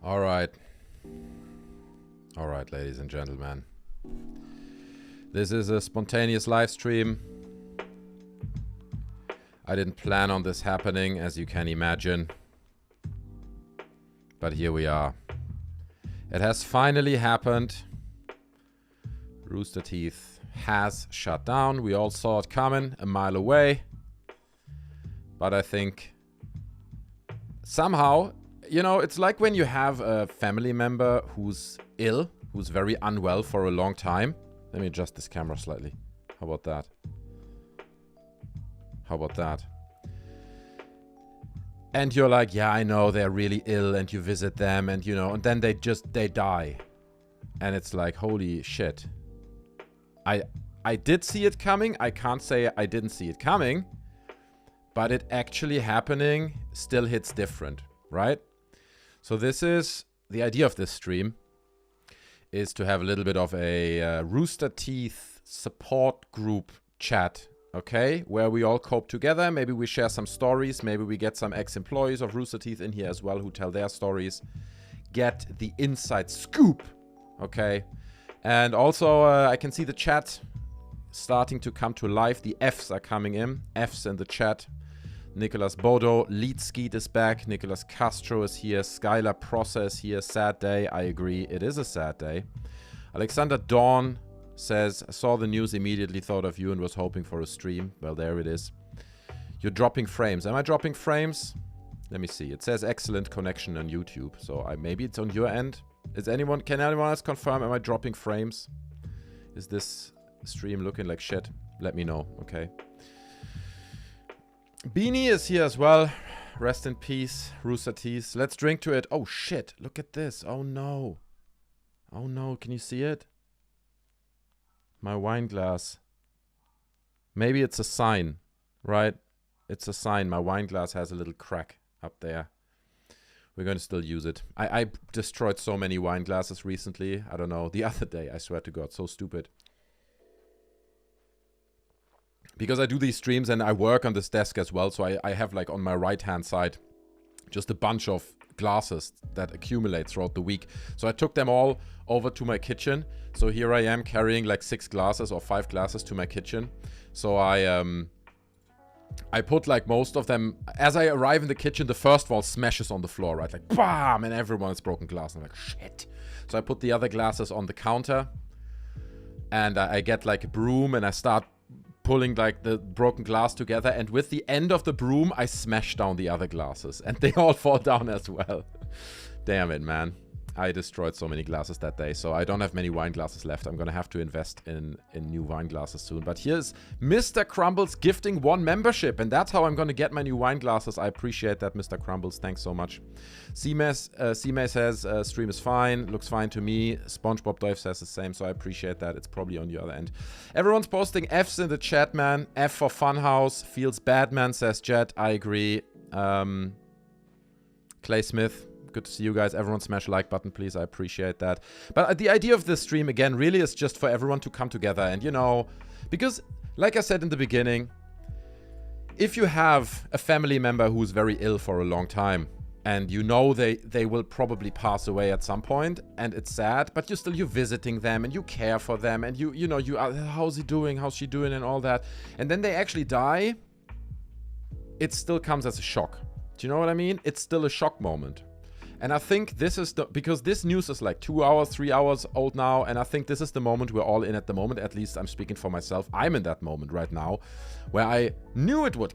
All right, ladies and gentlemen. This is a spontaneous live stream. I didn't plan on this happening, as you can imagine. But here we are. It has finally happened. Rooster Teeth has shut down. We all saw it coming a mile away. But I think somehow, you know, it's like when you have a family member who's ill, who's very unwell for a long time. Let me adjust this camera slightly. How about that? How about that? And you're like, yeah, I know they're really ill, and you visit them, and you know, and then they die. And it's like, holy shit. I did see it coming. I can't say I didn't see it coming. But it actually happening still hits different, right? So this is the idea of this stream, is to have a little bit of a Rooster Teeth support group chat, okay? Where we all cope together. Maybe we share some stories. Maybe we get some ex-employees of Rooster Teeth in here as well who tell their stories. Get the inside scoop, okay? And also, I can see the chat starting to come to life. The Fs are coming in. Fs in the chat. Nicholas Bodo, Lead Skeet is back. Nicholas Castro is here. Skylar Prosser is here. Sad day. I agree. It is a sad day. Alexander Dawn says, saw the news, immediately thought of you and was hoping for a stream. Well, there it is. You're dropping frames. Am I dropping frames? Let me see. It says excellent connection on YouTube. So maybe it's on your end. Can anyone else confirm? Am I dropping frames? Is this stream looking like shit? Let me know. Okay. Beanie is here as well. Rest in peace, Rooster Teeth. Let's drink to it. Oh shit, look at this. Oh no. Oh no, can you see it? My wine glass. Maybe it's a sign, right? It's a sign. My wine glass has a little crack up there. We're going to still use it. I destroyed so many wine glasses recently. I don't know. The other day, I swear to God, so stupid. Because I do these streams and I work on this desk as well, so I have like on my right-hand side just a bunch of glasses that accumulate throughout the week. So I took them all over to my kitchen. So here I am carrying like 6 glasses or 5 glasses to my kitchen. So I put like most of them, as I arrive in the kitchen, the first one smashes on the floor, right? Like BAM! And everyone is broken glass. And I'm like, shit. So I put the other glasses on the counter and I get like a broom and I start pulling like the broken glass together, and with the end of the broom I smash down the other glasses and they all fall down as well. Damn it, man. I destroyed so many glasses that day, so I don't have many wine glasses left. I'm gonna have to invest in new wine glasses soon. But here's Mr. Crumbles gifting 1 membership, and that's how I'm gonna get my new wine glasses. I appreciate that, Mr. Crumbles. Thanks so much. C-May says, stream is fine, looks fine to me. SpongeBob Dave says the same, so I appreciate that. It's probably on your other end. Everyone's posting Fs in the chat, man. F for Funhaus. Feels bad, man, says Jet. I agree. Clay Smith. Good to see you guys. Everyone smash like button, please. I appreciate that. But the idea of this stream, again, really is just for everyone to come together. And, you know, because, like I said in the beginning, if you have a family member who's very ill for a long time, and you know they will probably pass away at some point, and it's sad, but you're visiting them, and you care for them, and you know, how's he doing, how's she doing, and all that. And then they actually die, it still comes as a shock. Do you know what I mean? It's still a shock moment. And I think this is because this news is like 2 hours, 3 hours old now. And I think this is the moment we're all in at the moment. At least I'm speaking for myself. I'm in that moment right now where I knew it would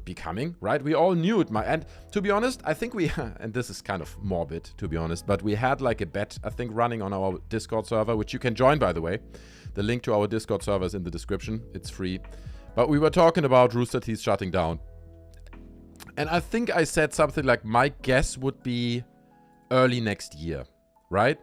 be coming, right? We all knew it. And to be honest, I think and this is kind of morbid, to be honest, but we had like a bet, I think, running on our Discord server, which you can join, by the way. The link to our Discord server is in the description. It's free. But we were talking about Rooster Teeth shutting down. And I think I said something like, my guess would be early next year, right?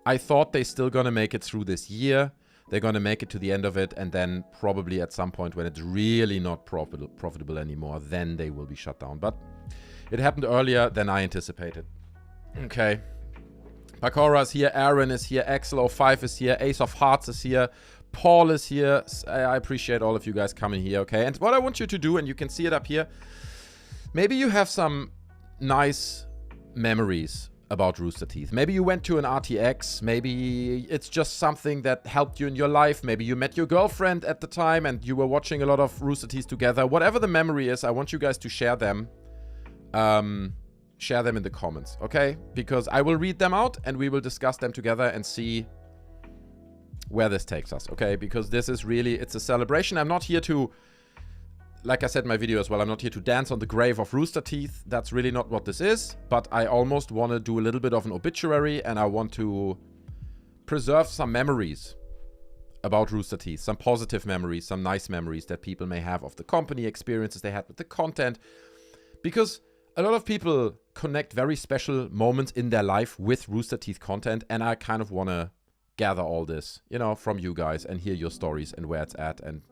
I thought they're still gonna make it through this year. They're gonna make it to the end of it, and then probably at some point when it's really not profitable anymore, then they will be shut down. But it happened earlier than I anticipated. Okay. Pakora is here, Aaron is here, Axel05 is here, Ace of Hearts is here, Paul is here. I appreciate all of you guys coming here, okay? And what I want you to do, and you can see it up here, maybe you have some nice memories about Rooster Teeth. Maybe you went to an RTX, maybe it's just something that helped you in your life, maybe you met your girlfriend at the time and you were watching a lot of Rooster Teeth together. Whatever the memory is, I want you guys to share them. Share them in the comments, okay? Because I will read them out and we will discuss them together and see where this takes us, okay? Because this is really, it's a celebration. I'm not here to, like I said in my video as well, I'm not here to dance on the grave of Rooster Teeth. That's really not what this is. But I almost want to do a little bit of an obituary and I want to preserve some memories about Rooster Teeth. Some positive memories, some nice memories that people may have of the company, experiences they had with the content. Because a lot of people connect very special moments in their life with Rooster Teeth content. And I kind of want to gather all this, you know, from you guys and hear your stories and where it's at. And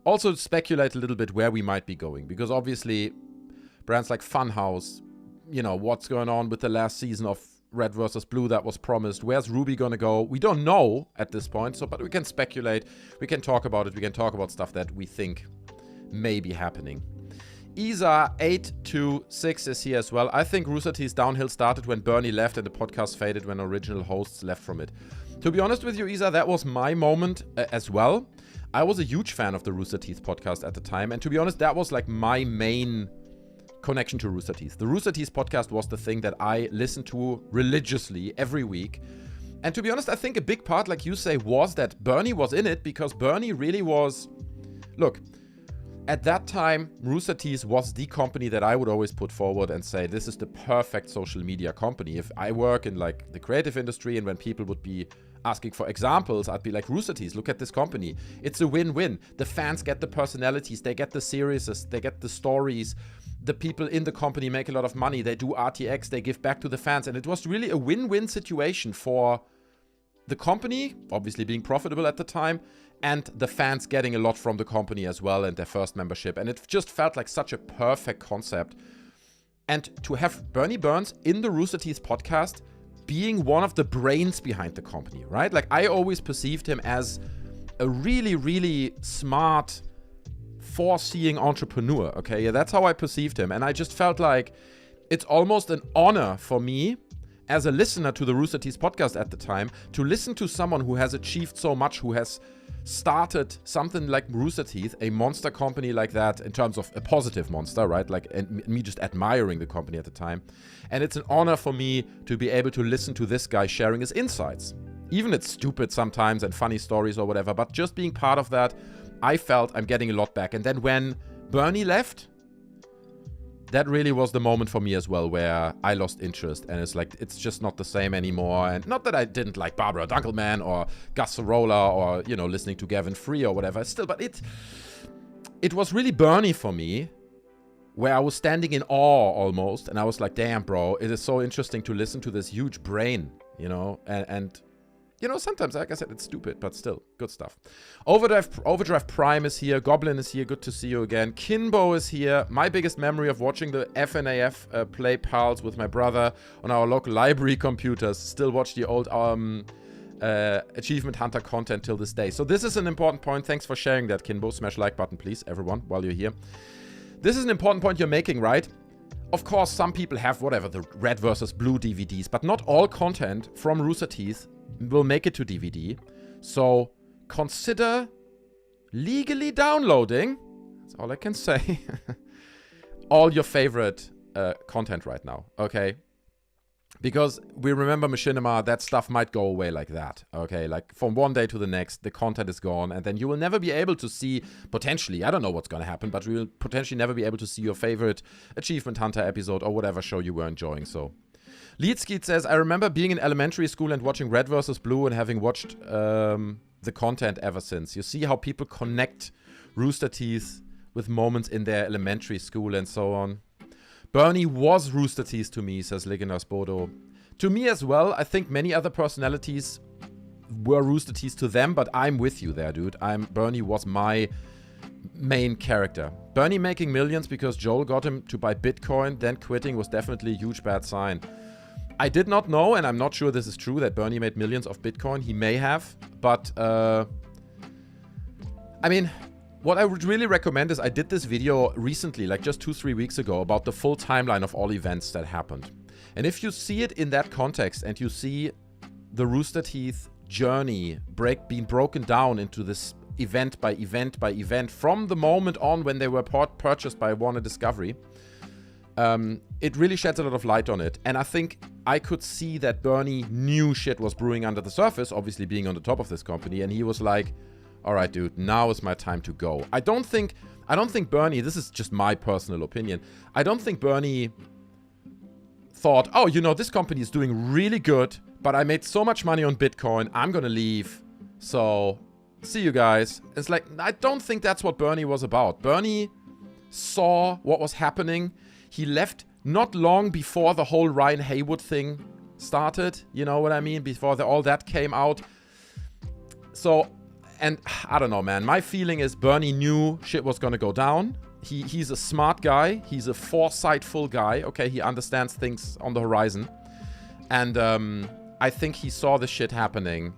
also speculate a little bit where we might be going, because obviously brands like Funhaus, you know, what's going on with the last season of Red vs. Blue that was promised. Where's RWBY gonna go? We don't know at this point, so but we can speculate, we can talk about it, we can talk about stuff that we think may be happening. Isa826 is here as well. I think Rooster Teeth's downhill started when Bernie left and the podcast faded when original hosts left from it. To be honest with you, Isa, that was my moment as well. I was a huge fan of the Rooster Teeth podcast at the time. And to be honest, that was like my main connection to Rooster Teeth. The Rooster Teeth podcast was the thing that I listened to religiously every week. And to be honest, I think a big part, like you say, was that Bernie was in it, because Bernie really was... Look, at that time, Rooster Teeth was the company that I would always put forward and say, this is the perfect social media company. If I work in like the creative industry and when people would be asking for examples, I'd be like, Rooster Teeth, look at this company. It's a win-win. The fans get the personalities, they get the series, they get the stories. The people in the company make a lot of money. They do RTX, they give back to the fans. And it was really a win-win situation for the company, obviously being profitable at the time, and the fans getting a lot from the company as well and their first membership. And it just felt like such a perfect concept. And to have Bernie Burns in the Rooster Teeth podcast being one of the brains behind the company, right? Like, I always perceived him as a really, really smart, foreseeing entrepreneur, okay? Yeah, that's how I perceived him. And I just felt like it's almost an honor for me as a listener to the Rooster Teeth podcast at the time to listen to someone who has achieved so much, who has started something like Rooster Teeth, a monster company like that, in terms of a positive monster, right? Like, and me just admiring the company at the time. And it's an honor for me to be able to listen to this guy sharing his insights. Even it's stupid sometimes and funny stories or whatever, but just being part of that, I felt I'm getting a lot back. And then when Bernie left, that really was the moment for me as well, where I lost interest. And it's like, it's just not the same anymore. And not that I didn't like Barbara Dunkelman or Gus Sorolla or, you know, listening to Gavin Free or whatever. Still, but it was really Bernie for me, where I was standing in awe almost. And I was like, damn, bro, it is so interesting to listen to this huge brain, you know, and you know, sometimes, like I said, it's stupid, but still, good stuff. Overdrive Prime is here. Goblin is here. Good to see you again. Kinbo is here. My biggest memory of watching the FNAF play Pals with my brother on our local library computers. Still watch the old Achievement Hunter content till this day. So this is an important point. Thanks for sharing that, Kinbo. Smash like button, please, everyone, while you're here. This is an important point you're making, right? Of course, some people have, whatever, the Red vs. Blue DVDs, but not all content from Rooster Teeth will make it to DVD. So consider legally downloading, that's all I can say, all your favorite content right now, okay? Because we remember Machinima, that stuff might go away like that, okay? Like from one day to the next, the content is gone, and then you will never be able to see, potentially, I don't know what's gonna happen, but we will potentially never be able to see your favorite Achievement Hunter episode or whatever show you were enjoying, so. Leadskeet says, I remember being in elementary school and watching Red vs. Blue and having watched the content ever since. You see how people connect Rooster Teeth with moments in their elementary school and so on. Bernie was Rooster Teeth to me, says Ligenas Bodo. To me as well, I think many other personalities were Rooster Teeth to them, but I'm with you there, dude. Bernie was my main character. Bernie making millions because Joel got him to buy Bitcoin, then quitting was definitely a huge bad sign. I did not know, and I'm not sure this is true, that Bernie made millions of Bitcoin. He may have, but I mean, what I would really recommend is I did this video recently, like just 2-3 weeks ago, about the full timeline of all events that happened. And if you see it in that context and you see the Rooster Teeth journey being broken down into this event by event by event from the moment on when they were purchased by Warner Discovery, it really sheds a lot of light on it. And I think I could see that Bernie knew shit was brewing under the surface, obviously being on the top of this company, and he was like, all right, dude, now is my time to go. I don't think Bernie, this is just my personal opinion, I don't think Bernie thought, oh, you know, this company is doing really good, but I made so much money on Bitcoin, I'm gonna leave, so see you guys. It's like, I don't think that's what Bernie was about. Bernie saw what was happening. He left not long before the whole Ryan Haywood thing started, you know what I mean, before all that came out. So, and I don't know, man, my feeling is Bernie knew shit was gonna go down. He's a smart guy. He's a foresightful guy. Okay, he understands things on the horizon. And I think he saw the shit happening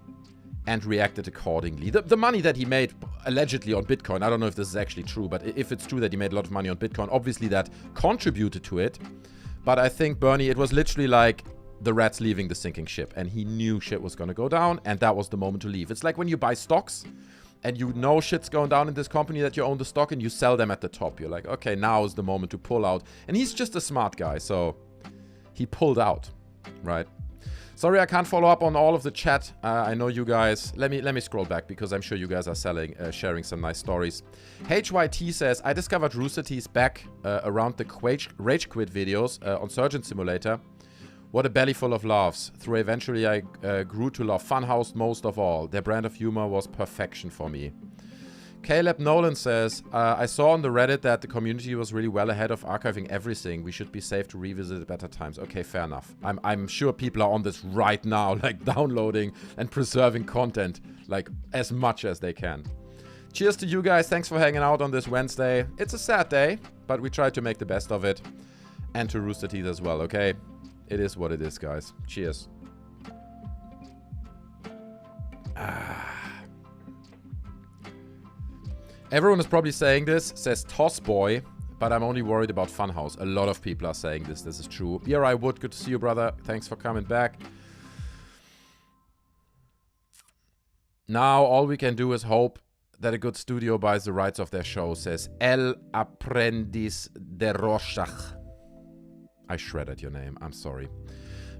and reacted accordingly. The money that he made, allegedly on Bitcoin, I don't know if this is actually true, but if it's true that he made a lot of money on Bitcoin, obviously that contributed to it. But I think Bernie, it was literally like the rats leaving the sinking ship. And he knew shit was going to go down, and that was the moment to leave. It's like when you buy stocks, and you know shit's going down in this company that you own the stock, and you sell them at the top. You're like, okay, now is the moment to pull out. And he's just a smart guy, so he pulled out, right? Sorry, I can't follow up on all of the chat. I know you guys. Let me scroll back because I'm sure you guys are sharing some nice stories. HYT says, I discovered Rooster Teeth back around the Rage Quit videos on Surgeon Simulator. What a belly full of laughs. Through eventually I grew to love Funhaus most of all. Their brand of humor was perfection for me. Caleb Nolan says, I saw on the Reddit that the community was really well ahead of archiving everything. We should be safe to revisit at better times. Okay, fair enough. I'm sure people are on this right now, like downloading and preserving content, like as much as they can. Cheers to you guys. Thanks for hanging out on this Wednesday. It's a sad day, but we tried to make the best of it. And to Rooster Teeth as well, okay? It is what it is, guys. Cheers. Everyone is probably saying this, says Toss Boy, but I'm only worried about Funhaus. A lot of people are saying this. This is true. BRI Wood, good to see you, brother. Thanks for coming back. Now, all we can do is hope that a good studio buys the rights of their show, says El Aprendiz de Rorschach. I shredded your name. I'm sorry.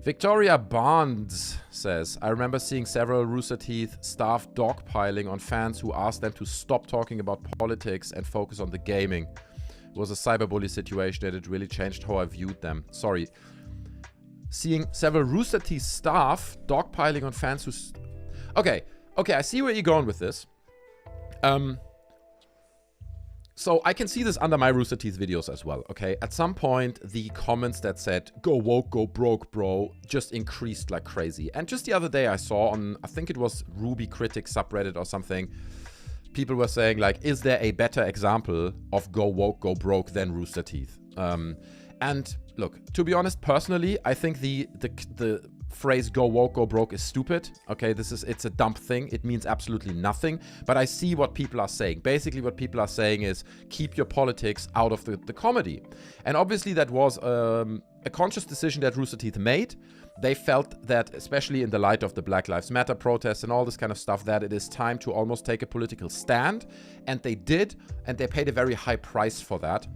Victoria Barnes says, I remember seeing several Rooster Teeth staff dogpiling on fans who asked them to stop talking about politics and focus on the gaming. It was a cyberbully situation and it really changed how I viewed them. Sorry. Seeing several Rooster Teeth staff dogpiling on fans who... Okay, I see where you're going with this. So I can see this under my Rooster Teeth videos as well, okay? At some point, the comments that said, go woke, go broke, bro, just increased like crazy. And just the other day I saw on, I think it was RWBY Critics subreddit or something, people were saying like, is there a better example of go woke, go broke than Rooster Teeth? And look, to be honest, personally, I think the phrase go woke, go broke is stupid. Okay, it's a dumb thing. It means absolutely nothing. But I see what people are saying. Basically, what people are saying is keep your politics out of the comedy. And obviously, that was a conscious decision that Rooster Teeth made. They felt that, especially in the light of the Black Lives Matter protests and all this kind of stuff, that it is time to almost take a political stand. And they did, and they paid a very high price for that.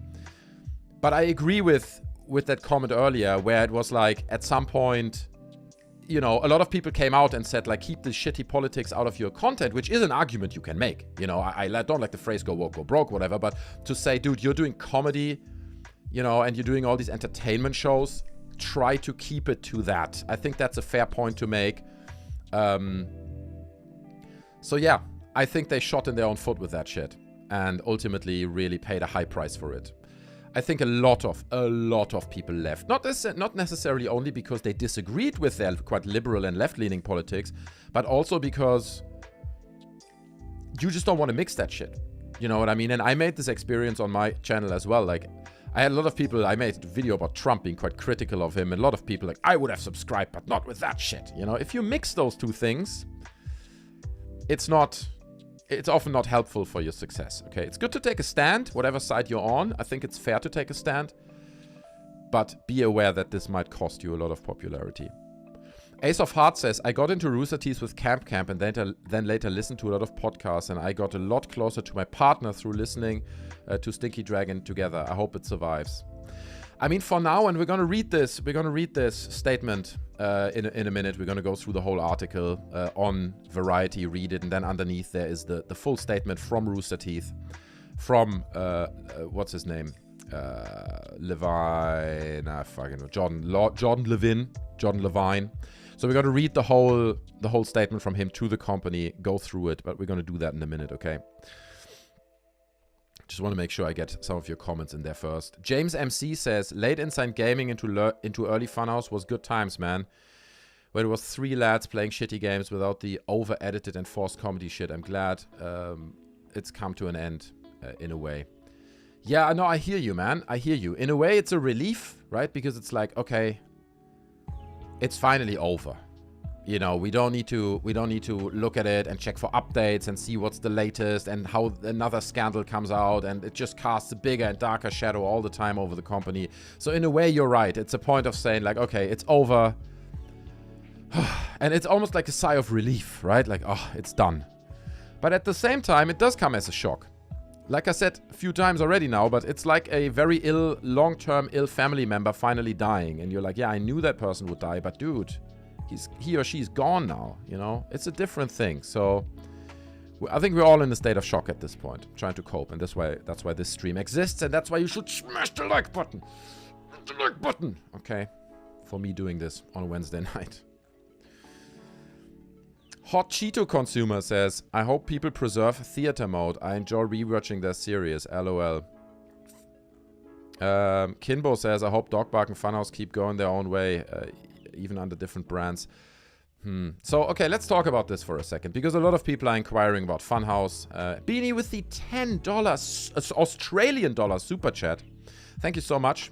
But I agree with that comment earlier, where it was like, at some point, you know, a lot of people came out and said, like, keep the shitty politics out of your content, which is an argument you can make. You know, I don't like the phrase go woke, go broke, whatever, but to say, dude, you're doing comedy, you know, and you're doing all these entertainment shows, try to keep it to that. I think that's a fair point to make. So yeah, I think they shot in their own foot with that shit and ultimately really paid a high price for it. I think a lot of people left. Not necessarily only because they disagreed with their quite liberal and left-leaning politics, but also because you just don't want to mix that shit. You know what I mean? And I made this experience on my channel as well. Like, I had a lot of people, I made a video about Trump being quite critical of him, and a lot of people like, I would have subscribed, but not with that shit. You know, if you mix those two things, it's often not helpful for your success, okay? It's good to take a stand, whatever side you're on. I think it's fair to take a stand. but be aware that this might cost you a lot of popularity. Ace of Hearts says, I got into Rooster Teeth with Camp and then later listened to a lot of podcasts, and I got a lot closer to my partner through listening to Stinky Dragon together. I hope it survives. I mean, for now, and we're going to read this statement in a minute. We're going to go through the whole article on Variety, read it, and then underneath there is the full statement from Rooster Teeth, from, what's his name? Levine, Jordan Levine. So we're going to read the whole statement from him to the company, go through it, but we're going to do that in a minute, okay? Just want to make sure I get some of your comments in there first. James MC says, late inside gaming into early Funhaus was good times, man. When it was 3 lads playing shitty games without the over-edited and forced comedy shit. I'm glad it's come to an end in a way. Yeah, no, I hear you, man. I hear you. In a way, it's a relief, right? Because it's like, okay, it's finally over. You know, we don't need to look at it and check for updates and see what's the latest and how another scandal comes out, and it just casts a bigger and darker shadow all the time over the company. So in a way, you're right. It's a point of saying like, okay, it's over. And it's almost like a sigh of relief, right? Like, oh, it's done. But at the same time, it does come as a shock. Like I said a few times already now, but it's like a very long-term ill family member finally dying. And you're like, yeah, I knew that person would die, but dude, he or she's gone now, you know? It's a different thing. So I think we're all in a state of shock at this point, trying to cope. And that's why this stream exists, and that's why you should smash the like button. The like button, okay? For me doing this on a Wednesday night. Hot Cheeto Consumer says, I hope people preserve theater mode. I enjoy rewatching their series. LOL. Kinbo says, I hope Dog Bark and Funhaus keep going their own way, even under different brands. So, okay, let's talk about this for a second, because a lot of people are inquiring about Funhaus. Beanie with the $10 Australian dollar super chat. Thank you so much.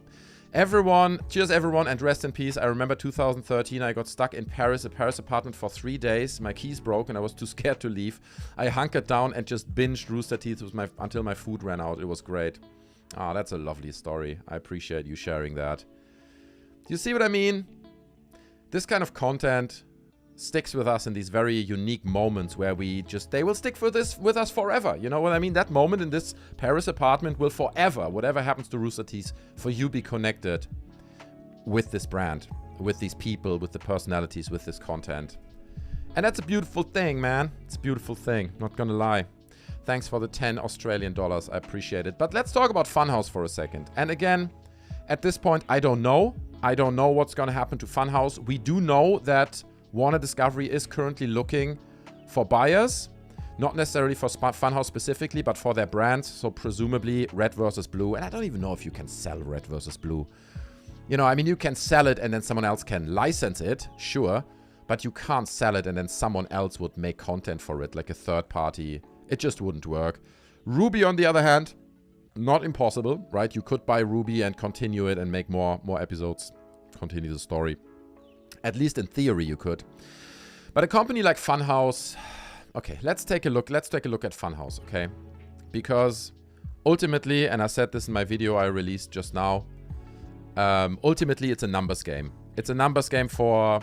Everyone, cheers everyone, and rest in peace. I remember 2013, I got stuck in Paris, a Paris apartment for 3 days. My keys broke and I was too scared to leave. I hunkered down and just binged Rooster Teeth until my food ran out. It was great. Ah, that's a lovely story. I appreciate you sharing that. You see what I mean? This kind of content sticks with us in these very unique moments where they will stick with us forever. You know what I mean? That moment in this Paris apartment will forever, whatever happens to Rooster Teeth, for you be connected with this brand, with these people, with the personalities, with this content. And that's a beautiful thing, man. It's a beautiful thing, not gonna lie. Thanks for the 10 Australian dollars, I appreciate it. But let's talk about Funhaus for a second. And again, at this point, I don't know. I don't know what's gonna happen to Funhaus. We do know that Warner Discovery is currently looking for buyers, not necessarily for Funhaus specifically, but for their brands. So presumably Red versus Blue. And I don't even know if you can sell Red versus Blue. You know, I mean, you can sell it and then someone else can license it, sure. But you can't sell it and then someone else would make content for it, like a third party. It just wouldn't work. RWBY, on the other hand, not impossible, right? You could buy RWBY and continue it and make more episodes, continue the story. At least in theory, you could. But a company like Funhaus, okay, let's take a look at Funhaus, okay? Because ultimately, and I said this in my video I released just now, ultimately it's a numbers game. It's a numbers game for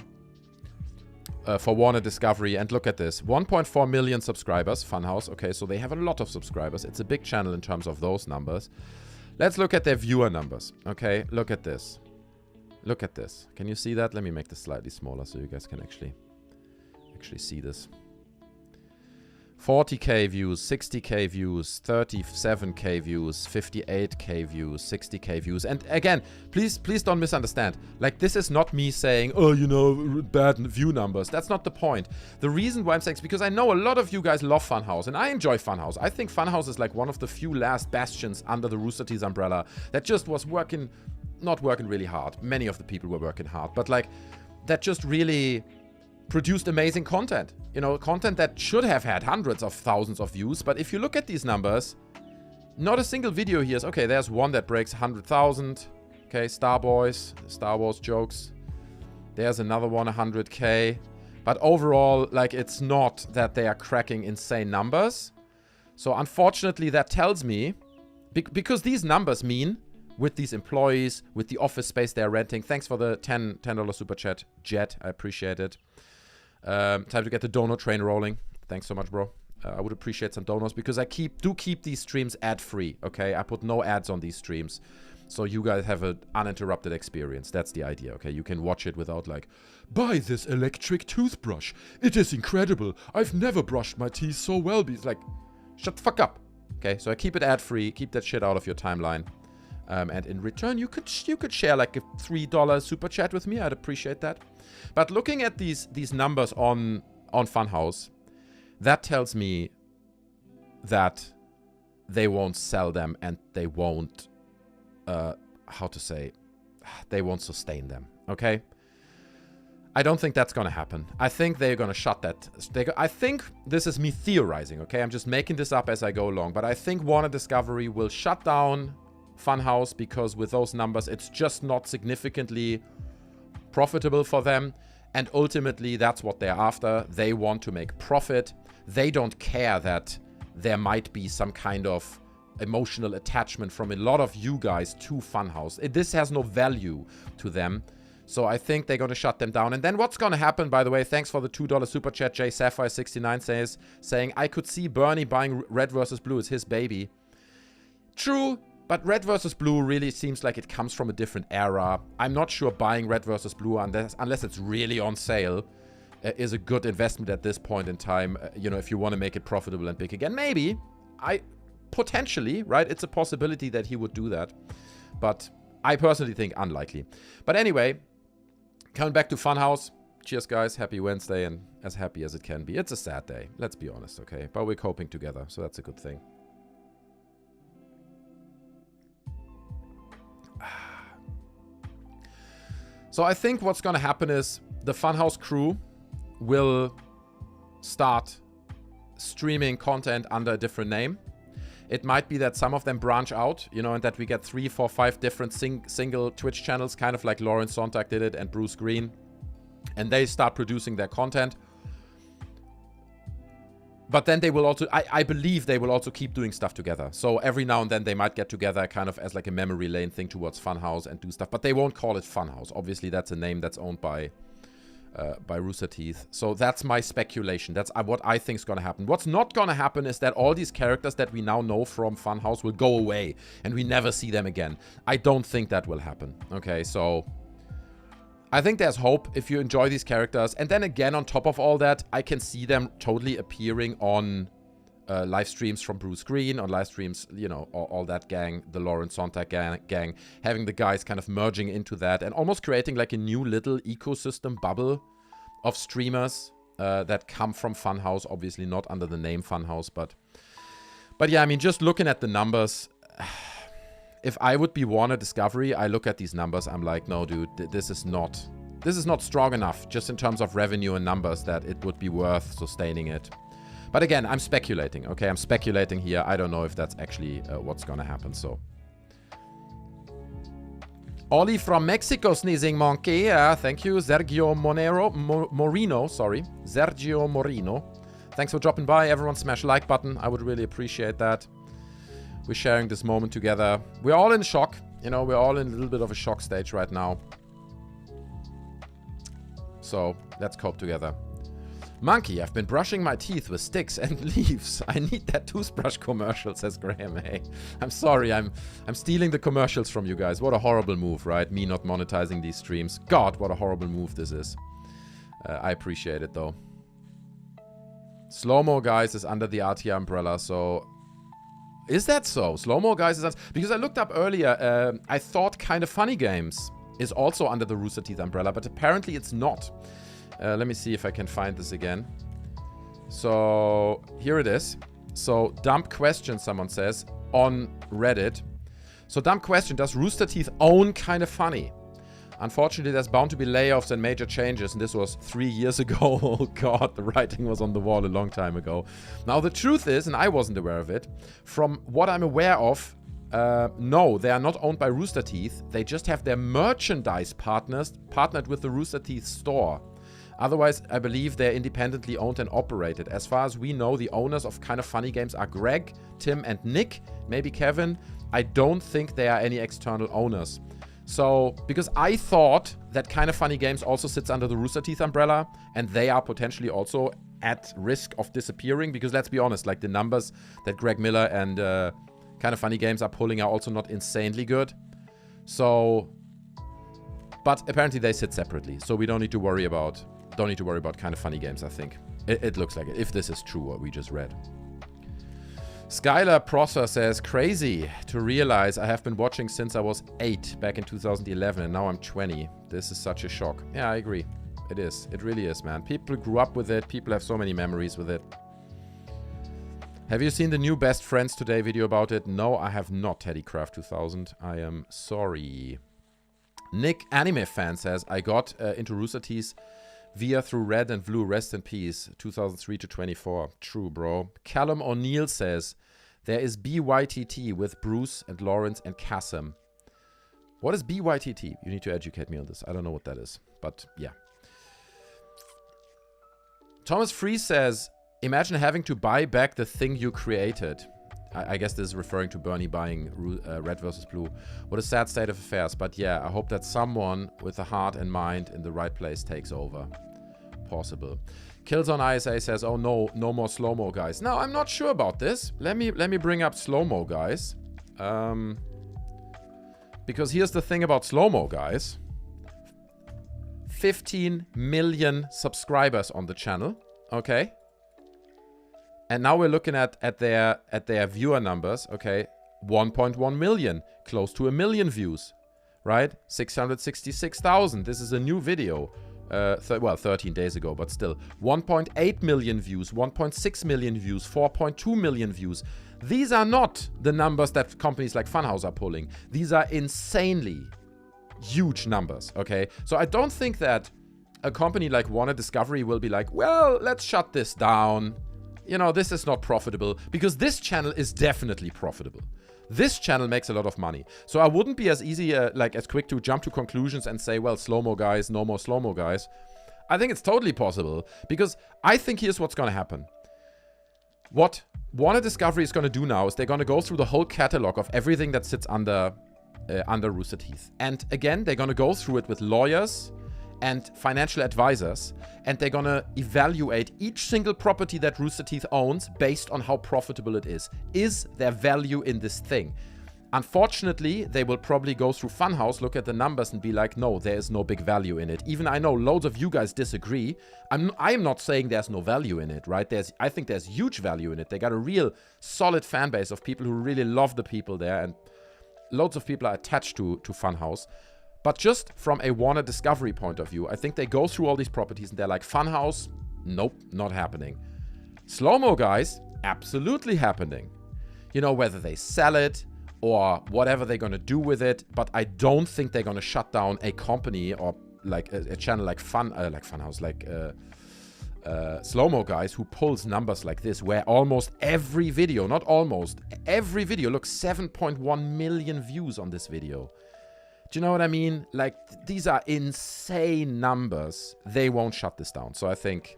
Warner Discovery. And look at this, 1.4 million subscribers, Funhaus. Okay, so they have a lot of subscribers. It's a big channel in terms of those numbers. Let's look at their viewer numbers. Okay, look at this. Look at this. Can you see that? Let me make this slightly smaller so you guys can actually see this. 40k views, 60k views, 37k views, 58k views, 60k views. And again, please don't misunderstand. Like, this is not me saying, oh, you know, bad view numbers. That's not the point. The reason why I'm saying is because I know a lot of you guys love Funhaus, and I enjoy Funhaus. I think Funhaus is like one of the few last bastions under the Rooster Teeth umbrella that just was not working really hard. Many of the people were working hard, but like, that just really produced amazing content. You know, content that should have had hundreds of thousands of views. But if you look at these numbers, not a single video here is, okay, there's one that breaks 100,000. Okay, Star Wars jokes. There's another one, 100k. But overall, like, it's not that they are cracking insane numbers. So unfortunately, that tells me, because these numbers mean with these employees, with the office space they're renting. Thanks for the $10 super chat, Jet. I appreciate it. Time to get the donor train rolling. Thanks so much, bro. I would appreciate some donors because I do keep these streams ad-free, okay? I put no ads on these streams. So you guys have an uninterrupted experience. That's the idea, okay? You can watch it without like, buy this electric toothbrush. It is incredible. I've never brushed my teeth so well. It's like, shut the fuck up. Okay, so I keep it ad-free. Keep that shit out of your timeline. And in return, you could share like a $3 super chat with me. I'd appreciate that. But looking at these numbers on Funhaus, that tells me that they won't sell them and they won't, how to say, they won't sustain them, okay? I don't think that's going to happen. I think they're going to shut that. I think this is me theorizing, okay? I'm just making this up as I go along. But I think Warner Discovery will shut down Funhaus because with those numbers, it's just not significantly profitable for them. And ultimately, that's what they're after. They want to make profit. They don't care that there might be some kind of emotional attachment from a lot of you guys to Funhaus. This has no value to them. So I think they're going to shut them down. And then what's going to happen, by the way, thanks for the $2 super chat, J Sapphire 69 saying, I could see Bernie buying Red versus Blue. It's his baby. True, but Red versus Blue really seems like it comes from a different era. I'm not sure buying Red versus Blue, unless it's really on sale, is a good investment at this point in time. You know, if you want to make it profitable and big again. Maybe. Potentially, right? It's a possibility that he would do that. But I personally think unlikely. But anyway, coming back to Funhaus. Cheers, guys. Happy Wednesday and as happy as it can be. It's a sad day. Let's be honest, okay? But we're coping together, so that's a good thing. So I think what's going to happen is the Funhaus crew will start streaming content under a different name. It might be that some of them branch out, you know, and that we get 3, 4, 5 different single Twitch channels, kind of like Lauren Sontag did it and Bruce Greene. And they start producing their content. But then they will also, I believe they will also keep doing stuff together. So every now and then they might get together kind of as like a memory lane thing towards Funhaus and do stuff. But they won't call it Funhaus. Obviously, that's a name that's owned by Rooster Teeth. So that's my speculation. That's what I think is going to happen. What's not going to happen is that all these characters that we now know from Funhaus will go away and we never see them again. I don't think that will happen. Okay, so I think there's hope if you enjoy these characters. And then again, on top of all that, I can see them totally appearing on live streams from Bruce Greene, on live streams, you know, all that gang, the Lauren Sontag gang, having the guys kind of merging into that and almost creating like a new little ecosystem bubble of streamers that come from Funhaus, obviously not under the name Funhaus, but yeah, I mean, just looking at the numbers, if I would be Warner Discovery, I look at these numbers, I'm like, no, dude, this is not strong enough, just in terms of revenue and numbers, that it would be worth sustaining it. But again, I'm speculating, okay? I'm speculating here. I don't know if that's actually what's gonna happen, so. Ollie from Mexico, Sneezing Monkey. Thank you. Sergio Morino, sorry. Sergio Morino. Thanks for dropping by. Everyone smash like button. I would really appreciate that. We're sharing this moment together. We're all in shock. You know, we're all in a little bit of a shock stage right now. So, let's cope together. Monkey, I've been brushing my teeth with sticks and leaves. I need that toothbrush commercial, says Graham. Hey, I'm sorry, I'm stealing the commercials from you guys. What a horrible move, right? Me not monetizing these streams. God, what a horrible move this is. I appreciate it, though. Slow-mo, guys, is under the RT umbrella, so... Is that so? Slow-mo, guys, is... Because I looked up earlier, I thought Kind of Funny Games is also under the Rooster Teeth umbrella, but apparently it's not. Let me see if I can find this again. So, here it is. So, dumb question, someone says, on Reddit. So, dumb question, does Rooster Teeth own Kind of Funny? Unfortunately, there's bound to be layoffs and major changes, and this was 3 years ago. Oh god, the writing was on the wall a long time ago. Now, the truth is, and I wasn't aware of it, from what I'm aware of, no, they are not owned by Rooster Teeth. They just have their merchandise partnered with the Rooster Teeth store. Otherwise, I believe they're independently owned and operated. As far as we know, the owners of Kind of Funny Games are Greg, Tim, and Nick, maybe Kevin. I don't think there are any external owners. So, because I thought that Kinda Funny Games also sits under the Rooster Teeth umbrella, and they are potentially also at risk of disappearing, because let's be honest, like the numbers that Greg Miller and Kinda Funny Games are pulling are also not insanely good. So, but apparently they sit separately, so we don't need to worry about Kinda Funny Games, I think. It looks like it, if this is true what we just read. Skylar Prosser says, crazy to realize I have been watching since I was 8 back in 2011 and now I'm 20. This is such a shock. Yeah, I agree. It is. It really is, man. People grew up with it. People have so many memories with it. Have you seen the new Best Friends Today video about it? No, I have not, TeddyCraft 2000. I am sorry. Nick Anime Fan says, I got into Rooster Teeth via through Red and Blue, rest in peace, 2003 to 24. True, bro. Callum O'Neill says, there is BYTT with Bruce and Lawrence and Kasim. What is BYTT? You need to educate me on this. I don't know what that is, but yeah. Thomas Free says, imagine having to buy back the thing you created. I guess this is referring to Bernie buying Red versus Blue. What a sad state of affairs. But yeah, I hope that someone with a heart and mind in the right place takes over. Possible. Killzone ISA says, oh no, no more slow-mo, guys. Now, I'm not sure about this. Let me bring up slow-mo, guys. Because here's the thing about slow-mo, guys. 15 million subscribers on the channel. Okay. And now we're looking at their viewer numbers, okay? 1.1 million, close to 1 million views, right? 666,000. This is a new video, well, 13 days ago, but still. 1.8 million views, 1.6 million views, 4.2 million views. These are not the numbers that companies like Funhaus are pulling. These are insanely huge numbers, okay? So I don't think that a company like Warner Discovery will be like, well, let's shut this down. You know, this is not profitable, because this channel is definitely profitable. This channel makes a lot of money. So I wouldn't be as easy, as quick to jump to conclusions and say, well, slow-mo guys, no more slow-mo guys. I think it's totally possible, because I think here's what's going to happen. What Warner Discovery is going to do now is they're going to go through the whole catalog of everything that sits under Rooster Teeth. And again, they're going to go through it with lawyers and financial advisors, and they're gonna evaluate each single property that Rooster Teeth owns based on how profitable it is. Is there value in this thing? Unfortunately, they will probably go through Funhaus, look at the numbers and be like, no, there is no big value in it. Even I know loads of you guys disagree. I'm not saying there's no value in it, right? I think there's huge value in it. They got a real solid fan base of people who really love the people there, and loads of people are attached to Funhaus. But just from a Warner Discovery point of view, I think they go through all these properties and they're like, Funhaus, nope, not happening. Slow-mo guys, absolutely happening. You know, whether they sell it or whatever they're going to do with it, but I don't think they're going to shut down a company or like a channel like Funhaus, like Slow-mo guys who pulls numbers like this, where almost every video, not almost, every video, look, 7.1 million views on this video. Do you know what I mean? Like, these are insane numbers. They won't shut this down. So I think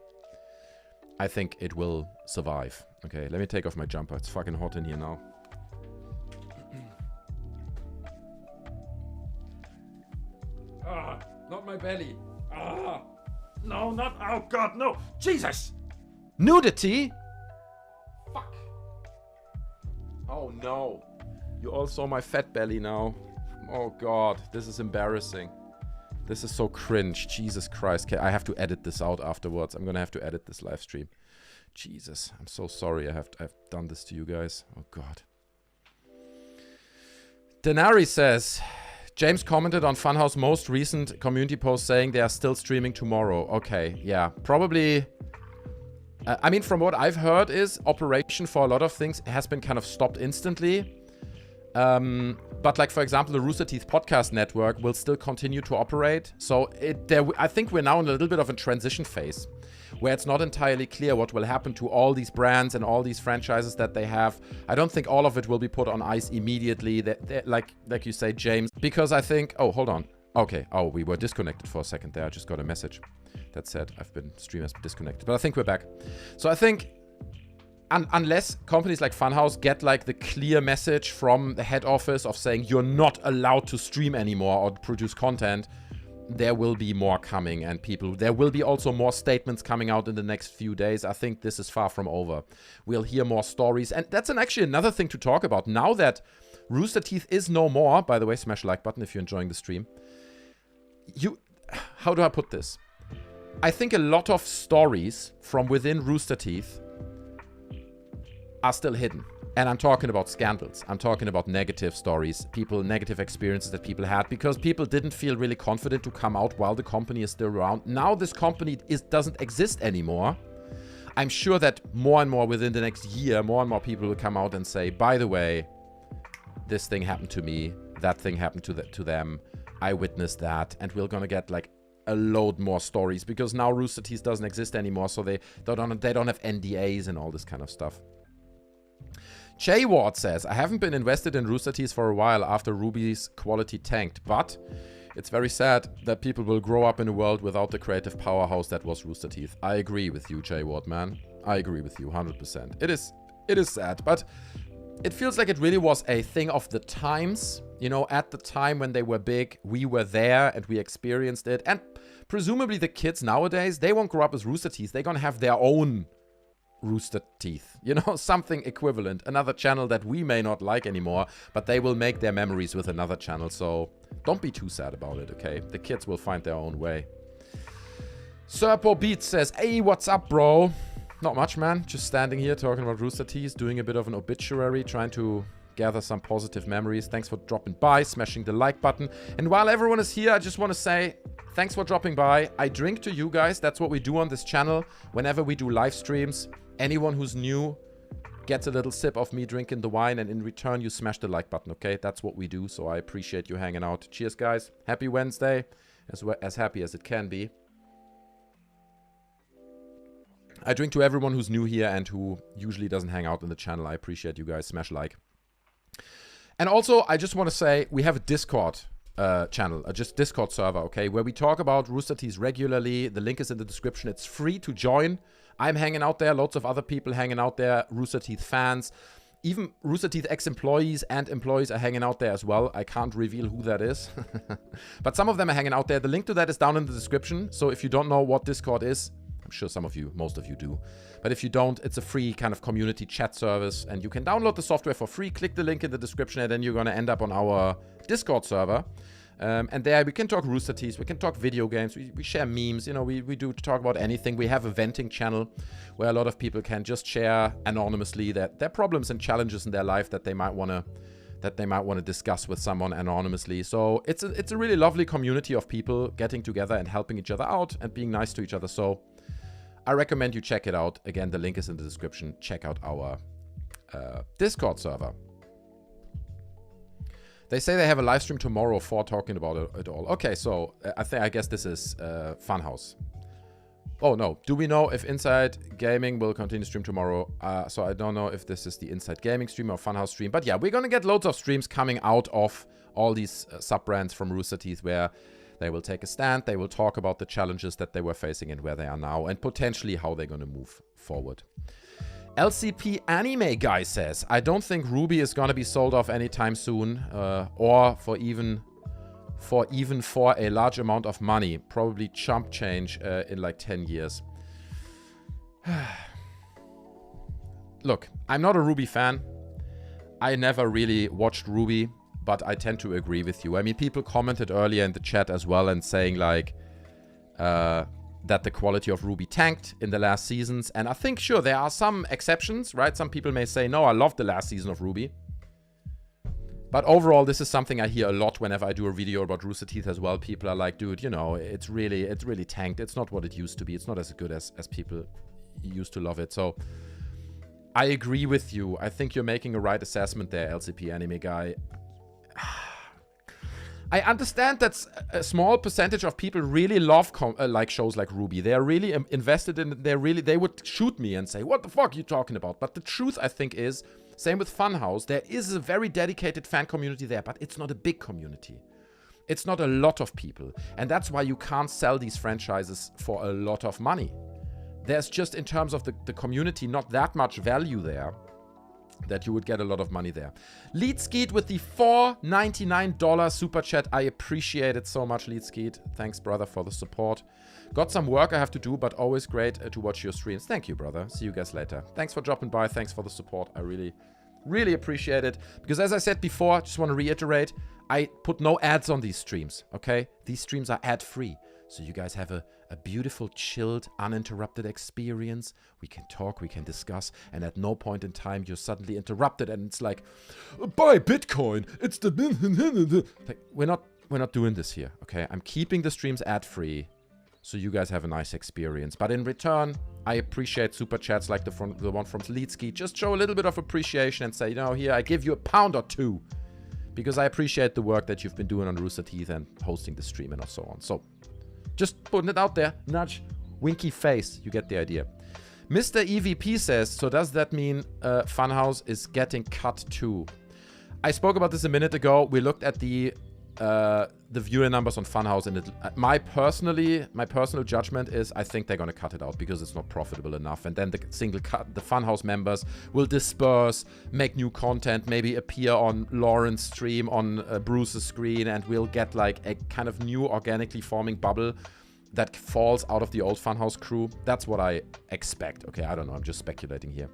it will survive. Okay, let me take off my jumper. It's fucking hot in here now. Ah, not my belly. Ah, no, not, oh God, no. Jesus. Nudity? Fuck. Oh no. You all saw my fat belly now. Oh God, this is embarrassing. This is so cringe. Jesus Christ. I have to edit this out afterwards. I'm gonna have to edit this live stream. Jesus, I'm so sorry I've done this to you guys. Oh God. Denari says, James commented on Funhaus' most recent community post saying they are still streaming tomorrow. Okay, yeah, probably. I mean, from what I've heard is operation for a lot of things has been kind of stopped instantly. But like, for example, the Rooster Teeth podcast network will still continue to operate. So I think we're now in a little bit of a transition phase where it's not entirely clear what will happen to all these brands and all these franchises that they have. I don't think all of it will be put on ice immediately, like you say, James, because I think, oh, hold on. Okay, oh, we were disconnected for a second there. I just got a message that said stream has been disconnected, but I think we're back. So I think unless companies like Funhaus get like the clear message from the head office of saying you're not allowed to stream anymore or produce content, there will be more coming, and there will be also more statements coming out in the next few days. I think this is far from over. We'll hear more stories, and that's actually another thing to talk about. Now that Rooster Teeth is no more, by the way, smash the like button if you're enjoying the stream. How do I put this? I think a lot of stories from within Rooster Teeth are still hidden. And I'm talking about scandals. I'm talking about negative stories, negative experiences that people had because people didn't feel really confident to come out while the company is still around. Now this company doesn't exist anymore. I'm sure that more and more within the next year, more and more people will come out and say, by the way, this thing happened to me, that thing happened to them, I witnessed that, and we're gonna get like a load more stories because now Rooster Teeth doesn't exist anymore, so they don't have NDAs and all this kind of stuff. Jay Ward says, I haven't been invested in Rooster Teeth for a while after RWBY's quality tanked, but it's very sad that people will grow up in a world without the creative powerhouse that was Rooster Teeth. I agree with you, Jay Ward, man. I agree with you 100%. It is sad, but it feels like it really was a thing of the times. You know, at the time when they were big, we were there and we experienced it. And presumably the kids nowadays, they won't grow up as Rooster Teeth. They're gonna have their own Rooster Teeth, you know, something equivalent, another channel that we may not like anymore, but they will make their memories with another channel, so don't be too sad about it, okay? The kids will find their own way. Serpo Beats says, hey, what's up, bro? Not much, man. Just standing here talking about Rooster Teeth, doing a bit of an obituary, trying to gather some positive memories. Thanks for dropping by, smashing the like button. And while everyone is here, I just want to say thanks for dropping by. I drink to you guys. That's what we do on this channel whenever we do live streams. Anyone who's new gets a little sip of me drinking the wine, and in return, you smash the like button, okay? That's what we do, so I appreciate you hanging out. Cheers, guys. Happy Wednesday. As happy as it can be. I drink to everyone who's new here and who usually doesn't hang out in the channel. I appreciate you guys. Smash like. And also, I just want to say, we have a Discord channel, just Discord server, okay? Where we talk about Rooster Teeth regularly. The link is in the description. It's free to join. I'm hanging out there. Lots of other people hanging out there. Rooster Teeth fans. Even Rooster Teeth ex-employees and employees are hanging out there as well. I can't reveal who that is. But some of them are hanging out there. The link to that is down in the description. So if you don't know what Discord is, I'm sure some of you, most of you do. But if you don't, it's a free kind of community chat service. And you can download the software for free. Click the link in the description and then you're going to end up on our Discord server. And there we can talk Rooster Teeth, we can talk video games, we share memes, you know, we do talk about anything. We have a venting channel where a lot of people can just share anonymously their problems and challenges in their life that they might want to discuss with someone anonymously. So it's a really lovely community of people getting together and helping each other out and being nice to each other. So I recommend you check it out. Again, the link is in the description. Check out our Discord server. They say they have a live stream tomorrow for talking about it all. Okay, so I guess this is Funhaus. Oh no, do we know if Inside Gaming will continue stream tomorrow? So I don't know if this is the Inside Gaming stream or Funhaus stream. But yeah, we're gonna get loads of streams coming out of all these sub-brands from Rooster Teeth where they will take a stand, they will talk about the challenges that they were facing and where they are now, and potentially how they're gonna move forward. LCP Anime Guy says, I don't think RWBY is gonna be sold off anytime soon, or for a large amount of money. Probably chump change in like 10 years. Look, I'm not a RWBY fan. I never really watched RWBY, but I tend to agree with you. I mean, people commented earlier in the chat as well and saying like, that the quality of RWBY tanked in the last seasons. And I think, sure, there are some exceptions, right? Some people may say, no, I loved the last season of RWBY. But overall, this is something I hear a lot whenever I do a video about Rooster Teeth as well. People are like, dude, you know, it's really tanked. It's not what it used to be. It's not as good as people used to love it. So I agree with you. I think you're making a right assessment there, LCP Anime Guy. I understand that a small percentage of people really love like shows like RWBY. They are really invested in it. They would shoot me and say, what the fuck are you talking about? But the truth, I think, is, same with Funhaus, there is a very dedicated fan community there, but it's not a big community. It's not a lot of people. And that's why you can't sell these franchises for a lot of money. there's just, in terms of the community, not that much value there that you would get a lot of money there. Lead Skeet with the $4.99 super chat. I appreciate it so much, Lead Skeet. Thanks, brother, for the support. Got some work I have to do, but always great to watch your streams. Thank you, brother. See you guys later. Thanks for dropping by. Thanks for the support. I really appreciate it. Because as I said before, I just want to reiterate, I put no ads on these streams, okay? These streams are ad-free. So you guys have a beautiful, chilled, uninterrupted experience. We can talk, we can discuss, and at no point in time you're suddenly interrupted and it's like, buy Bitcoin, it's the... like, we're not doing this here, okay? I'm keeping the streams ad-free so you guys have a nice experience. But in return, I appreciate super chats like the one from Leedsky. Just show a little bit of appreciation and say, you know, here, I give you £1 or £2. Because I appreciate the work that you've been doing on Rooster Teeth and hosting the stream and so on. So, just putting it out there. Nudge, winky face. You get the idea. Mr. EVP says, so does that mean Funhaus is getting cut too? I spoke about this a minute ago. We looked at the viewer numbers on Funhaus, and my personal judgment is I think they're going to cut it out because it's not profitable enough. And then the Funhaus members will disperse, make new content, maybe appear on Lauren's stream, on Bruce's screen, and we'll get like a kind of new organically forming bubble that falls out of the old Funhaus crew. That's what I expect. Okay, I don't know. I'm just speculating here.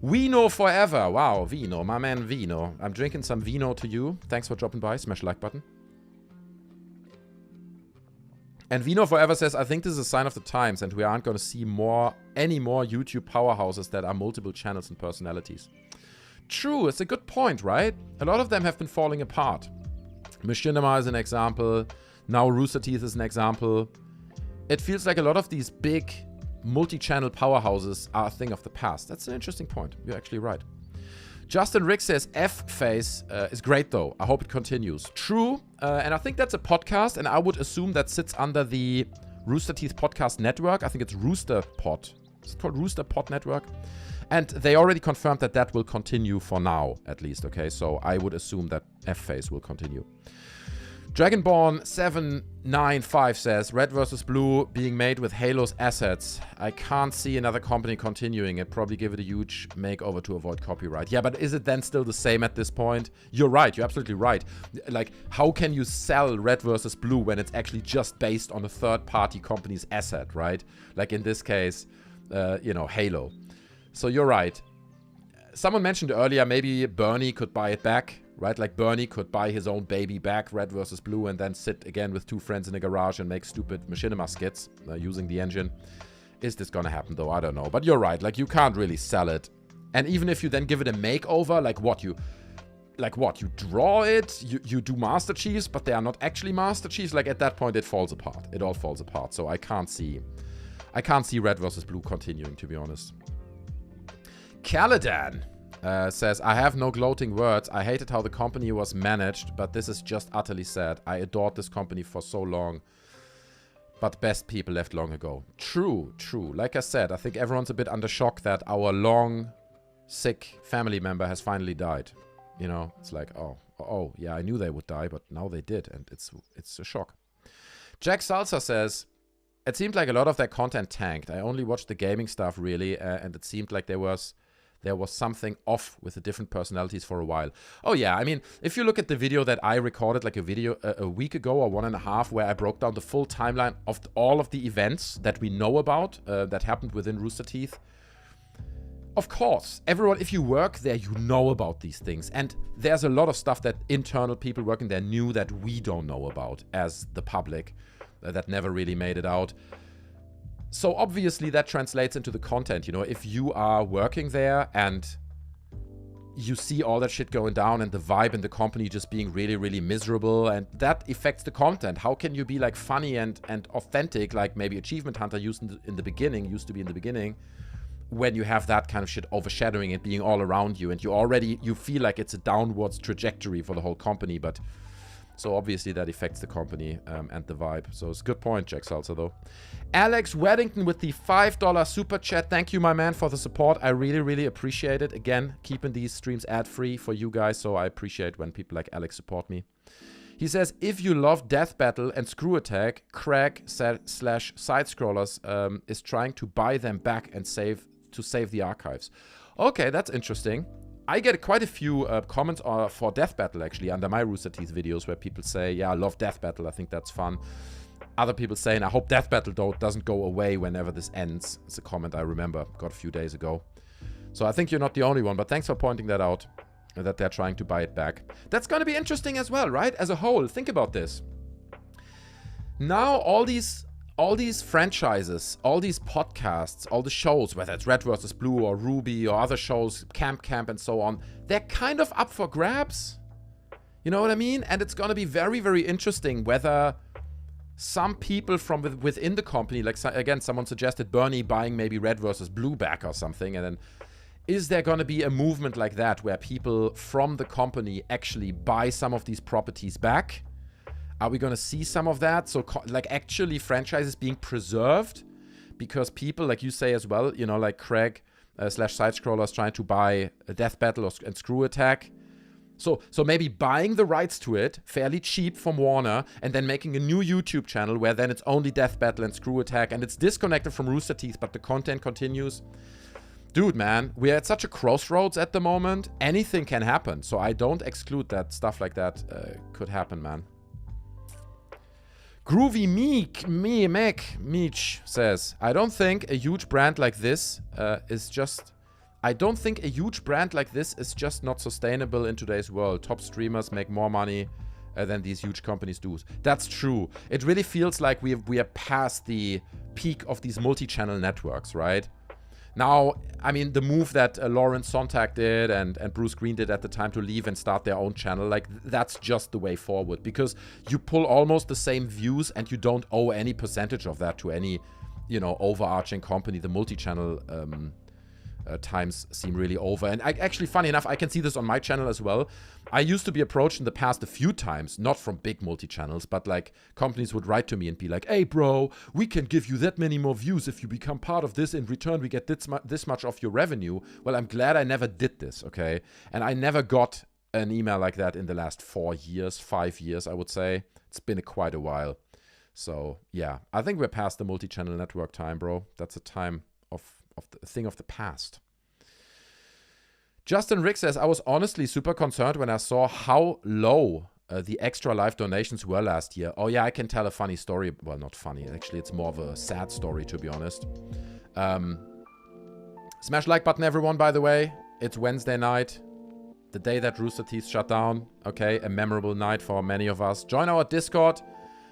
Vino forever. Wow, Vino, my man Vino. I'm drinking some Vino to you. Thanks for dropping by. Smash the like button. And Vino forever says, I think this is a sign of the times and we aren't going to see any more YouTube powerhouses that are multiple channels and personalities. True, it's a good point, right? A lot of them have been falling apart. Machinima is an example. Now Rooster Teeth is an example. It feels like a lot of these big multi-channel powerhouses are a thing of the past. That's an interesting point. You're actually right. Justin Rick says, F-Face is great though. I hope it continues. True. And I think that's a podcast, and I would assume that sits under the Rooster Teeth podcast network. I think it's Rooster Pod. It's called Rooster Pod Network. And they already confirmed that that will continue for now, at least. Okay, so I would assume that F-Face will continue. Dragonborn795 says, Red vs. Blue being made with Halo's assets. I can't see another company continuing it. Probably give it a huge makeover to avoid copyright. Yeah, but is it then still the same at this point? You're right. You're absolutely right. Like, how can you sell Red vs. Blue when it's actually just based on a third-party company's asset, right? Like in this case, you know, Halo. So you're right. Someone mentioned earlier maybe Bernie could buy it back. Right, like Bernie could buy his own baby back, Red vs. Blue, and then sit again with two friends in a garage and make stupid machinima skits using the engine. Is this gonna happen though? I don't know. But you're right, like you can't really sell it. And even if you then give it a makeover, like what? You draw it, you do Master Chiefs, but they are not actually Master Chiefs. Like at that point it falls apart. It all falls apart. So I can't see Red vs. Blue continuing, to be honest. Kdin says, I have no gloating words. I hated how the company was managed, but this is just utterly sad. I adored this company for so long, but best people left long ago. True, true. Like I said, I think everyone's a bit under shock that our long, sick family member has finally died. You know, it's like, oh, yeah, I knew they would die, but now they did, and it's a shock. Jack Salsa says, it seemed like a lot of their content tanked. I only watched the gaming stuff, really, and it seemed like there was something off with the different personalities for a while. Oh yeah, I mean, if you look at the video that I recorded like a week ago or 1.5, where I broke down the full timeline of all of the events that we know about that happened within Rooster Teeth. Of course, everyone, if you work there, you know about these things. And there's a lot of stuff that internal people working there knew that we don't know about as the public that never really made it out. So obviously that translates into the content, you know, if you are working there and you see all that shit going down and the vibe in the company just being really, really miserable, and that affects the content. How can you be like funny and authentic, like maybe Achievement Hunter used to be in the beginning, when you have that kind of shit overshadowing it, being all around you, and you feel like it's a downwards trajectory for the whole company, but... So obviously that affects the company and the vibe. So it's a good point, Jack Salsa, though. Alex Weddington with the $5 super chat. Thank you, my man, for the support. I really, really appreciate it. Again, keeping these streams ad-free for you guys. So I appreciate when people like Alex support me. He says, if you love Death Battle and Screw Attack, Craig / Side-Scrollers is trying to buy them back and save the archives. Okay, that's interesting. I get quite a few comments for Death Battle, actually, under my Rooster Teeth videos, where people say, yeah, I love Death Battle, I think that's fun. Other people saying, I hope Death Battle, though, doesn't go away whenever this ends. It's a comment I remember, got a few days ago. So I think you're not the only one, but thanks for pointing that out, that they're trying to buy it back. That's going to be interesting as well, right? As a whole, think about this. Now all these franchises, all these podcasts, all the shows, whether it's Red vs. Blue or RWBY or other shows, Camp and so on, they're kind of up for grabs. You know what I mean? And it's going to be very, very interesting whether some people from within the company, like, again, someone suggested Bernie buying maybe Red vs. Blue back or something, and then is there going to be a movement like that where people from the company actually buy some of these properties back? Are we going to see some of that? So, like, actually franchises being preserved because people, like you say as well, you know, like Craig / Side-Scrollers trying to buy a Death Battle and Screw Attack. So maybe buying the rights to it fairly cheap from Warner and then making a new YouTube channel where then it's only Death Battle and Screw Attack and it's disconnected from Rooster Teeth, but the content continues. Dude, man, we're at such a crossroads at the moment. Anything can happen. So I don't exclude that stuff like that could happen, man. Groovy Meech says, I don't think a huge brand like this is just not sustainable in today's world. Top streamers make more money than these huge companies do. That's true. It really feels like we are past the peak of these multi-channel networks, right? Now, I mean, the move that Lawrence Sonntag did and Bruce Greene did at the time to leave and start their own channel, like, that's just the way forward. Because you pull almost the same views and you don't owe any percentage of that to any, you know, overarching company. The multi-channel times seem really over. And actually, funny enough, I can see this on my channel as well. I used to be approached in the past a few times, not from big multi-channels, but like companies would write to me and be like, hey bro, we can give you that many more views if you become part of this. In return, we get this much of your revenue. Well, I'm glad I never did this, okay? And I never got an email like that in the last 4 years, 5 years, I would say. It's been quite a while. So yeah, I think we're past the multi-channel network time, bro. That's a time of the thing of the past. Justin Rick says, I was honestly super concerned when I saw how low the extra live donations were last year. Oh yeah, I can tell a funny story. Well, not funny. Actually, it's more of a sad story, to be honest. Smash like button, everyone, by the way. It's Wednesday night, the day that Rooster Teeth shut down. Okay, a memorable night for many of us. Join our Discord.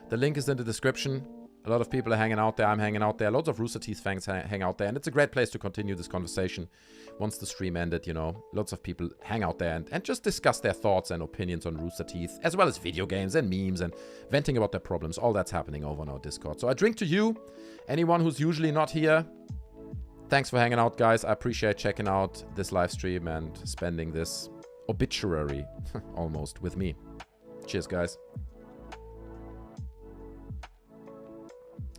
The link is in the description. A lot of people are hanging out there. I'm hanging out there. Loads of Rooster Teeth fans hang out there. And it's a great place to continue this conversation. Once the stream ended, you know, lots of people hang out there and just discuss their thoughts and opinions on Rooster Teeth, as well as video games and memes and venting about their problems. All that's happening over on our Discord. So I drink to you, anyone who's usually not here. Thanks for hanging out, guys. I appreciate checking out this live stream and spending this obituary almost with me. Cheers, guys.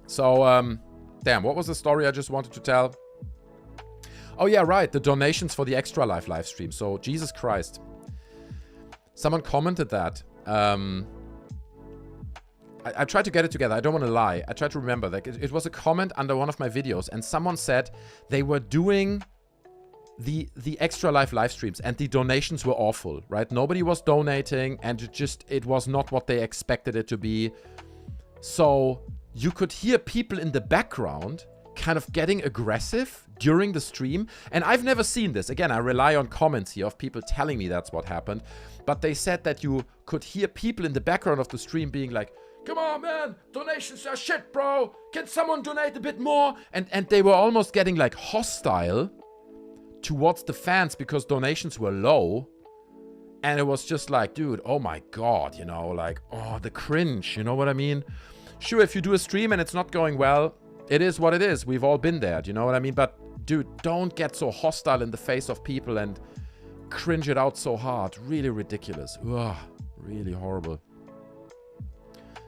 So, damn, what was the story I just wanted to tell? Oh, yeah, right. The donations for the Extra Life live stream. So, Jesus Christ. Someone commented that. I tried to get it together. I don't want to lie. I tried to remember. Like, it was a comment under one of my videos. And someone said they were doing the Extra Life live streams. And the donations were awful, right? Nobody was donating. And it was not what they expected it to be. So you could hear people in the background kind of getting aggressive during the stream. And I've never seen this. Again, I rely on comments here of people telling me that's what happened. But they said that you could hear people in the background of the stream being like, come on, man, donations are shit, bro. Can someone donate a bit more? And they were almost getting like hostile towards the fans because donations were low. And it was just like, dude, oh my God, you know, like, oh, the cringe, you know what I mean? Sure, if you do a stream and it's not going well, it is what it is. We've all been there, do you know what I mean? But, dude, don't get so hostile in the face of people and cringe it out so hard. Really ridiculous. Ugh, really horrible.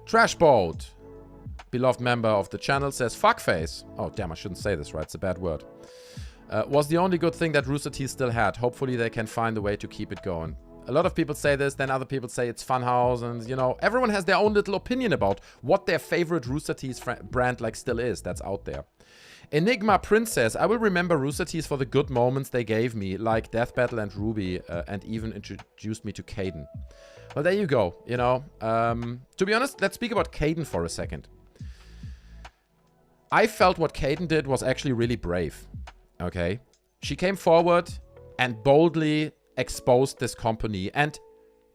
Trashboat, beloved member of the channel, says, fuckface. Oh, damn, I shouldn't say this, right? It's a bad word. Was the only good thing that Rooster Teeth still had. Hopefully they can find a way to keep it going. A lot of people say this, then other people say it's Funhaus, and, you know, everyone has their own little opinion about what their favorite Rooster Teeth brand, like, still is. That's out there. Enigma Princess, I will remember Rooster Teeth for the good moments they gave me, like Death Battle and RWBY, and even introduced me to Kdin. Well, there you go, you know. To be honest, let's speak about Kdin for a second. I felt what Kdin did was actually really brave, okay? She came forward and boldly exposed this company. And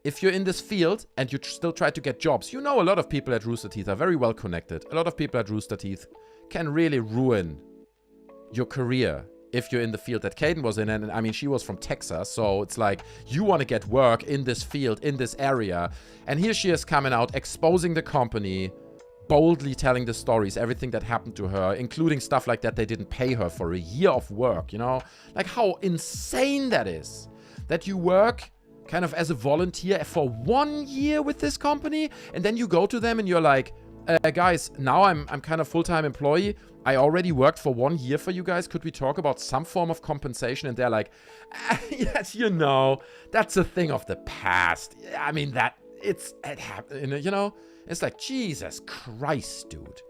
if you're in this field and you still try to get jobs, you know a lot of people at Rooster Teeth are very well connected. A lot of people at Rooster Teeth can really ruin your career if you're in the field that Kdin was in. And I mean, she was from Texas, so it's like you want to get work in this field, in this area. And here she is coming out, exposing the company, boldly telling the stories, everything that happened to her, including stuff like that they didn't pay her for a year of work, you know? Like how insane that is. That you work kind of as a volunteer for 1 year with this company, and then you go to them and you're like, guys, now I'm kind of full-time employee. I already worked for 1 year for you guys. Could we talk about some form of compensation? And they're like, yes, you know, that's a thing of the past. I mean, it happened, you know? It's like, Jesus Christ, dude.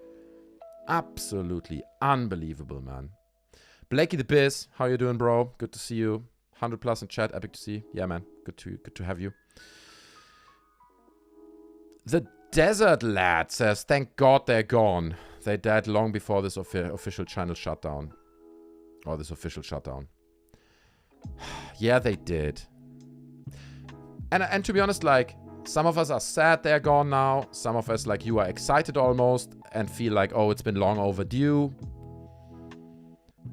Absolutely unbelievable, man. Blakey the Biz, how you doing, bro? Good to see you. 100 plus in chat, epic to see. Yeah, man, good to have you. The Desert Lad says, thank God they're gone. They died long before this official channel shutdown. Or this official shutdown. Yeah, they did. And to be honest, like, some of us are sad they're gone now. Some of us, like you, are excited almost and feel like, oh, it's been long overdue.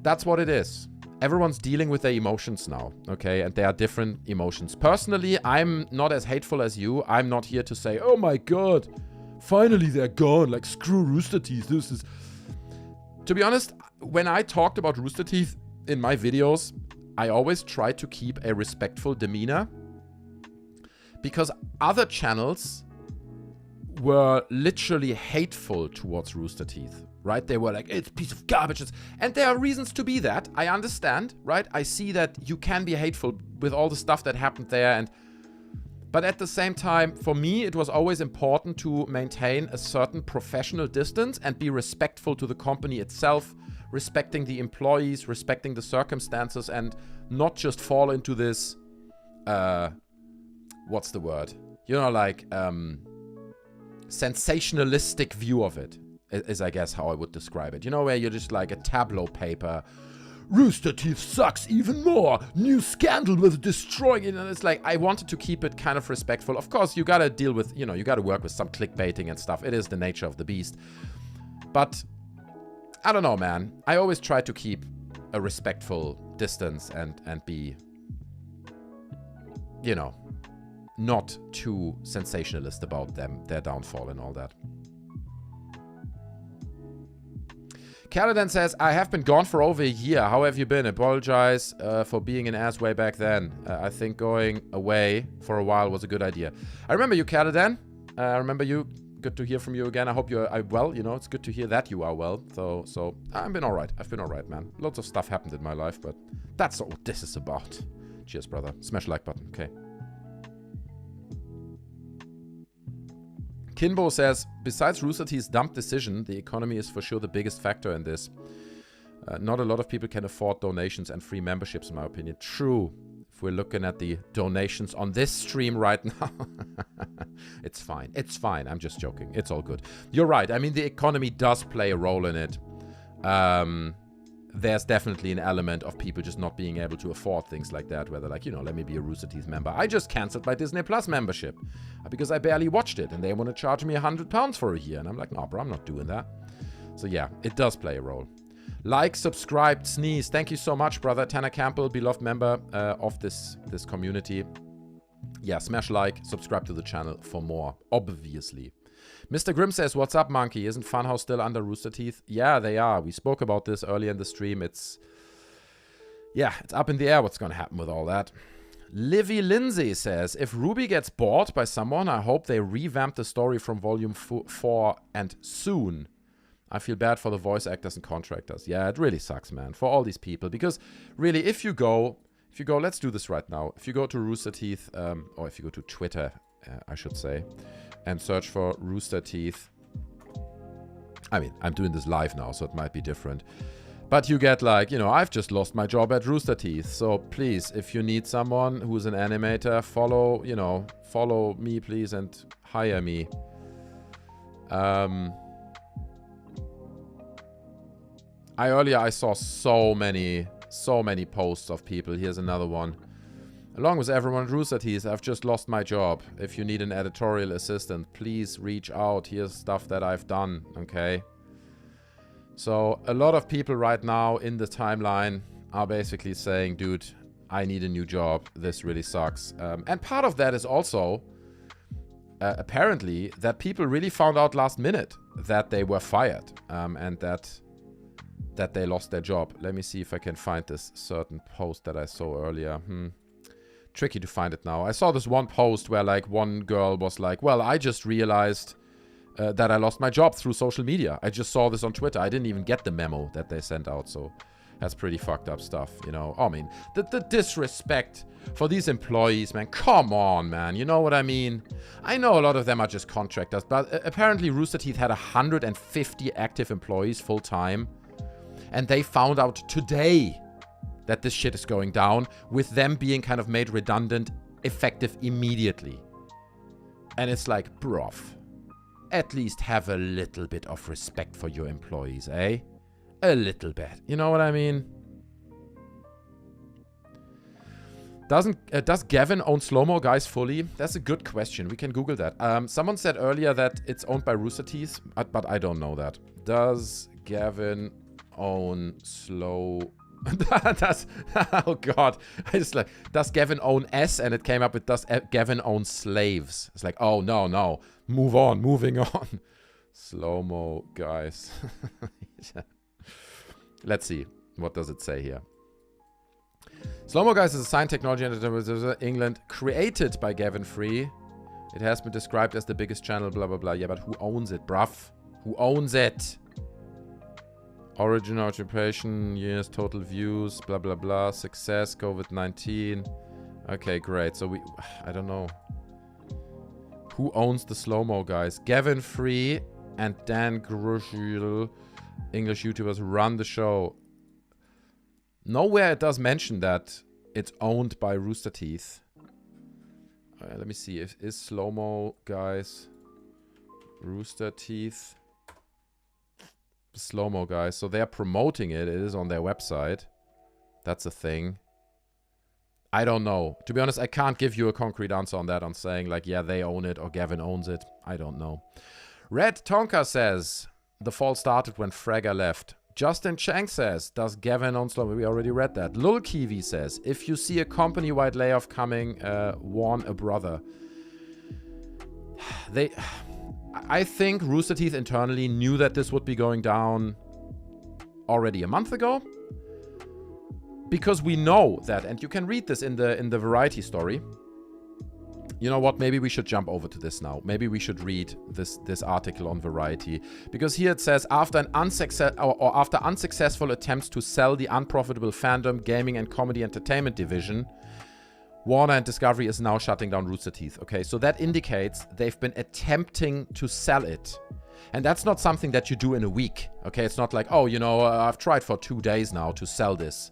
That's what it is. Everyone's dealing with their emotions now, okay? And there are different emotions. Personally, I'm not as hateful as you. I'm not here to say, oh my God, finally they're gone. Like, screw Rooster Teeth. This is... To be honest, when I talked about Rooster Teeth in my videos, I always tried to keep a respectful demeanor. Because other channels were literally hateful towards Rooster Teeth, right? They were like, it's a piece of garbage. And there are reasons to be that. I understand, right? I see that you can be hateful with all the stuff that happened there. But at the same time, for me, it was always important to maintain a certain professional distance and be respectful to the company itself, respecting the employees, respecting the circumstances, and not just fall into this... what's the word? You know, like, sensationalistic view of it, is I guess how I would describe it. You know, where you're just like a tableau paper. Rooster Teeth sucks even more. New scandal with destroying it. And it's like, I wanted to keep it kind of respectful. Of course, you gotta deal with, you know, you gotta work with some clickbaiting and stuff. It is the nature of the beast. But, I don't know, man. I always try to keep a respectful distance and be, you know, not too sensationalist about their downfall and all that. Kdin says, I have been gone for over a year. How have you been? Apologize for being an ass way back then. I think going away for a while was a good idea. I remember you, Kdin. I remember you. Good to hear from you again. I hope you're well. You know, it's good to hear that you are well. So I've been all right. I've been all right, man. Lots of stuff happened in my life, but that's not what this is about. Cheers, brother. Smash like button. Okay. Kinbo says, besides Rooster Teeth's dumb decision, the economy is for sure the biggest factor in this. Not a lot of people can afford donations and free memberships, in my opinion. True. If we're looking at the donations on this stream right now, it's fine. It's fine. I'm just joking. It's all good. You're right. I mean, the economy does play a role in it. There's definitely an element of people just not being able to afford things like that, where they're like, you know, let me be a Rooster Teeth member. I just cancelled my Disney Plus membership because I barely watched it, and they want to charge me £100 for a year. And I'm like, no, bro, I'm not doing that. So yeah, it does play a role. Like, subscribed, sneeze. Thank you so much, brother. Tanner Campbell, beloved member of this community. Yeah, smash like, subscribe to the channel for more, obviously. Mr. Grimm says, what's up, monkey? Isn't Funhaus still under Rooster Teeth? Yeah, they are. We spoke about this earlier in the stream. It's up in the air what's going to happen with all that. Livy Lindsay says, if RWBY gets bought by someone, I hope they revamp the story from Volume 4 and soon. I feel bad for the voice actors and contractors. Yeah, it really sucks, man, for all these people. Because really, if you go, If you go, let's do this right now. If you go to Rooster Teeth, or if you go to Twitter, I should say, and search for Rooster Teeth. I mean, I'm doing this live now, so it might be different. But you get like, you know, I've just lost my job at Rooster Teeth. So please, if you need someone who's an animator, follow, you know, follow me, please, and hire me. I saw so many posts of people. Here's another one. Along with everyone at Rooster Teeth, I've just lost my job. If you need an editorial assistant, please reach out. Here's stuff that I've done, okay? So a lot of people right now in the timeline are basically saying, dude, I need a new job. This really sucks. And part of that is also, apparently, that people really found out last minute that they were fired and that they lost their job. Let me see if I can find this certain post that I saw earlier. Tricky to find it now. I saw this one post where like one girl was like, well, I just realized that I lost my job through social media. I just saw this on Twitter. I didn't even get the memo that they sent out. So that's pretty fucked up stuff, you know. I mean, the disrespect for these employees, man. Come on, man. You know what I mean? I know a lot of them are just contractors, but apparently Rooster Teeth had 150 active employees full time. And they found out today that this shit is going down, with them being kind of made redundant, effective immediately. And it's like, bruv, at least have a little bit of respect for your employees, eh? A little bit. You know what I mean? Does Gavin own Slow-Mo Guys fully? That's a good question. We can Google that. Someone said earlier that it's owned by Rooster Teeth, but I don't know that. Does Gavin own oh god, I just like, does Gavin own S? And it came up with, does Gavin own slaves? It's like, oh no, moving on. Slow-mo guys. Let's see, what does it say here? Slow-mo guys is a sign technology in England, created by Gavin Free. It has been described as the biggest channel, blah blah blah. Yeah, but who owns it, bruv? Who owns it? Origin, occupation, years, total views, blah, blah, blah. Success, COVID-19. Okay, great. So I don't know. Who owns the Slow-Mo Guys? Gavin Free and Dan Grushil, English YouTubers, run the show. Nowhere it does mention that it's owned by Rooster Teeth. Let me see. Is Slow-Mo Guys Rooster Teeth? Slow-Mo Guys. So they're promoting it. It is on their website. That's a thing. I don't know. To be honest, I can't give you a concrete answer on that, on saying like, yeah, they own it or Gavin owns it. I don't know. Red Tonka says, the fall started when Fragger left. Justin Chang says, does Gavin own Slow-Mo? We already read that. Lul Kiwi says, if you see a company-wide layoff coming, warn a brother. I think Rooster Teeth internally knew that this would be going down already a month ago. Because we know that, and you can read this in the Variety story. You know what? Maybe we should jump over to this now. Maybe we should read this article on Variety. Because here it says, after unsuccessful attempts to sell the unprofitable fandom, gaming and comedy entertainment division, Warner and Discovery is now shutting down Rooster Teeth. Okay, so that indicates they've been attempting to sell it. And that's not something that you do in a week. Okay, it's not like, oh, you know, I've tried for 2 days now to sell this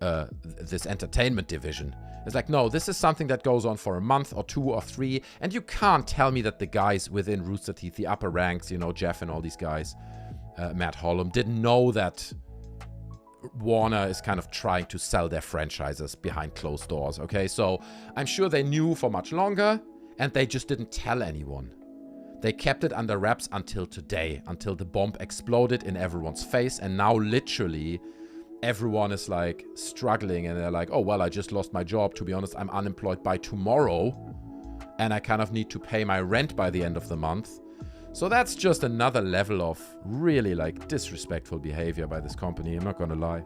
entertainment division. It's like, no, this is something that goes on for a month or 2 or 3. And you can't tell me that the guys within Rooster Teeth, the upper ranks, you know, Geoff and all these guys, Matt Hollum, didn't know that Warner is kind of trying to sell their franchises behind closed doors, okay? So I'm sure they knew for much longer, and they just didn't tell anyone. They kept it under wraps until today, until the bomb exploded in everyone's face, and now literally everyone is like struggling, and they're like, oh, well, I just lost my job. To be honest, I'm unemployed by tomorrow, and I kind of need to pay my rent by the end of the month. So that's just another level of really like disrespectful behavior by this company. I'm not gonna lie.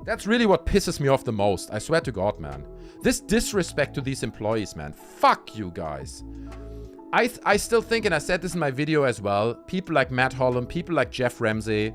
That's really what pisses me off the most. I swear to God, man. This disrespect to these employees, man. Fuck you guys. I still think, and I said this in my video as well, people like Matt Hollum, people like Jeff Ramsey,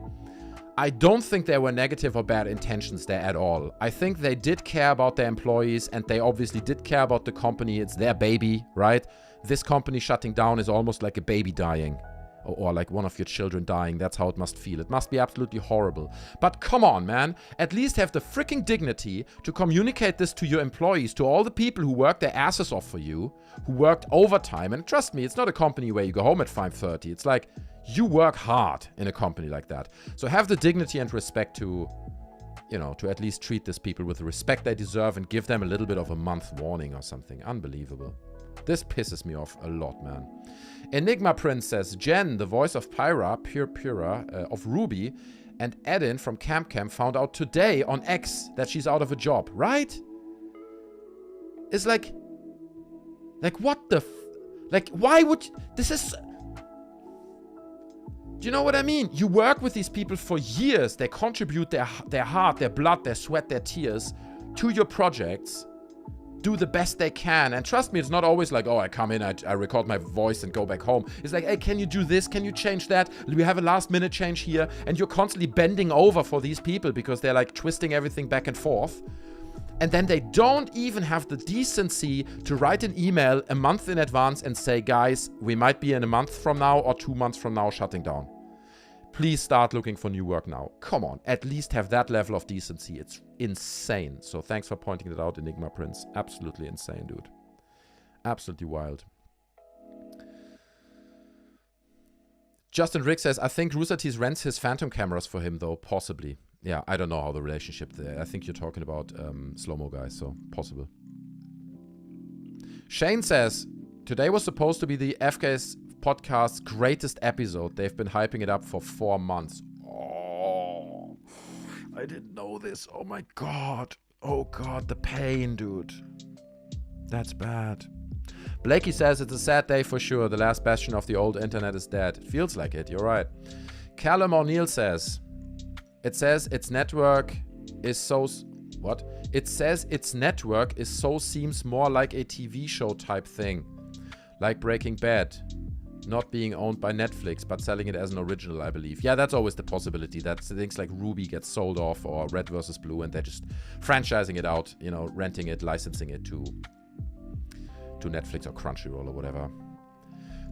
I don't think there were negative or bad intentions there at all. I think they did care about their employees, and they obviously did care about the company. It's their baby, right? This company shutting down is almost like a baby dying. Or like one of your children dying. That's how it must feel. It must be absolutely horrible. But come on, man. At least have the freaking dignity to communicate this to your employees, to all the people who worked their asses off for you, who worked overtime. And trust me, it's not a company where you go home at 5:30. It's like you work hard in a company like that. So have the dignity and respect to, you know, to at least treat these people with the respect they deserve and give them a little bit of a month warning or something. Unbelievable. This pisses me off a lot, man. Enigma Prince says, Jen, the voice of Pyra, of RWBY, and Kdin from Camp found out today on X that she's out of a job, right? It's like what the like, why would this is... Do you know what I mean? You work with these people for years. They contribute their heart, their blood, their sweat, their tears to your projects. Do the best they can. And trust me, it's not always like, oh, I come in, I record my voice and go back home. It's like, hey, can you do this? Can you change that? We have a last minute change here. And you're constantly bending over for these people because they're like twisting everything back and forth. And then they don't even have the decency to write an email a month in advance and say, guys, we might be in a month from now or 2 months from now shutting down. Please start looking for new work now. Come on, at least have that level of decency. It's insane. So thanks for pointing it out, Enigma Prince. Absolutely insane, dude. Absolutely wild. Justin Rick says, I think Rooster Teeth rents his Phantom cameras for him, though. Possibly. Yeah, I don't know how the relationship there. I think you're talking about slow-mo guys, so possible. Shane says, today was supposed to be the FK's podcast's greatest episode. They've been hyping it up for 4 months. Oh, I didn't know this. Oh my god. Oh god, the pain, dude. That's bad. Blakey says it's a sad day for sure. The last bastion of the old internet is dead. It feels like it, you're right. Callum O'Neill says, it says its network is so... What? It says its network is so seems more like a TV show type thing. Like Breaking Bad. Not being owned by Netflix, but selling it as an original, I believe. Yeah, that's always the possibility. That things like RWBY gets sold off, or Red vs. Blue, and they're just franchising it out, you know, renting it, licensing it to Netflix or Crunchyroll or whatever.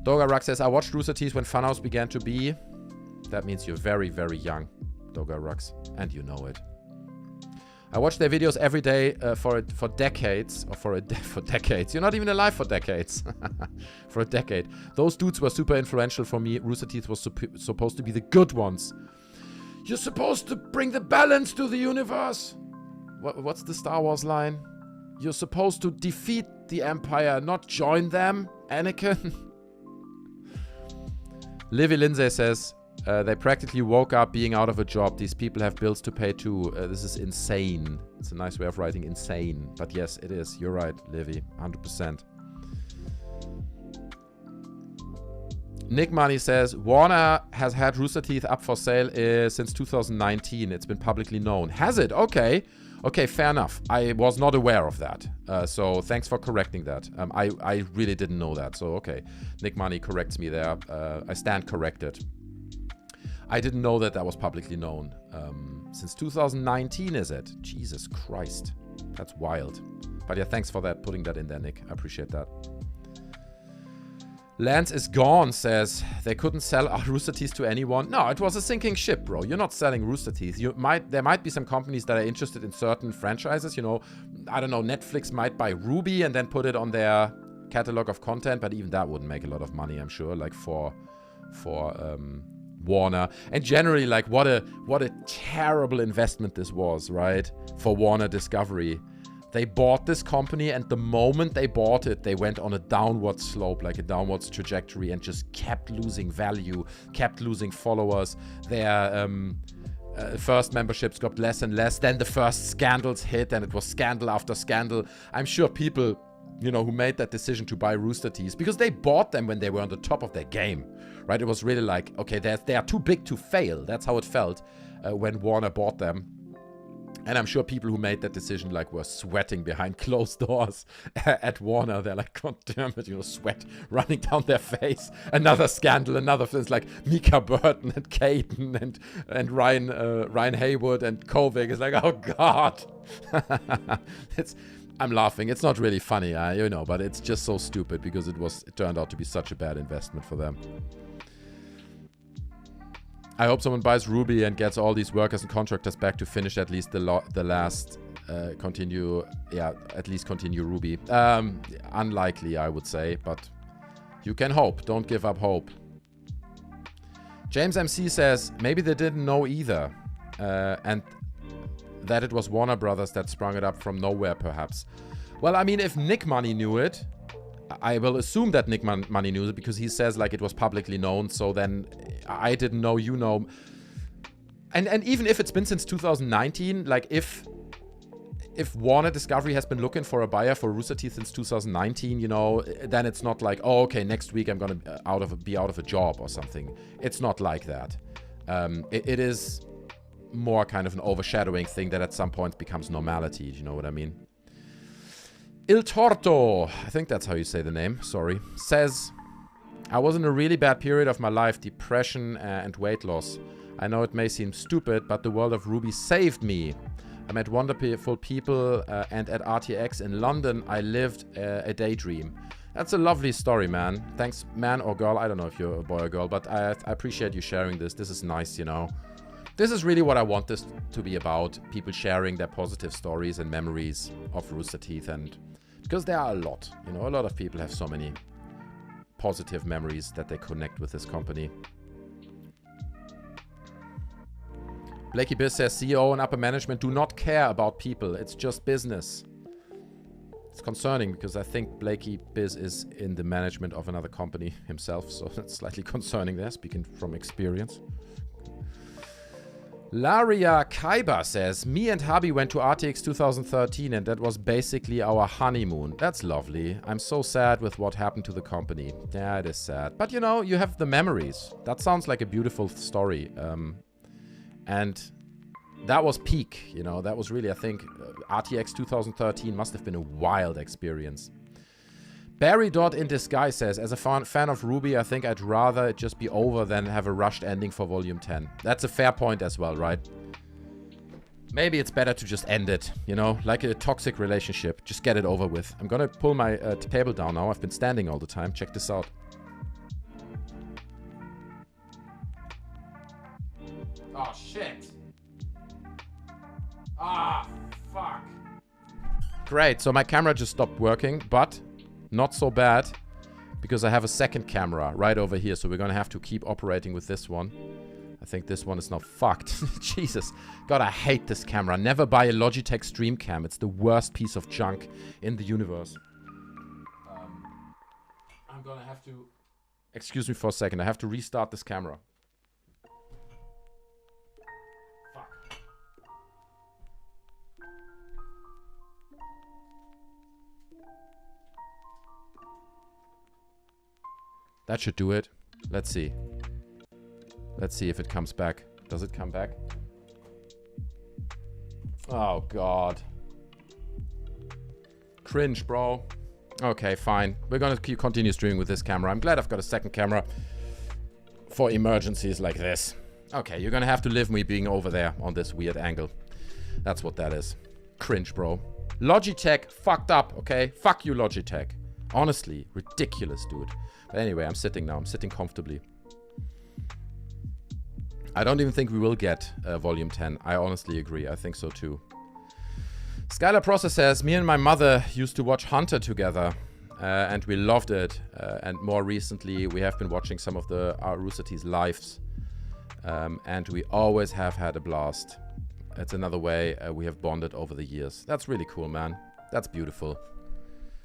Doga Ruck says, I watched Rooster Teeth when Funhaus began to be. That means you're very, very young, Doga Rux, and you know it. I watch their videos every day for decades, or for decades. You're not even alive for decades. For a decade. Those dudes were super influential for me. Rooster Teeth was supposed to be the good ones. You're supposed to bring the balance to the universe. What's the Star Wars line? You're supposed to defeat the Empire, not join them, Anakin. Livy Lindsay says, they practically woke up being out of a job. These people have bills to pay too. This is insane. It's a nice way of writing insane. But yes, it is. You're right, Livy. 100%. Nick Money says, Warner has had Rooster Teeth up for sale since 2019. It's been publicly known. Has it? Okay. Okay, fair enough. I was not aware of that. So thanks for correcting that. I really didn't know that. So, okay. Nick Money corrects me there. I stand corrected. I didn't know that was publicly known. Since 2019, is it? Jesus Christ. That's wild. But yeah, thanks for that, putting that in there, Nick. I appreciate that. Lance is gone says, they couldn't sell Rooster Teeth to anyone. No, it was a sinking ship, bro. You're not selling Rooster Teeth. There might be some companies that are interested in certain franchises. You know, I don't know, Netflix might buy RWBY and then put it on their catalog of content, but even that wouldn't make a lot of money, I'm sure, like for Warner. And generally, like, what a terrible investment this was, right? For Warner Discovery. They bought this company, and the moment they bought it, they went on a downward slope, like a downwards trajectory, and just kept losing value, kept losing followers. Their first memberships got less and less. Then the first scandals hit, and it was scandal after scandal. I'm sure people, you know, who made that decision to buy Rooster Teeth, because they bought them when they were on the top of their game, right? It was really like, okay, they are too big to fail. That's how it felt when Warner bought them. And I'm sure people who made that decision like were sweating behind closed doors at Warner. They're like, God damn it, you know, sweat running down their face. Another scandal, another thing like Mika Burton and Kdin and Ryan Haywood and Kovic. It's like, oh God. I'm laughing. It's not really funny, you know, but it's just so stupid because it turned out to be such a bad investment for them. I hope someone buys RWBY and gets all these workers and contractors back to finish at least the last continue RWBY. Unlikely, I would say, but you can hope. Don't give up hope. James MC says maybe they didn't know either, and that it was Warner Brothers that sprung it up from nowhere, perhaps. Well, I mean, if Nick Money knew it, I will assume that Nick Money knew it because he says like it was publicly known. So then I didn't know, you know. And even if it's been since 2019, like if Warner Discovery has been looking for a buyer for Rooster Teeth since 2019, you know, then it's not like, oh, okay, next week I'm gonna be out of a job or something. It's not like that. It is more kind of an overshadowing thing that at some point becomes normality. You know what I mean? Il Torto, I think that's how you say the name, sorry, says, I was in a really bad period of my life, depression and weight loss. I know it may seem stupid, but the world of RWBY saved me. I met wonderful people, and at RTX in London, I lived a daydream. That's a lovely story, man. Thanks, man or girl. I don't know if you're a boy or girl, but I appreciate you sharing this. This is nice, you know. This is really what I want this to be about. People sharing their positive stories and memories of Rooster Teeth. And because there are a lot, you know, a lot of people have so many positive memories that they connect with this company. Blakey Biz says CEO and upper management do not care about people. It's just business. It's concerning because I think Blakey Biz is in the management of another company himself. So it's slightly concerning there, speaking from experience. Laria Kaiba says, me and hubby went to RTX 2013 and that was basically our honeymoon. That's lovely. I'm so sad with what happened to the company. Yeah, it is sad. But you know, you have the memories. That sounds like a beautiful story. And that was Peake, you know, that was really, I think, RTX 2013 must have been a wild experience. Barry.in-disguise says, as a fan of RWBY, I think I'd rather it just be over than have a rushed ending for Volume 10. That's a fair point as well, right? Maybe it's better to just end it, you know, like a toxic relationship. Just get it over with. I'm gonna pull my table down now. I've been standing all the time. Check this out. Oh, shit. Ah, fuck. Great, so my camera just stopped working, but not so bad because I have a second camera right over here, so we're gonna have to keep operating with this one. I think this one is now fucked. Jesus. God, I hate this camera. Never buy a Logitech Stream Cam. It's the worst piece of junk in the universe. I'm gonna have to... Excuse me for a second. I have to restart this camera. That should do it. Let's see. Let's see if it comes back. Does it come back? Oh, God. Cringe, bro. Okay, fine. We're gonna continue streaming with this camera. I'm glad I've got a second camera for emergencies like this. Okay, you're gonna have to live me being over there on this weird angle. That's what that is. Cringe, bro. Logitech fucked up, okay? Fuck you, Logitech. Honestly, ridiculous, dude. But anyway, I'm sitting now. I'm sitting comfortably. I don't even think we will get Volume 10. I honestly agree. I think so too. Skylar Process says, me and my mother used to watch Hunter together. And we loved it. And more recently, we have been watching some of the Rooster Teeth lives. And we always have had a blast. It's another way we have bonded over the years. That's really cool, man. That's beautiful.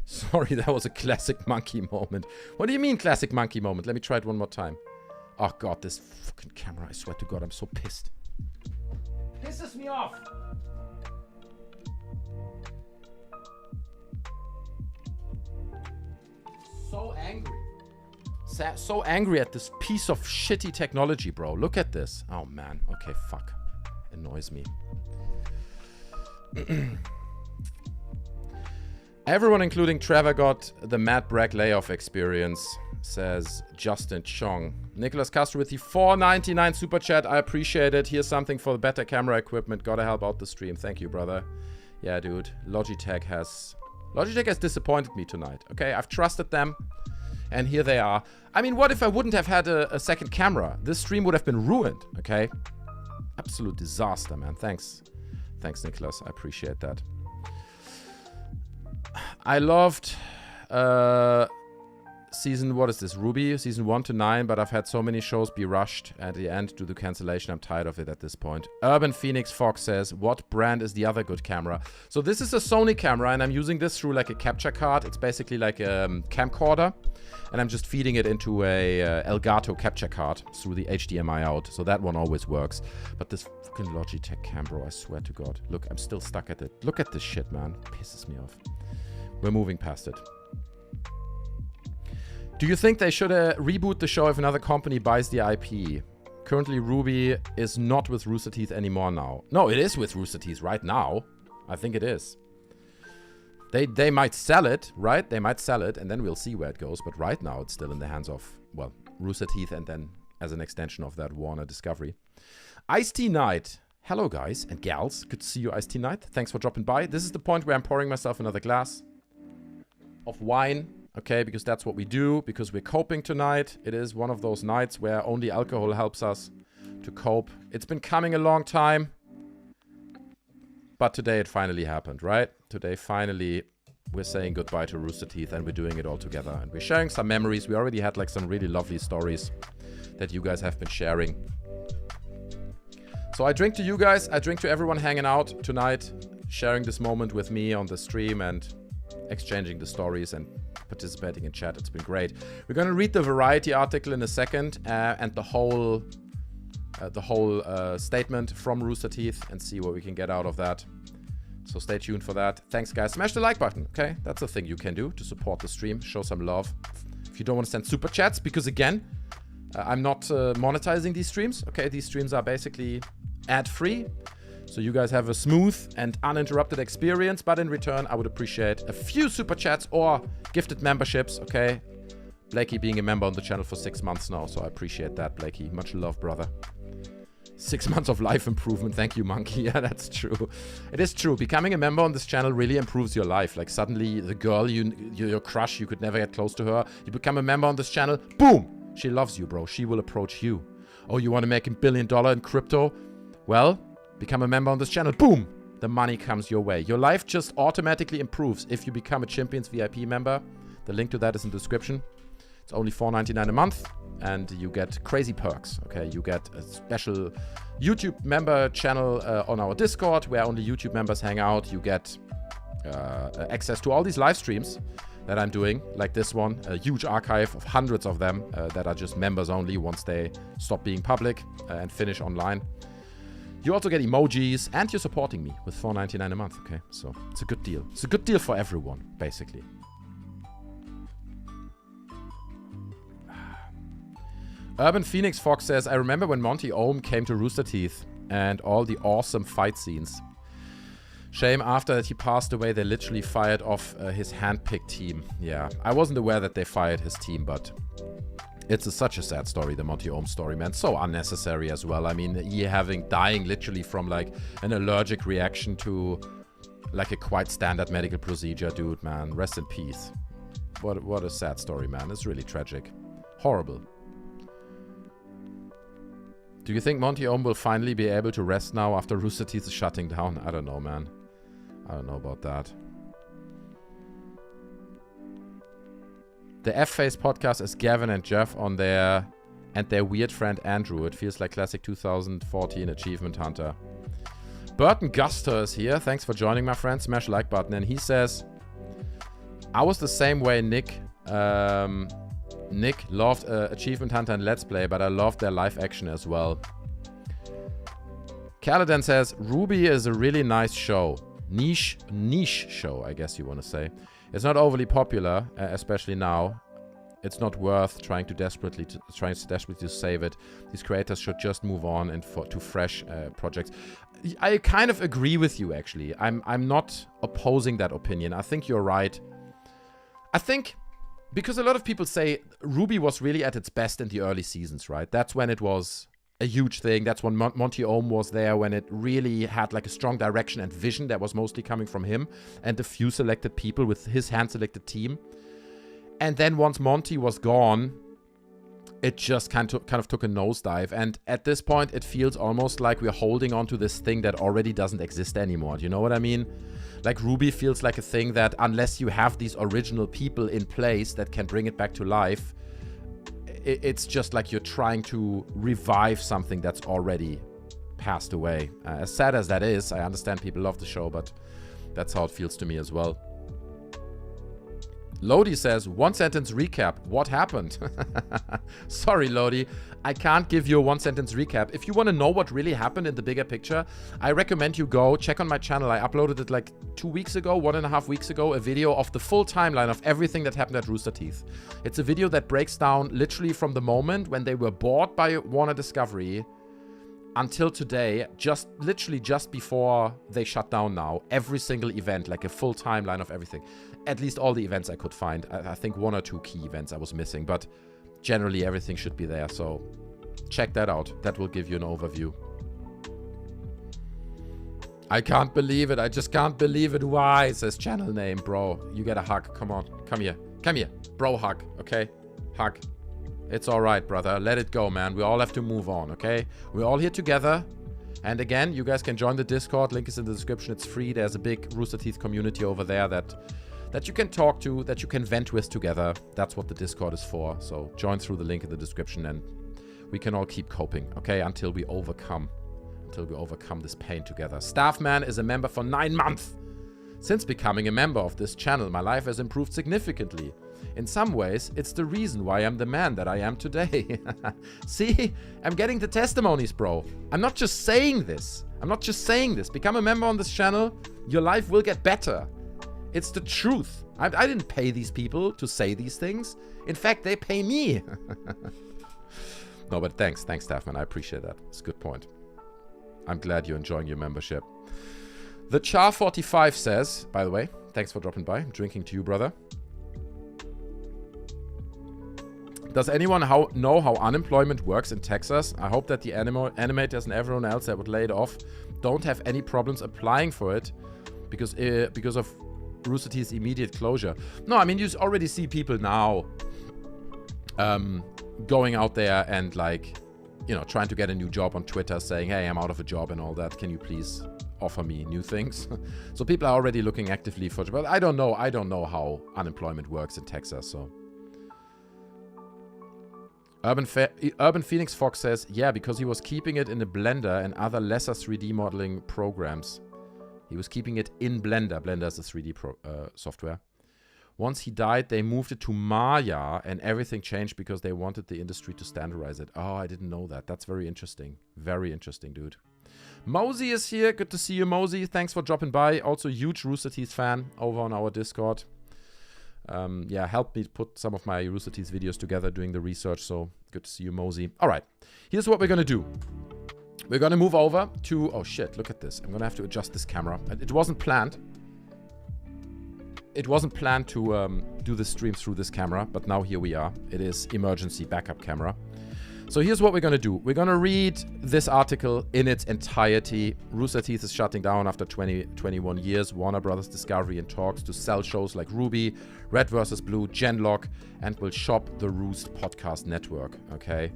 Sorry, that was a classic monkey moment. What do you mean classic monkey moment? Let me try it one more time. Oh God, this fucking camera. I swear to God, I'm so pissed. Pisses me off. So angry. So angry at this piece of shitty technology, bro. Look at this. Oh man. Okay, fuck. Annoys me. Everyone, including Trevor, got the Matt Bragg layoff experience, says Justin Chong. Nicholas Castro with the $4.99 super chat. I appreciate it. Here's something for the better camera equipment. Gotta help out the stream. Thank you, brother. Yeah, dude. Logitech has disappointed me tonight. Okay, I've trusted them, and here they are. I mean, what if I wouldn't have had a second camera? This stream would have been ruined. Okay, absolute disaster, man. Thanks, Nicholas. I appreciate that. I loved season, what is this, RWBY? Season 1 to 9, but I've had so many shows be rushed at the end due to cancellation. I'm tired of it at this point. Urban Phoenix Fox says, what brand is the other good camera? So this is a Sony camera, and I'm using this through like a capture card. It's basically like a camcorder, and I'm just feeding it into a Elgato capture card through the HDMI out. So that one always works. But this fucking Logitech cam, bro, I swear to God. Look, I'm still stuck at it. Look at this shit, man. Pisses me off. We're moving past it. Do you think they should reboot the show if another company buys the IP? Currently, RWBY is not with Rooster Teeth anymore now. No, it is with Rooster Teeth right now. I think it is. They might sell it, right? They might sell it, and then we'll see where it goes. But right now, it's still in the hands of, well, Rooster Teeth, and then as an extension of that, Warner Discovery. Ice-T Knight. Hello, guys and gals. Good to see you, Ice-T Knight. Thanks for dropping by. This is the point where I'm pouring myself another glass of wine. Okay, because that's what we do, because we're coping tonight. It is one of those nights where only alcohol helps us to cope. It's been coming a long time, but today it finally happened, right? Today, finally, we're saying goodbye to Rooster Teeth, and we're doing it all together. And we're sharing some memories. We already had like some really lovely stories that you guys have been sharing. So I drink to you guys. I drink to everyone hanging out tonight, sharing this moment with me on the stream and exchanging the stories and participating in chat. It's been great. We're going to read the Variety article in a second and the whole statement from Rooster Teeth and see what we can get out of that. So stay tuned for that. Thanks, guys. Smash the like button, okay? That's a thing you can do to support the stream. Show some love. If you don't want to send super chats, because again, I'm not monetizing these streams, okay? These streams are basically ad-free. So you guys have a smooth and uninterrupted experience, but in return, I would appreciate a few super chats or gifted memberships, okay? Blakey being a member on the channel for 6 months now, so I appreciate that, Blakey. Much love, brother. 6 months of life improvement. Thank you, Monkey. Yeah, that's true. It is true. Becoming a member on this channel really improves your life. Like, suddenly, the girl, your crush, you could never get close to her. You become a member on this channel, boom! She loves you, bro. She will approach you. Oh, you want to make $1 billion in crypto? Well, become a member on this channel. Boom! The money comes your way. Your life just automatically improves if you become a Champions VIP member. The link to that is in the description. It's only $4.99 a month, and you get crazy perks. Okay, you get a special YouTube member channel on our Discord where only YouTube members hang out. You get access to all these live streams that I'm doing, like this one, a huge archive of hundreds of them that are just members only once they stop being public and finish online. You also get emojis, and you're supporting me with $4.99 a month, okay? So it's a good deal. It's a good deal for everyone, basically. Urban Phoenix Fox says, I remember when Monty Ohm came to Rooster Teeth and all the awesome fight scenes. Shame after that he passed away, they literally fired off his handpicked team. Yeah, I wasn't aware that they fired his team, but it's such a sad story, the Monty Ohm story, man. So unnecessary as well. I mean, he dying literally from like an allergic reaction to like a quite standard medical procedure, dude, man. Rest in peace. What a sad story, man. It's really tragic. Horrible. Do you think Monty Ohm will finally be able to rest now after Rooster Teeth is shutting down? I don't know, man. I don't know about that. The F-Face podcast is Gavin and Geoff on their weird friend Andrew. It feels like classic 2014 Achievement Hunter. Burton Guster is here. Thanks for joining, my friend. Smash like button. And he says, I was the same way, Nick. Nick loved Achievement Hunter and Let's Play, but I loved their live action as well. Kdin says, RWBY is a really nice show. Niche show, I guess you want to say. It's not overly popular, especially now. It's not worth trying desperately to save it. These creators should just move on and to fresh projects. I kind of agree with you, actually. I'm not opposing that opinion. I think you're right. I think because a lot of people say RWBY was really at its best in the early seasons, right? That's when it was a huge thing. That's when Monty Ohm was there, when it really had like a strong direction and vision that was mostly coming from him and the few selected people with his hand-selected team. And then once Monty was gone, it just kind of took a nosedive. And at this point, it feels almost like we're holding on to this thing that already doesn't exist anymore. Do you know what I mean? Like RWBY feels like a thing that unless you have these original people in place that can bring it back to life, it's just like you're trying to revive something that's already passed away. As sad as that is, I understand people love the show, but that's how it feels to me as well. Lodi says, 1 sentence recap. What happened? Sorry, Lodi. I can't give you a 1 sentence recap. If you want to know what really happened in the bigger picture, I recommend you go check on my channel. I uploaded it like 2 weeks ago, 1.5 weeks ago, a video of the full timeline of everything that happened at Rooster Teeth. It's a video that breaks down literally from the moment when they were bought by Warner Discovery until today, literally just before they shut down now. Every single event, like a full timeline of everything. At least all the events I could find. I think 1 or 2 key events I was missing, but generally everything should be there. So check that out. That will give you an overview. I can't believe it. I just can't believe it. Why? Says channel name, bro. You get a hug. Come on. Come here. Come here. Bro hug. Okay? Hug. It's all right, brother. Let it go, man. We all have to move on, okay? We're all here together. And again, you guys can join the Discord. Link is in the description. It's free. There's a big Rooster Teeth community over there that you can talk to, that you can vent with together. That's what the Discord is for. So join through the link in the description and we can all keep coping, okay? Until we overcome this pain together. Staffman is a member for 9 months. Since becoming a member of this channel, my life has improved significantly. In some ways, it's the reason why I'm the man that I am today. See? I'm getting the testimonies, bro. I'm not just saying this. Become a member on this channel. Your life will get better. It's the truth. I didn't pay these people to say these things. In fact, they pay me. No, but thanks, Staffman. I appreciate that. It's a good point. I'm glad you're enjoying your membership. The Char45 says, by the way, thanks for dropping by. I'm drinking to you, brother. Does anyone know how unemployment works in Texas? I hope that the animators and everyone else that would lay it off don't have any problems applying for it because of Rooster Teeth's immediate closure. No, I mean, you already see people now going out there and, like, you know, trying to get a new job on Twitter saying, hey, I'm out of a job and all that. Can you please offer me new things? So people are already looking actively for jobs. But I don't know how unemployment works in Texas, so. Urban Phoenix Fox says, yeah, because he was keeping it in a Blender and other lesser 3D modeling programs. He was keeping it in Blender. Blender is a 3D software. Once he died, they moved it to Maya, and everything changed because they wanted the industry to standardize it. Oh, I didn't know that. That's very interesting. Very interesting, dude. Mosey is here. Good to see you, Mosey. Thanks for dropping by. Also, huge Rooster Teeth fan over on our Discord. Yeah, helped me put some of my Rooster Teeth videos together doing the research, so good to see you, Mosey. All right, here's what we're going to do. We're going to move over to... Oh, shit, look at this. I'm going to have to adjust this camera. It wasn't planned. It wasn't planned to do the stream through this camera, but now here we are. It is emergency backup camera. So here's what we're going to do. We're going to read this article in its entirety. Rooster Teeth is shutting down after 21 years. Warner Brothers Discovery in talks to sell shows like RWBY, Red vs. Blue, Genlock, and will shop the Roost podcast network. Okay.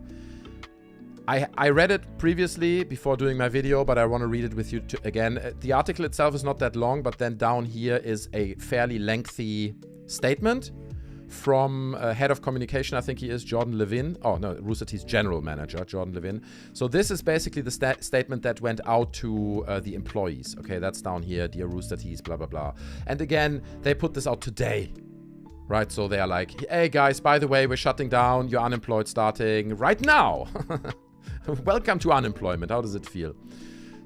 I read it previously before doing my video, but I want to read it with you again. The article itself is not that long, but then down here is a fairly lengthy statement from head of communication, I think he is, Jordan Levin. Oh, no, Rooster Teeth's general manager, Jordan Levin. So this is basically the statement that went out to the employees. Okay, that's down here, dear Rooster Teeth, blah, blah, blah. And again, they put this out today, right? So they are like, hey, guys, by the way, we're shutting down. You're unemployed starting right now. Welcome to unemployment. How does it feel?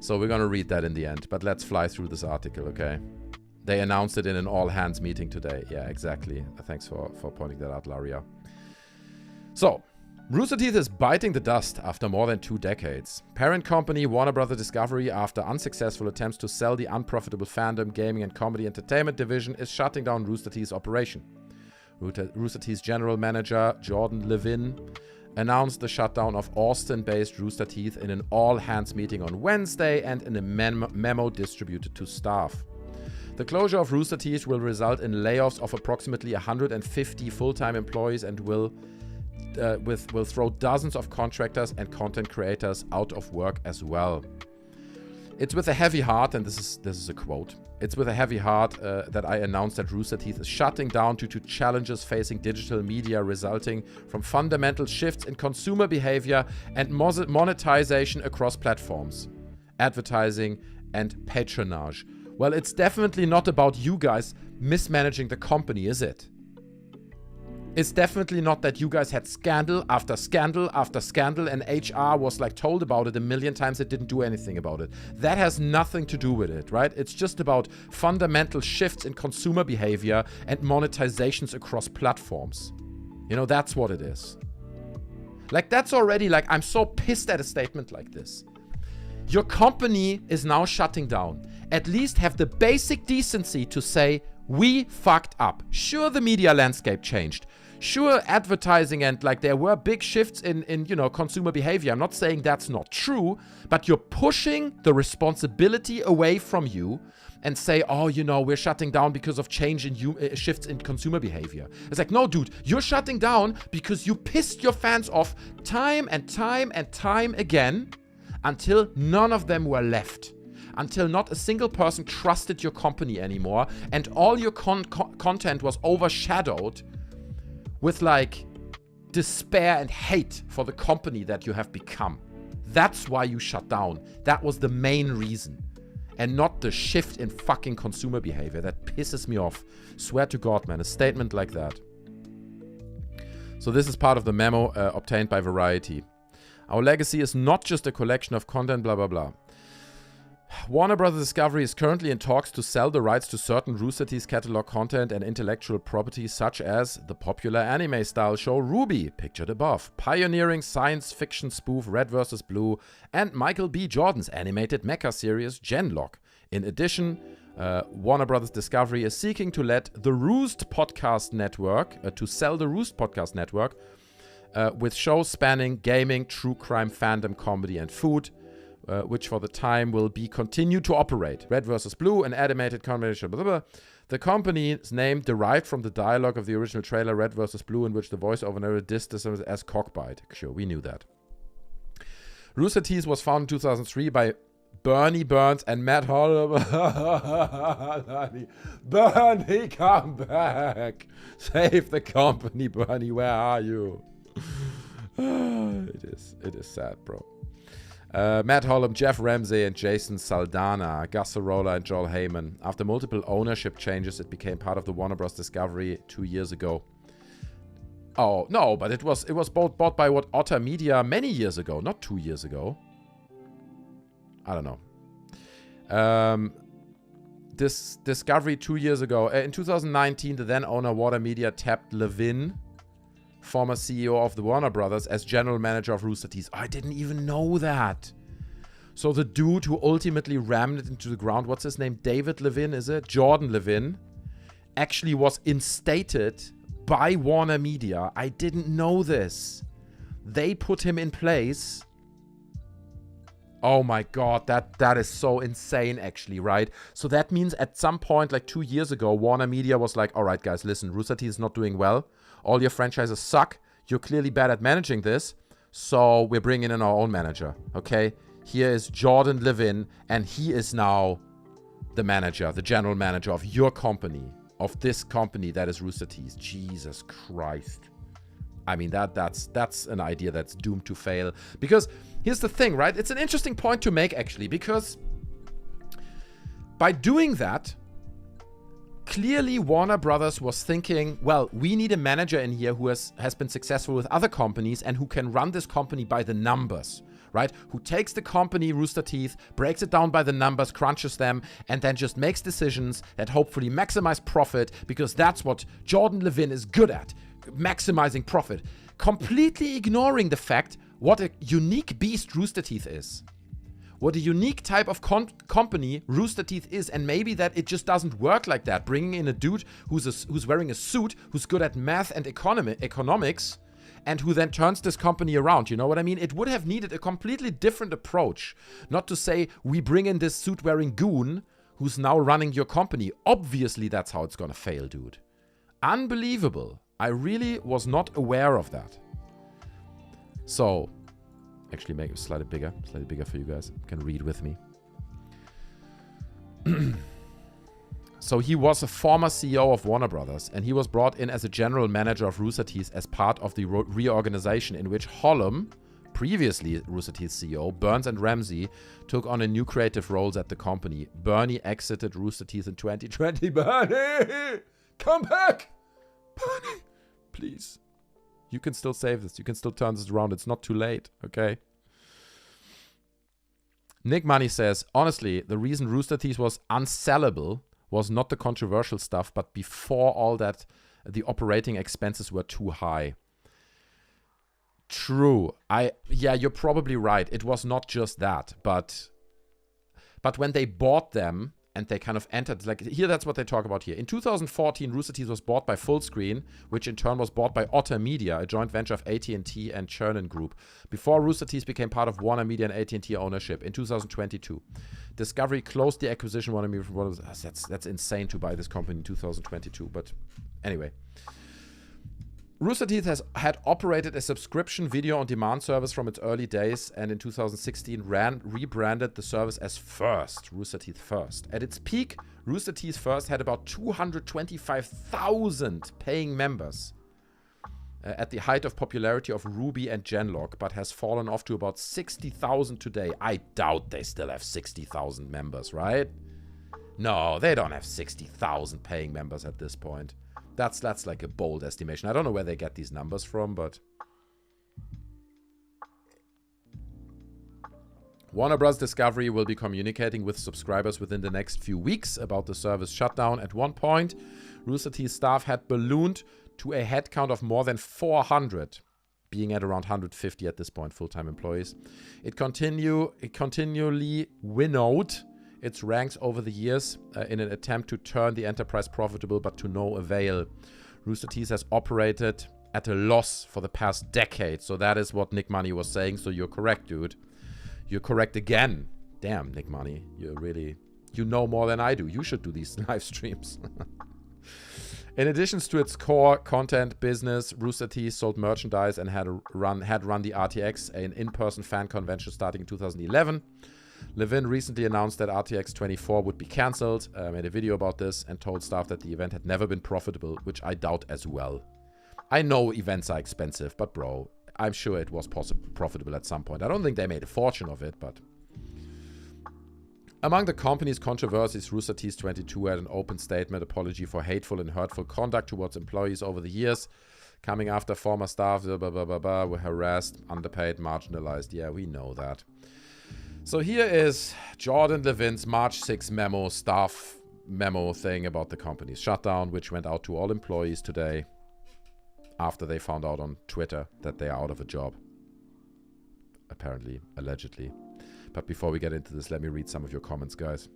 So we're going to read that in the end. But let's fly through this article, okay? They announced it in an all-hands meeting today. Yeah, exactly. Thanks for pointing that out, Laria. So, Rooster Teeth is biting the dust after more than 2 decades. Parent company Warner Bros. Discovery, after unsuccessful attempts to sell the unprofitable fandom, gaming and comedy entertainment division, is shutting down Rooster Teeth's operation. Rooster Teeth's general manager, Jordan Levin, announced the shutdown of Austin-based Rooster Teeth in an all-hands meeting on Wednesday and in a memo distributed to staff. The closure of Rooster Teeth will result in layoffs of approximately 150 full-time employees and will throw dozens of contractors and content creators out of work as well. It's with a heavy heart, and this is a quote, "It's with a heavy heart that I announced that Rooster Teeth is shutting down due to challenges facing digital media resulting from fundamental shifts in consumer behavior and monetization across platforms, advertising and patronage." Well, it's definitely not about you guys mismanaging the company, is it? It's definitely not that you guys had scandal after scandal after scandal and HR was like told about it a million times, it didn't do anything about it. That has nothing to do with it, right? It's just about fundamental shifts in consumer behavior and monetizations across platforms. You know, that's what it is. Like, that's already like, I'm so pissed at a statement like this. Your company is now shutting down. At least have the basic decency to say, we fucked up. Sure, the media landscape changed. Sure, advertising and like there were big shifts in you know, consumer behavior. I'm not saying that's not true, but you're pushing the responsibility away from you and say, oh, you know, we're shutting down because of change in shifts in consumer behavior. It's like, no, dude, you're shutting down because you pissed your fans off time and time and time again until none of them were left. Until not a single person trusted your company anymore and all your content was overshadowed with like despair and hate for the company that you have become. That's why you shut down. That was the main reason. And not the shift in fucking consumer behavior. That pisses me off. Swear to God, man, a statement like that. So this is part of the memo obtained by Variety. Our legacy is not just a collection of content, blah, blah, blah. Warner Bros. Discovery is currently in talks to sell the rights to certain Rooster Teeth catalog content and intellectual property such as the popular anime-style show RWBY, pictured above, pioneering science fiction spoof Red vs. Blue, and Michael B. Jordan's animated mecha series Genlock. In addition, Warner Bros. Discovery is seeking to let the Roost Podcast Network, to sell the Roost Podcast Network, with shows spanning gaming, true crime, fandom, comedy, and food, which for the time will be continued to operate. Red vs. Blue, an animated combination, blah, blah, blah. The company's name derived from the dialogue of the original trailer Red vs. Blue, in which the voiceover narrator dissed as Cockbite. Sure, we knew that. Rooster Teeth was founded in 2003 by Bernie Burns and Matt Holloway. Bernie, come back. Save the company, Bernie. Where are you? It is sad, bro. Matt Holloway, Jeff Ramsey, and Jason Saldanha, Gus Sorolla, and Joel Heyman. After multiple ownership changes, it became part of the Warner Bros. Discovery 2 years ago. Oh, no, but it was bought by what, Otter Media many years ago, not 2 years ago. I don't know. This Discovery 2 years ago. In 2019, the then owner Warner Media tapped Levin, former CEO of the Warner Brothers, as general manager of Rooster Teeth. I didn't even know that. So the dude who ultimately rammed it into the ground, what's his name? David Levin, is it? Jordan Levin, actually was instated by Warner Media. I didn't know this. They put him in place. Oh my God, that is so insane actually, right? So that means at some point, like 2 years ago, Warner Media was like, all right, guys, listen, Rooster Teeth is not doing well. All your franchises suck. You're clearly bad at managing this. So we're bringing in our own manager, okay? Here is Jordan Levin, and he is now the manager, the general manager of your company, of this company that is Rooster Teeth. Jesus Christ. I mean, that's an idea that's doomed to fail. Because here's the thing, right? It's an interesting point to make, actually, because by doing that, clearly Warner Brothers was thinking, well, we need a manager in here who has been successful with other companies and who can run this company by the numbers, right? Who takes the company, Rooster Teeth, breaks it down by the numbers, crunches them, and then just makes decisions that hopefully maximize profit, because that's what Jordan Levin is good at. Maximizing profit. completely ignoring the fact what a unique beast Rooster Teeth is. What a unique type of company Rooster Teeth is, and maybe that it just doesn't work like that. Bringing in a dude who's wearing a suit, who's good at math and economics, and who then turns this company around. You know what I mean? It would have needed a completely different approach. Not to say, we bring in this suit-wearing goon who's now running your company. Obviously, that's how it's gonna fail, dude. Unbelievable. I really was not aware of that. So, actually make it slightly bigger for you guys. You can read with me. So he was a former CEO of Warner Brothers, and he was brought in as a general manager of Rooster Teeth as part of the reorganization in which Hollom, previously Rooster Teeth CEO, Burns and Ramsey took on a new creative roles at the company. Bernie exited Rooster Teeth in 2020. Bernie! Come back! Bernie! Please. You can still save this. You can still turn this around. It's not too late, okay? Nick Money says, honestly, the reason Rooster Teeth was unsellable was not the controversial stuff, but before all that, the operating expenses were too high. True. Yeah, you're probably right. It was not just that, but when they bought them and they kind of entered, like here, that's what they talk about here. In 2014, Rooster Teeth was bought by Fullscreen, which in turn was bought by Otter Media, a joint venture of AT&T and Chernin Group. Before Rooster Teeth became part of Warner Media and AT&T ownership in 2022. Discovery closed the acquisition. Warner Media from Warner. That's insane to buy this company in 2022. But anyway. Rooster Teeth had operated a subscription video-on-demand service from its early days, and in 2016 rebranded the service as First, Rooster Teeth First. At its peak, Rooster Teeth First had about 225,000 paying members at the height of popularity of RWBY and Genlock, but has fallen off to about 60,000 today. I doubt they still have 60,000 members, right? No, they don't have 60,000 paying members at this point. That's like a bold estimation. I don't know where they get these numbers from, but Warner Bros. Discovery will be communicating with subscribers within the next few weeks about the service shutdown. At one point, Rooster Teeth staff had ballooned to a headcount of more than 400, being at around 150 at this point, full-time employees. It continually winnowed its ranks over the years in an attempt to turn the enterprise profitable, but to no avail. Rooster Teeth has operated at a loss for the past decade. So that is what Nick Money was saying. So you're correct, dude. You're correct again. Damn, Nick Money. You know more than I do. You should do these live streams. In addition to its core content business, Rooster Teeth sold merchandise and had run the RTX, an in-person fan convention starting in 2011. Levin recently announced that RTX 24 would be cancelled, made a video about this, and told staff that the event had never been profitable, which I doubt as well. I know events are expensive, but bro, I'm sure it was profitable at some point. I don't think they made a fortune of it, but... Among the company's controversies, Rooster Teeth 22 had an open statement apology for hateful and hurtful conduct towards employees over the years, coming after former staff were harassed, underpaid, marginalized. Yeah, we know that. So here is Jordan Levin's March 6 memo, staff memo thing about the company's shutdown, which went out to all employees today after they found out on Twitter that they are out of a job. Apparently, allegedly. But before we get into this, let me read some of your comments, guys.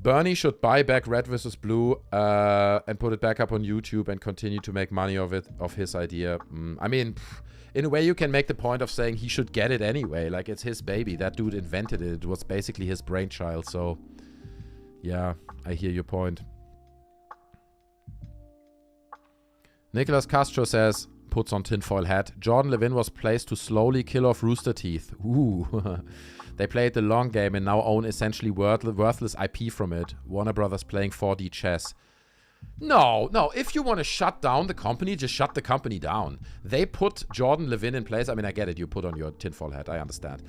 Bernie should buy back Red vs. Blue and put it back up on YouTube and continue to make money of his idea. I mean, in a way you can make the point of saying he should get it anyway. Like, it's his baby. That dude invented it. It was basically his brainchild. So, yeah, I hear your point. Nicholas Castro says, puts on tinfoil hat, Jordan Levin was placed to slowly kill off Rooster Teeth. Ooh. They played the long game and now own essentially worthless IP from it. Warner Brothers playing 4D chess. No. If you want to shut down the company, just shut the company down. They put Jordan Levin in place. I mean, I get it. You put on your tinfoil hat. I understand.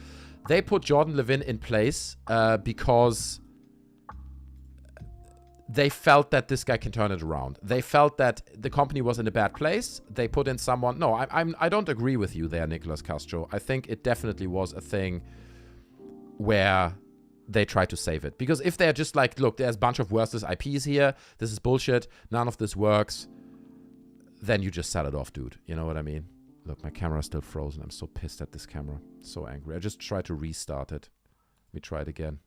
They put Jordan Levin in place because they felt that this guy can turn it around. They felt that the company was in a bad place. They put in someone. No, I don't agree with you there, Nicholas Castro. I think it definitely was a thing where they try to save it. Because if they're just like, look, there's a bunch of worthless IPs here. This is bullshit. None of this works. then you just sell it off, dude. You know what I mean? Look, my camera's still frozen. I'm so pissed at this camera. So angry. I just tried to restart it. Let me try it again.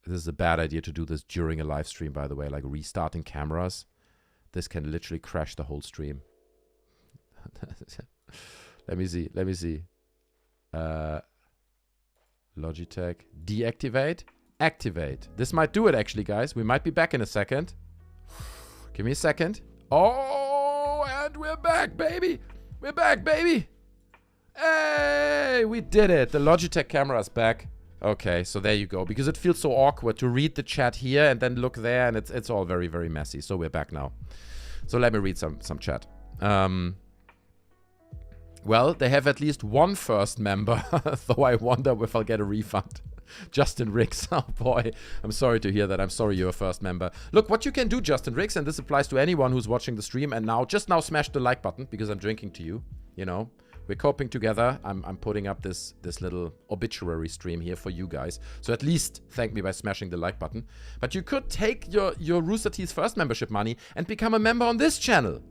This is a bad idea to do this during a live stream, by the way. Like restarting cameras. This can literally crash the whole stream. Let me see. Let me see. Logitech. Deactivate. Activate. This might do it, actually, guys. We might be back in a second. Give me a second. Oh, and we're back, baby. We're back, baby. Hey, we did it. The Logitech camera is back. Okay, so there you go. Because it feels so awkward to read the chat here and then look there, and it's all very, very messy. So we're back now. So let me read some chat. Well, they have at least one first member, though I wonder if I'll get a refund. Justin Riggs. Oh boy, I'm sorry to hear that. I'm sorry you're a first member. Look, what you can do, Justin Riggs, and this applies to anyone who's watching the stream and just now smash the like button because I'm drinking to you. You know, we're coping together. I'm putting up this little obituary stream here for you guys. So at least thank me by smashing the like button. But you could take your Rooster Teeth first membership money and become a member on this channel.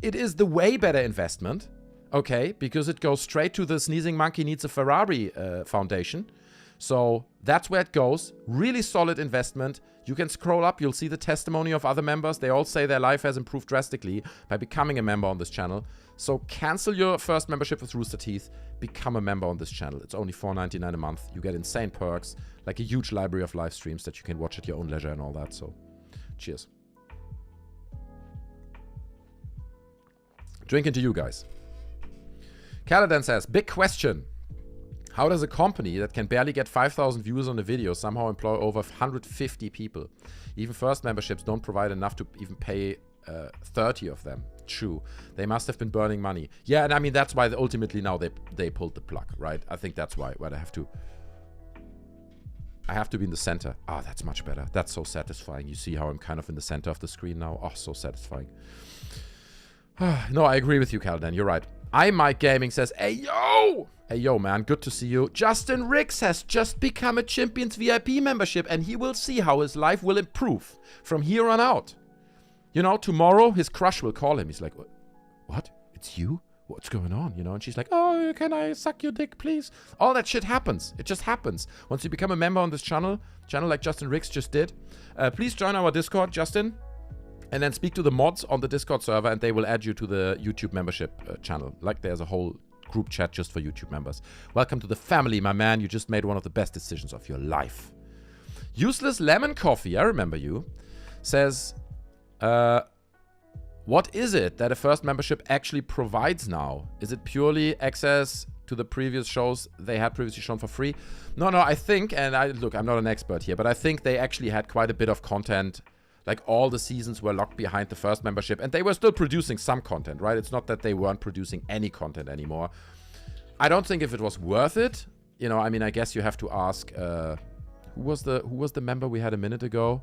It is the way better investment, okay? Because it goes straight to the Sneezing Monkey Needs a Ferrari Foundation. So that's where it goes. Really solid investment. You can scroll up. You'll see the testimony of other members. They all say their life has improved drastically by becoming a member on this channel. So cancel your first membership with Rooster Teeth. Become a member on this channel. It's only $4.99 a month. You get insane perks, like a huge library of live streams that you can watch at your own leisure and all that. So cheers. Drinking to you guys. Kdin says, big question. How does a company that can barely get 5,000 views on a video somehow employ over 150 people? Even first memberships don't provide enough to even pay 30 of them. True. They must have been burning money. Yeah, and I mean, that's why ultimately now they pulled the plug, right? I think that's why I have to be in the center. Ah, that's much better. That's so satisfying. You see how I'm kind of in the center of the screen now? Oh, so satisfying. No, I agree with you, Kdin. You're right. Mike Gaming says, hey, yo! Hey, yo, man. Good to see you. Justin Riggs has just become a Champions VIP membership, and he will see how his life will improve from here on out. You know, tomorrow his crush will call him. He's like, what? It's you? What's going on? You know, and she's like, oh, can I suck your dick, please? All that shit happens. It just happens. Once you become a member on this channel like Justin Riggs just did, please join our Discord, Justin. And then speak to the mods on the Discord server, and they will add you to the YouTube membership channel. Like, there's a whole group chat just for YouTube members. Welcome to the family, my man. You just made one of the best decisions of your life. Useless Lemon Coffee, I remember you, says, what is it that a first membership actually provides now? Is it purely access to the previous shows they had previously shown for free? No, I think, and look, I'm not an expert here, but I think they actually had quite a bit of content. Like, all the seasons were locked behind the first membership, and they were still producing some content, right? It's not that they weren't producing any content anymore. I don't think if it was worth it. You know, I mean, I guess you have to ask, who was the member we had a minute ago?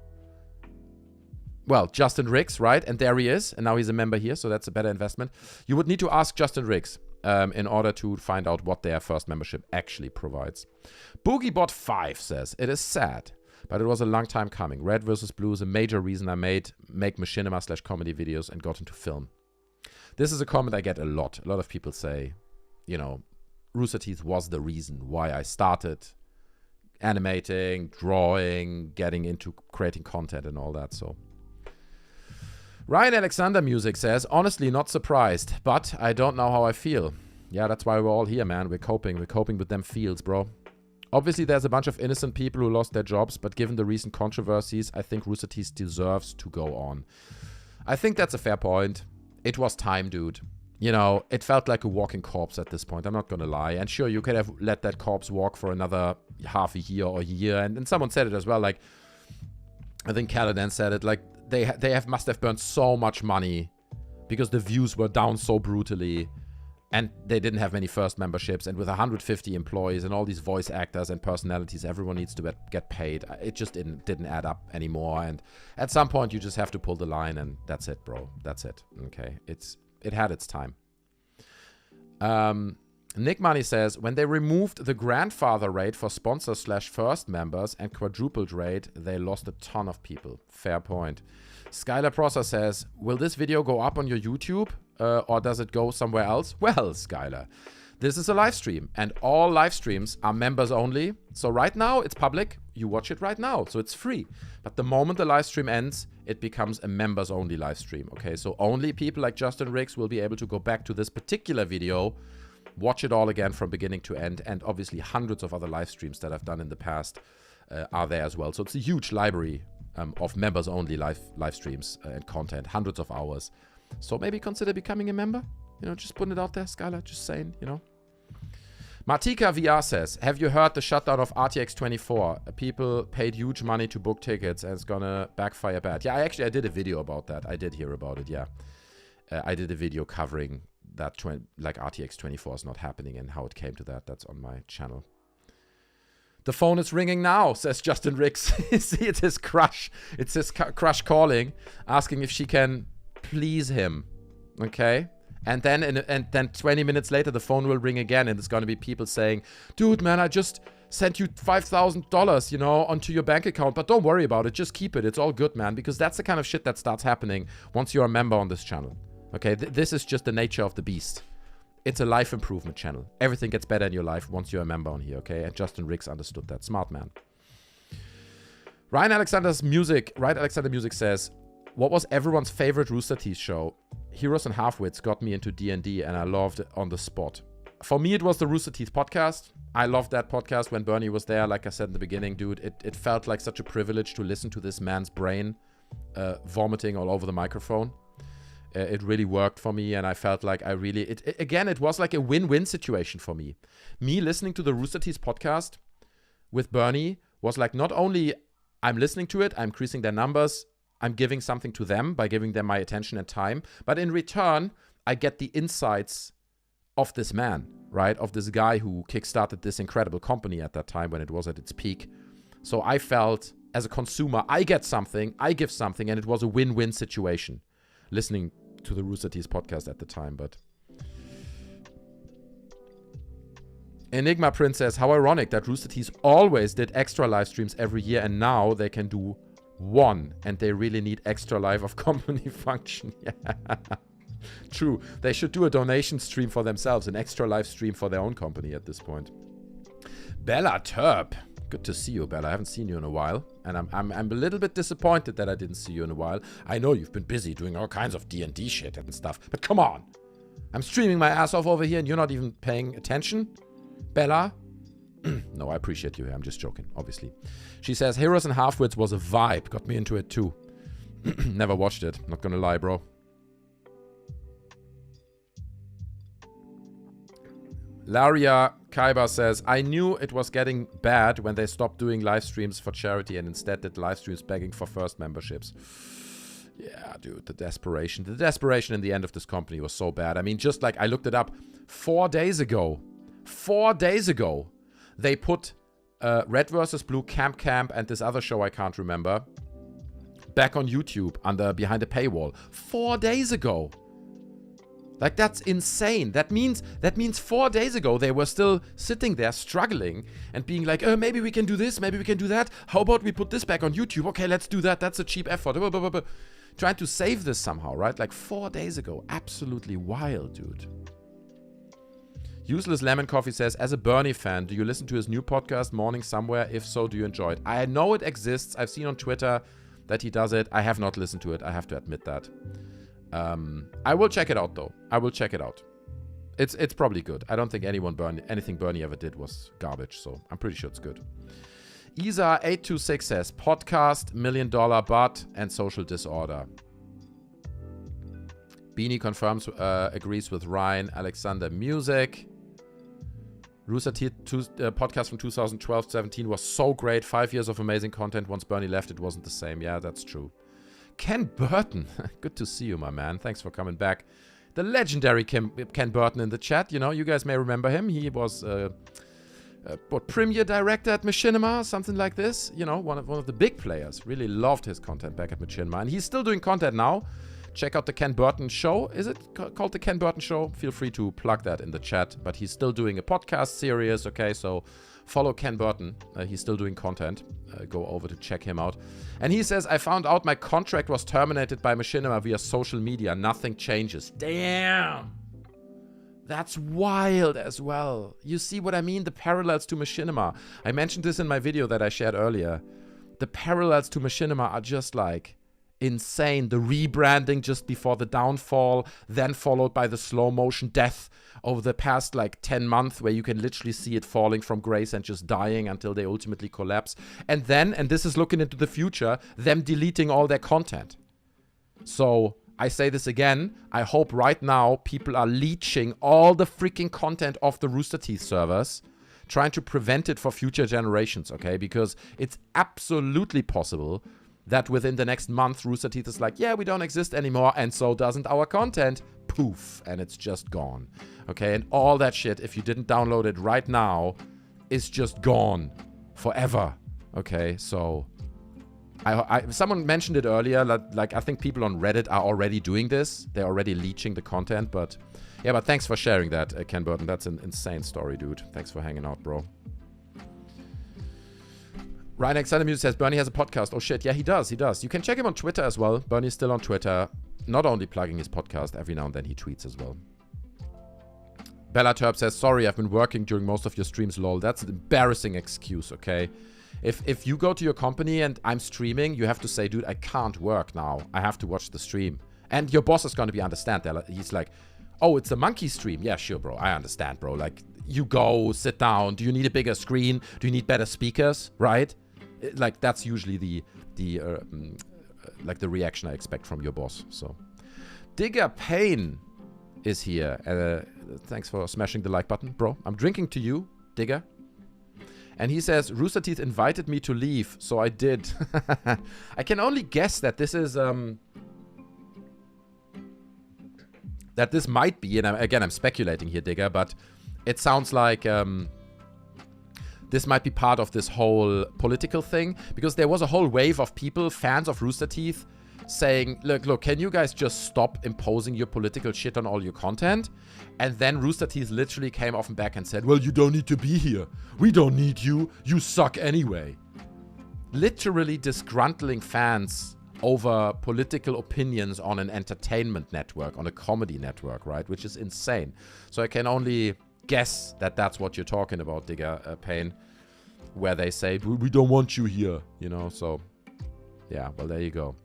Well, Justin Riggs, right? And there he is, and now he's a member here, so that's a better investment. You would need to ask Justin Riggs in order to find out what their first membership actually provides. BoogieBot5 says, it is sad, but it was a long time coming. Red vs. Blue is a major reason I make machinima/comedy videos and got into film. This is a comment I get a lot. A lot of people say, you know, Rooster Teeth was the reason why I started animating, drawing, getting into creating content and all that, so. Ryan Alexander Music says, honestly, not surprised, but I don't know how I feel. Yeah, that's why we're all here, man. We're coping with them feels, bro. Obviously, there's a bunch of innocent people who lost their jobs, but given the recent controversies, I think Rooster Teeth deserves to go on. I think that's a fair point. It was time, dude. You know, it felt like a walking corpse at this point. I'm not gonna lie. And sure, you could have let that corpse walk for another half a year or a year. And someone said it as well. Like, I think Kdin said it. Like, they must have burned so much money because the views were down so brutally. And they didn't have many first memberships. And with 150 employees and all these voice actors and personalities, everyone needs to get paid. It just didn't add up anymore. And at some point, you just have to pull the line. And that's it, bro. That's it. Okay. It had its time. Nick Money says, when they removed the grandfather rate for sponsor/first members and quadrupled rate, they lost a ton of people. Fair point. Skylar Prosser says, will this video go up on your YouTube or does it go somewhere else? Well, Skylar, this is a live stream and all live streams are members only. So right now it's public. You watch it right now. So it's free. But the moment the live stream ends, it becomes a members only live stream. Okay, so only people like Justin Riggs will be able to go back to this particular video, watch it all again from beginning to end, and obviously hundreds of other live streams that I've done in the past are there as well. So it's a huge library of members-only live streams and content, hundreds of hours. So maybe consider becoming a member. You know, just putting it out there, Skylar, just saying, you know. Martika VR says, have you heard the shutdown of RTX 24? People paid huge money to book tickets and it's gonna backfire bad. Yeah, I did a video about that. I did hear about it, yeah. I did a video covering that like RTX 24 is not happening and how it came to that. That's on my channel. The phone is ringing now, says Justin Riggs. See, it's his crush. It's his crush calling, asking if she can please him. Okay? And then 20 minutes later, the phone will ring again, and it's going to be people saying, dude, man, I just sent you $5,000, you know, onto your bank account, but don't worry about it. Just keep it. It's all good, man, because that's the kind of shit that starts happening once you're a member on this channel. Okay, this is just the nature of the beast. It's a life improvement channel. Everything gets better in your life once you're a member on here, okay? And Justin Riggs understood that. Smart man. Right Alexander Music says, what was everyone's favorite Rooster Teeth show? Heroes and Halfwits got me into D&D and I loved it on the spot. For me, it was the Rooster Teeth podcast. I loved that podcast when Bernie was there. Like I said in the beginning, dude, it felt like such a privilege to listen to this man's brain vomiting all over the microphone. It really worked for me, and I felt like it was like a win-win situation for me. Me listening to the Rooster Teeth podcast with Bernie was like, not only I'm listening to it, I'm increasing their numbers, I'm giving something to them by giving them my attention and time, but in return, I get the insights of this man, right? Of this guy who kickstarted this incredible company at that time when it was at its peak. So I felt, as a consumer, I get something, I give something, and it was a win-win situation listening to the Rooster Teeth podcast at the time. But Enigma Prince says, how ironic that Rooster Teeth always did extra live streams every year and now they can do one and they really need extra live of company function. Yeah. True. They should do a donation stream for themselves, an extra live stream for their own company at this point. Bella Turp. Good to see you, Bella. I haven't seen you in a while, and I'm a little bit disappointed that I didn't see you in a while. I know you've been busy doing all kinds of D&D shit and stuff, but come on. I'm streaming my ass off over here, and you're not even paying attention? Bella? No, I appreciate you here. I'm just joking, obviously. She says, Heroes and Halfwits was a vibe. Got me into it, too. Never watched it. Not gonna lie, bro. Laria Kaiba says, I knew it was getting bad when they stopped doing live streams for charity and instead did live streams begging for first memberships. Yeah, dude, the desperation. The desperation in the end of this company was so bad. I mean, just like I looked it up 4 days ago. 4 days ago, they put Red vs. Blue, Camp and this other show I can't remember back on YouTube behind a paywall. 4 days ago. Like, that's insane. That means 4 days ago they were still sitting there struggling and being like, maybe we can do this, maybe we can do that. How about we put this back on YouTube? Okay, let's do that. That's a cheap effort. Trying to save this somehow, right? Like 4 days ago. Absolutely wild, dude. Useless Lemon Coffee says, as a Bernie fan, do you listen to his new podcast, Morning Somewhere? If so, do you enjoy it? I know it exists. I've seen on Twitter that he does it. I have not listened to it. I have to admit that. I will check it out, though. I will check it out. It's probably good. I don't think anything Bernie ever did was garbage, so I'm pretty sure it's good. Isa826 says, podcast, $1 million butt, and social disorder. Beanie confirms, agrees with Ryan. Alexander Music. Rooster Teeth podcast from 2012-17 was so great. 5 years of amazing content. Once Bernie left, it wasn't the same. Yeah, that's true. Ken Burton. Good to see you, my man. Thanks for coming back. The legendary Ken Burton in the chat. You know, you guys may remember him. He was, premiere director at Machinima, something like this. You know, one of the big players. Really loved his content back at Machinima. And he's still doing content now. check out the Ken Burton Show. Is it called the Ken Burton Show? Feel free to plug that in the chat. But he's still doing a podcast series, okay? So follow Ken Burton. He's still doing content. Go over to check him out. And he says, I found out my contract was terminated by Machinima via social media. Nothing changes. Damn. That's wild as well. You see what I mean? The parallels to Machinima. I mentioned this in my video that I shared earlier. The parallels to Machinima are just like insane. The rebranding just before the downfall, then followed by the slow motion death over the past like 10 months where you can literally see it falling from grace and just dying until they ultimately collapse. And then, and this is looking into the future, them deleting all their content. So I say this again, I hope right now people are leeching all the freaking content off the Rooster Teeth servers, trying to prevent it for future generations, okay? Because it's absolutely possible that within the next month, Rooster Teeth is like, yeah, we don't exist anymore, and so doesn't our content. Poof, and it's just gone, okay? And all that shit, if you didn't download it right now, is just gone forever, okay? So someone mentioned it earlier, like I think people on Reddit are already doing this. They're already leeching the content, but yeah, but thanks for sharing that, Ken Burton. That's an insane story, dude. Thanks for hanging out, bro. Ryan Excited Music says, Bernie has a podcast. Oh shit, yeah, he does. You can check him on Twitter as well. Bernie's still on Twitter, not only plugging his podcast, every now and then he tweets as well. Bella Turb says, sorry, I've been working during most of your streams, lol. That's an embarrassing excuse, okay? If you go to your company and I'm streaming, you have to say, dude, I can't work now. I have to watch the stream. And your boss is going to be understand. He's like, oh, it's a monkey stream. Yeah, sure, bro. I understand, bro. Like, you go, sit down. Do you need a bigger screen? Do you need better speakers? Right? Like, that's usually the reaction I expect from your boss. So, Digger Payne is here. Thanks for smashing the like button, bro. I'm drinking to you, Digger. And he says, Rooster Teeth invited me to leave, so I did. I can only guess that this is, that this might be, and again, I'm speculating here, Digger, but it sounds like this might be part of this whole political thing, because there was a whole wave of people, fans of Rooster Teeth, saying, look, can you guys just stop imposing your political shit on all your content? And then Rooster Teeth literally came off and back and said, well, you don't need to be here. We don't need you. You suck anyway. Literally disgruntling fans over political opinions on an entertainment network, on a comedy network, right? Which is insane. So I can only guess that that's what you're talking about, Digger Payne, where they say, we don't want you here, you know? So, yeah, well, there you go.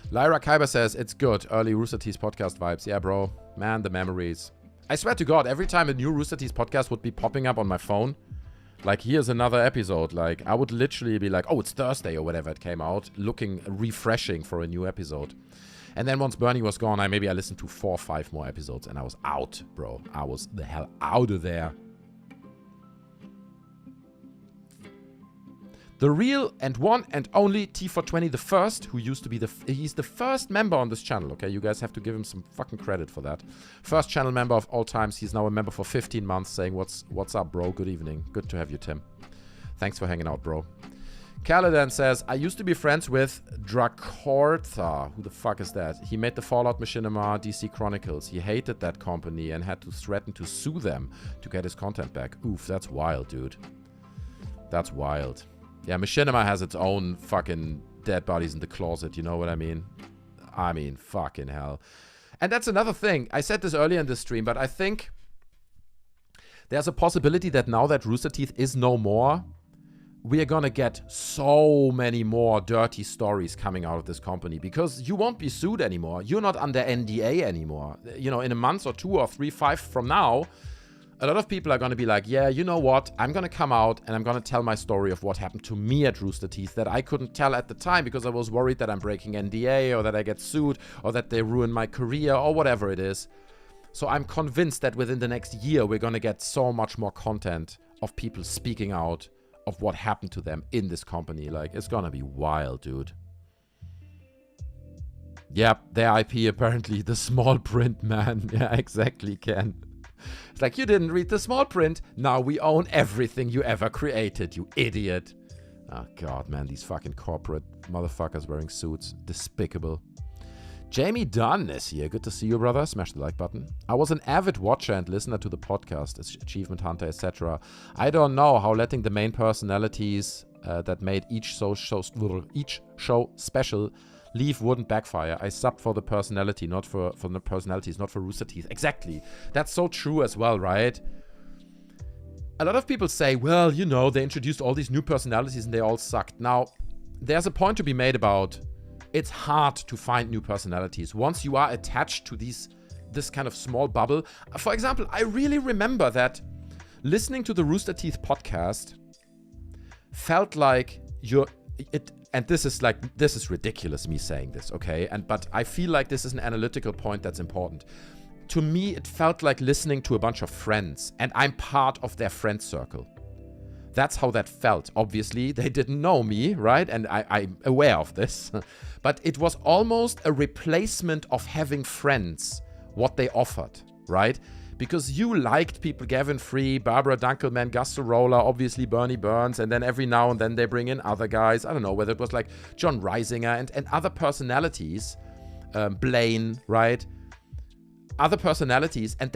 Lyra Kyber says, it's good. Early Rooster Teeth podcast vibes. Yeah, bro. Man, the memories. I swear to God, every time a new Rooster Teeth podcast would be popping up on my phone, like, here's another episode. Like, I would literally be like, oh, it's Thursday or whatever it came out, looking refreshing for a new episode. And then once Bernie was gone, I listened to 4 or 5 more episodes, and I was out, bro. I was the hell out of there. The real and one and only T420 the first, who used to be he's the first member on this channel, okay? You guys have to give him some fucking credit for that. First channel member of all times. He's now a member for 15 months, saying, what's up, bro? Good evening. Good to have you, Tim. Thanks for hanging out, bro. Kdin says, I used to be friends with Dracortha. Who the fuck is that? He made the Fallout Machinima DC Chronicles. He hated that company and had to threaten to sue them to get his content back. Oof, that's wild, dude. That's wild. Yeah, Machinima has its own fucking dead bodies in the closet, you know what I mean? I mean, fucking hell. And that's another thing. I said this earlier in the stream, but I think there's a possibility that now that Rooster Teeth is no more, we are gonna get so many more dirty stories coming out of this company, because you won't be sued anymore. You're not under NDA anymore. You know, in a month or 2 or 3, 5 from now, a lot of people are going to be like, yeah, you know what? I'm going to come out and I'm going to tell my story of what happened to me at Rooster Teeth that I couldn't tell at the time because I was worried that I'm breaking NDA or that I get sued or that they ruin my career or whatever it is. So I'm convinced that within the next year, we're going to get so much more content of people speaking out of what happened to them in this company. Like, it's going to be wild, dude. Yep, their IP apparently, the small print, man. Yeah, exactly, Ken. It's like, you didn't read the small print. Now we own everything you ever created, you idiot. Oh, God, man. These fucking corporate motherfuckers wearing suits. Despicable. Jamie Dunn is here. Good to see you, brother. Smash the like button. I was an avid watcher and listener to the podcast, Achievement Hunter, etc. I don't know how letting the main personalities that made each show special leave wouldn't backfire. I subbed for the personality, not for the personalities, not for Rooster Teeth. Exactly. That's so true as well, right? A lot of people say, well, you know, they introduced all these new personalities and they all sucked. Now, there's a point to be made about it's hard to find new personalities once you are attached to this kind of small bubble. For example, I really remember that listening to the Rooster Teeth podcast felt like and this is ridiculous me saying this, okay? But I feel like this is an analytical point that's important. To me, it felt like listening to a bunch of friends, and I'm part of their friend circle. That's how that felt. Obviously, they didn't know me, right? And I'm aware of this. But it was almost a replacement of having friends, what they offered, right? Because you liked people, Gavin Free, Barbara Dunkelman, Gus Sorolla, obviously Bernie Burns, and then every now and then they bring in other guys. I don't know whether it was like John Reisinger and other personalities, Blaine, right? Other personalities, and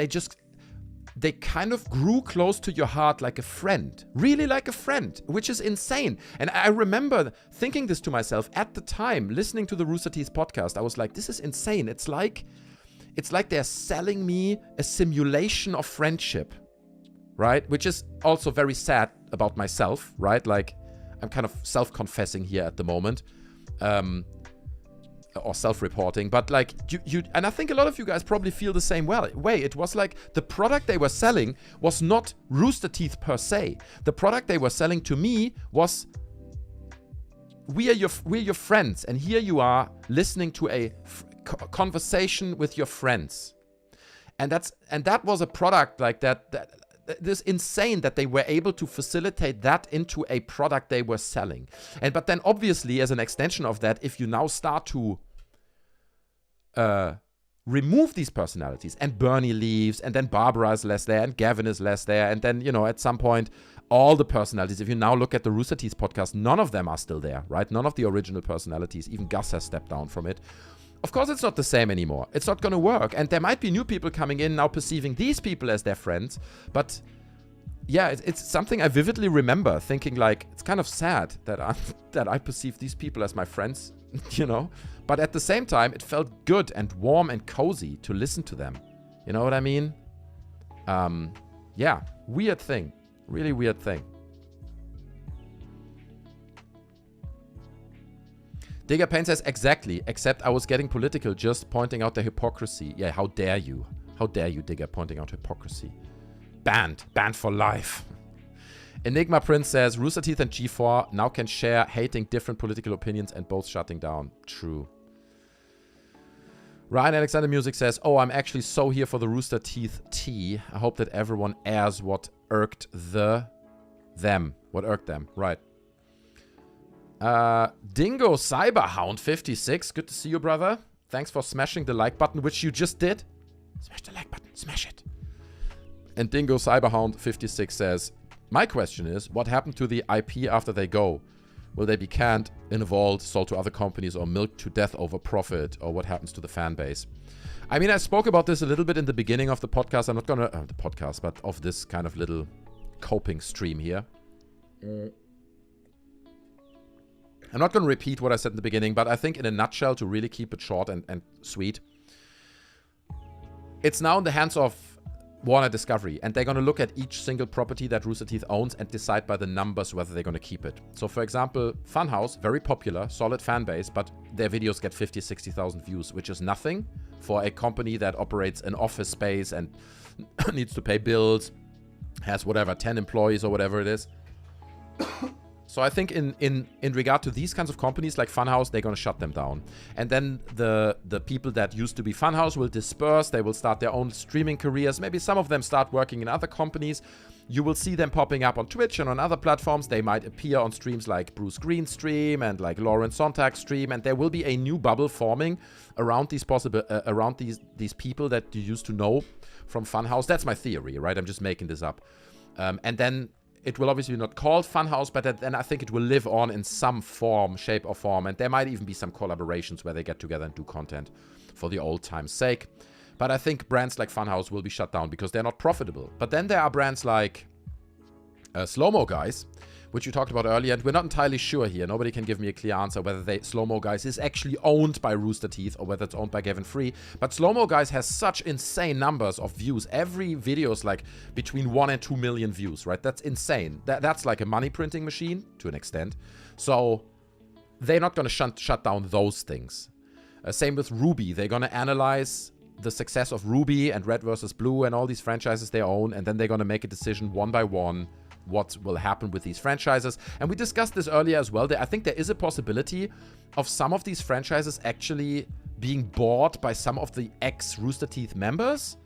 they kind of grew close to your heart like a friend, really like a friend, which is insane. And I remember thinking this to myself at the time, listening to the Rooster Teeth podcast. I was like, this is insane. It's like they're selling me a simulation of friendship, right? Which is also very sad about myself, right? Like, I'm kind of self-confessing here at the moment. Or self-reporting, but like you and I think a lot of you guys probably feel the same way. It was like the product they were selling was not Rooster Teeth per se. The product they were selling to me was we're your friends, and here you are listening to a conversation with your friends, and that was a product like that. This insane that they were able to facilitate that into a product they were selling. But then obviously as an extension of that, if you now start to remove these personalities, and Bernie leaves, and then Barbara is less there, and Gavin is less there, and then, you know, at some point all the personalities, if you now look at the Rooster Teeth podcast, none of them are still there, right? None of the original personalities, even Gus has stepped down from it. Of course, it's not the same anymore. It's not going to work. And there might be new people coming in now perceiving these people as their friends. But yeah, it's something I vividly remember thinking like, it's kind of sad that I perceive these people as my friends, you know? But at the same time, it felt good and warm and cozy to listen to them. You know what I mean? Yeah, weird thing. Really weird thing. Digger Payne says, exactly, except I was getting political just pointing out the hypocrisy. Yeah, how dare you? How dare you, Digger, pointing out hypocrisy? Banned for life. Enigma Prince says, Rooster Teeth and G4 now can share hating different political opinions and both shutting down. True. Ryan Alexander Music says, oh, I'm actually so here for the Rooster Teeth tea. I hope that everyone airs what irked them. What irked them, right. Dingo Cyberhound 56. Good to see you, brother. Thanks for smashing the like button, which you just did. Smash the like button. Smash it. And Dingo Cyberhound 56 says, my question is, what happened to the IP after they go? Will they be canned, in a vault, sold to other companies, or milked to death over profit? Or what happens to the fan base? I mean, I spoke about this a little bit in the beginning of the podcast. I'm not gonna... the podcast, but of this kind of little coping stream here. I'm not going to repeat what I said in the beginning, but I think in a nutshell, to really keep it short and sweet, it's now in the hands of Warner Discovery, and they're going to look at each single property that Rooster Teeth owns and decide by the numbers whether they're going to keep it. So, for example, Funhaus, very popular, solid fan base, but their videos get 50, 60,000 views, which is nothing for a company that operates an office space and needs to pay bills, has whatever, 10 employees or whatever it is. So I think in regard to these kinds of companies like Funhaus, they're going to shut them down. And then the people that used to be Funhaus will disperse. They will start their own streaming careers. Maybe some of them start working in other companies. You will see them popping up on Twitch and on other platforms. They might appear on streams like Bruce Green stream and like Lauren Sontag stream. And there will be a new bubble forming around these these people that you used to know from Funhaus. That's my theory, right? I'm just making this up. And then it will obviously not called Funhaus, but then I think it will live on in some form, shape or form. And there might even be some collaborations where they get together and do content. for the old time's sake. But I think brands like Funhaus will be shut down because they're not profitable. But then there are brands like Slow-Mo Guys, which you talked about earlier, and we're not entirely sure here. Nobody can give me a clear answer whether Slow-Mo Guys is actually owned by Rooster Teeth or whether it's owned by Gavin Free. But Slow-Mo Guys has such insane numbers of views. Every video is like between 1 and 2 million views, right? That's insane. That's like a money printing machine to an extent. So they're not going to shut down those things. Same with RWBY. They're going to analyze the success of RWBY and Red vs. Blue and all these franchises they own, and then they're going to make a decision one by one what will happen with these franchises. And we discussed this earlier as well. I think there is a possibility of some of these franchises actually being bought by some of the ex-Rooster Teeth members,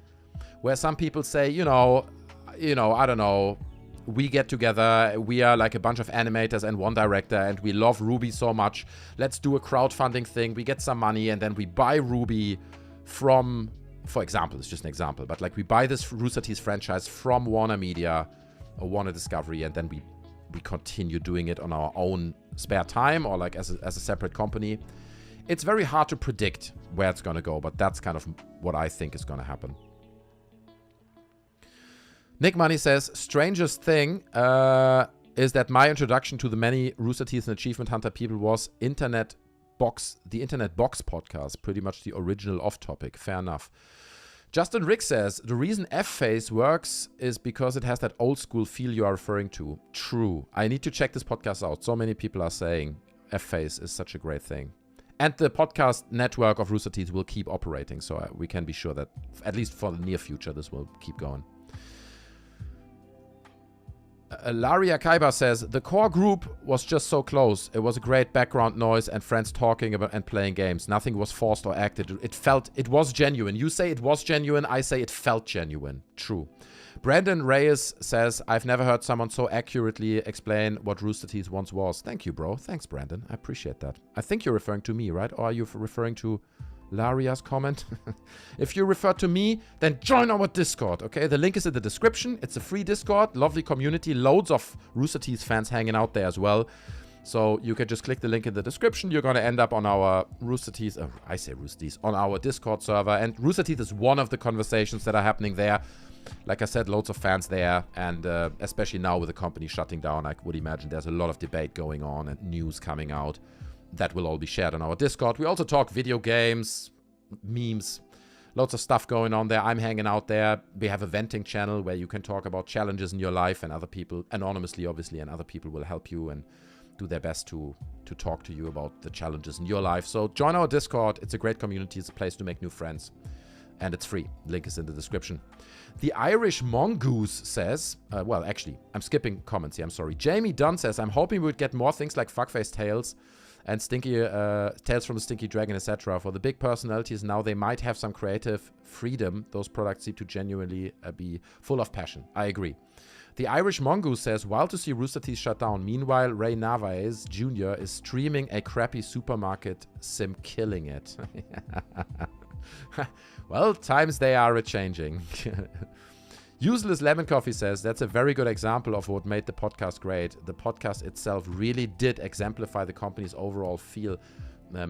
where some people say, you know, I don't know, we get together, we are like a bunch of animators and one director, and we love RWBY so much. Let's do a crowdfunding thing. We get some money, and then we buy RWBY from, for example, it's just an example, but like we buy this Rooster Teeth franchise from Warner Media or Warner Discovery, and then we continue doing it on our own spare time or like as a separate company. It's very hard to predict where it's going to go, but that's kind of what I think is going to happen. Nick Money says, strangest thing is that my introduction to the many Rooster Teeth and Achievement Hunter people was the Internet Box podcast, pretty much the original off-topic. Fair enough. Justin Rick says, the reason F-Face works is because it has that old school feel you are referring to. True. I need to check this podcast out. So many people are saying F-Face is such a great thing. And the podcast network of Rooster Teeth will keep operating, so we can be sure that, at least for the near future, this will keep going. Laria Kaiba says, the core group was just so close. It was a great background noise and friends talking about and playing games. Nothing was forced or acted. It was genuine. You say it was genuine. I say it felt genuine. True. Brandon Reyes says, I've never heard someone so accurately explain what Rooster Teeth once was. Thank you, bro. Thanks, Brandon. I appreciate that. I think you're referring to me, right? Or are you referring to Laria's comment? If you refer to me, then join our Discord, okay? The link is in the description. It's a free Discord, lovely community, loads of Rooster Teeth fans hanging out there as well. So you can just click the link in the description. You're going to end up on our Rooster Teeth, I say Rooster Teeth, on our Discord server. And Rooster Teeth is one of the conversations that are happening there. Like I said, loads of fans there. And especially now with the company shutting down, I would imagine there's a lot of debate going on and news coming out. That will all be shared on our Discord. We also talk video games, memes, lots of stuff going on there. I'm hanging out there. We have a venting channel where you can talk about challenges in your life, and other people, anonymously obviously, and other people will help you and do their best to talk to you about the challenges in your life. So join our Discord. It's a great community. It's a place to make new friends. And it's free. Link is in the description. The Irish Mongoose says, well, actually, I'm skipping comments here. I'm sorry. Jamie Dunn says, I'm hoping we would get more things like Fuckface Tales and Stinky Tales from the Stinky Dragon, etc. For the big personalities now, they might have some creative freedom. Those products seem to genuinely be full of passion. I agree. The Irish Mongoose says, wild to see Rooster Teeth shut down. Meanwhile, Ray Narvaez Jr. is streaming a crappy supermarket sim, killing it. Well, times they are a-changing. Useless Lemon Coffee says, that's a very good example of what made the podcast great. The podcast itself really did exemplify the company's overall feel.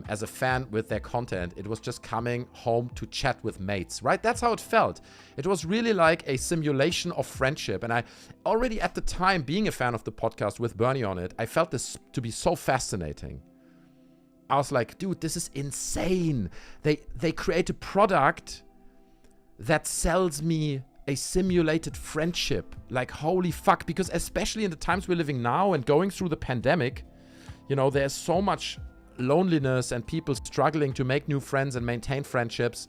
As a fan with their content, it was just coming home to chat with mates, right? That's how it felt. It was really like a simulation of friendship. And I already at the time, being a fan of the podcast with Bernie on it, I felt this to be so fascinating. I was like, dude, this is insane. They create a product that sells me a simulated friendship. Like, holy fuck. Because especially in the times we're living now and going through the pandemic, you know, there's so much loneliness and people struggling to make new friends and maintain friendships.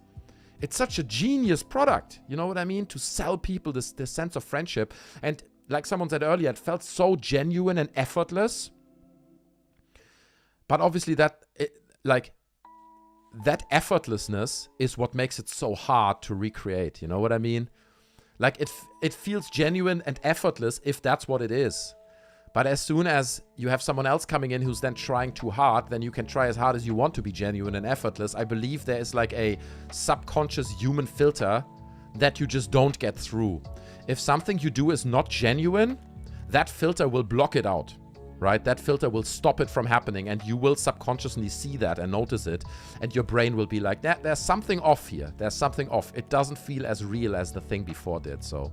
It's such a genius product. You know what I mean? To sell people this sense of friendship. And like someone said earlier, it felt so genuine and effortless. But obviously that effortlessness is what makes it so hard to recreate. You know what I mean? Like, it feels genuine and effortless if that's what it is. But as soon as you have someone else coming in who's then trying too hard, then you can try as hard as you want to be genuine and effortless. I believe there is like a subconscious human filter that you just don't get through. If something you do is not genuine, that filter will block it out. right? That filter will stop it from happening, and you will subconsciously see that and notice it, and your brain will be like, there's something off here. There's something off. It doesn't feel as real as the thing before did, so.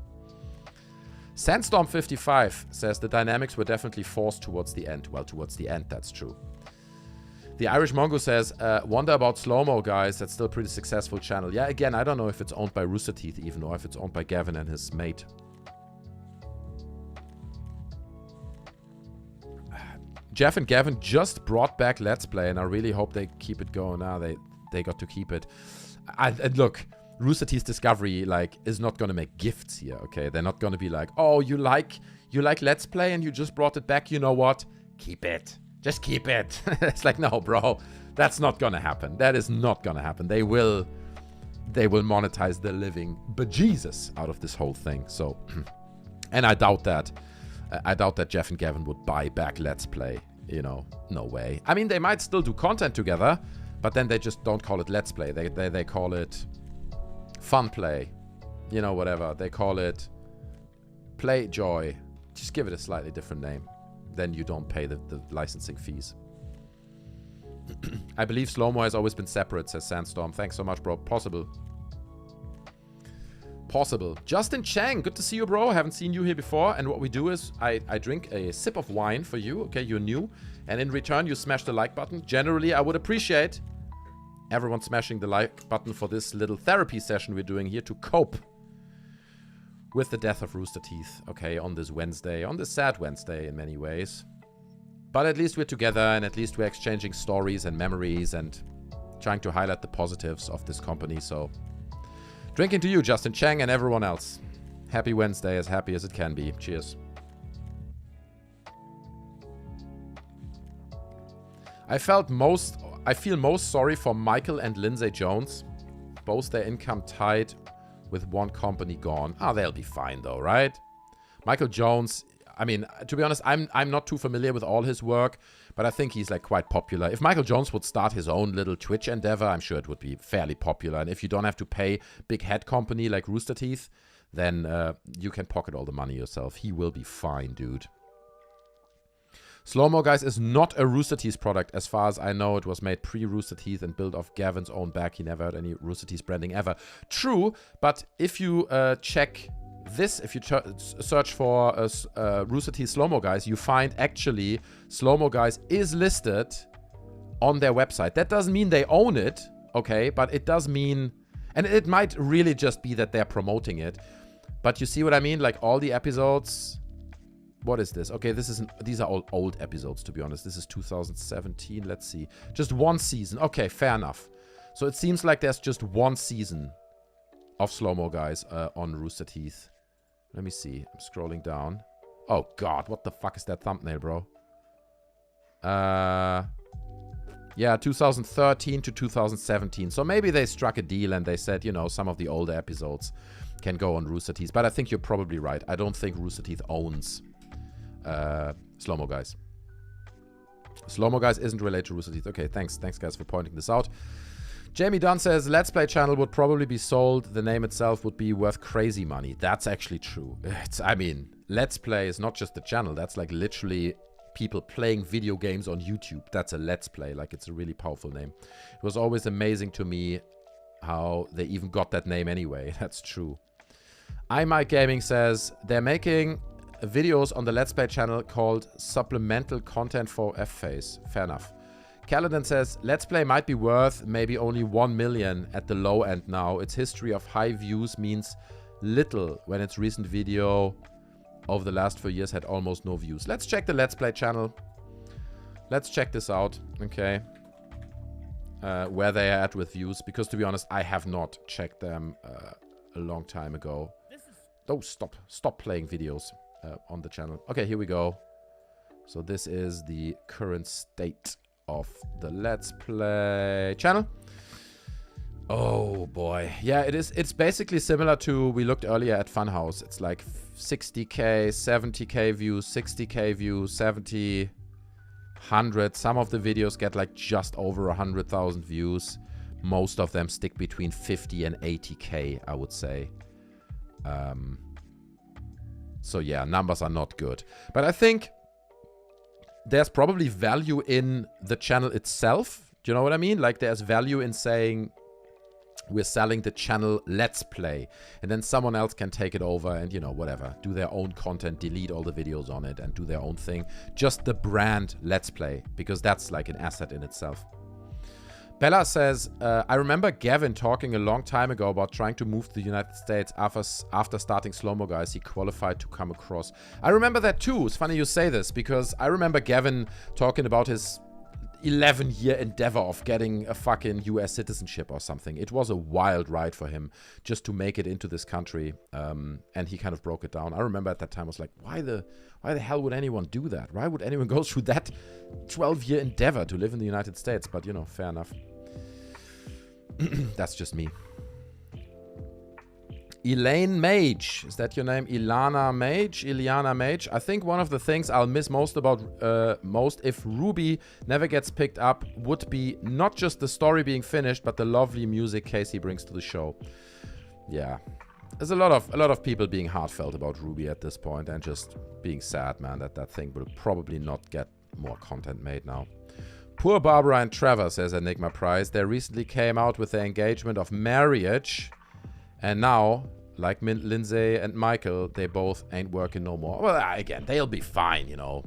Sandstorm55 says the dynamics were definitely forced towards the end. Well, towards the end, that's true. The Irish Mongo says, wonder about slow-mo, guys. That's still a pretty successful channel. Yeah, again, I don't know if it's owned by Rooster Teeth even, or if it's owned by Gavin and his mate. Geoff and Gavin just brought back Let's Play, and I really hope they keep it going. Now they got to keep it. And look, Rooster Teeth's Discovery, like, is not going to make gifts here, okay? They're not going to be like, oh, you like Let's Play and you just brought it back. You know what? Keep it. Just keep it. It's like, no, bro, that's not gonna happen. That is not gonna happen. They will monetize the living bejesus out of this whole thing. So, and I doubt that. I doubt that Geoff and Gavin would buy back Let's Play. You know, no way. I mean, they might still do content together, but then they just don't call it Let's Play. They call it Fun Play. You know, whatever. They call it Play Joy. Just give it a slightly different name. Then you don't pay the licensing fees. I believe slow-mo has always been separate, says Sandstorm. Thanks so much, bro. Possible. Justin Chang, good to see you, bro. Haven't seen you here before. And what we do is I drink a sip of wine for you. Okay, you're new. And in return, you smash the like button. Generally, I would appreciate everyone smashing the like button for this little therapy session we're doing here to cope with the death of Rooster Teeth, okay, on this Wednesday, on this sad Wednesday in many ways. But at least we're together, and at least we're exchanging stories and memories and trying to highlight the positives of this company. So, drinking to you, Justin Chang, and everyone else. Happy Wednesday, as happy as it can be. Cheers. I feel most sorry for Michael and Lindsay Jones. Both their income tied with one company gone. They'll be fine though, right? Michael Jones, I mean, to be honest, I'm not too familiar with all his work, but I think he's like quite popular. If Michael Jones would start his own little Twitch endeavor, I'm sure it would be fairly popular. And if you don't have to pay big head company like Rooster Teeth, then you can pocket all the money yourself. He will be fine, dude. Slow-mo, guys, is not a Rooster Teeth product. As far as I know, it was made pre-Rooster Teeth and built off Gavin's own back. He never had any Rooster Teeth branding ever. True, but if you check this, if you search for Rooster Teeth Slow-mo, guys, you find actually Slow-mo, guys, is listed on their website. That doesn't mean they own it, okay? But it does mean, and it might really just be that they're promoting it. But you see what I mean? Like all the episodes... What is this? Okay, these are all old episodes, to be honest. This is 2017. Let's see. Just one season. Okay, fair enough. So it seems like there's just one season of Slow-mo, guys, on Rooster Teeth. Let me see. I'm scrolling down. Oh, God. What the fuck is that thumbnail, bro? Yeah, 2013 to 2017. So maybe they struck a deal and they said, you know, some of the older episodes can go on Rooster Teeth. But I think you're probably right. I don't think Rooster Teeth owns... Slow-mo, guys. Slow-mo, guys, isn't related to Rooster Teeth. Okay, thanks, guys, for pointing this out. Jamie Dunn says, Let's Play channel would probably be sold. The name itself would be worth crazy money. That's actually true. I mean, Let's Play is not just the channel. That's like literally people playing video games on YouTube. That's a Let's Play. Like, it's a really powerful name. It was always amazing to me how they even got that name anyway. That's true. iMike Gaming says, they're making... videos on the Let's Play channel called Supplemental Content for F-Face. Fair enough. Kdin says, Let's Play might be worth maybe only 1 million at the low end now. Its history of high views means little when its recent video over the last 4 years had almost no views. Let's check the Let's Play channel. Let's check this out. Okay. Where they are at with views. Because to be honest, I have not checked them a long time ago. Oh, stop. Stop playing videos. On the channel. Okay, here we go. So this is the current state of the Let's Play channel. Oh boy. Yeah, it is. It's basically similar to, we looked earlier at Funhaus. It's like 60k, 70k views, 60k views, 70, 100. Some of the videos get like just over 100,000 views. Most of them stick between 50 and 80k, I would say. So yeah, numbers are not good. But I think there's probably value in the channel itself. Do you know what I mean? Like, there's value in saying we're selling the channel Let's Play, and then someone else can take it over and, you know, whatever, do their own content, delete all the videos on it and do their own thing. Just the brand Let's Play, because that's like an asset in itself. Bella says, I remember Gavin talking a long time ago about trying to move to the United States after starting Slow-Mo Guys. He qualified to come across. I remember that too. It's funny you say this, because I remember Gavin talking about his 11-year endeavor of getting a fucking US citizenship or something. It was a wild ride for him just to make it into this country, and he kind of broke it down. I remember at that time I was like, why the hell would anyone do that? Why would anyone go through that 12-year endeavor to live in the United States? But, you know, fair enough. That's just me. Elaine Mage, is that your name? Ileana Mage. I think one of the things I'll miss most if RWBY never gets picked up would be not just the story being finished, but the lovely music Casey brings to the show. Yeah, there's a lot of people being heartfelt about RWBY at this point and just being sad, man, that thing will probably not get more content made now. Poor Barbara and Trevor, says Enigma Prize. They recently came out with their engagement of marriage. And now, like Lindsay and Michael, they both ain't working no more. Well, again, they'll be fine, you know.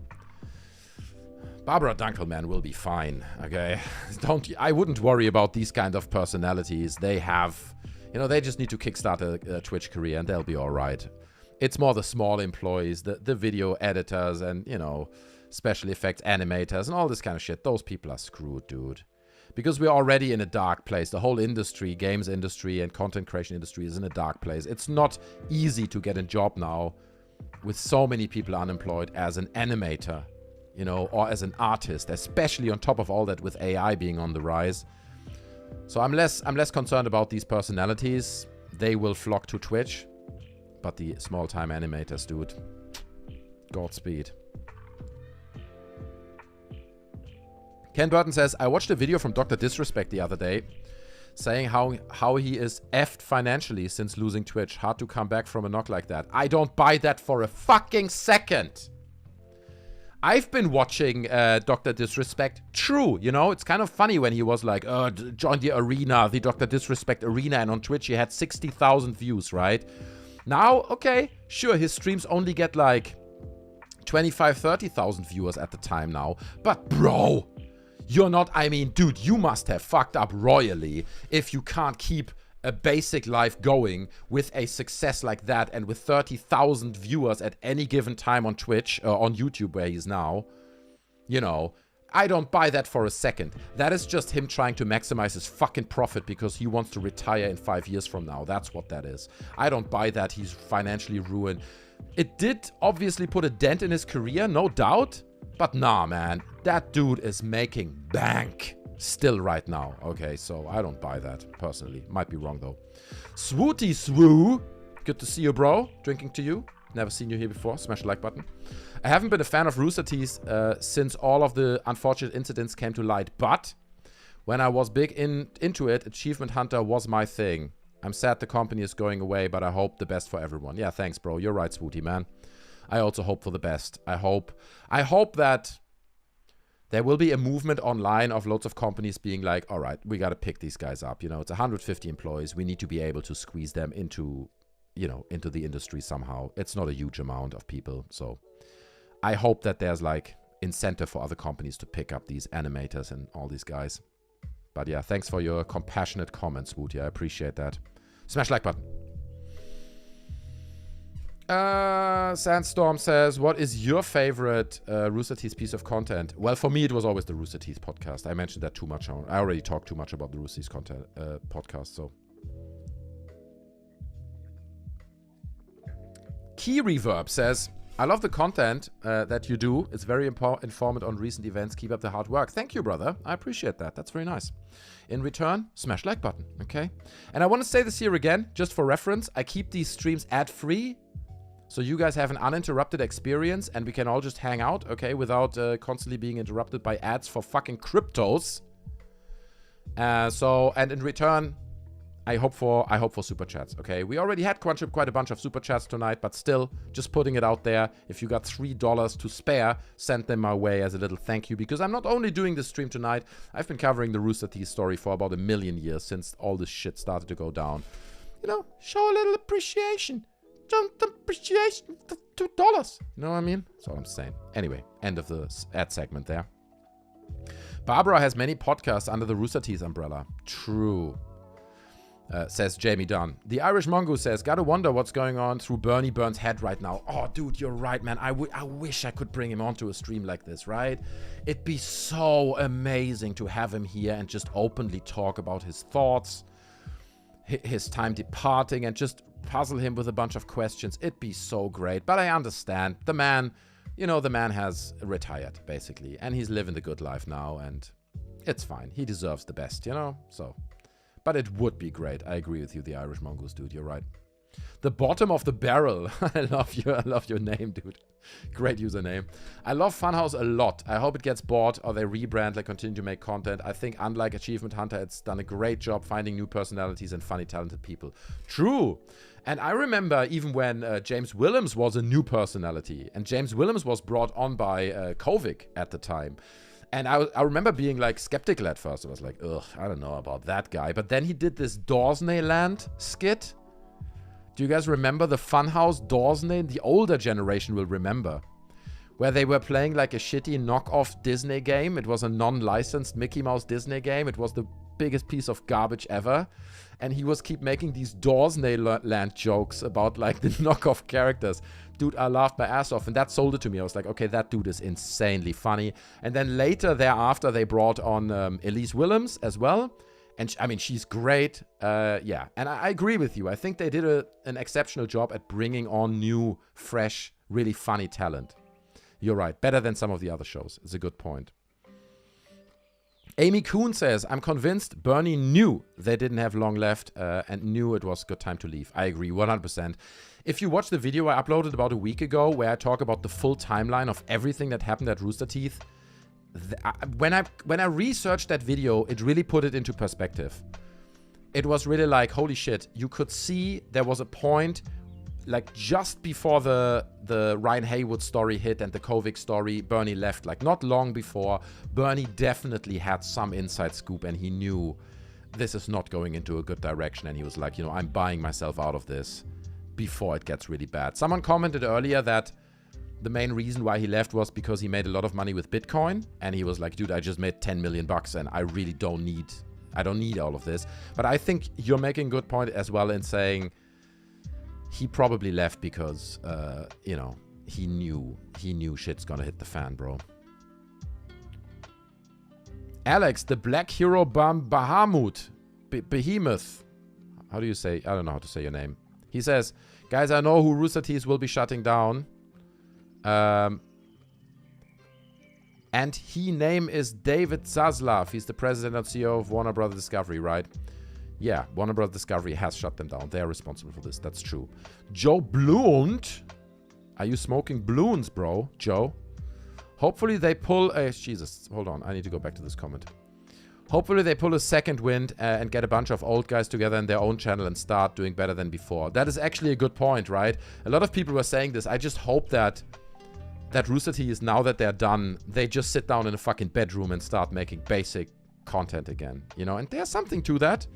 Barbara Dunkelman will be fine, okay? I wouldn't worry about these kind of personalities. They have, you know, they just need to kickstart a Twitch career and they'll be all right. It's more the small employees, the video editors and, you know, special effects animators and all this kind of shit. Those people are screwed, dude. Because we're already in a dark place. The whole industry, games industry and content creation industry is in a dark place. It's not easy to get a job now with so many people unemployed as an animator, you know, or as an artist, especially on top of all that with AI being on the rise. So I'm less concerned about these personalities. They will flock to Twitch. But the small-time animators, dude, Godspeed. Ken Burton says, I watched a video from Dr. Disrespect the other day saying how he is effed financially since losing Twitch. Hard to come back from a knock like that. I don't buy that for a fucking second. I've been watching Dr. Disrespect. True, you know, it's kind of funny when he was like, join the arena, the Dr. Disrespect arena, and on Twitch he had 60,000 views, right? Now, okay, sure, his streams only get like 25, 30,000 viewers at the time now. But bro, you're not, I mean, dude, you must have fucked up royally if you can't keep a basic life going with a success like that and with 30,000 viewers at any given time on Twitch, on YouTube where he's now. You know, I don't buy that for a second. That is just him trying to maximize his fucking profit because he wants to retire in 5 years from now. That's what that is. I don't buy that he's financially ruined. It did obviously put a dent in his career, no doubt. But nah, man, that dude is making bank still right now. Okay, so I don't buy that, personally. Might be wrong, though. Swooty Swoo, good to see you, bro. Drinking to you. Never seen you here before. Smash the like button. I haven't been a fan of Rooster Teeth since all of the unfortunate incidents came to light. But when I was big into it, Achievement Hunter was my thing. I'm sad the company is going away, but I hope the best for everyone. Yeah, thanks, bro. You're right, Swooty, man. I also hope for the best. I hope that there will be a movement online of loads of companies being like, all right, we got to pick these guys up. You know, it's 150 employees. We need to be able to squeeze them into, you know, into the industry somehow. It's not a huge amount of people. So I hope that there's like incentive for other companies to pick up these animators and all these guys. But yeah, thanks for your compassionate comments, Wooty. I appreciate that. Smash like button. Sandstorm says, what is your favorite Rooster Teeth piece of content? Well, for me, it was always the Rooster Teeth podcast. I mentioned that too much. I already talked too much about the Rooster Teeth content podcast, so. Key Reverb says, I love the content that you do. It's very informed on recent events. Keep up the hard work. Thank you, brother. I appreciate that. That's very nice. In return, smash like button, okay? And I want to say this here again, just for reference. I keep these streams ad-free, so you guys have an uninterrupted experience and we can all just hang out, okay, without constantly being interrupted by ads for fucking cryptos. And in return, I hope for super chats, okay? We already had quite a bunch of super chats tonight, but still, just putting it out there. If you got $3 to spare, send them my way as a little thank you, because I'm not only doing this stream tonight, I've been covering the Rooster Teeth story for about 1,000,000 years since all this shit started to go down. You know, show a little appreciation. Just appreciation for $2. You know what I mean? That's all I'm saying. Anyway, end of the ad segment there. Barbara has many podcasts under the Rooster Teeth umbrella. True. Says Jamie Dunn. The Irish Mongoose says, gotta wonder what's going on through Bernie Burns' head right now. Oh, dude, you're right, man. I wish I could bring him onto a stream like this, right? It'd be so amazing to have him here and just openly talk about his thoughts, his time departing, and just puzzle him with a bunch of questions. It'd be so great. But I understand. The man, you know, the man has retired, basically. And he's living the good life now, and it's fine. He deserves the best, you know? So... But it would be great. I agree with you, the Irish Mongoose, dude. You're right. The bottom of the barrel. I love your name, dude. Great username. I love Funhaus a lot. I hope it gets bought or they rebrand, like continue to make content. I think unlike Achievement Hunter, it's done a great job finding new personalities and funny, talented people. True. And I remember even when James Willems was a new personality, and James Willems was brought on by Kovic at the time. And I remember being like skeptical at first. I was like, ugh, I don't know about that guy. But then he did this Dorsney Land skit. Do you guys remember the Funhaus Dorsney? The older generation will remember. Where they were playing like a shitty knockoff Disney game. It was a non-licensed Mickey Mouse Disney game. It was the biggest piece of garbage ever. And he was keep making these Dorsney Land jokes about like the knockoff characters. Dude, I laughed my ass off, and that sold it to me. I was like, okay, that dude is insanely funny. And then later thereafter, they brought on Elyse Willems as well. And I mean, she's great. Yeah, and I agree with you. I think they did an exceptional job at bringing on new, fresh, really funny talent. You're right. Better than some of the other shows. It's a good point. Amy Kuhn says, I'm convinced Bernie knew they didn't have long left and knew it was a good time to leave. I agree 100%. If you watch the video I uploaded about a week ago where I talk about the full timeline of everything that happened at Rooster Teeth, when I researched that video, it really put it into perspective. It was really like, holy shit, you could see there was a point like just before the Ryan Haywood story hit and the Kovic story, Bernie left. Like not long before, Bernie definitely had some inside scoop and he knew this is not going into a good direction. And he was like, you know, I'm buying myself out of this before it gets really bad. Someone commented earlier that the main reason why he left was because he made a lot of money with Bitcoin. And he was like, dude, I just made 10 million bucks and I really don't need all of this. But I think you're making a good point as well in saying he probably left because, you know, he knew shit's gonna hit the fan, bro. Alex, the Black Hero Bahamut, Behemoth. How do you say? I don't know how to say your name. He says, guys, I know who Rooster Teeth will be shutting down. And he name is David Zaslav. He's the president and CEO of Warner Brothers Discovery, right? Yeah, Warner Brothers Discovery has shut them down. They're responsible for this. That's true. Joe Blunt. Are you smoking balloons, bro? Joe? Hopefully they pull a... Jesus, hold on. I need to go back to this comment. Hopefully they pull a second wind and get a bunch of old guys together in their own channel and start doing better than before. That is actually a good point, right? A lot of people were saying this. I just hope that Rooster Teeth, now that they're done, they just sit down in a fucking bedroom and start making basic content again. You know, and there's something to that.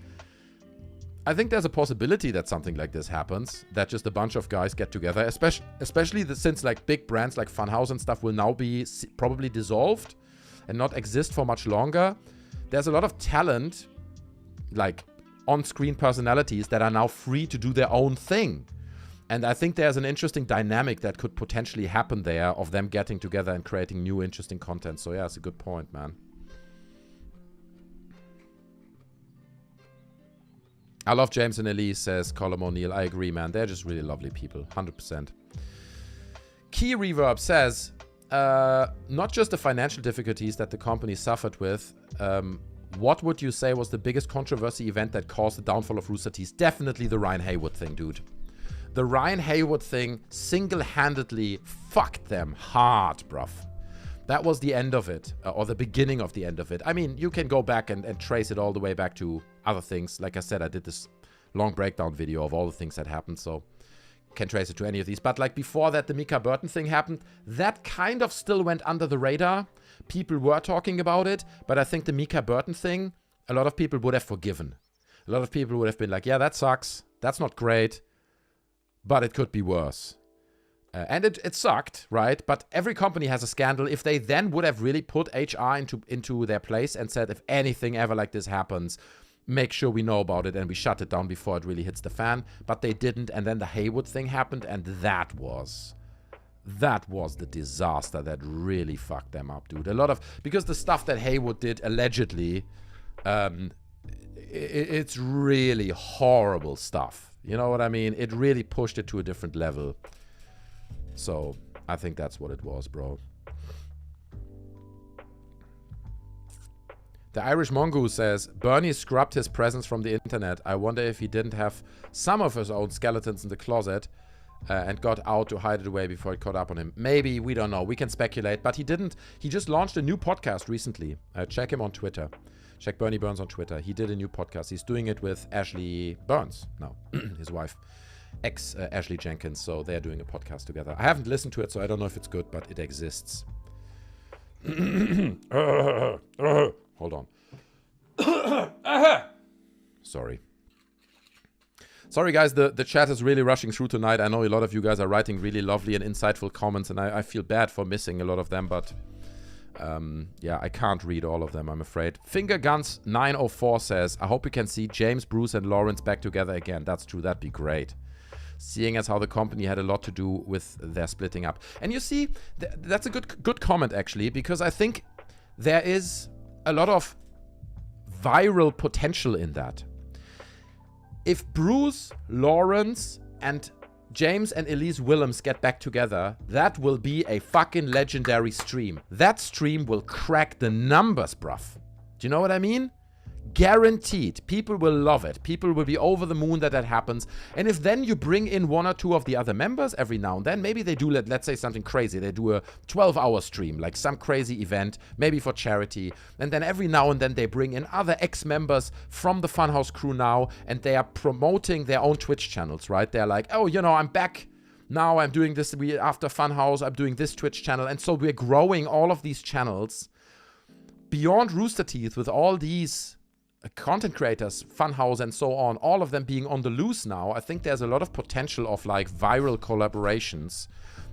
I think there's a possibility that something like this happens, that just a bunch of guys get together, especially since like big brands like Funhaus and stuff will now be probably dissolved and not exist for much longer. There's a lot of talent, like on-screen personalities that are now free to do their own thing. And I think there's an interesting dynamic that could potentially happen there of them getting together and creating new interesting content. So yeah, it's a good point, man. I love James and Elyse, says Colm O'Neill. I agree, man. They're just really lovely people. 100%. Key Reverb says, not just the financial difficulties that the company suffered with, what would you say was the biggest controversy event that caused the downfall of Rooster Teeth? Definitely the Ryan Haywood thing, dude. The Ryan Haywood thing single-handedly fucked them hard, bruv. That was the end of it, or the beginning of the end of it. I mean, you can go back and trace it all the way back to other things. Like I said, I did this long breakdown video of all the things that happened, so can trace it to any of these. But like before that, the Mika Burton thing happened, that kind of still went under the radar. People were talking about it, but I think the Mika Burton thing, a lot of people would have forgiven. A lot of people would have been like, yeah, that sucks. That's not great, but it could be worse. And it sucked, right? But every company has a scandal. If they then would have really put HR into their place and said, if anything ever like this happens, make sure we know about it and we shut it down before it really hits the fan. But they didn't, and then the Haywood thing happened, and that was the disaster that really fucked them up, dude. Because the stuff that Haywood did allegedly, it's really horrible stuff. You know what I mean? It really pushed it to a different level. So I think that's what it was, bro. The Irish Mongoose says, Bernie scrubbed his presence from the internet. I wonder if he didn't have some of his own skeletons in the closet and got out to hide it away before it caught up on him. Maybe, we don't know. We can speculate, but he didn't. He just launched a new podcast recently. Check him on Twitter. Check Bernie Burns on Twitter. He did a new podcast. He's doing it with Ashley Burns now, his wife. Ashley Jenkins, so they're doing a podcast together. I haven't listened to it, so I don't know if it's good, but it exists. Hold on. Sorry. Sorry, guys, the chat is really rushing through tonight. I know a lot of you guys are writing really lovely and insightful comments, and I feel bad for missing a lot of them, but yeah, I can't read all of them, I'm afraid. Fingerguns904 says, I hope we can see James, Bruce, and Lawrence back together again. That's true, that'd be great. Seeing as how the company had a lot to do with their splitting up. And you see, that's a good comment, actually, because I think there is a lot of viral potential in that. If Bruce, Lawrence, and James and Elyse Willems get back together, that will be a fucking legendary stream. That stream will crack the numbers, bruv. Do you know what I mean? Guaranteed. People will love it. People will be over the moon that happens. And if then you bring in one or two of the other members every now and then, maybe they do, let's say something crazy. They do a 12-hour stream, like some crazy event, maybe for charity. And then every now and then they bring in other ex-members from the Funhaus crew now, and they are promoting their own Twitch channels, right? They're like, oh, you know, I'm back. Now I'm doing this. After Funhaus, I'm doing this Twitch channel. And so we're growing all of these channels beyond Rooster Teeth with all these content creators, Funhaus and so on, all of them being on the loose now. I think there's a lot of potential of like viral collaborations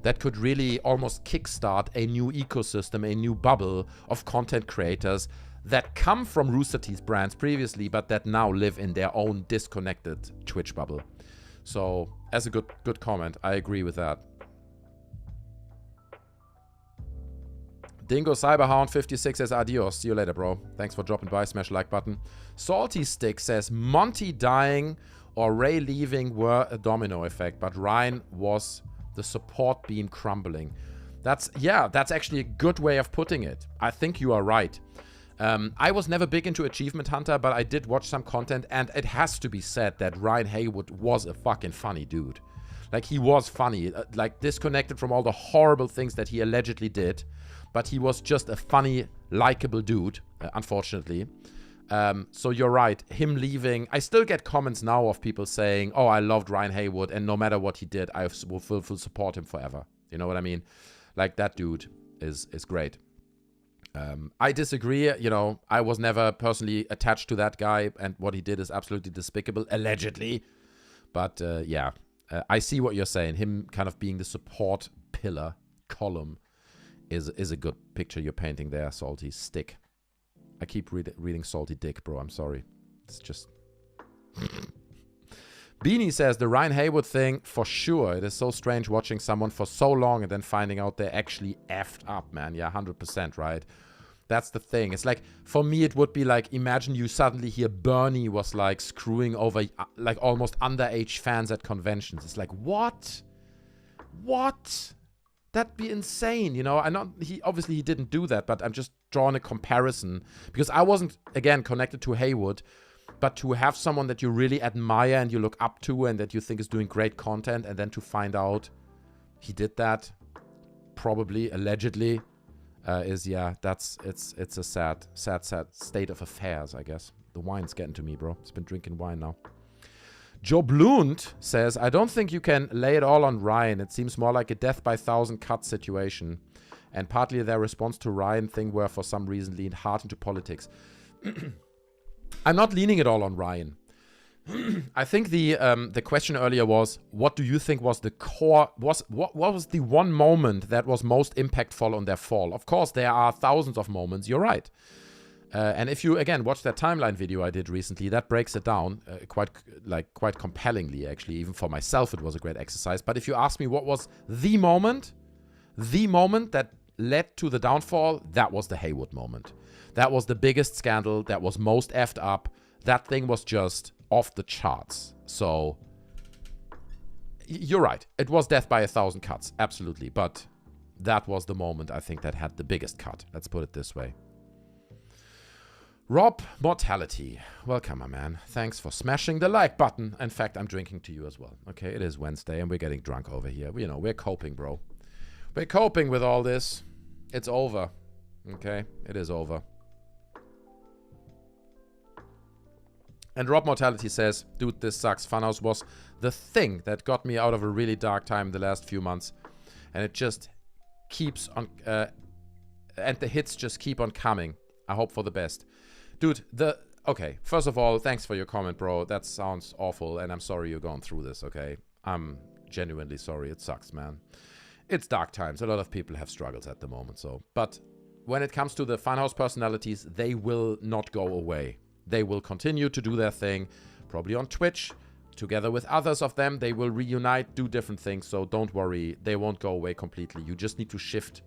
that could really almost kickstart a new ecosystem, a new bubble of content creators that come from Rooster Teeth brands previously, but that now live in their own disconnected Twitch bubble. So as a good comment, I agree with that. Dingo Cyberhound 56 says adios. See you later, bro. Thanks for dropping by. Smash the like button. Salty Stick says Monty dying or Ray leaving were a domino effect, but Ryan was the support beam crumbling. That's actually a good way of putting it. I think you are right. I was never big into Achievement Hunter, but I did watch some content, and it has to be said that Ryan Haywood was a fucking funny dude. Like, he was funny, like disconnected from all the horrible things that he allegedly did. But he was just a funny, likable dude, unfortunately. So you're right. Him leaving... I still get comments now of people saying, oh, I loved Ryan Haywood, and no matter what he did, I will support him forever. You know what I mean? Like, that dude is great. I disagree. You know, I was never personally attached to that guy, and what he did is absolutely despicable, allegedly. But, yeah. I see what you're saying. Him kind of being the support pillar, column, is a good picture you're painting there, Salty Stick. I keep reading Salty Dick, bro. I'm sorry. It's just... Beanie says, the Ryan Haywood thing, for sure. It is so strange watching someone for so long and then finding out they're actually effed up, man. Yeah, 100%, right? That's the thing. It's like, for me, it would be like, imagine you suddenly hear Bernie was like screwing over like almost underage fans at conventions. It's like, what? What? That'd be insane, you know? Obviously he didn't do that, but I'm just drawing a comparison because I wasn't, again, connected to Haywood, but to have someone that you really admire and you look up to and that you think is doing great content, and then to find out he did that, probably, allegedly, it's a sad state of affairs, I guess. The wine's getting to me, bro. It's been drinking wine now. Joe Blunt says, I don't think you can lay it all on Ryan. It seems more like a death by 1,000 cuts situation. And partly their response to Ryan thing were for some reason leaned hard into politics. I'm not leaning it all on Ryan. I think the question earlier was, what do you think was the core, what was the one moment that was most impactful on their fall? Of course, there are thousands of moments, you're right. And if you, again, watch that timeline video I did recently, that breaks it down quite compellingly, actually. Even for myself, it was a great exercise. But if you ask me what was the moment that led to the downfall, that was the Haywood moment. That was the biggest scandal. That was most effed up. That thing was just off the charts. So, you're right. It was death by 1,000 cuts. Absolutely. But that was the moment, I think, that had the biggest cut. Let's put it this way. Rob Mortality. Welcome, my man. Thanks for smashing the like button. In fact, I'm drinking to you as well. Okay, it is Wednesday and we're getting drunk over here. You know, we're coping, bro. We're coping with all this. It's over. Okay, it is over. And Rob Mortality says, dude, this sucks. Funhaus was the thing that got me out of a really dark time the last few months. And it just keeps on... and the hits just keep on coming. I hope for the best. Dude, okay, first of all, thanks for your comment, bro. That sounds awful, and I'm sorry you're going through this, okay? I'm genuinely sorry. It sucks, man. It's dark times. A lot of people have struggles at the moment, so. But when it comes to the Funhaus personalities, they will not go away. They will continue to do their thing, probably on Twitch. Together with others of them, they will reunite, do different things, so don't worry. They won't go away completely. You just need to shift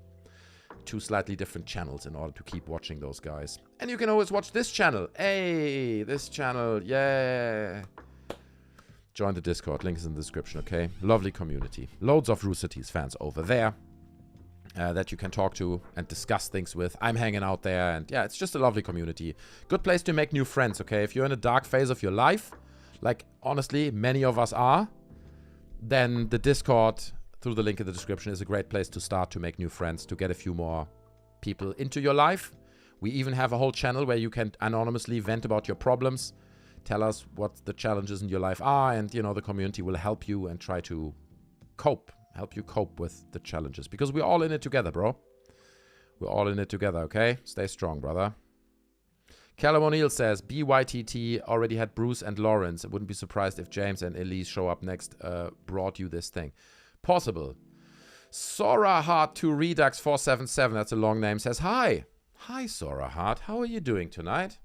two slightly different channels in order to keep watching those guys. And you can always watch this channel. Hey, this channel, yeah. Join the Discord, link is in the description, okay? Lovely community. Loads of Rooster Teeth fans over there that you can talk to and discuss things with. I'm hanging out there, and yeah, it's just a lovely community. Good place to make new friends, okay? If you're in a dark phase of your life, like honestly, many of us are, then the Discord... through the link in the description is a great place to start to make new friends, to get a few more people into your life. We even have a whole channel where you can anonymously vent about your problems, tell us what the challenges in your life are, and, you know, the community will help you and try to help you cope with the challenges. Because we're all in it together, bro. We're all in it together, okay? Stay strong, brother. Callum O'Neill says, BYTT already had Bruce and Lawrence. I wouldn't be surprised if James and Elyse show up next, brought you this thing. Possible. Sora Heart 2 Redux 477, that's a long name, says hi. Hi, Sora Heart. How are you doing tonight?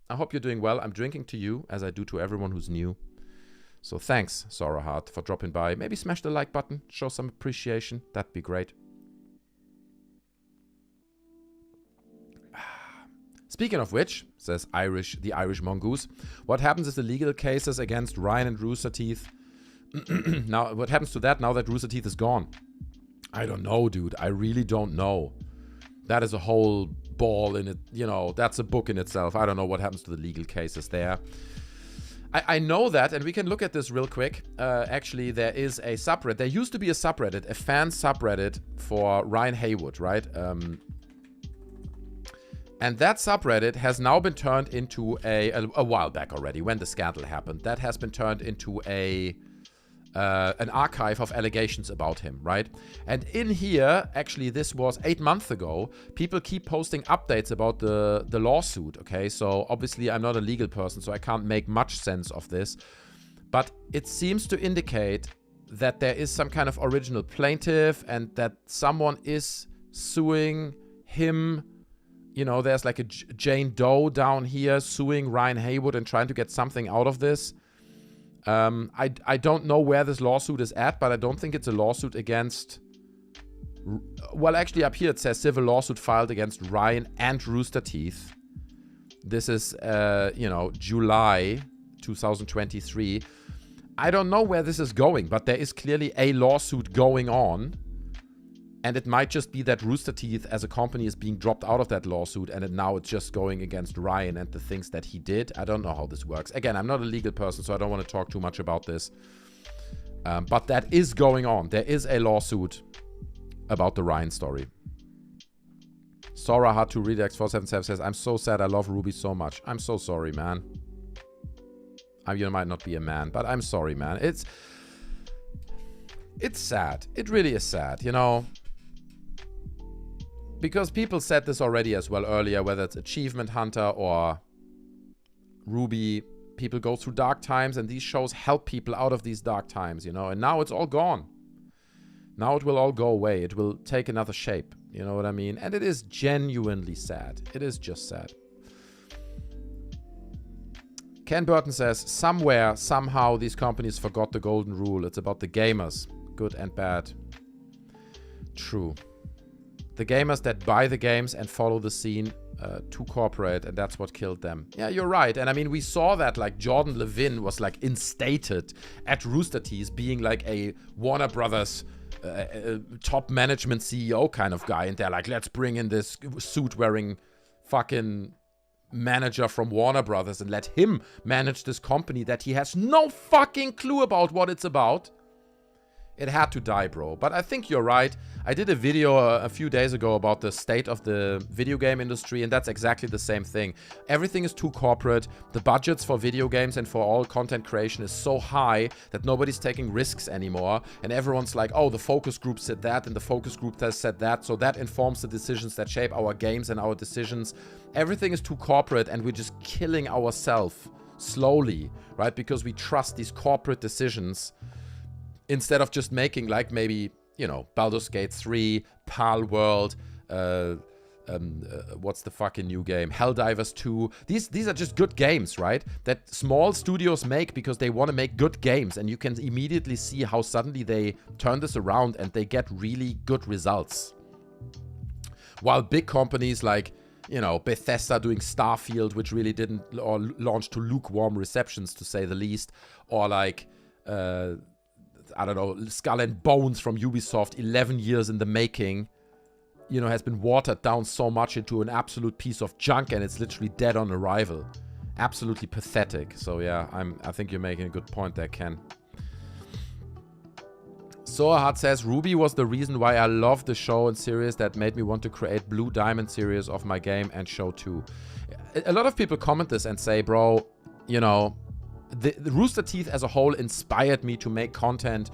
I hope you're doing well. I'm drinking to you, as I do to everyone who's new. So thanks, Sora Heart, for dropping by. Maybe smash the like button, show some appreciation. That'd be great. Speaking of which, says the Irish Mongoose, what happens is the legal cases against Ryan and Rooster Teeth. Now, what happens to that now that Rooster Teeth is gone? I don't know, dude. I really don't know. That is a whole ball in it. You know, that's a book in itself. I don't know what happens to the legal cases there. I know that, and we can look at this real quick. Actually, there is a subreddit. There used to be a subreddit, a fan subreddit for Ryan Haywood, right? And that subreddit has now been turned into a while back already, when the scandal happened. That has been turned into an archive of allegations about him, right? And in here, actually, this was 8 months ago, people keep posting updates about the lawsuit, okay? So obviously I'm not a legal person, so I can't make much sense of this. But it seems to indicate that there is some kind of original plaintiff and that someone is suing him. You know, there's like a Jane Doe down here suing Ryan Haywood and trying to get something out of this. I don't know where this lawsuit is at, but I don't think it's a lawsuit against... Well, actually up here it says civil lawsuit filed against Ryan and Rooster Teeth. This is, you know, July 2023. I don't know where this is going, but there is clearly a lawsuit going on. And it might just be that Rooster Teeth as a company is being dropped out of that lawsuit, and now it's just going against Ryan and the things that he did. I don't know how this works. Again, I'm not a legal person, so I don't want to talk too much about this. But that is going on. There is a lawsuit about the Ryan story. Sora Hard to Redux 477 says, I'm so sad. I love RWBY so much. I'm so sorry, man. You might not be a man, but I'm sorry, man. It's sad. It really is sad, you know. Because people said this already as well earlier, whether it's Achievement Hunter or RWBY, people go through dark times, and these shows help people out of these dark times, you know. And now it's all gone. Now it will all go away. It will take another shape. You know what I mean? And it is genuinely sad. It is just sad. Ken Burton says, somewhere, somehow, these companies forgot the golden rule. It's about the gamers, good and bad. True. The gamers that buy the games and follow the scene too corporate, and that's what killed them. Yeah, you're right. And I mean, we saw that, like, Jordan Levin was, like, instated at Rooster Teeth being, like, a Warner Brothers top management CEO kind of guy. And they're like, let's bring in this suit-wearing fucking manager from Warner Brothers and let him manage this company that he has no fucking clue about what it's about. It had to die, bro. But I think you're right. I did a video a few days ago about the state of the video game industry, and that's exactly the same thing. Everything is too corporate. The budgets for video games and for all content creation is so high that nobody's taking risks anymore. And everyone's like, oh, the focus group said that, and the focus group has said that. So that informs the decisions that shape our games and our decisions. Everything is too corporate, and we're just killing ourselves slowly, right? Because we trust these corporate decisions instead of just making, like, maybe, you know, Baldur's Gate 3, Pal World, what's the fucking new game? Helldivers 2. These are just good games, right? That small studios make because they want to make good games, and you can immediately see how suddenly they turn this around and they get really good results. While big companies like, you know, Bethesda doing Starfield, which really didn't, or launched to lukewarm receptions, to say the least, or like, I don't know, Skull and Bones from Ubisoft, 11 years in the making, you know, has been watered down so much into an absolute piece of junk, and it's literally dead on arrival. Absolutely pathetic. So yeah, I think you're making a good point there, Ken. Soahat says, RWBY was the reason why I love the show and series that made me want to create Blue Diamond series of my game and show too. A lot of people comment this and say, bro, you know, the Rooster Teeth as a whole inspired me to make content,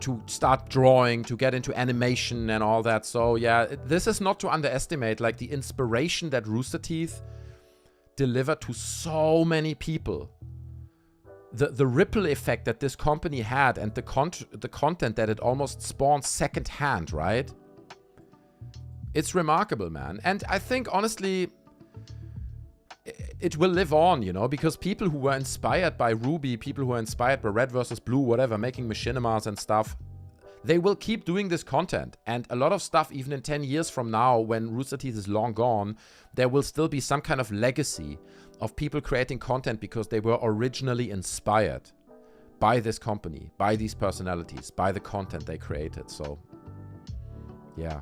to start drawing, to get into animation and all that. So yeah, this is not to underestimate, like, the inspiration that Rooster Teeth delivered to so many people. The ripple effect that this company had, and the content that it almost spawned secondhand, right? It's remarkable, man. And I think, honestly, it will live on, you know, because people who were inspired by RWBY, people who are inspired by Red versus Blue, whatever, making machinimas and stuff, they will keep doing this content. And a lot of stuff, even in 10 years from now, when Rooster Teeth is long gone, there will still be some kind of legacy of people creating content because they were originally inspired by this company, by these personalities, by the content they created. So, yeah.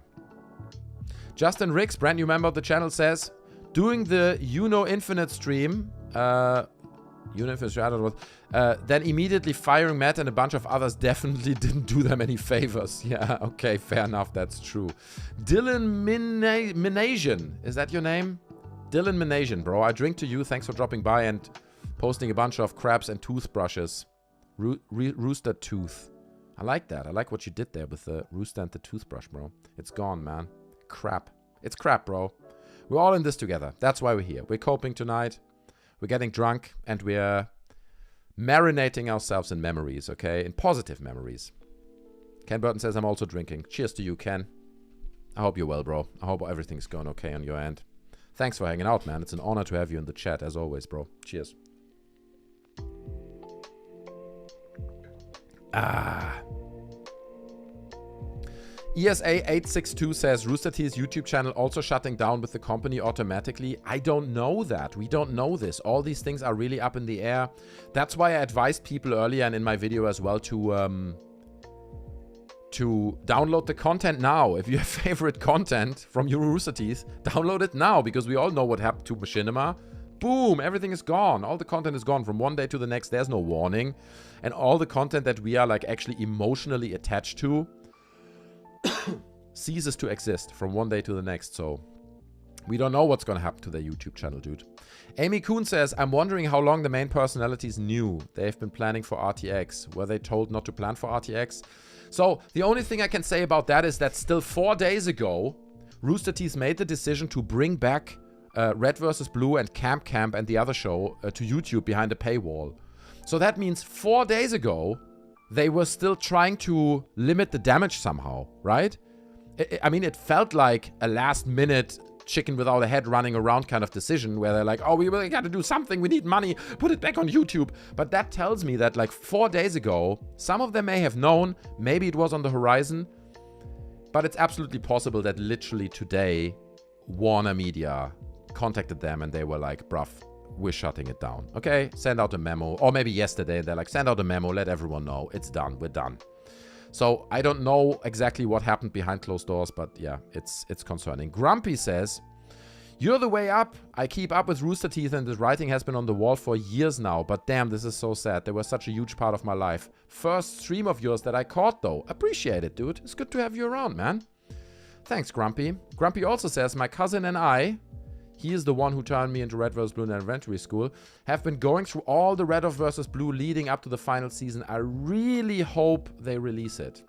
Justin Riggs, brand new member of the channel, says, doing the Infinite stream, I don't know what, then immediately firing Matt and a bunch of others definitely didn't do them any favors. Yeah, okay, fair enough, that's true. Dylan Minasian, is that your name? Dylan Minasian, bro, I drink to you, thanks for dropping by and posting a bunch of crabs and toothbrushes. Rooster Tooth. I like that, I like what you did there with the rooster and the toothbrush, bro. It's gone, man. Crap. It's crap, bro. We're all in this together. That's why we're here. We're coping tonight. We're getting drunk. And we're marinating ourselves in memories, okay? In positive memories. Ken Burton says, I'm also drinking. Cheers to you, Ken. I hope you're well, bro. I hope everything's going okay on your end. Thanks for hanging out, man. It's an honor to have you in the chat, as always, bro. Cheers. ESA862 says, Rooster Teeth's YouTube channel also shutting down with the company automatically. I don't know that. We don't know this. All these things are really up in the air. That's why I advised people earlier and in my video as well to download the content now. If you have favorite content from your Rooster Teeth, download it now, because we all know what happened to Machinima. Boom, everything is gone. All the content is gone from one day to the next. There's no warning. And all the content that we are, like, actually emotionally attached to ceases to exist from one day to the next. So We don't know what's gonna happen to their YouTube channel, dude. Amy Kuhn says, I'm wondering how long the main personalities knew. They've been planning for RTX. Were they told not to plan for RTX? So the only thing I can say about that is that still 4 days ago, Rooster Teeth made the decision to bring back Red vs. Blue and Camp Camp and the other show to YouTube behind a paywall. So that means 4 days ago, they were still trying to limit the damage somehow, right? I mean, it felt like a last-minute chicken without a head running around kind of decision where they're like, oh, we really got to do something. We need money. Put it back on YouTube. But that tells me that like 4 days ago, some of them may have known. Maybe it was on the horizon. But it's absolutely possible that literally today, Warner Media contacted them and they were like, bruv, we're shutting it down. Okay, send out a memo. Or maybe yesterday, they're like, send out a memo, let everyone know. It's done. We're done. So I don't know exactly what happened behind closed doors, but yeah, it's concerning. Grumpy says, you're the way up. I keep up with Rooster Teeth and his writing has been on the wall for years now. But damn, this is so sad. They were such a huge part of my life. First stream of yours that I caught though. Appreciate it, dude. It's good to have you around, man. Thanks, Grumpy. Grumpy also says, my cousin and I, he is the one who turned me into Red vs. Blue in elementary school, have been going through all the Red vs. Blue leading up to the final season. I really hope they release it.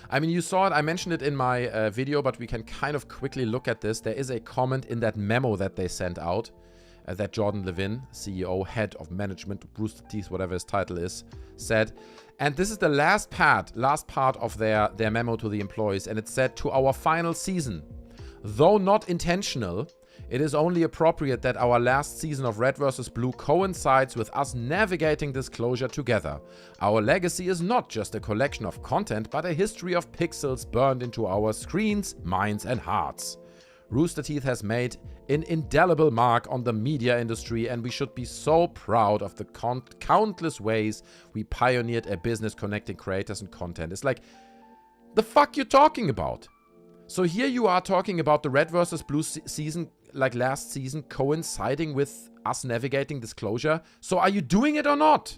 I mean, you saw it. I mentioned it in my video, but we can kind of quickly look at this. There is a comment in that memo that they sent out that Jordan Levin, CEO, head of management, Rooster Teeth, whatever his title is, said. And this is the last part of their memo to the employees. And it said, to our final season, though not intentional, it is only appropriate that our last season of Red vs. Blue coincides with us navigating this closure together. Our legacy is not just a collection of content, but a history of pixels burned into our screens, minds, and hearts. Rooster Teeth has made an indelible mark on the media industry, and we should be so proud of the countless ways we pioneered a business connecting creators and content. It's like, the fuck you talking about? So here you are talking about the Red vs. Blue season, like last season, coinciding with us navigating this closure. So are you doing it or not?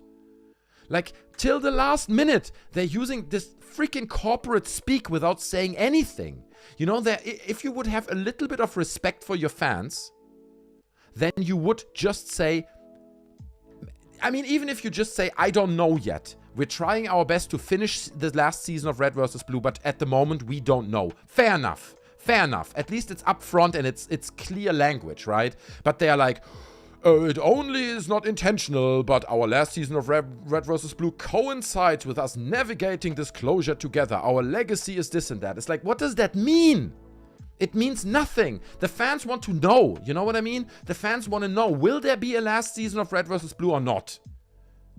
Like, till the last minute, they're using this freaking corporate speak without saying anything. You know, if you would have a little bit of respect for your fans, then you would just say, I mean, even if you just say, I don't know yet. We're trying our best to finish the last season of Red vs. Blue, but at the moment, we don't know. Fair enough. Fair enough. At least it's upfront and it's clear language, right? But they are like, it only is not intentional, but our last season of Red vs. Blue coincides with us navigating this closure together. Our legacy is this and that. It's like, what does that mean? It means nothing. The fans want to know. You know what I mean? The fans want to know, will there be a last season of Red vs. Blue or not?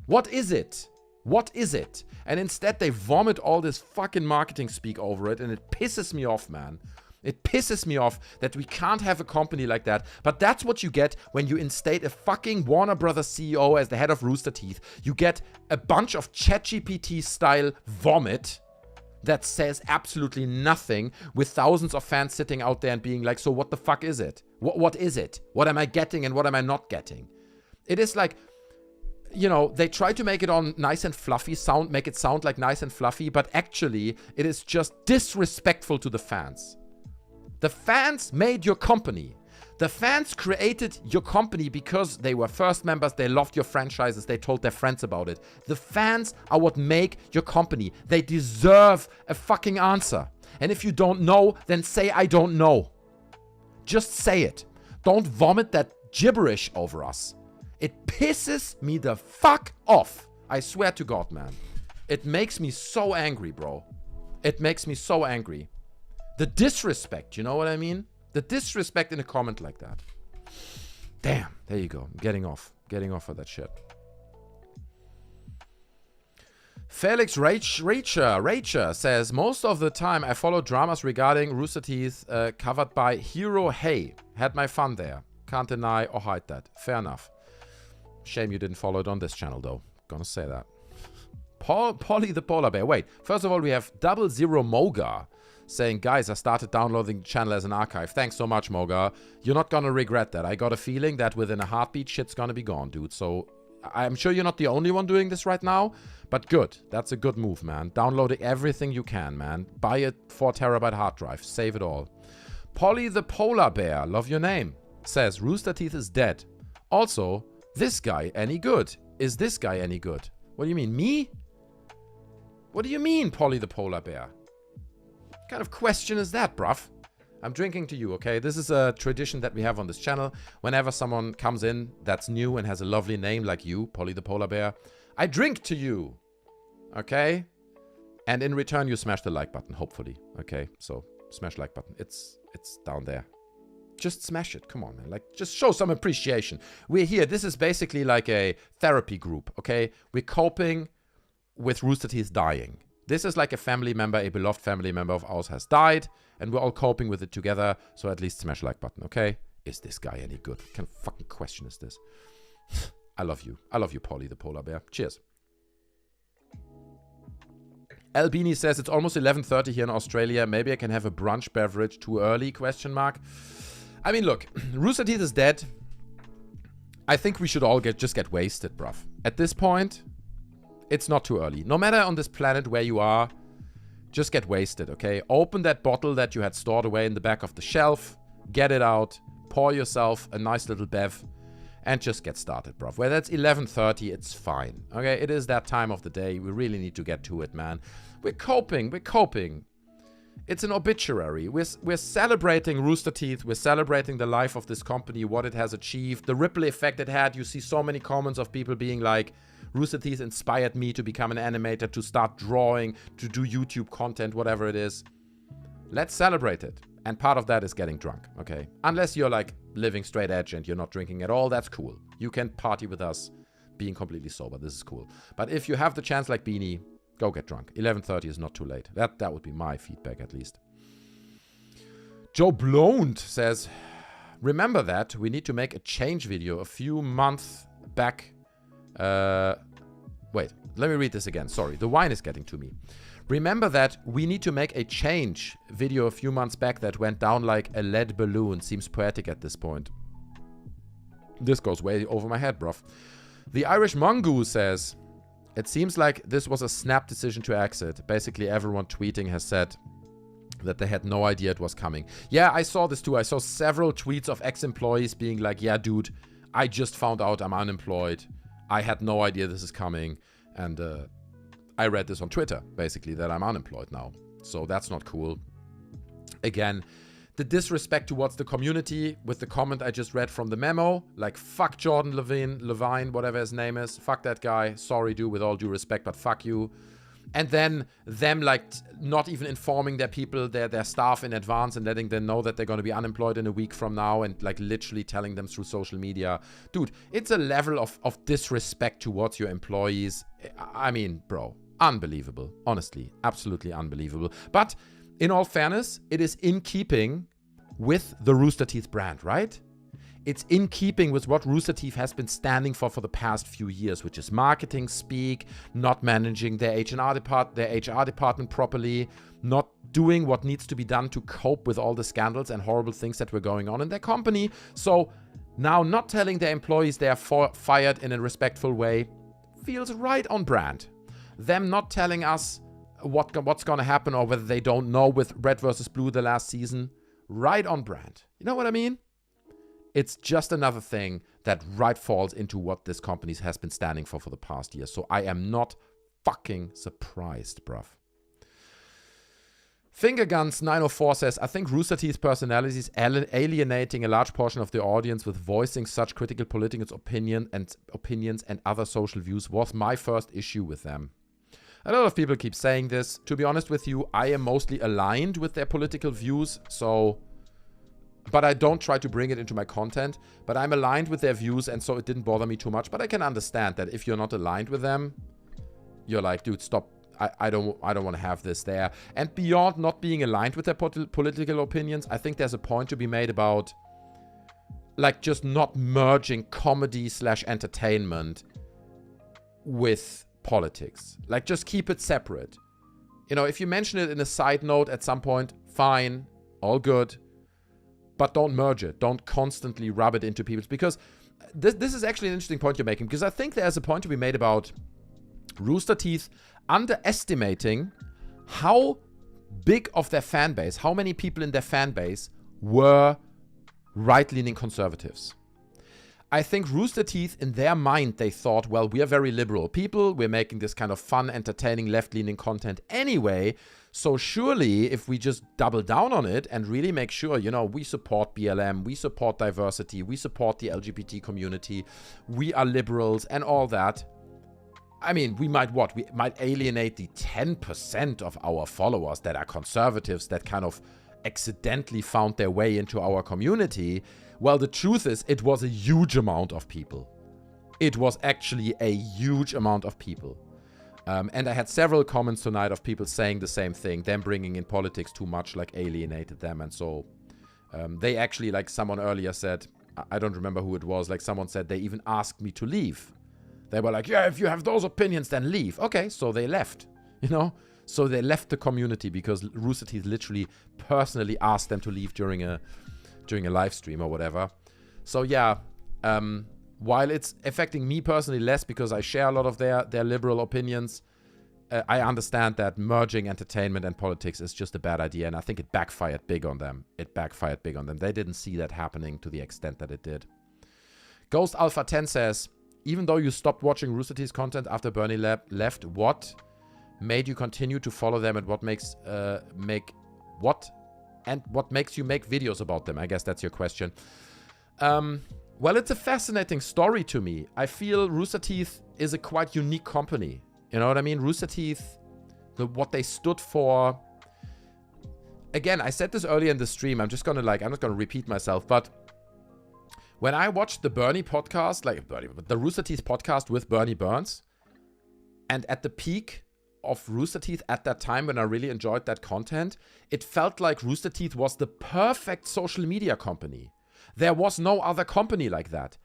What is it? What is it? And instead they vomit all this fucking marketing speak over it, and it pisses me off, man. It pisses me off that we can't have a company like that. But that's what you get when you instate a fucking Warner Brothers CEO as the head of Rooster Teeth. You get a bunch of ChatGPT style vomit that says absolutely nothing, with thousands of fans sitting out there and being like, so what the fuck is it? What is it? What am I getting and what am I not getting? It is like, you know, they try to make it on nice and fluffy, make it sound like nice and fluffy, but actually it is just disrespectful to the fans. The fans made your company. The fans created your company because they were first members, they loved your franchises, they told their friends about it. The fans are what make your company. They deserve a fucking answer. And if you don't know, then say I don't know. Just say it. Don't vomit that gibberish over us. It pisses me the fuck off. I swear to God, man. It makes me so angry, bro. It makes me so angry. The disrespect, you know what I mean? The disrespect in a comment like that. Damn, there you go. I'm getting off. Getting off of that shit. Felix Racher says, most of the time I follow dramas regarding Rooster Teeth covered by Hero Hey. Had my fun there. Can't deny or hide that. Fair enough. Shame you didn't follow it on this channel, though. Gonna say that. Polly the Polar Bear. Wait, first of all, we have 00 Moga saying, guys, I started downloading the channel as an archive. Thanks so much, Moga. You're not gonna regret that. I got a feeling that within a heartbeat, shit's gonna be gone, dude. So I'm sure you're not the only one doing this right now, but good. That's a good move, man. Downloading everything you can, man. Buy a 4 terabyte hard drive. Save it all. Polly the Polar Bear, love your name, says Rooster Teeth is dead. Also, this guy any good? Is this guy any good? What do you mean, me? What do you mean, Polly the Polar Bear? What kind of question is that, bruv? I'm drinking to you, okay? This is a tradition that we have on this channel. Whenever someone comes in that's new and has a lovely name like you, Polly the Polar Bear, I drink to you, okay? And in return, you smash the like button, hopefully, okay? So, smash like button. It's down there. Just smash it. Come on, man. Like, just show some appreciation. We're here. This is basically like a therapy group, okay? We're coping with Rooster Teeth dying. This is like a family member, a beloved family member of ours has died, and we're all coping with it together, so at least smash like button, okay? Is this guy any good? What kind of fucking question is this? I love you. I love you, Polly the Polar Bear. Cheers. Albini says it's almost 11:30 here in Australia. Maybe I can have a brunch beverage too early, question mark. I mean, look, Rooster Teeth is dead. I think we should all just get wasted, bruv. At this point, it's not too early. No matter on this planet where you are, just get wasted, okay? Open that bottle that you had stored away in the back of the shelf. Get it out. Pour yourself a nice little bev. And just get started, bruv. Whether it's 11:30, it's fine. Okay, it is that time of the day. We really need to get to it, man. We're coping. We're coping. It's an obituary. We're celebrating Rooster Teeth. We're celebrating the life of this company, what it has achieved, the ripple effect it had. You see so many comments of people being like, Rooster Teeth inspired me to become an animator, to start drawing, to do YouTube content, whatever it is. Let's celebrate it. And part of that is getting drunk, okay? Unless you're like living straight edge and you're not drinking at all, that's cool. You can party with us being completely sober. This is cool. But if you have the chance like Beanie, go get drunk. 11:30 is not too late. That would be my feedback at least. Joe Blonde says, remember that we need to make a change video a few months back. Wait, let me read this again. Sorry, the wine is getting to me. Remember that we need to make a change video a few months back that went down like a lead balloon. Seems poetic at this point. This goes way over my head, bruv. The Irish Mongoose says, it seems like this was a snap decision to exit. Basically, everyone tweeting has said that they had no idea it was coming. Yeah, I saw this too. I saw several tweets of ex-employees being like, yeah, dude, I just found out I'm unemployed. I had no idea this is coming. And I read this on Twitter, basically, that I'm unemployed now. So that's not cool. Again, the disrespect towards the community with the comment I just read from the memo. Like, fuck Jordan Levine, whatever his name is. Fuck that guy. Sorry, dude, with all due respect, but fuck you. And then them, like, not even informing their people, their staff in advance and letting them know that they're going to be unemployed in a week from now and, like, literally telling them through social media. Dude, it's a level of disrespect towards your employees. I mean, bro, unbelievable. Honestly, absolutely unbelievable. But in all fairness, it is in keeping with the Rooster Teeth brand, right? It's in keeping with what Rooster Teeth has been standing for the past few years, which is marketing speak, not managing their HR department properly, not doing what needs to be done to cope with all the scandals and horrible things that were going on in their company. So now not telling their employees they are fired in a respectful way feels right on brand. Them not telling us what's going to happen or whether they don't know with Red versus Blue the last season, right on brand. You know what I mean? It's just another thing that right falls into what this company has been standing for the past year. So I am not fucking surprised, bruv. Fingerguns904 says, I think Rooster Teeth's personality is alienating a large portion of the audience with voicing such critical political opinions and other social views was my first issue with them. A lot of people keep saying this. To be honest with you, I am mostly aligned with their political views, so... But I don't try to bring it into my content. But I'm aligned with their views, and so it didn't bother me too much. But I can understand that if you're not aligned with them, you're like, dude, stop. I don't want to have this there. And beyond not being aligned with their political opinions, I think there's a point to be made about, like, just not merging comedy/entertainment with politics. Like, just keep it separate. You know, if you mention it in a side note at some point, fine, all good. But don't merge it. Don't constantly rub it into people's... Because this is actually an interesting point you're making. Because I think there's a point to be made about Rooster Teeth underestimating how big of their fan base, how many people in their fan base were right-leaning conservatives. I think Rooster Teeth, in their mind, they thought, well, we are very liberal people. We're making this kind of fun, entertaining, left-leaning content anyway. So surely, if we just double down on it and really make sure, you know, we support BLM, we support diversity, we support the LGBT community, we are liberals and all that. I mean, we might what? We might alienate the 10% of our followers that are conservatives that kind of accidentally found their way into our community. Well, the truth is, it was a huge amount of people. It was actually a huge amount of people. And I had several comments tonight of people saying the same thing. Them bringing in politics too much, like, alienated them. And so they actually, like someone earlier said, I don't remember who it was, like someone said they even asked me to leave. They were like, yeah, if you have those opinions, then leave. Okay, so they left, you know? So they left the community because Rooster Teeth literally personally asked them to leave during a live stream or whatever. So yeah, while it's affecting me personally less because I share a lot of their liberal opinions, I understand that merging entertainment and politics is just a bad idea, and I think it backfired big on them. They didn't see that happening to the extent that it did. Ghost Alpha 10 says, even though you stopped watching Rooster Teeth's content after Bernie left, what made you continue to follow them, and what makes you make videos about them? I guess that's your question. Well, it's a fascinating story to me. I feel Rooster Teeth is a quite unique company. You know what I mean? Rooster Teeth, what they stood for. Again, I said this earlier in the stream. I'm not gonna repeat myself, but when I watched the Bernie podcast, the Rooster Teeth podcast with Bernie Burns, and at the peak of Rooster Teeth at that time when I really enjoyed that content, it felt like Rooster Teeth was the perfect social media company. There was no other company like that.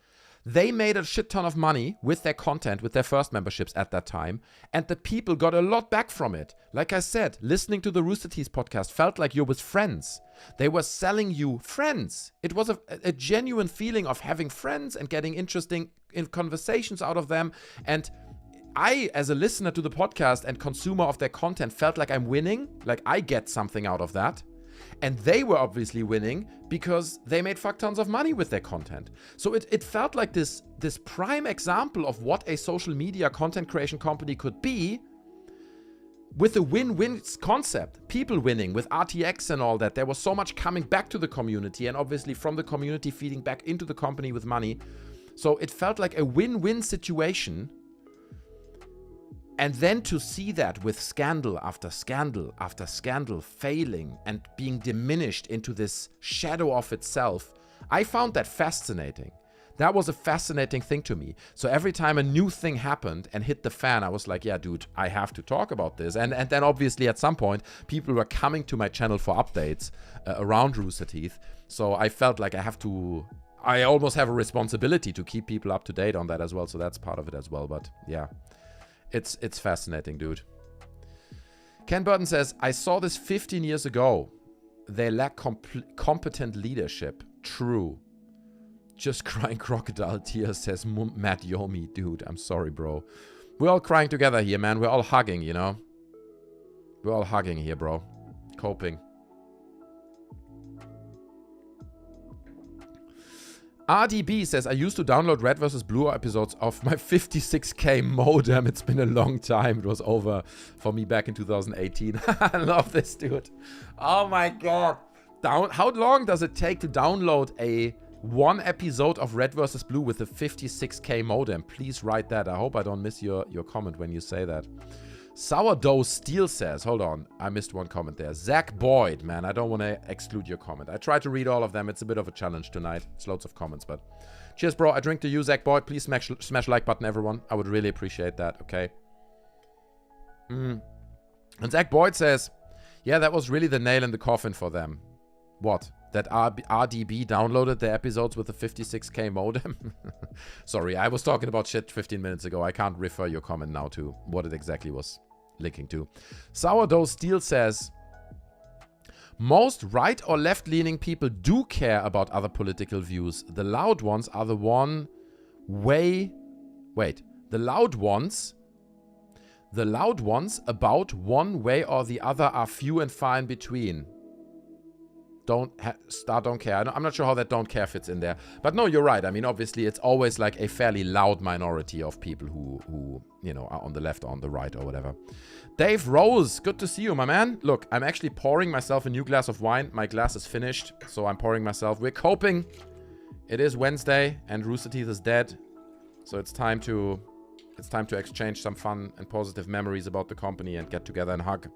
They made a shit ton of money with their content, with their first memberships at that time, and the people got a lot back from it. Like I said, listening to the Rooster Teeth podcast felt like you're with friends. They were selling you friends. It was a genuine feeling of having friends and getting interesting conversations out of them. And I, as a listener to the podcast and consumer of their content, felt like I'm winning, like I get something out of that. And they were obviously winning because they made fuck tons of money with their content. So it felt like this prime example of what a social media content creation company could be, with a win-win concept. People winning with RTX and all that. There was so much coming back to the community, and obviously from the community feeding back into the company with money. So it felt like a win-win situation. And then to see that with scandal after scandal after scandal failing and being diminished into this shadow of itself, I found that fascinating. That was a fascinating thing to me. So every time a new thing happened and hit the fan, I was like, yeah, dude, I have to talk about this. And then obviously at some point, people were coming to my channel for updates around Rooster Teeth. So I felt like I almost have a responsibility to keep people up to date on that as well. So that's part of it as well. But yeah. It's fascinating, dude. Ken Burton says, I saw this 15 years ago. They lack competent leadership. True. Just crying crocodile tears, says Matt Yomi. Dude, I'm sorry, bro. We're all crying together here, man. We're all hugging, you know? We're all hugging here, bro. Coping. RDB says, I used to download Red vs. Blue episodes of my 56k modem. It's been a long time. It was over for me back in 2018. I love this, dude. Oh my god. How long does it take to download one episode of Red vs. Blue with a 56k modem? Please write that. I hope I don't miss your comment when you say that. Sourdough Steel says, hold on, I missed one comment there. Zach Boyd, man, I don't want to exclude your comment. I try to read all of them. It's a bit of a challenge tonight. It's loads of comments, but cheers, bro. I drink to you, Zach Boyd. Please smash like button, everyone. I would really appreciate that, okay? And Zach Boyd says, yeah, that was really the nail in the coffin for them. What? That RDB downloaded the episodes with a 56k modem? Sorry, I was talking about shit 15 minutes ago. I can't refer your comment now to what it exactly was linking to. Sourdough Steel says, most right or left-leaning people do care about other political views. The loud ones are the loud ones about one way or the other are few and far in between. don't care. I'm not sure how that don't care fits in there. But no, you're right. I mean, obviously, it's always like a fairly loud minority of people who you know, are on the left or on the right or whatever. Dave Rose, good to see you, my man. Look, I'm actually pouring myself a new glass of wine. My glass is finished, so I'm pouring myself. We're coping. It is Wednesday, and Rooster Teeth is dead. So it's time to exchange some fun and positive memories about the company and get together and hug.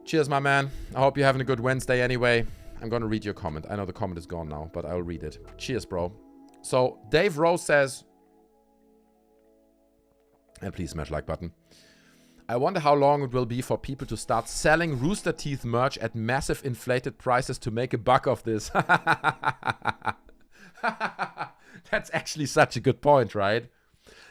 Cheers, my man. I hope you're having a good Wednesday anyway. I'm going to read your comment. I know the comment is gone now, but I'll read it. Cheers, bro. So, Dave Rose says, and please smash like button. I wonder how long it will be for people to start selling Rooster Teeth merch at massive inflated prices to make a buck of this. That's actually such a good point, right?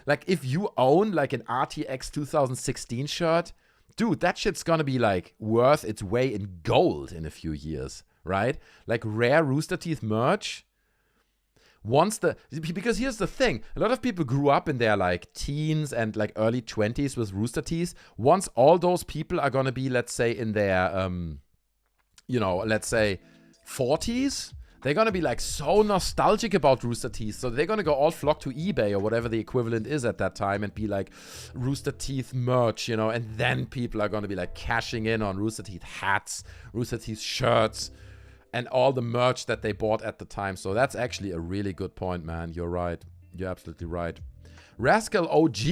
Like, if you own, like, an RTX 2016 shirt, dude, that shit's gonna be, like, worth its weight in gold in a few years, right? Like, rare Rooster Teeth merch. Because here's the thing. A lot of people grew up in their, like, teens and, like, early 20s with Rooster Teeth. Once all those people are gonna be, let's say, in their, you know, let's say, 40s, they're going to be, like, so nostalgic about Rooster Teeth. So they're going to go all flock to eBay or whatever the equivalent is at that time and be like, Rooster Teeth merch, you know. And then people are going to be, like, cashing in on Rooster Teeth hats, Rooster Teeth shirts, and all the merch that they bought at the time. So that's actually a really good point, man. You're right. You're absolutely right. Rascal OG,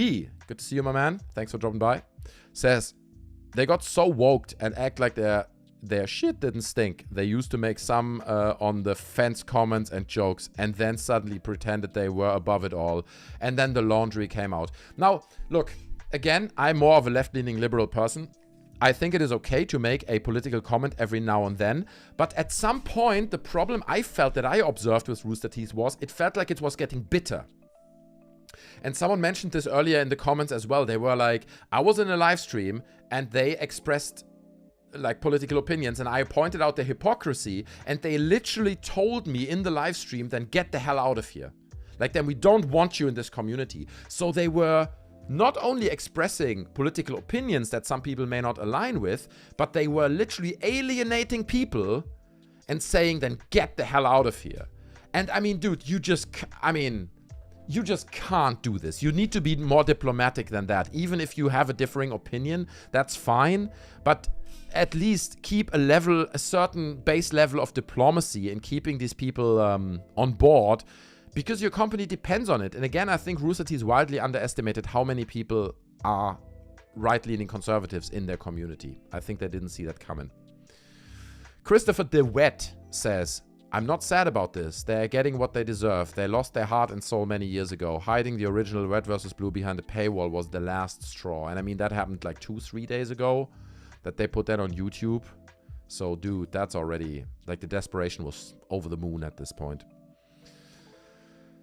good to see you, my man. Thanks for dropping by. Says, they got so woked and act like their shit didn't stink. They used to make some on the fence comments and jokes and then suddenly pretended they were above it all. And then the laundry came out. Now, look, again, I'm more of a left-leaning liberal person. I think it is okay to make a political comment every now and then. But at some point, the problem I felt that I observed with Rooster Teeth was it felt like it was getting bitter. And someone mentioned this earlier in the comments as well. They were like, I was in a live stream and they expressed like political opinions and I pointed out the hypocrisy and they literally told me in the live stream, then get the hell out of here. Like, then we don't want you in this community. So they were not only expressing political opinions that some people may not align with, but they were literally alienating people and saying, then get the hell out of here. And I mean, dude, you just can't do this. You need to be more diplomatic than that. Even if you have a differing opinion, that's fine. But at least keep a certain base level of diplomacy in keeping these people on board, because your company depends on it. And again, I think Rooster Teeth wildly underestimated how many people are right-leaning conservatives in their community. I think they didn't see that coming. Christopher DeWett says, I'm not sad about this. They're getting what they deserve. They lost their heart and soul many years ago. Hiding the original Red vs. Blue behind a paywall was the last straw. And I mean, that happened like 2-3 days ago that they put that on YouTube. So, dude, that's already, like, the desperation was over the moon at this point.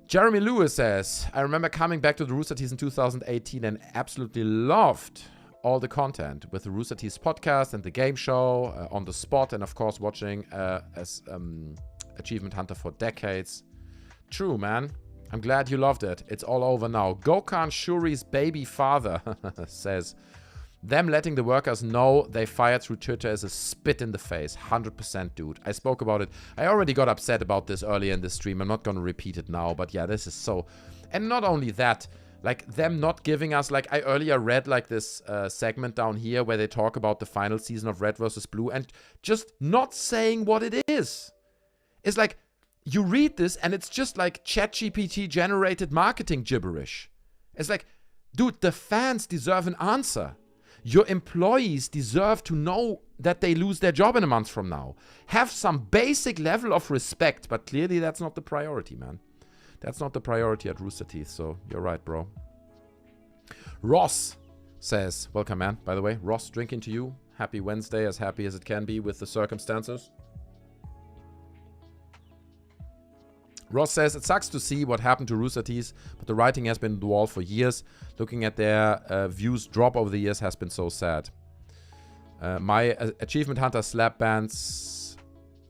Jeremy Lewis says, I remember coming back to the Rooster Teeth in 2018 and absolutely loved all the content with the Rooster Teeth podcast and the game show on the spot, and of course watching as Achievement Hunter for decades. True, man. I'm glad you loved it. It's all over now. Gokhan Shuri's baby father says, them letting the workers know they fired through Twitter is a spit in the face. 100%, dude. I spoke about it. I already got upset about this earlier in the stream. I'm not going to repeat it now. But yeah, this is so... And not only that, like, them not giving us... Like, I earlier read, like, this segment down here where they talk about the final season of Red vs. Blue and just not saying what it is. It's like, you read this and it's just like ChatGPT generated marketing gibberish. It's like, dude, the fans deserve an answer. Your employees deserve to know that they lose their job in a month from now. Have some basic level of respect, but clearly that's not the priority, man. That's not the priority at Rooster Teeth, so you're right, bro. Ross says, welcome, man, by the way. Ross, drinking to you. Happy Wednesday, as happy as it can be with the circumstances. Ross says, it sucks to see what happened to Rooster Teeth, but the writing has been on the wall for years. Looking at their views drop over the years has been so sad. My Achievement Hunter slap bands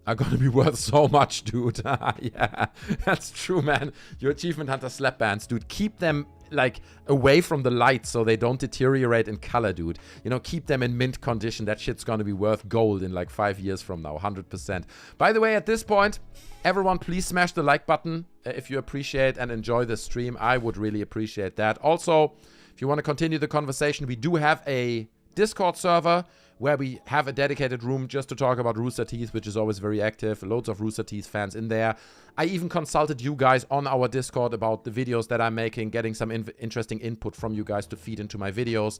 are going to be worth so much, dude. Yeah, that's true, man. Your Achievement Hunter slap bands, dude, keep them like away from the light so they don't deteriorate in color, dude. You know, keep them in mint condition. That shit's gonna be worth gold in like 5 years from now, 100%. By the way, at this point, everyone, please smash the like button if you appreciate and enjoy the stream. I would really appreciate that. Also, if you want to continue the conversation, we do have a Discord server where we have a dedicated room just to talk about Rooster Teeth, which is always very active. Loads of Rooster Teeth fans in there. I even consulted you guys on our Discord about the videos that I'm making, getting some interesting input from you guys to feed into my videos.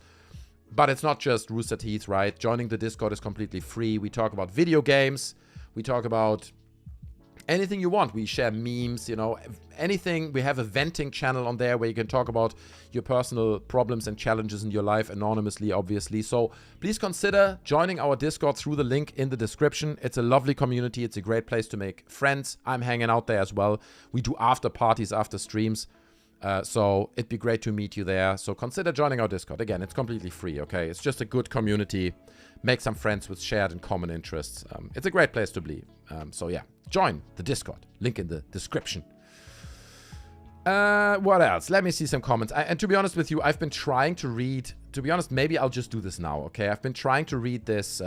But it's not just Rooster Teeth, right? Joining the Discord is completely free. We talk about video games. We talk about anything you want. We share memes, you know, anything. We have a venting channel on there where you can talk about your personal problems and challenges in your life anonymously, obviously. So please consider joining our Discord through the link in the description. It's a lovely community. It's a great place to make friends. I'm hanging out there as well. We do after parties, after streams. So it'd be great to meet you there. So consider joining our Discord. Again, it's completely free, okay? It's just a good community. Make some friends with shared and common interests. It's a great place to be. So yeah, join the Discord. Link in the description. What else? Let me see some comments. And to be honest with you, I've been trying to read... To be honest, maybe I'll just do this now, okay? I've been trying to read this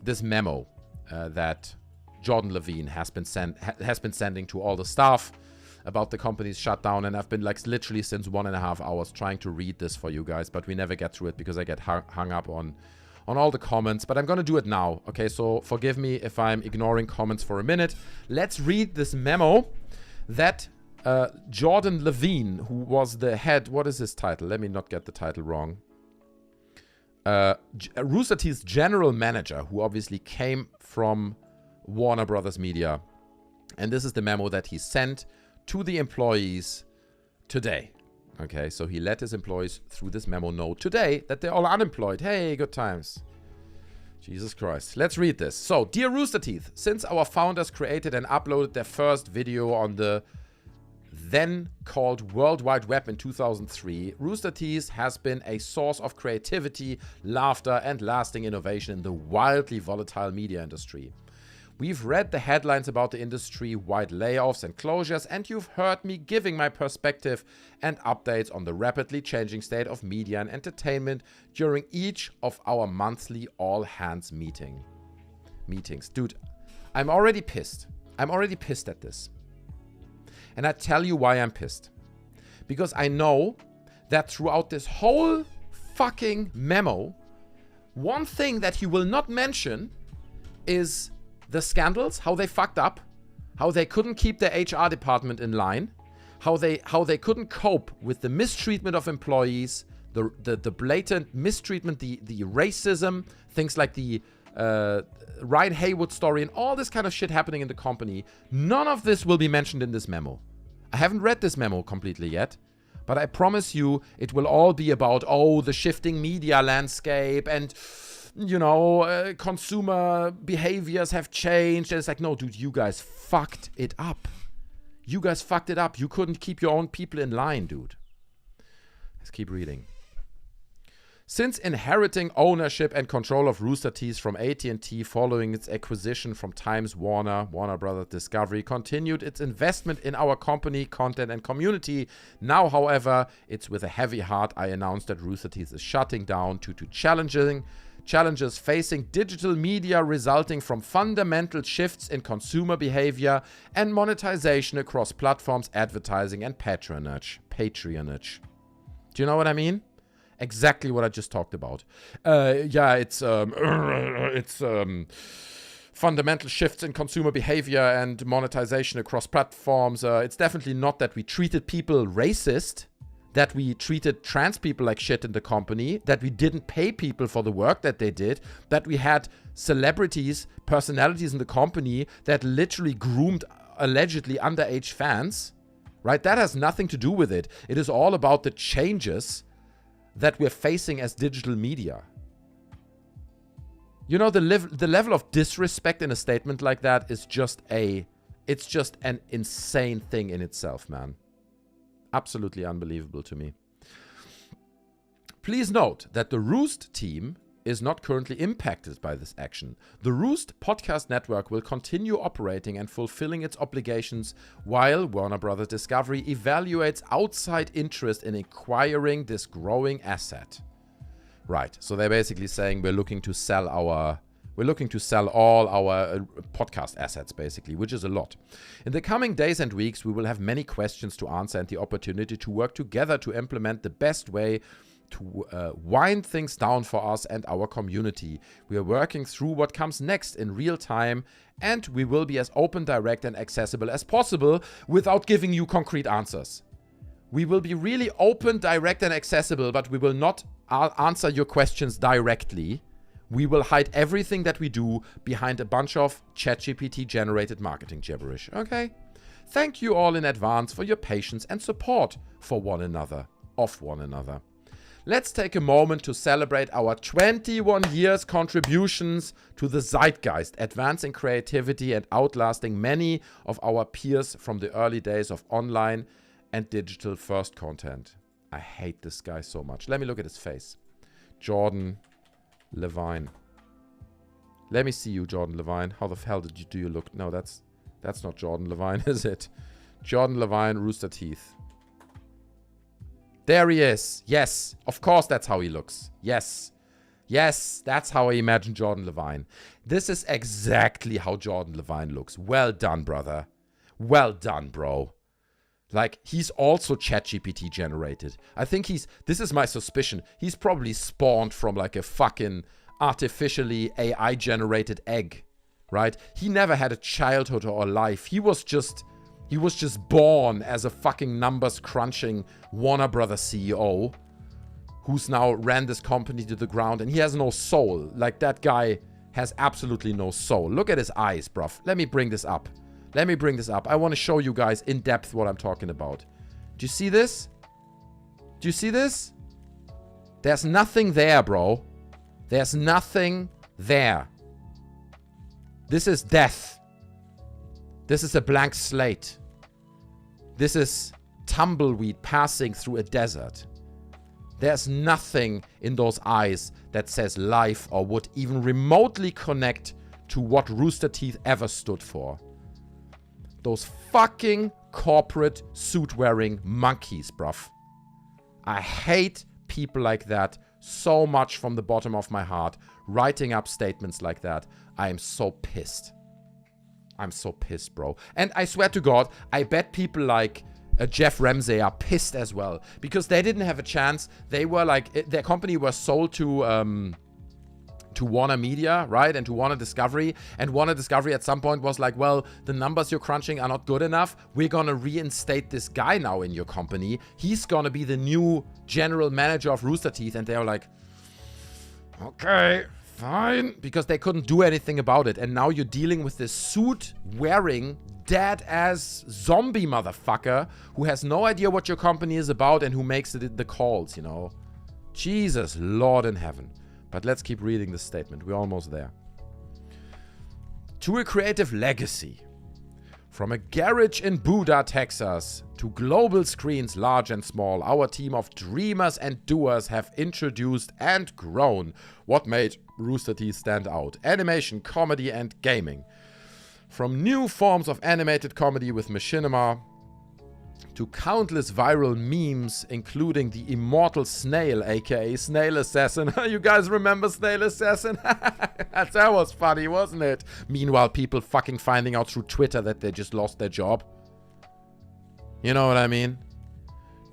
this memo that Jordan Levine has been sending to all the staff about the company's shutdown, and I've been like literally since 1.5 hours trying to read this for you guys, but we never get through it because I get hung up on all the comments. But I'm gonna do it now, okay? So forgive me if I'm ignoring comments for a minute. Let's read this memo that Jordan Levine, who was the head, what is his title? Let me not get the title wrong. Rooster Teeth's general manager, who obviously came from Warner Brothers Media. And this is the memo that he sent to the employees today. Okay, so he let his employees through this memo know today that they're all unemployed. Hey, good times. Jesus Christ. Let's read this. So, dear Rooster Teeth, since our founders created and uploaded their first video on the then called World Wide Web in 2003, Rooster Teeth has been a source of creativity, laughter, and lasting innovation in the wildly volatile media industry. We've read the headlines about the industry-wide layoffs and closures, and you've heard me giving my perspective and updates on the rapidly changing state of media and entertainment during each of our monthly all-hands meetings. Dude, I'm already pissed. I'm already pissed at this. And I tell you why I'm pissed. Because I know that throughout this whole fucking memo, one thing that he will not mention is the scandals, how they fucked up, how they couldn't keep their HR department in line, how they couldn't cope with the mistreatment of employees, the blatant mistreatment, the racism, things like the Ryan Haywood story and all this kind of shit happening in the company. None of this will be mentioned in this memo. I haven't read this memo completely yet, but I promise you it will all be about, oh, the shifting media landscape and, you know, consumer behaviors have changed. And it's like, no, dude, you guys fucked it up. You guys fucked it up. You couldn't keep your own people in line, dude. Let's keep reading. Since inheriting ownership and control of Rooster Teeth from AT&T following its acquisition from Times Warner Brothers Discovery continued its investment in our company, content, and community. Now, however, it's with a heavy heart I announced that Rooster Teeth is shutting down due to challenges facing digital media resulting from fundamental shifts in consumer behavior and monetization across platforms, advertising, and patronage. Do you know what I mean? Exactly what I just talked about. Yeah, it's fundamental shifts in consumer behavior and monetization across platforms. It's definitely not that we treated people racist, that we treated trans people like shit in the company, that we didn't pay people for the work that they did, that we had celebrities, personalities in the company that literally groomed allegedly underage fans, right? That has nothing to do with it. It is all about the changes that we're facing as digital media. You know, the level of disrespect in a statement like that is just it's just an insane thing in itself, man. Absolutely unbelievable to me. Please note that the Roost team is not currently impacted by this action. The Roost podcast network will continue operating and fulfilling its obligations while Warner Bros. Discovery evaluates outside interest in acquiring this growing asset. Right, so they're basically saying we're looking to sell all our podcast assets, basically, which is a lot. In the coming days and weeks, we will have many questions to answer and the opportunity to work together to implement the best way to wind things down for us and our community. We are working through what comes next in real time, and we will be as open, direct, and accessible as possible without giving you concrete answers. We will be really open, direct, and accessible, but we will not answer your questions directly. We will hide everything that we do behind a bunch of ChatGPT generated marketing gibberish, okay? Thank you all in advance for your patience and support for one another, of one another. Let's take a moment to celebrate our 21 years contributions to the zeitgeist, advancing creativity and outlasting many of our peers from the early days of online and digital first content. I hate this guy so much. Let me look at his face. Jordan Levine. Let me see you, Jordan Levine. How the hell do you look? No, that's not Jordan Levine, is it? Jordan Levine, Rooster Teeth. There he is. Yes, of course that's how he looks. Yes. Yes, that's how I imagine Jordan Levine. This is exactly how Jordan Levine looks. Well done, brother. Well done, bro. Like, he's also ChatGPT generated. I think this is my suspicion, he's probably spawned from like a fucking artificially AI generated egg, right? He never had a childhood or a life. He was just born as a fucking numbers crunching Warner Brothers CEO who's now ran this company to the ground, and he has no soul. Like, that guy has absolutely no soul. Look at his eyes, bruv. Let me bring this up. I want to show you guys in depth what I'm talking about. Do you see this? Do you see this? There's nothing there, bro. There's nothing there. This is death. This is a blank slate. This is tumbleweed passing through a desert. There's nothing in those eyes that says life or would even remotely connect to what Rooster Teeth ever stood for. Those fucking corporate suit-wearing monkeys, bruv. I hate people like that so much from the bottom of my heart, writing up statements like that. I am so pissed. I'm so pissed, bro. And I swear to God, I bet people like Jeff Ramsey are pissed as well, because they didn't have a chance. They were like, their company was sold to Warner Media, right? And to Warner Discovery. And Warner Discovery at some point was like, well, the numbers you're crunching are not good enough. We're going to reinstate this guy now in your company. He's going to be the new general manager of Rooster Teeth. And they were like, okay, fine. Because they couldn't do anything about it. And now you're dealing with this suit-wearing, dead-ass zombie motherfucker who has no idea what your company is about and who makes the calls, you know? Jesus, Lord in heaven. But let's keep reading this statement. We're almost there. To a creative legacy. From a garage in Buda, Texas, to global screens large and small, our team of dreamers and doers have introduced and grown what made Rooster Teeth stand out. Animation, comedy, and gaming. From new forms of animated comedy with Machinima, to countless viral memes, including the immortal Snail, aka Snail Assassin. You guys remember Snail Assassin? That was funny, wasn't it? Meanwhile, people fucking finding out through Twitter that they just lost their job. You know what I mean?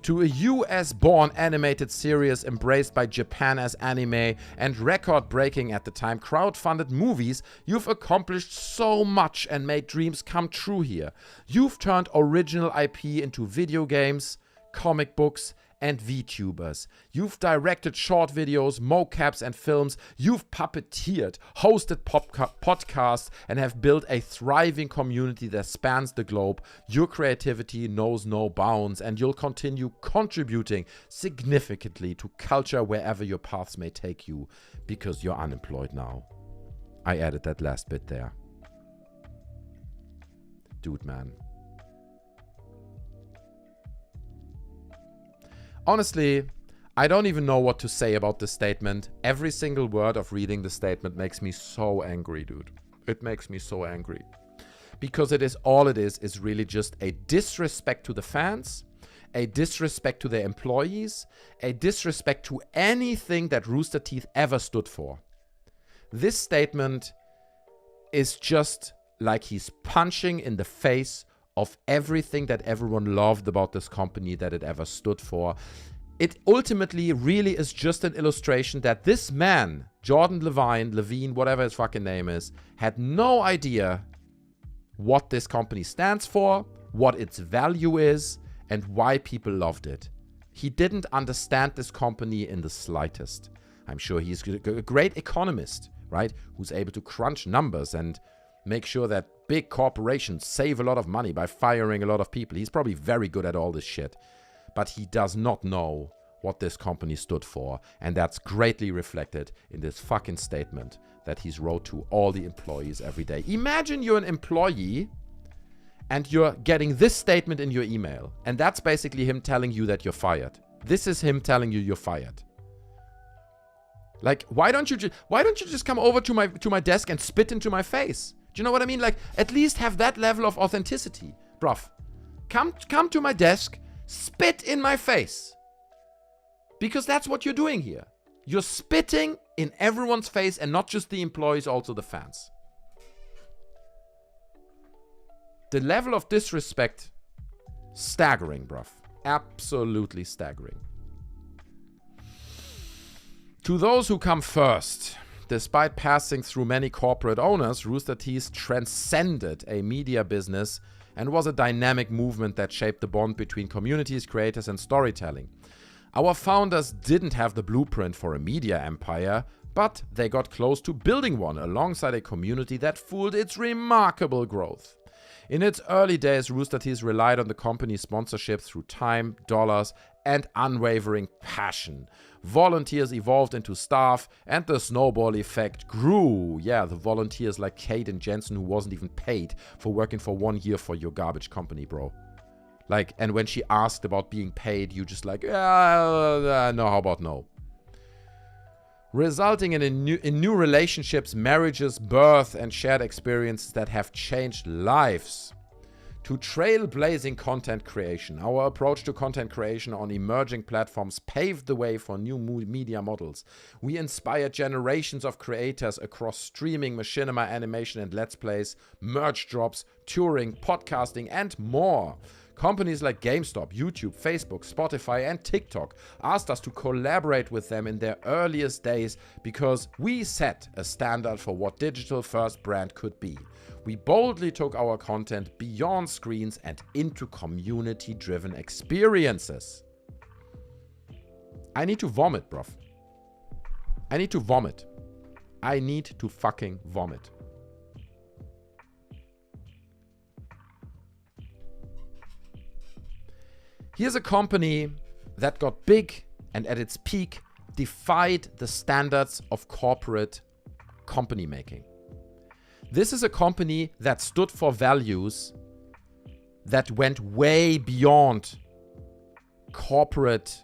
To a US-born animated series embraced by Japan as anime and record-breaking at the time crowdfunded movies, you've accomplished so much and made dreams come true here. You've turned original IP into video games, comic books, and VTubers. You've directed short videos, mocaps, and films. You've puppeteered, hosted podcasts, and have built a thriving community that spans the globe. Your creativity knows no bounds, and you'll continue contributing significantly to culture wherever your paths may take you, because you're unemployed now. I added that last bit there. Dude, man. Honestly, I don't even know what to say about this statement. Every single word of reading the statement makes me so angry, dude. It makes me so angry. Because it is really just a disrespect to the fans, a disrespect to their employees, a disrespect to anything that Rooster Teeth ever stood for. This statement is just like he's punching in the face of everything that everyone loved about this company that it ever stood for. It ultimately really is just an illustration that this man, Jordan Levine, whatever his fucking name is, had no idea what this company stands for, what its value is, and why people loved it. He didn't understand this company in the slightest. I'm sure he's a great economist, right? Who's able to crunch numbers and make sure that big corporations save a lot of money by firing a lot of people. He's probably very good at all this shit. But he does not know what this company stood for. And that's greatly reflected in this fucking statement that he's wrote to all the employees every day. Imagine you're an employee and you're getting this statement in your email. And that's basically him telling you that you're fired. This is him telling you you're fired. Like, why don't you just come over to my desk and spit into my face? Do you know what I mean? Like, at least have that level of authenticity, bruv. Come to my desk, spit in my face. Because that's what you're doing here. You're spitting in everyone's face, and not just the employees, also the fans. The level of disrespect, staggering, bruv. Absolutely staggering. To those who come first, despite passing through many corporate owners, Rooster Teeth transcended a media business and was a dynamic movement that shaped the bond between communities, creators, and storytelling. Our founders didn't have the blueprint for a media empire, but they got close to building one alongside a community that fueled its remarkable growth. In its early days, Rooster Teeth relied on the company's sponsorship through time, dollars, and unwavering passion. Volunteers evolved into staff, and the snowball effect grew. Yeah, the volunteers like Kdin Jensen, who wasn't even paid for working for 1 year for your garbage company, bro. Like, and when she asked about being paid, you just like, no, how about no? Resulting in new relationships, marriages, birth, and shared experiences that have changed lives. To trailblazing content creation, our approach to content creation on emerging platforms paved the way for new media models. We inspired generations of creators across streaming, machinima, animation, and let's plays, merch drops, touring, podcasting, and more. Companies like GameStop, YouTube, Facebook, Spotify, and TikTok asked us to collaborate with them in their earliest days because we set a standard for what digital-first brand could be. We boldly took our content beyond screens and into community-driven experiences. I need to vomit, bruv. I need to vomit. I need to fucking vomit. Here's a company that got big and at its peak defied the standards of corporate company making. This is a company that stood for values that went way beyond corporate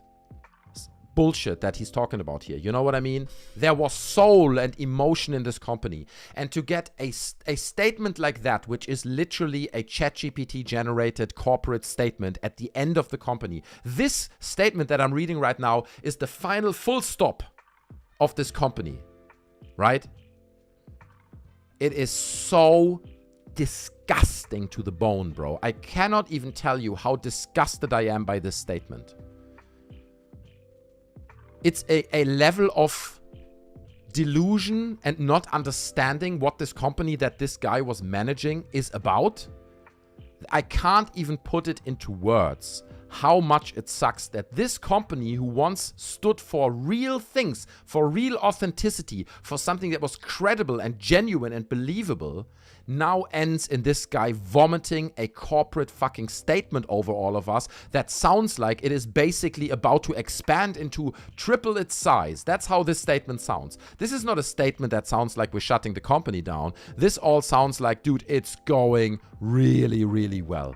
bullshit that he's talking about here. You know what I mean? There was soul and emotion in this company. And to get a statement like that, which is literally a ChatGPT generated corporate statement at the end of the company. This statement that I'm reading right now is the final full stop of this company, right? It is so disgusting to the bone, bro. I cannot even tell you how disgusted I am by this statement. It's a level of delusion and not understanding what this company that this guy was managing is about. I can't even put it into words how much it sucks that this company, who once stood for real things, for real authenticity, for something that was credible and genuine and believable, now ends in this guy vomiting a corporate fucking statement over all of us that sounds like it is basically about to expand into triple its size. That's how this statement sounds. This is not a statement that sounds like we're shutting the company down. This all sounds like, dude, it's going really, really well.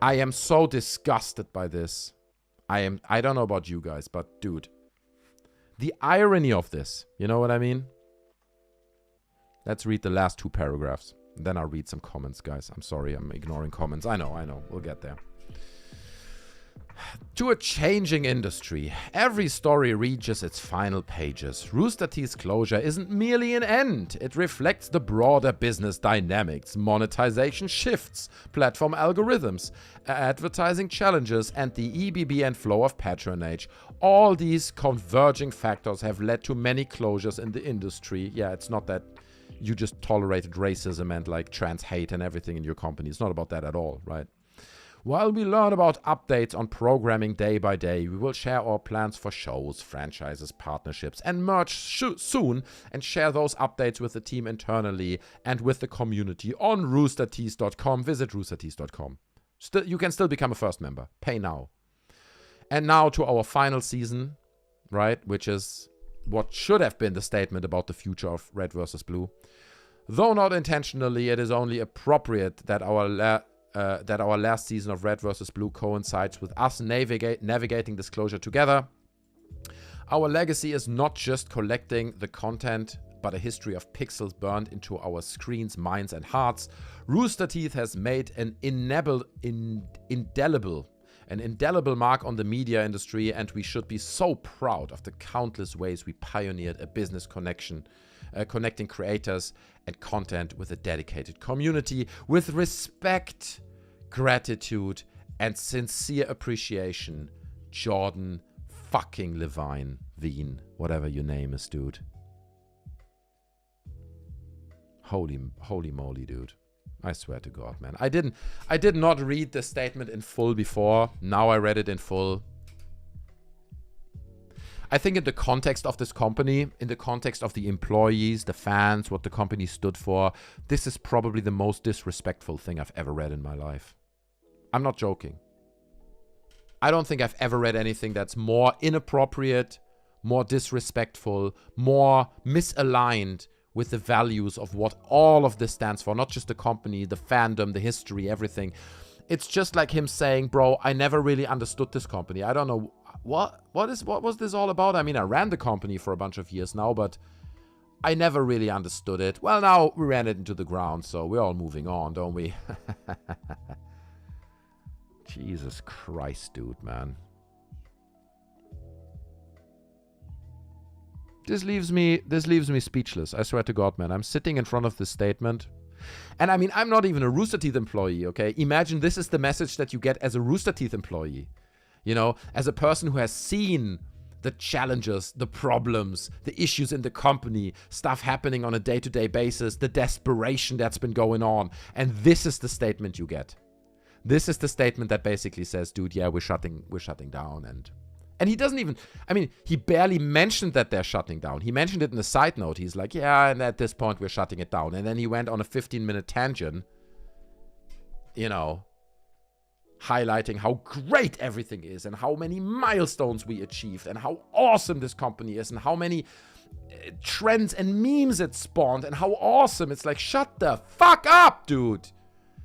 I am so disgusted by this. I don't know about you guys, but dude, the irony of this, you know what I mean? Let's read the last 2 paragraphs. Then I'll read some comments, guys. I'm sorry, I'm ignoring comments. I know. We'll get there. To a changing industry, every story reaches its final pages. Rooster Teeth's closure isn't merely an end. It reflects the broader business dynamics, monetization shifts, platform algorithms, advertising challenges, and the EBB and flow of patronage. All these converging factors have led to many closures in the industry. Yeah, it's not that you just tolerated racism and like trans hate and everything in your company. It's not about that at all, right? While we learn about updates on programming day by day, we will share our plans for shows, franchises, partnerships, and merch soon, and share those updates with the team internally and with the community on roosterteeth.com. Visit roosterteeth.com. You can still become a first member. Pay now. And now to our final season, right, which is what should have been the statement about the future of Red versus Blue. Though not intentionally, it is only appropriate that our last season of Red vs. Blue coincides with us navigating disclosure together. Our legacy is not just collecting the content, but a history of pixels burned into our screens, minds, and hearts. Rooster Teeth has made an indelible mark on the media industry, and we should be so proud of the countless ways we pioneered a business connecting creators and content with a dedicated community. With respect, gratitude, and sincere appreciation, Jordan fucking Levine, Veen, whatever your name is, dude. Holy moly, dude. I swear to God, man. I did not read the statement in full before. Now I read it in full. I think in the context of this company, in the context of the employees, the fans, what the company stood for, this is probably the most disrespectful thing I've ever read in my life. I'm not joking. I don't think I've ever read anything that's more inappropriate, more disrespectful, more misaligned with the values of what all of this stands for. Not just the company, the fandom, the history, everything. It's just like him saying, bro, I never really understood this company. I don't know. What was this all about? I mean, I ran the company for a bunch of years now, but I never really understood it. Well, now we ran it into the ground, so we're all moving on, don't we? Jesus Christ, dude, man. This leaves me speechless. I swear to God, man. I'm sitting in front of this statement. And I mean, I'm not even a Rooster Teeth employee, okay? Imagine this is the message that you get as a Rooster Teeth employee. You know, as a person who has seen the challenges, the problems, the issues in the company, stuff happening on a day-to-day basis, the desperation that's been going on. And this is the statement you get. This is the statement that basically says, dude, yeah, we're shutting down. And he doesn't even, I mean, he barely mentioned that they're shutting down. He mentioned it in a side note. He's like, yeah, and at this point we're shutting it down. And then he went on a 15-minute tangent, you know, highlighting how great everything is and how many milestones we achieved and how awesome this company is and how many trends and memes it spawned and how awesome. It's like, shut the fuck up, dude.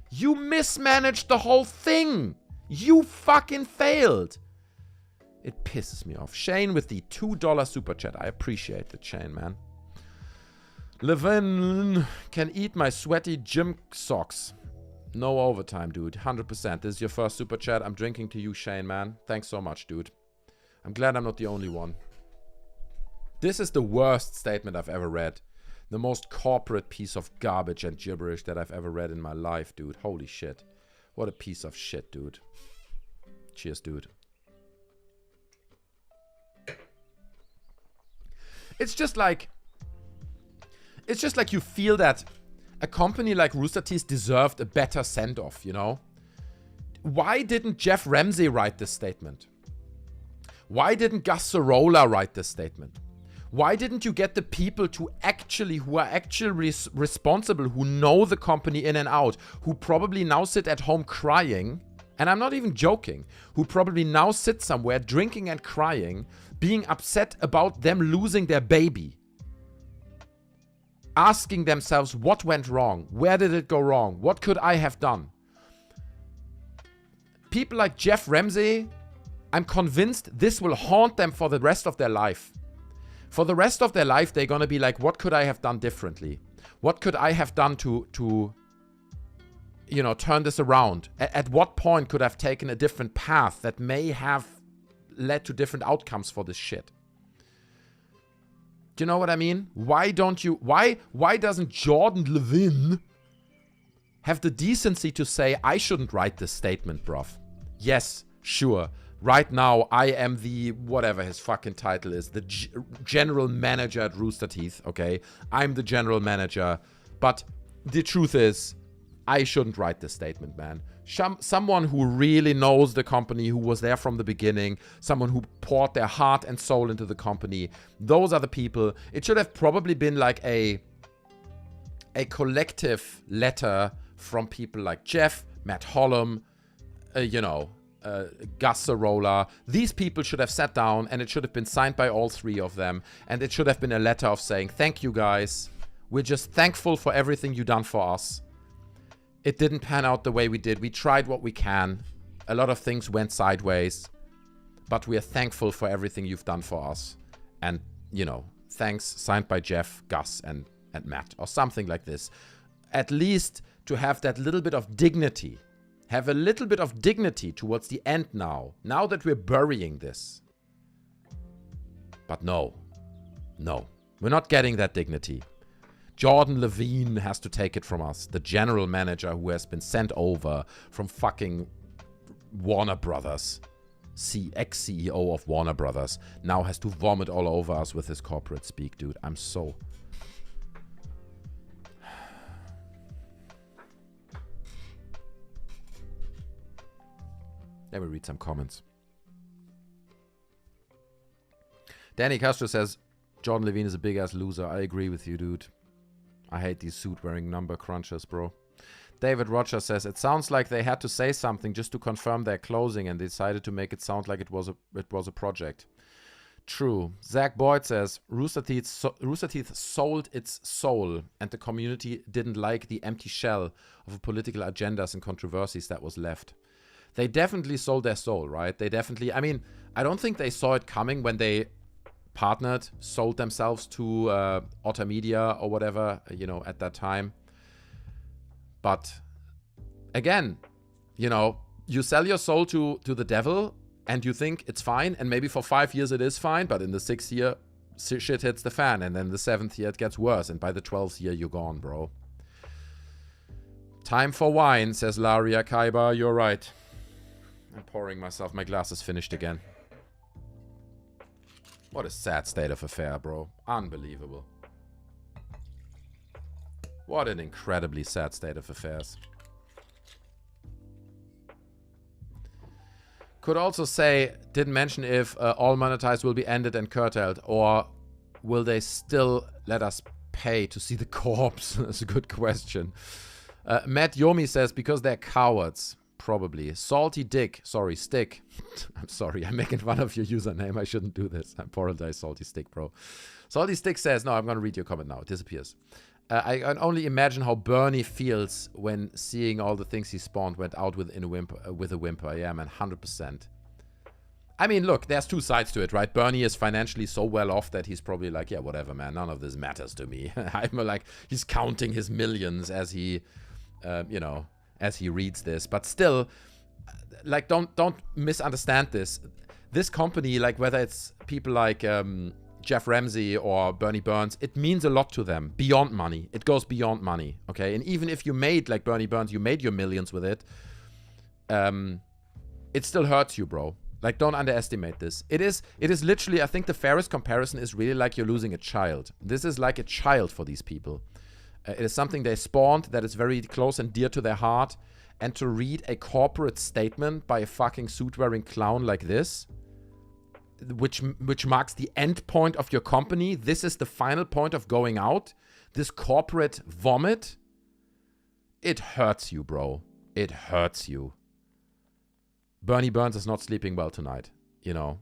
You mismanaged the whole thing. You fucking failed. It pisses me off. Shane with the $2 super chat. I appreciate it, Shane, man. Levin can eat my sweaty gym socks. No overtime, dude. 100%. This is your first super chat. I'm drinking to you, Shane, man. Thanks so much, dude. I'm glad I'm not the only one. This is the worst statement I've ever read. The most corporate piece of garbage and gibberish that I've ever read in my life, dude. Holy shit. What a piece of shit, dude. Cheers, dude. It's just like you feel that a company like Rooster Teeth deserved a better send-off, you know? Why didn't Jeff Ramsey write this statement? Why didn't Gus Sorolla write this statement? Why didn't you get the people who are actually responsible, who know the company in and out, who probably now sit at home crying, and I'm not even joking, who probably now sit somewhere drinking and crying, being upset about them losing their baby, asking themselves what went wrong, where did it go wrong, what could I have done? People like Jeff Ramsey, I'm convinced this will haunt them for the rest of their life. For the rest of their life, they're going to be like, what could I have done differently? What could I have done to you know, turn this around? At what point could I have taken a different path that may have led to different outcomes for this shit? Do you know what I mean? Why doesn't Jordan Levine have the decency to say, I shouldn't write this statement, bruv? Yes, sure. Right now, I am the, whatever his fucking title is, the general manager at Rooster Teeth, okay? I'm the general manager. But the truth is, I shouldn't write this statement, man. Someone who really knows the company, who was there from the beginning, someone who poured their heart and soul into the company. Those are the people. It should have probably been like a collective letter from people like Geoff, Matt Hollum, you know, Gus Sarola. These people should have sat down and it should have been signed by all three of them. And it should have been a letter of saying, thank you guys. We're just thankful for everything you've done for us. It didn't pan out the way we did. We tried what we can. A lot of things went sideways. But we are thankful for everything you've done for us. And, you know, thanks, signed by Geoff, Gus, and Matt. Or something like this. At least to have that little bit of dignity. Have a little bit of dignity towards the end now. Now that we're burying this. But no. No. We're not getting that dignity. Jordan Levine has to take it from us. The general manager who has been sent over from fucking Warner Brothers. Ex-CEO of Warner Brothers. Now has to vomit all over us with his corporate speak, dude. I'm so... Let me read some comments. Danny Castro says, Jordan Levine is a big-ass loser. I agree with you, dude. I hate these suit-wearing number crunchers, bro. David Rogers says, it sounds like they had to say something just to confirm their closing and decided to make it sound like it was a project. True. Zach Boyd says, Rooster Teeth sold its soul and the community didn't like the empty shell of political agendas and controversies that was left. They definitely sold their soul, right? They definitely, I mean, I don't think they saw it coming when they partnered, sold themselves to Otter Media or whatever, you know, at that time. But again, you know, you sell your soul to the devil and you think it's fine. And maybe for 5 years it is fine. But in the 6th year, shit hits the fan. And then the 7th year, it gets worse. And by the 12th year, you're gone, bro. Time for wine, says Laria Kaiba. You're right. I'm pouring myself. My glass is finished again. What a sad state of affair, bro. Unbelievable. What an incredibly sad state of affairs. Could also say, didn't mention if all monetized will be ended and curtailed, or will they still let us pay to see the corpse? That's a good question. Matt Yomi says, because they're cowards. Probably. Salty Dick. Sorry, Stick. I'm sorry. I'm making fun of your username. I shouldn't do this. I apologize, Salty Stick, bro. Salty Stick says, no, I'm going to read your comment now. It disappears. I can only imagine how Bernie feels when seeing all the things he spawned went out with a whimper. Yeah, man, 100%. I mean, look, there's two sides to it, right? Bernie is financially so well off that he's probably like, yeah, whatever, man. None of this matters to me. I'm like, he's counting his millions as he, you know, as he reads this. But still, like, don't misunderstand this. This company, like, whether it's people like Jeff Ramsey or Bernie Burns, it means a lot to them. Beyond money. It goes beyond money, okay? And even if you made, like Bernie Burns, you made your millions with it, it still hurts you, bro. Like, don't underestimate this. It is literally, I think the fairest comparison is really like you're losing a child. This is like a child for these people. It is something they spawned that is very close and dear to their heart. And to read a corporate statement by a fucking suit-wearing clown like this, which marks the end point of your company, this is the final point of going out, this corporate vomit, it hurts you, bro. It hurts you. Bernie Burns is not sleeping well tonight, you know.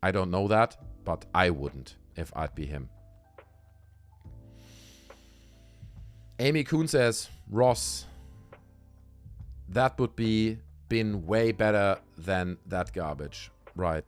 I don't know that, but I wouldn't if I'd be him. Amy Kuhn says, Ross, that would been way better than that garbage. Right.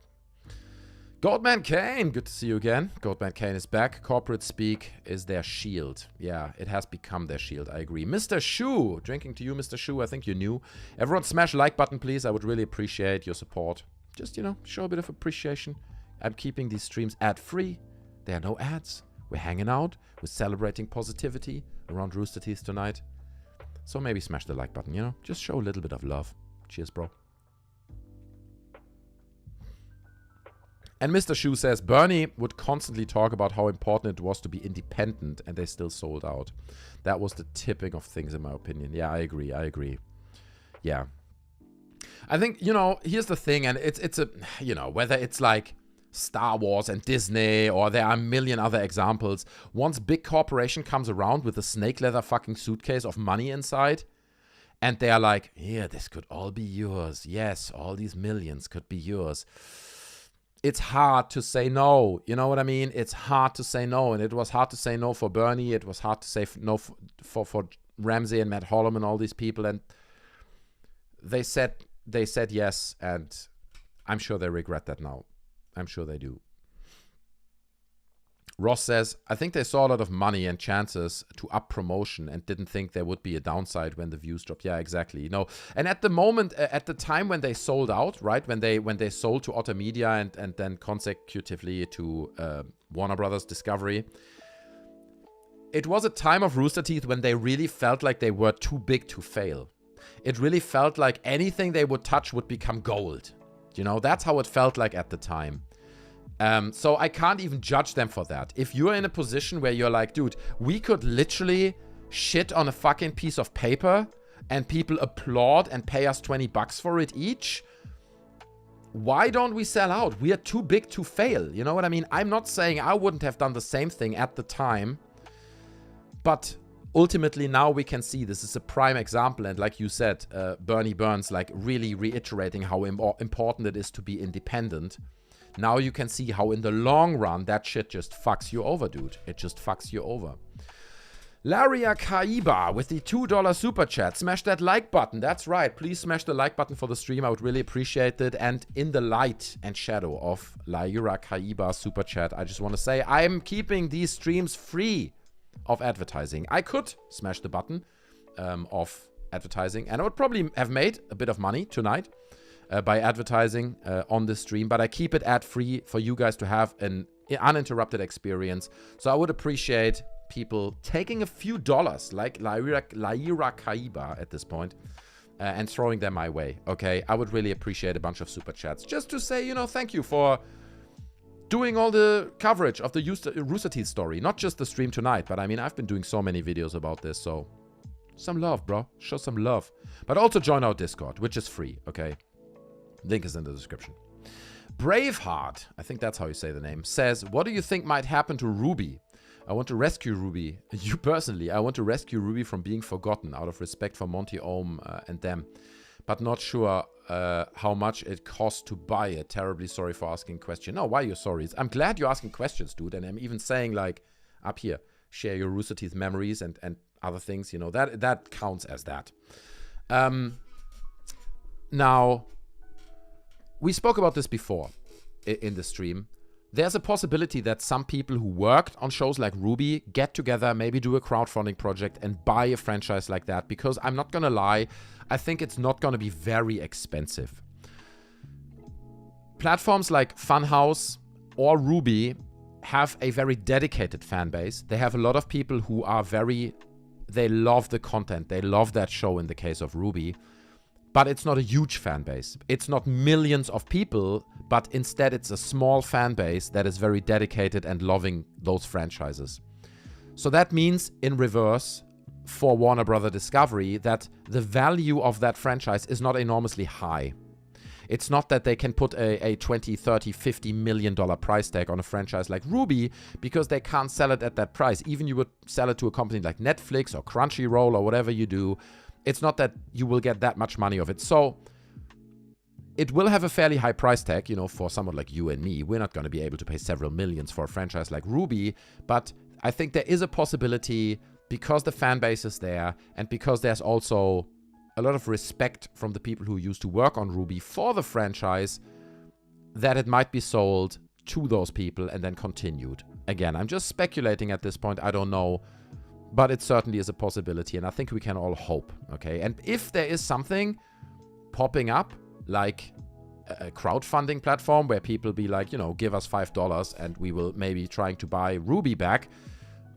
Goldman Kane, good to see you again. Goldman Kane is back. Corporate speak is their shield. Yeah, it has become their shield. I agree. Mr. Shu, drinking to you, Mr. Shu. I think you're new. Everyone smash the like button, please. I would really appreciate your support. Just, you know, show a bit of appreciation. I'm keeping these streams ad-free. There are no ads. We're hanging out. We're celebrating positivity around Rooster Teeth tonight. So maybe smash the like button, you know? Just show a little bit of love. Cheers, bro. And Mr. Shu says, Bernie would constantly talk about how important it was to be independent, and they still sold out. That was the tipping of things, in my opinion. Yeah, I agree. I agree. Yeah. I think, you know, here's the thing, and it's a, you know, whether it's like Star Wars and Disney, or there are a million other examples, once big corporation comes around with a snake leather fucking suitcase of money inside, and they're like, yeah, this could all be yours. Yes, all these millions could be yours. It's hard to say no. You know what I mean? It's hard to say no. And it was hard to say no for Bernie. It was hard to say no for Ramsey and Matt Hollum and all these people. And they said yes. And I'm sure they regret that now. I'm sure they do. Ross says, I think they saw a lot of money and chances to up promotion and didn't think there would be a downside when the views dropped. Yeah, exactly. You know, and at the moment, at the time when they sold out, right, when they sold to Otter Media and then consecutively to Warner Brothers Discovery, it was a time of Rooster Teeth when they really felt like they were too big to fail. It really felt like anything they would touch would become gold. You know, that's how it felt like at the time. So I can't even judge them for that. If you're in a position where you're like, dude, we could literally shit on a fucking piece of paper and people applaud and pay us $20 for it each, why don't we sell out? We are too big to fail. You know what I mean? I'm not saying I wouldn't have done the same thing at the time, but ultimately now we can see this is a prime example. And like you said, Bernie Burns, like really reiterating how important it is to be independent. Now you can see how in the long run that shit just fucks you over, dude. It just fucks you over. Laria Kaiba with the $2 super chat. Smash that like button. That's right. Please smash the like button for the stream. I would really appreciate it. And in the light and shadow of Laira Kaiba super chat, I just want to say I'm keeping these streams free of advertising. I could smash the button of advertising, and I would probably have made a bit of money tonight. By advertising on this stream, but I keep it ad-free for you guys to have an uninterrupted experience. So I would appreciate people taking a few dollars, like Laira Kaiba at this point, and throwing them my way, okay? I would really appreciate a bunch of super chats, just to say, you know, thank you for doing all the coverage of the Rooster Teeth story. Not just the stream tonight, but I mean, I've been doing so many videos about this, so some love, bro. Show some love. But also join our Discord, which is free, okay? Link is in the description. Braveheart, I think that's how you say the name, says, what do you think might happen to RWBY? I want to rescue RWBY. You personally, I want to rescue RWBY from being forgotten out of respect for Monty Ohm and them. But not sure how much it costs to buy it. Terribly sorry for asking question. No, why are you sorry? I'm glad you're asking questions, dude. And I'm even saying, like, up here, share your Rooster Teeth memories and other things. You know, that counts as that. Now, we spoke about this before in the stream. There's a possibility that some people who worked on shows like RWBY get together, maybe do a crowdfunding project and buy a franchise like that. Because I'm not going to lie, I think it's not going to be very expensive. Platforms like Funhaus or RWBY have a very dedicated fan base. They have a lot of people who are they love the content. They love that show in the case of RWBY. But it's not a huge fan base. It's not millions of people, but instead it's a small fan base that is very dedicated and loving those franchises. So that means, in reverse, for Warner Brothers Discovery, that the value of that franchise is not enormously high. It's not that they can put a $20, $30, $50 million price tag on a franchise like RWBY because they can't sell it at that price. Even you would sell it to a company like Netflix or Crunchyroll or whatever you do, it's not that you will get that much money of it. So it will have a fairly high price tag, you know, for someone like you and me. We're not going to be able to pay several millions for a franchise like RWBY, but I think there is a possibility, because the fan base is there and because there's also a lot of respect from the people who used to work on RWBY for the franchise, that it might be sold to those people and then continued. Again, I'm just speculating at this point. I don't know. But it certainly is a possibility. And I think we can all hope. Okay. And if there is something popping up, like a crowdfunding platform where people be like, you know, give us $5 and we will maybe trying to buy RWBY back,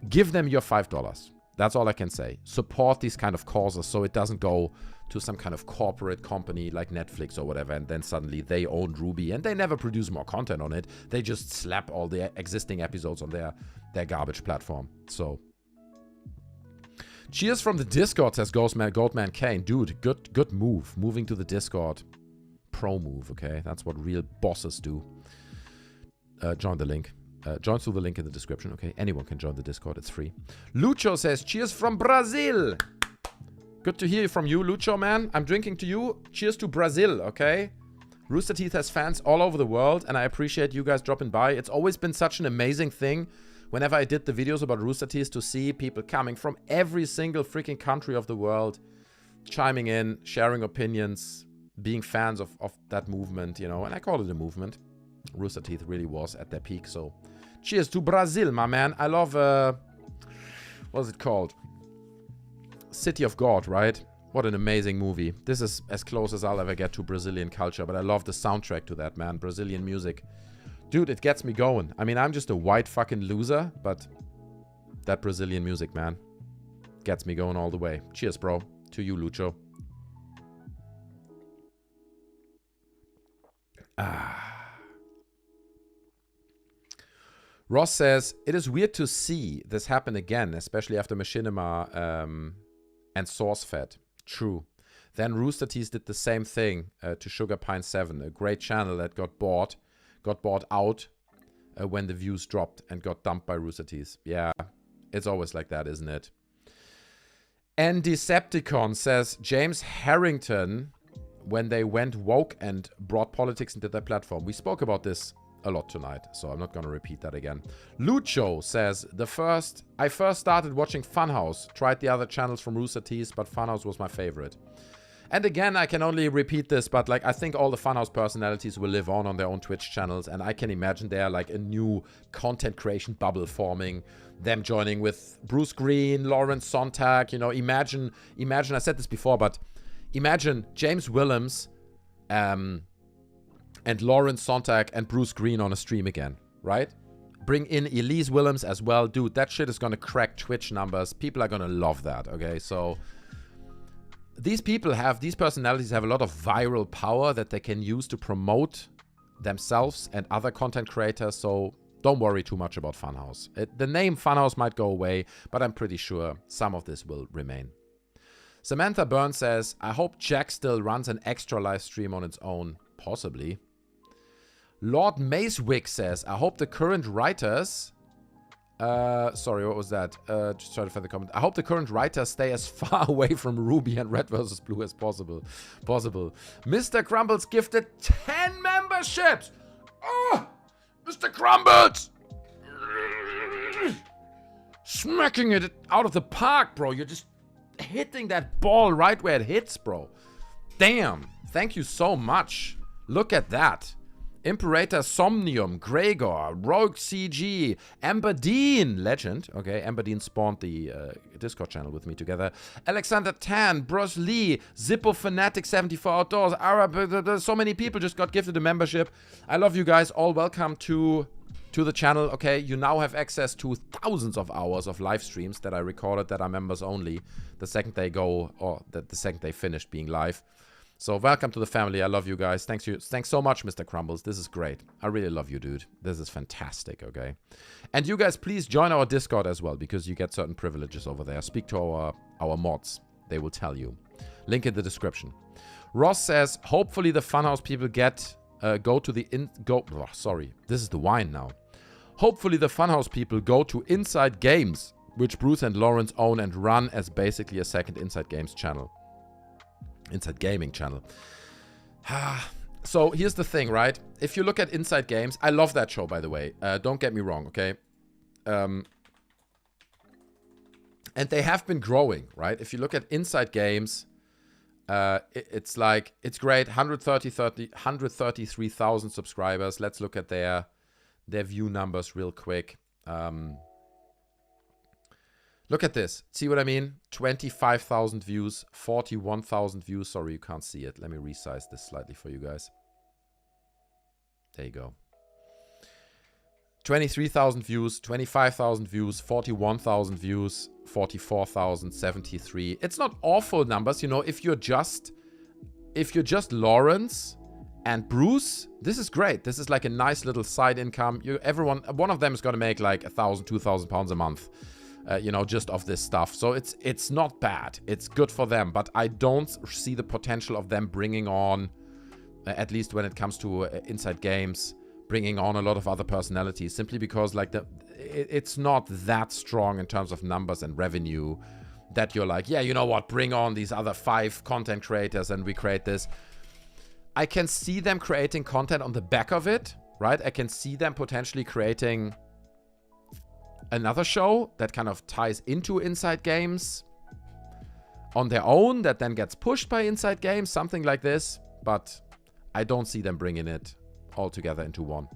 give them your $5. That's all I can say. Support these kind of causes so it doesn't go to some kind of corporate company like Netflix or whatever, and then suddenly they own RWBY and they never produce more content on it. They just slap all the existing episodes on their garbage platform. So, cheers from the Discord, says Goldman Kane. Dude, good move. Moving to the Discord. Pro move, okay? That's what real bosses do. Join the link. Join through the link in the description, okay? Anyone can join the Discord. It's free. Lucho says, cheers from Brazil. Good to hear from you, Lucho, man. I'm drinking to you. Cheers to Brazil, okay? Rooster Teeth has fans all over the world, and I appreciate you guys dropping by. It's always been such an amazing thing whenever I did the videos about Rooster Teeth to see people coming from every single freaking country of the world, chiming in, sharing opinions, being fans of that movement, you know, and I call it a movement. Rooster Teeth really was at their peak, so cheers to Brazil, my man. I love, what's it called? City of God, right? What an amazing movie. This is as close as I'll ever get to Brazilian culture, but I love the soundtrack to that, man. Brazilian music. Dude, it gets me going. I mean, I'm just a white fucking loser, but that Brazilian music, man, gets me going all the way. Cheers, bro. To you, Lucho. Ross says, it is weird to see this happen again, especially after Machinima and SourceFed. True. Then Rooster Teeth did the same thing to Sugar Pine 7, a great channel that got bought out when the views dropped and got dumped by Rooster Teeth. Yeah, it's always like that, isn't it? And Decepticon says, James Harrington, when they went woke and brought politics into their platform. We spoke about this a lot tonight, so I'm not going to repeat that again. Lucho says, I first started watching Funhaus, tried the other channels from Rooster Teeth, but Funhaus was my favorite. And again, I can only repeat this, but like I think all the Funhaus personalities will live on their own Twitch channels, and I can imagine there like a new content creation bubble forming, them joining with Bruce Greene, Lawrence Sonntag, you know, imagine, I said this before, but imagine James Willems, and Lawrence Sonntag and Bruce Greene on a stream again, right? Bring in Elyse Willems as well. Dude, that shit is gonna crack Twitch numbers. People are gonna love that, okay? So these personalities have a lot of viral power that they can use to promote themselves and other content creators, so don't worry too much about Funhaus. The name Funhaus might go away, but I'm pretty sure some of this will remain. Samantha Byrne says, I hope Jack still runs an extra live stream on its own. Possibly. Lord Macewick says, I hope the current writers... sorry, what was that? Just try to find the comment. I hope the current writers stay as far away from RWBY and Red vs. Blue as possible. Mr. Crumbles gifted 10 memberships! Oh! Mr. Crumbles! Smacking it out of the park, bro. You're just hitting that ball right where it hits, bro. Damn. Thank you so much. Look at that. Imperator Somnium, Gregor, Rogue CG, Amber Dean, legend. Okay, Amber Dean spawned the Discord channel with me together. Alexander Tan, Bruce Lee, Zippo Fanatic 74 Outdoors, Arab. So many people just got gifted a membership. I love you guys. All welcome to the channel. Okay, you now have access to thousands of hours of live streams that I recorded that are members only. The second they go, or the second they finished being live. So welcome to the family. I love you guys. Thanks so much, Mr. Crumbles. This is great. I really love you, dude. This is fantastic, okay? And you guys, please join our Discord as well, because you get certain privileges over there. Speak to our mods. They will tell you. Link in the description. Ross says, hopefully the Funhaus people sorry, this is the wine now. Hopefully the Funhaus people go to Inside Games, which Bruce and Lawrence own and run as basically a second Inside Games channel. Inside Gaming channel. So here's the thing, right? If you look at Inside Games, I love that show, by the way. Don't get me wrong, okay? And they have been growing, right? If you look at Inside Games, It's like, it's great. 133,000 subscribers. Let's look at their view numbers real quick. Look at this. See what I mean? 25,000 views, 41,000 views. Sorry, you can't see it. Let me resize this slightly for you guys. There you go. 23,000 views, 25,000 views, 41,000 views, 44,000, 73. It's not awful numbers, you know. If you're just Lawrence and Bruce, this is great. This is like a nice little side income. One of them is going to make like 1,000, 2,000 pounds a month, you know, just of this stuff. So it's not bad. It's good for them, but I don't see the potential of them bringing on, at least when it comes to Inside Games, bringing on a lot of other personalities, simply because like it's not that strong in terms of numbers and revenue that you're like, yeah, you know what, bring on these other 5 content creators and we create this. I can see them creating content on the back of it, right? I can see them potentially creating another show that kind of ties into Inside Games on their own, that then gets pushed by Inside Games, something like this. But I don't see them bringing it all together into one.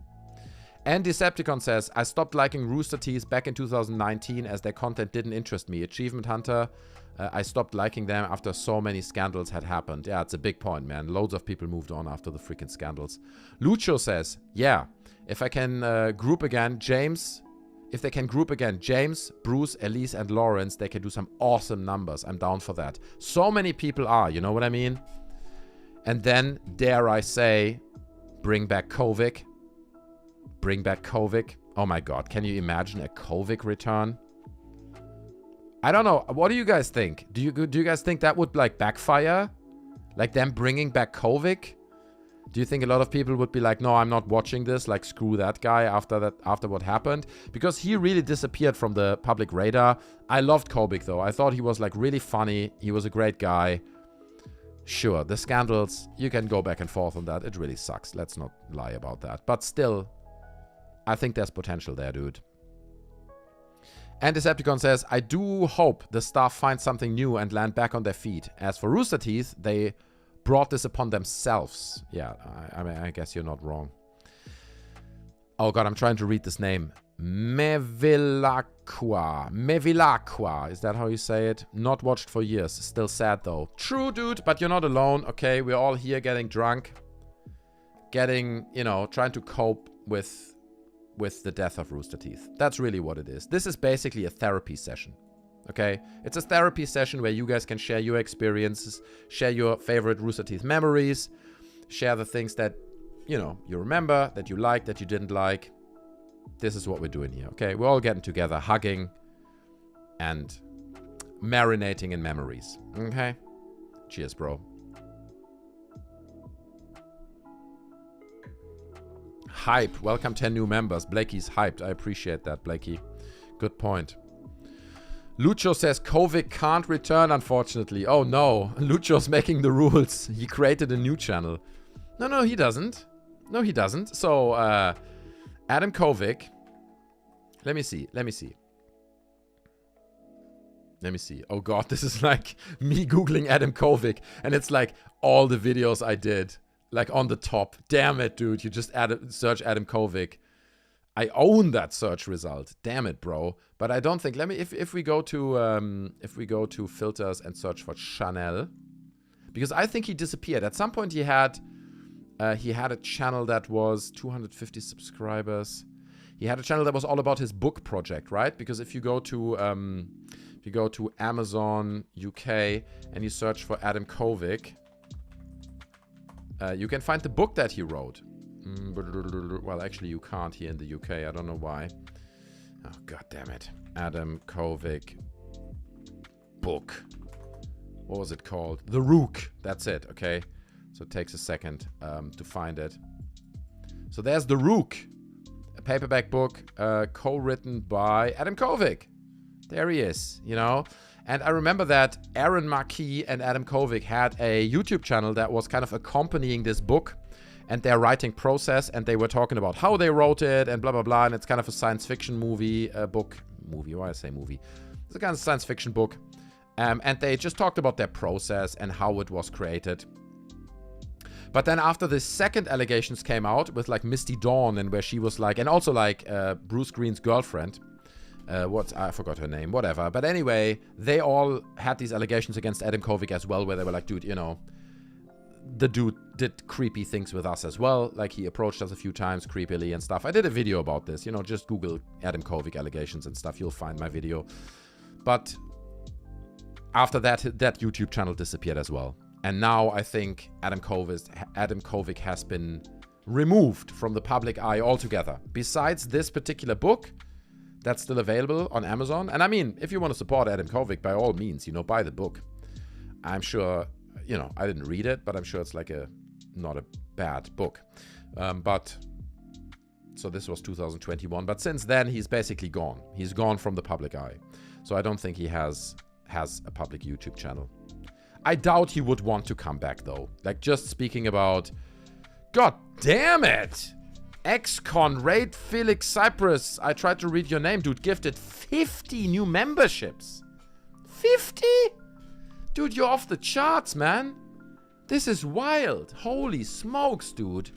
And Decepticon says, I stopped liking Rooster Teeth back in 2019 as their content didn't interest me. Achievement Hunter, I stopped liking them after so many scandals had happened. Yeah, it's a big point, man. Loads of people moved on after the freaking scandals. Lucho says, yeah, if I can group again, if they can group again James, Bruce, Elyse, and Lawrence, they can do some awesome numbers. I'm down for that. So many people are, you know what I mean? And then, dare I say, bring back Kovic. Bring back Kovic. Oh my god, can you imagine a Kovic return? I don't know. What do you guys think? Do you guys think that would like backfire? Like them bringing back Kovic? Do you think a lot of people would be like, no, I'm not watching this, like screw that guy after what happened? Because he really disappeared from the public radar. I loved Kovic though. I thought he was like really funny. He was a great guy. Sure, the scandals, you can go back and forth on that. It really sucks. Let's not lie about that. But still, I think there's potential there, dude. And Decepticon says, I do hope the staff find something new and land back on their feet. As for Rooster Teeth, they brought this upon themselves. Yeah, I mean, I guess you're not wrong. Oh god, I'm trying to read this name. Mevilacqua. Is that how you say it? Not watched for years. Still sad though. True, dude, but you're not alone. Okay, we're all here getting drunk. Getting, you know, trying to cope with the death of Rooster Teeth. That's really what it is. This is basically a therapy session. Okay? It's a therapy session where you guys can share your experiences, share your favorite Rooster Teeth memories, share the things that, you know, you remember, that you liked, that you didn't like. This is what we're doing here, okay? We're all getting together, hugging, and marinating in memories, okay? Cheers, bro. Hype. Welcome 10 new members. Blakey's hyped. I appreciate that, Blakey. Good point. Lucho says Kovic can't return, unfortunately. Oh, no. Lucho's making the rules. He created a new channel. No, he doesn't. No, he doesn't. So, Adam Kovic. Let me see. Oh, God. This is like me Googling Adam Kovic. And it's like all the videos I did. Like on the top. Damn it, dude. You just search Adam Kovic. I own that search result. Damn it, bro. But I don't think. Let me. If we go to filters and search for Chanel, because I think he disappeared. At some point he had a channel that was 250 subscribers. He had a channel that was all about his book project, right? Because if you go to Amazon UK and you search for Adam Kovic, you can find the book that he wrote. Well, actually, you can't here in the UK. I don't know why. Oh, god damn it. Adam Kovic book. What was it called? The Rook. That's it, okay? So it takes a second to find it. So there's The Rook. A paperback book co-written by Adam Kovic. There he is, you know? And I remember that Aaron Marquis and Adam Kovic had a YouTube channel that was kind of accompanying this book and their writing process, and they were talking about how they wrote it and blah, blah, blah, and it's kind of a science fiction movie, book. Movie, why I say movie? It's a kind of science fiction book. And they just talked about their process and how it was created. But then after the second allegations came out with like Misty Dawn, and where she was like, and also like Bruce Greene's girlfriend, I forgot her name, whatever. But anyway, they all had these allegations against Adam Kovic as well, where they were like, dude, you know, the dude did creepy things with us as well. Like, he approached us a few times creepily and stuff. I did a video about this, you know, just Google Adam Kovic allegations and stuff. You'll find my video. But after that YouTube channel disappeared as well. And now I think Adam Kovic has been removed from the public eye altogether. Besides this particular book, that's still available on Amazon. And I mean, if you want to support Adam Kovic, by all means, you know, buy the book. I'm sure, you know, I didn't read it, but I'm sure it's like not a bad book. So this was 2021. But since then, he's basically gone. He's gone from the public eye. So I don't think he has a public YouTube channel. I doubt he would want to come back, though. Like, just speaking about... God damn it! Ex-con, Raid Felix Cyprus. I tried to read your name, dude. Gifted 50 new memberships. 50? Dude, you're off the charts, man. This is wild. Holy smokes, dude.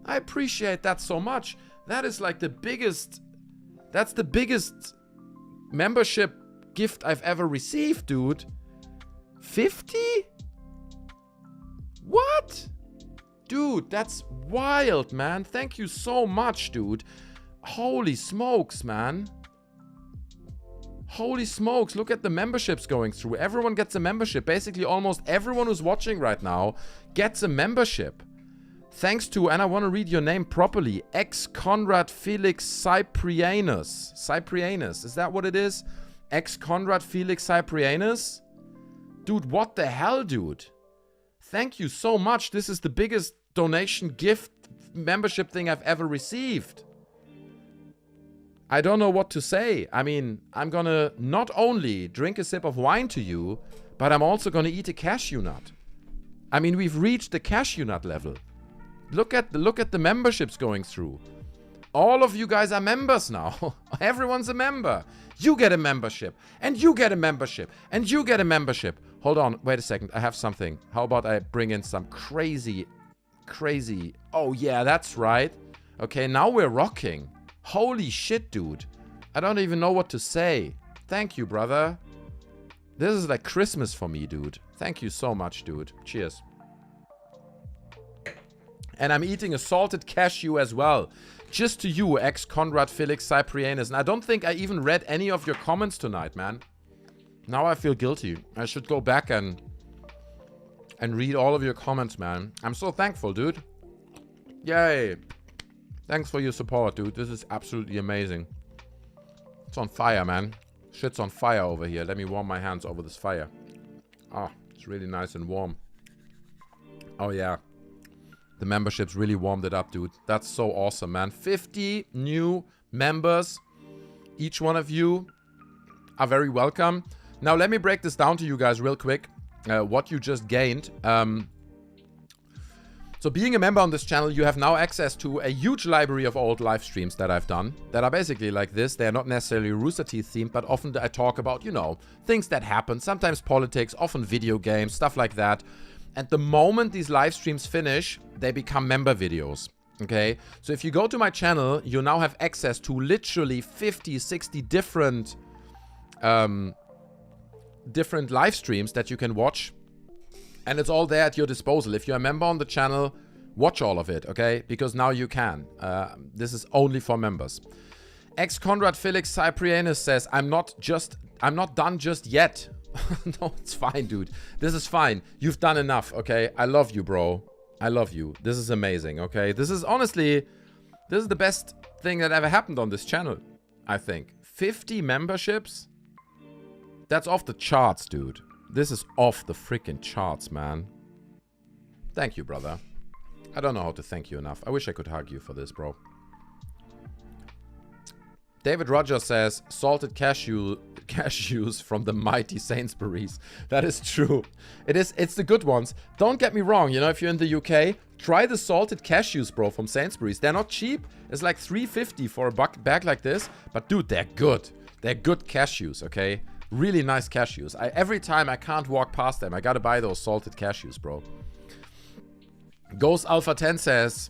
I appreciate that so much. That is like the biggest... That's the biggest membership gift I've ever received, dude. 50? What? Dude, that's wild, man. Thank you so much, dude. Holy smokes, man. Holy smokes. Look at the memberships going through. Everyone gets a membership. Basically, almost everyone who's watching right now gets a membership. Thanks to, and I want to read your name properly, Ex-Conrad Felix Cyprianus. Cyprianus, is that what it is? Ex-Conrad Felix Cyprianus? Dude, what the hell, dude? Thank you so much. This is the biggest donation gift membership thing I've ever received. I don't know what to say. I mean, I'm gonna not only drink a sip of wine to you, but I'm also gonna eat a cashew nut. I mean, we've reached the cashew nut level. Look at the memberships going through. All of you guys are members now. Everyone's a member. You get a membership. And you get a membership. And you get a membership. Hold on. Wait a second. I have something. How about I bring in some crazy... Oh, yeah, that's right. Okay, now we're rocking. Holy shit, dude. I don't even know what to say. Thank you, brother. This is like Christmas for me, dude. Thank you so much, dude. Cheers. And I'm eating a salted cashew as well. Just to you, ex-Conrad Felix Cyprianus. And I don't think I even read any of your comments tonight, man. Now I feel guilty. I should go back and read all of your comments, man. I'm so thankful, dude. Yay. Thanks for your support, dude. This is absolutely amazing. It's on fire, man. Shit's on fire over here. Let me warm my hands over this fire. Ah, it's really nice and warm. Oh, yeah. The memberships really warmed it up, dude. That's so awesome, man. 50 new members. Each one of you are very welcome. Now, let me break this down to you guys real quick. What you just gained. So being a member on this channel, you have now access to a huge library of old live streams that I've done that are basically like this. They're not necessarily Rooster Teeth themed, but often I talk about, you know, things that happen. Sometimes politics, often video games, stuff like that. And the moment these live streams finish, they become member videos. Okay? So if you go to my channel, you now have access to literally 50, 60 different live streams that you can watch. And it's all there at your disposal. If you're a member on the channel, watch all of it, okay? Because now you can. This is only for members. Ex-Conrad Felix Cyprianus says, I'm not done just yet. No, it's fine, dude. This is fine. You've done enough, okay? I love you, bro. I love you. This is amazing, okay? This is honestly, this is the best thing that ever happened on this channel, I think. 50 memberships? That's off the charts, dude. This is off the freaking charts, man. Thank you, brother. I don't know how to thank you enough. I wish I could hug you for this, bro. David Rogers says, salted cashews from the mighty Sainsbury's. That is true. It's the good ones. Don't get me wrong, you know, if you're in the UK, try the salted cashews, bro, from Sainsbury's. They're not cheap. It's like $3.50 for a bag like this. But dude, they're good. They're good cashews, okay? Really nice cashews. Every time I can't walk past them, I gotta buy those salted cashews, bro. Ghost Alpha 10 says,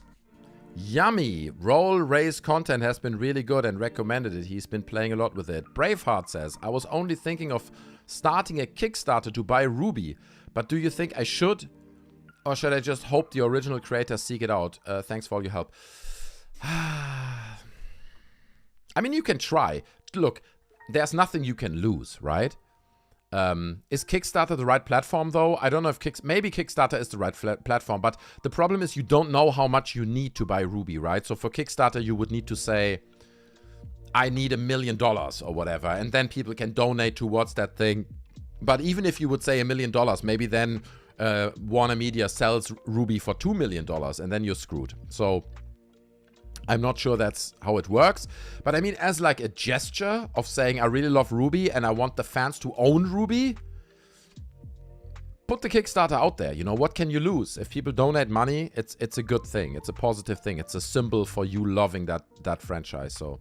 yummy. Roll Ray's content has been really good and recommended it. He's been playing a lot with it. Braveheart says, I was only thinking of starting a Kickstarter to buy RWBY, but do you think I should? Or should I just hope the original creators seek it out? Thanks for all your help. I mean, you can try. Look, there's nothing you can lose, right? Is Kickstarter the right platform, though? I don't know if maybe Kickstarter is the right platform, but the problem is you don't know how much you need to buy RWBY, right? So for Kickstarter, you would need to say, I need $1 million or whatever, and then people can donate towards that thing. But even if you would say $1 million, maybe then Warner Media sells RWBY for $2 million, and then you're screwed. So I'm not sure that's how it works. But I mean, as like a gesture of saying, I really love RWBY and I want the fans to own RWBY, put the Kickstarter out there. You know, what can you lose? If people donate money, it's a good thing. It's a positive thing. It's a symbol for you loving that franchise. So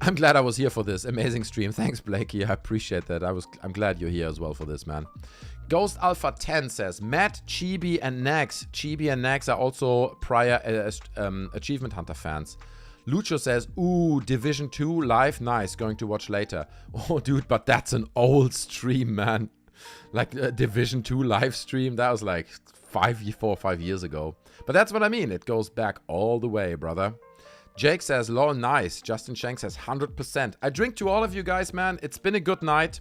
I'm glad I was here for this amazing stream. Thanks, Blakey. I appreciate that. I'm glad you're here as well for this, man. Ghost Alpha 10 says, Matt, Chibi, and Nax. Chibi and Nax are also prior Achievement Hunter fans. Lucho says, ooh, Division 2 live, nice, going to watch later. Oh, dude, but that's an old stream, man. Like a Division 2 live stream, that was like 4 or 5 years ago. But that's what I mean. It goes back all the way, brother. Jake says, lol, nice. Justin Shank says, 100%. I drink to all of you guys, man. It's been a good night.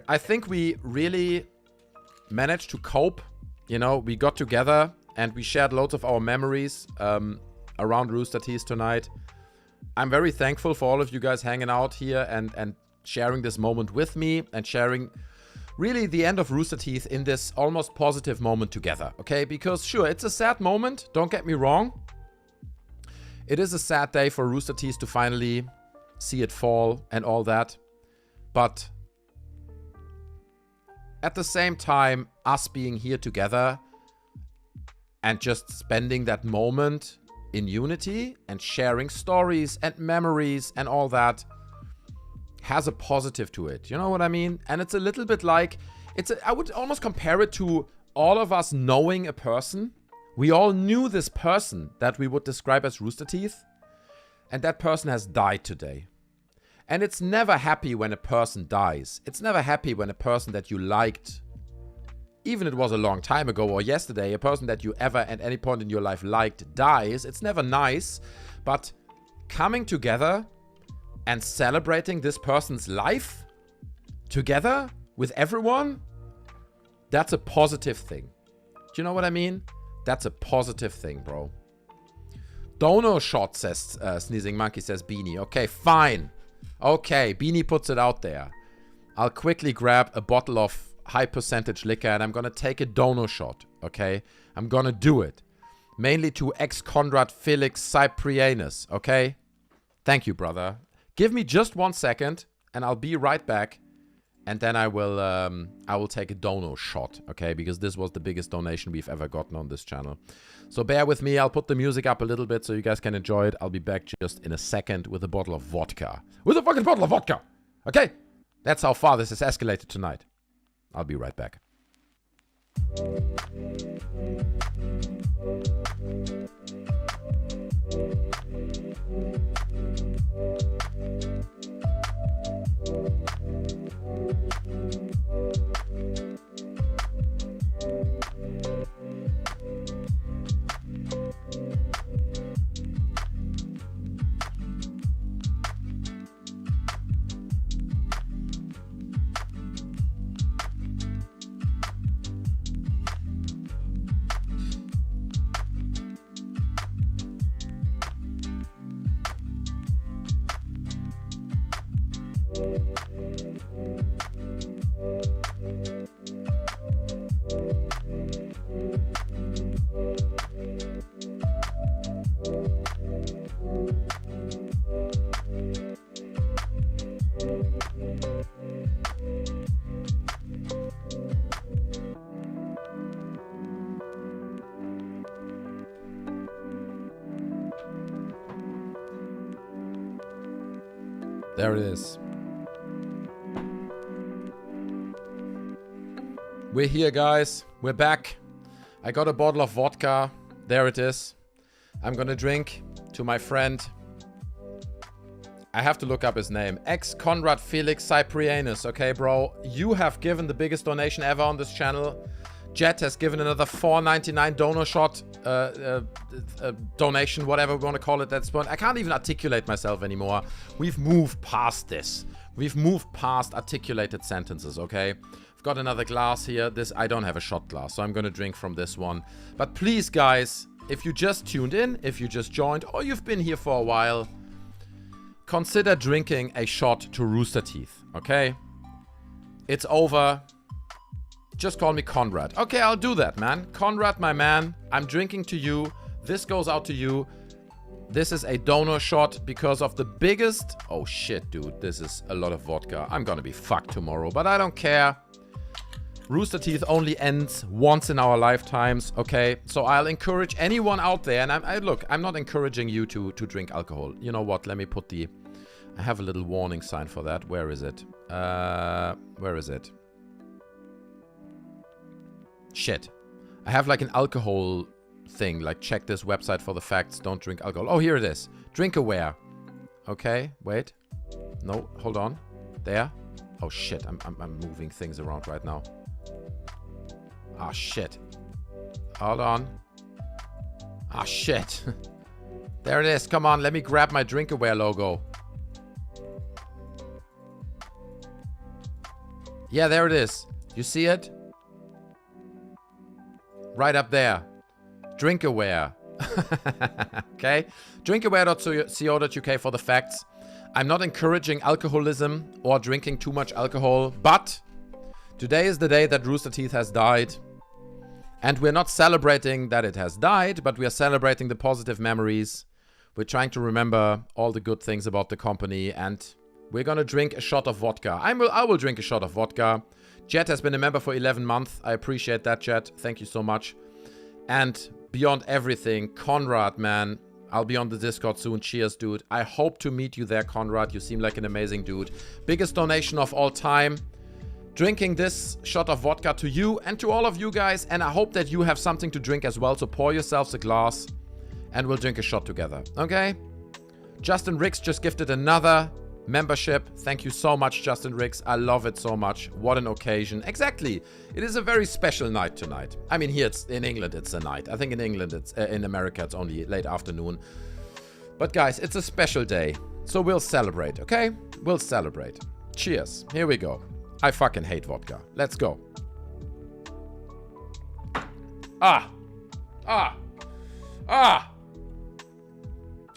I think we really managed to cope. You know, we got together and we shared loads of our memories around Rooster Teeth tonight. I'm very thankful for all of you guys hanging out here and sharing this moment with me and sharing really the end of Rooster Teeth in this almost positive moment together, okay? Because sure, it's a sad moment, don't get me wrong. It is a sad day for Rooster Teeth to finally see it fall and all that. But at the same time, us being here together and just spending that moment in unity and sharing stories and memories and all that has a positive to it. You know what I mean? And it's a little bit like, I would almost compare it to all of us knowing a person. We all knew this person that we would describe as Rooster Teeth, and that person has died today. And it's never happy when a person dies. It's never happy when a person that you liked, even it was a long time ago or yesterday, a person that you ever at any point in your life liked dies. It's never nice, but coming together and celebrating this person's life together with everyone, that's a positive thing. Do you know what I mean? That's a positive thing, bro. Dono shot, says Sneezing Monkey, says Beanie. Okay, fine. Okay, Beanie puts it out there. I'll quickly grab a bottle of high percentage liquor and I'm gonna take a dono shot, okay? I'm gonna do it. Mainly to ex-Conrad Felix Cyprianus, okay? Thank you, brother. Give me just 1 second and I'll be right back. And then I will take a dono shot, okay? Because this was the biggest donation we've ever gotten on this channel. So bear with me. I'll put the music up a little bit so you guys can enjoy it. I'll be back just in a second with a bottle of vodka. With a fucking bottle of vodka, okay? That's how far this has escalated tonight. I'll be right back. There it is. We're here, guys. We're back. I got a bottle of vodka. There it is. I'm gonna drink to my friend. I have to look up his name. Conrad Felix Cyprianus. Okay, bro. You have given the biggest donation ever on this channel. Jet has given another $4.99 donor shot donation, whatever we want to call it at this point. I can't even articulate myself anymore. We've moved past this. We've moved past articulated sentences, okay? I've got another glass here. I don't have a shot glass, so I'm going to drink from this one. But please, guys, if you just tuned in, if you just joined, or you've been here for a while, consider drinking a shot to Rooster Teeth, okay? It's over. Just call me Conrad. Okay, I'll do that, man. Conrad, my man, I'm drinking to you. This goes out to you. This is a donor shot because of the biggest... Oh, shit, dude. This is a lot of vodka. I'm gonna be fucked tomorrow, but I don't care. Rooster Teeth only ends once in our lifetimes, okay? So I'll encourage anyone out there, and look, I'm not encouraging you to drink alcohol. You know what? Let me put the... I have a little warning sign for that. Where is it? Where is it? Shit. I have like an alcohol thing. Like, check this website for the facts. Don't drink alcohol. Oh, here it is. Drink aware. Okay, wait. No, hold on. There. Oh, shit. I'm moving things around right now. Ah, shit. Hold on. Ah, shit. There it is. Come on, let me grab my drink aware logo. Yeah, there it is. You see it? Right up there. Drinkaware. Okay? Drinkaware.co.uk for the facts. I'm not encouraging alcoholism or drinking too much alcohol, but today is the day that Rooster Teeth has died. And we're not celebrating that it has died, but we are celebrating the positive memories. We're trying to remember all the good things about the company, and we're gonna drink a shot of vodka. I will drink a shot of vodka. Jet has been a member for 11 months. I appreciate that, Jet. Thank you so much. And beyond everything, Conrad, man, I'll be on the Discord soon. Cheers, dude. I hope to meet you there, Conrad. You seem like an amazing dude. Biggest donation of all time. Drinking this shot of vodka to you and to all of you guys. And I hope that you have something to drink as well. So pour yourselves a glass and we'll drink a shot together. Okay? Justin Ricks just gifted another membership. Thank you so much, Justin Ricks. I love it so much. What an occasion. Exactly. It is a very special night tonight. I mean, here in England, it's a night. I think in England, in America, it's only late afternoon. But guys, it's a special day. So we'll celebrate, okay? We'll celebrate. Cheers. Here we go. I fucking hate vodka. Let's go. Ah. Ah. Ah.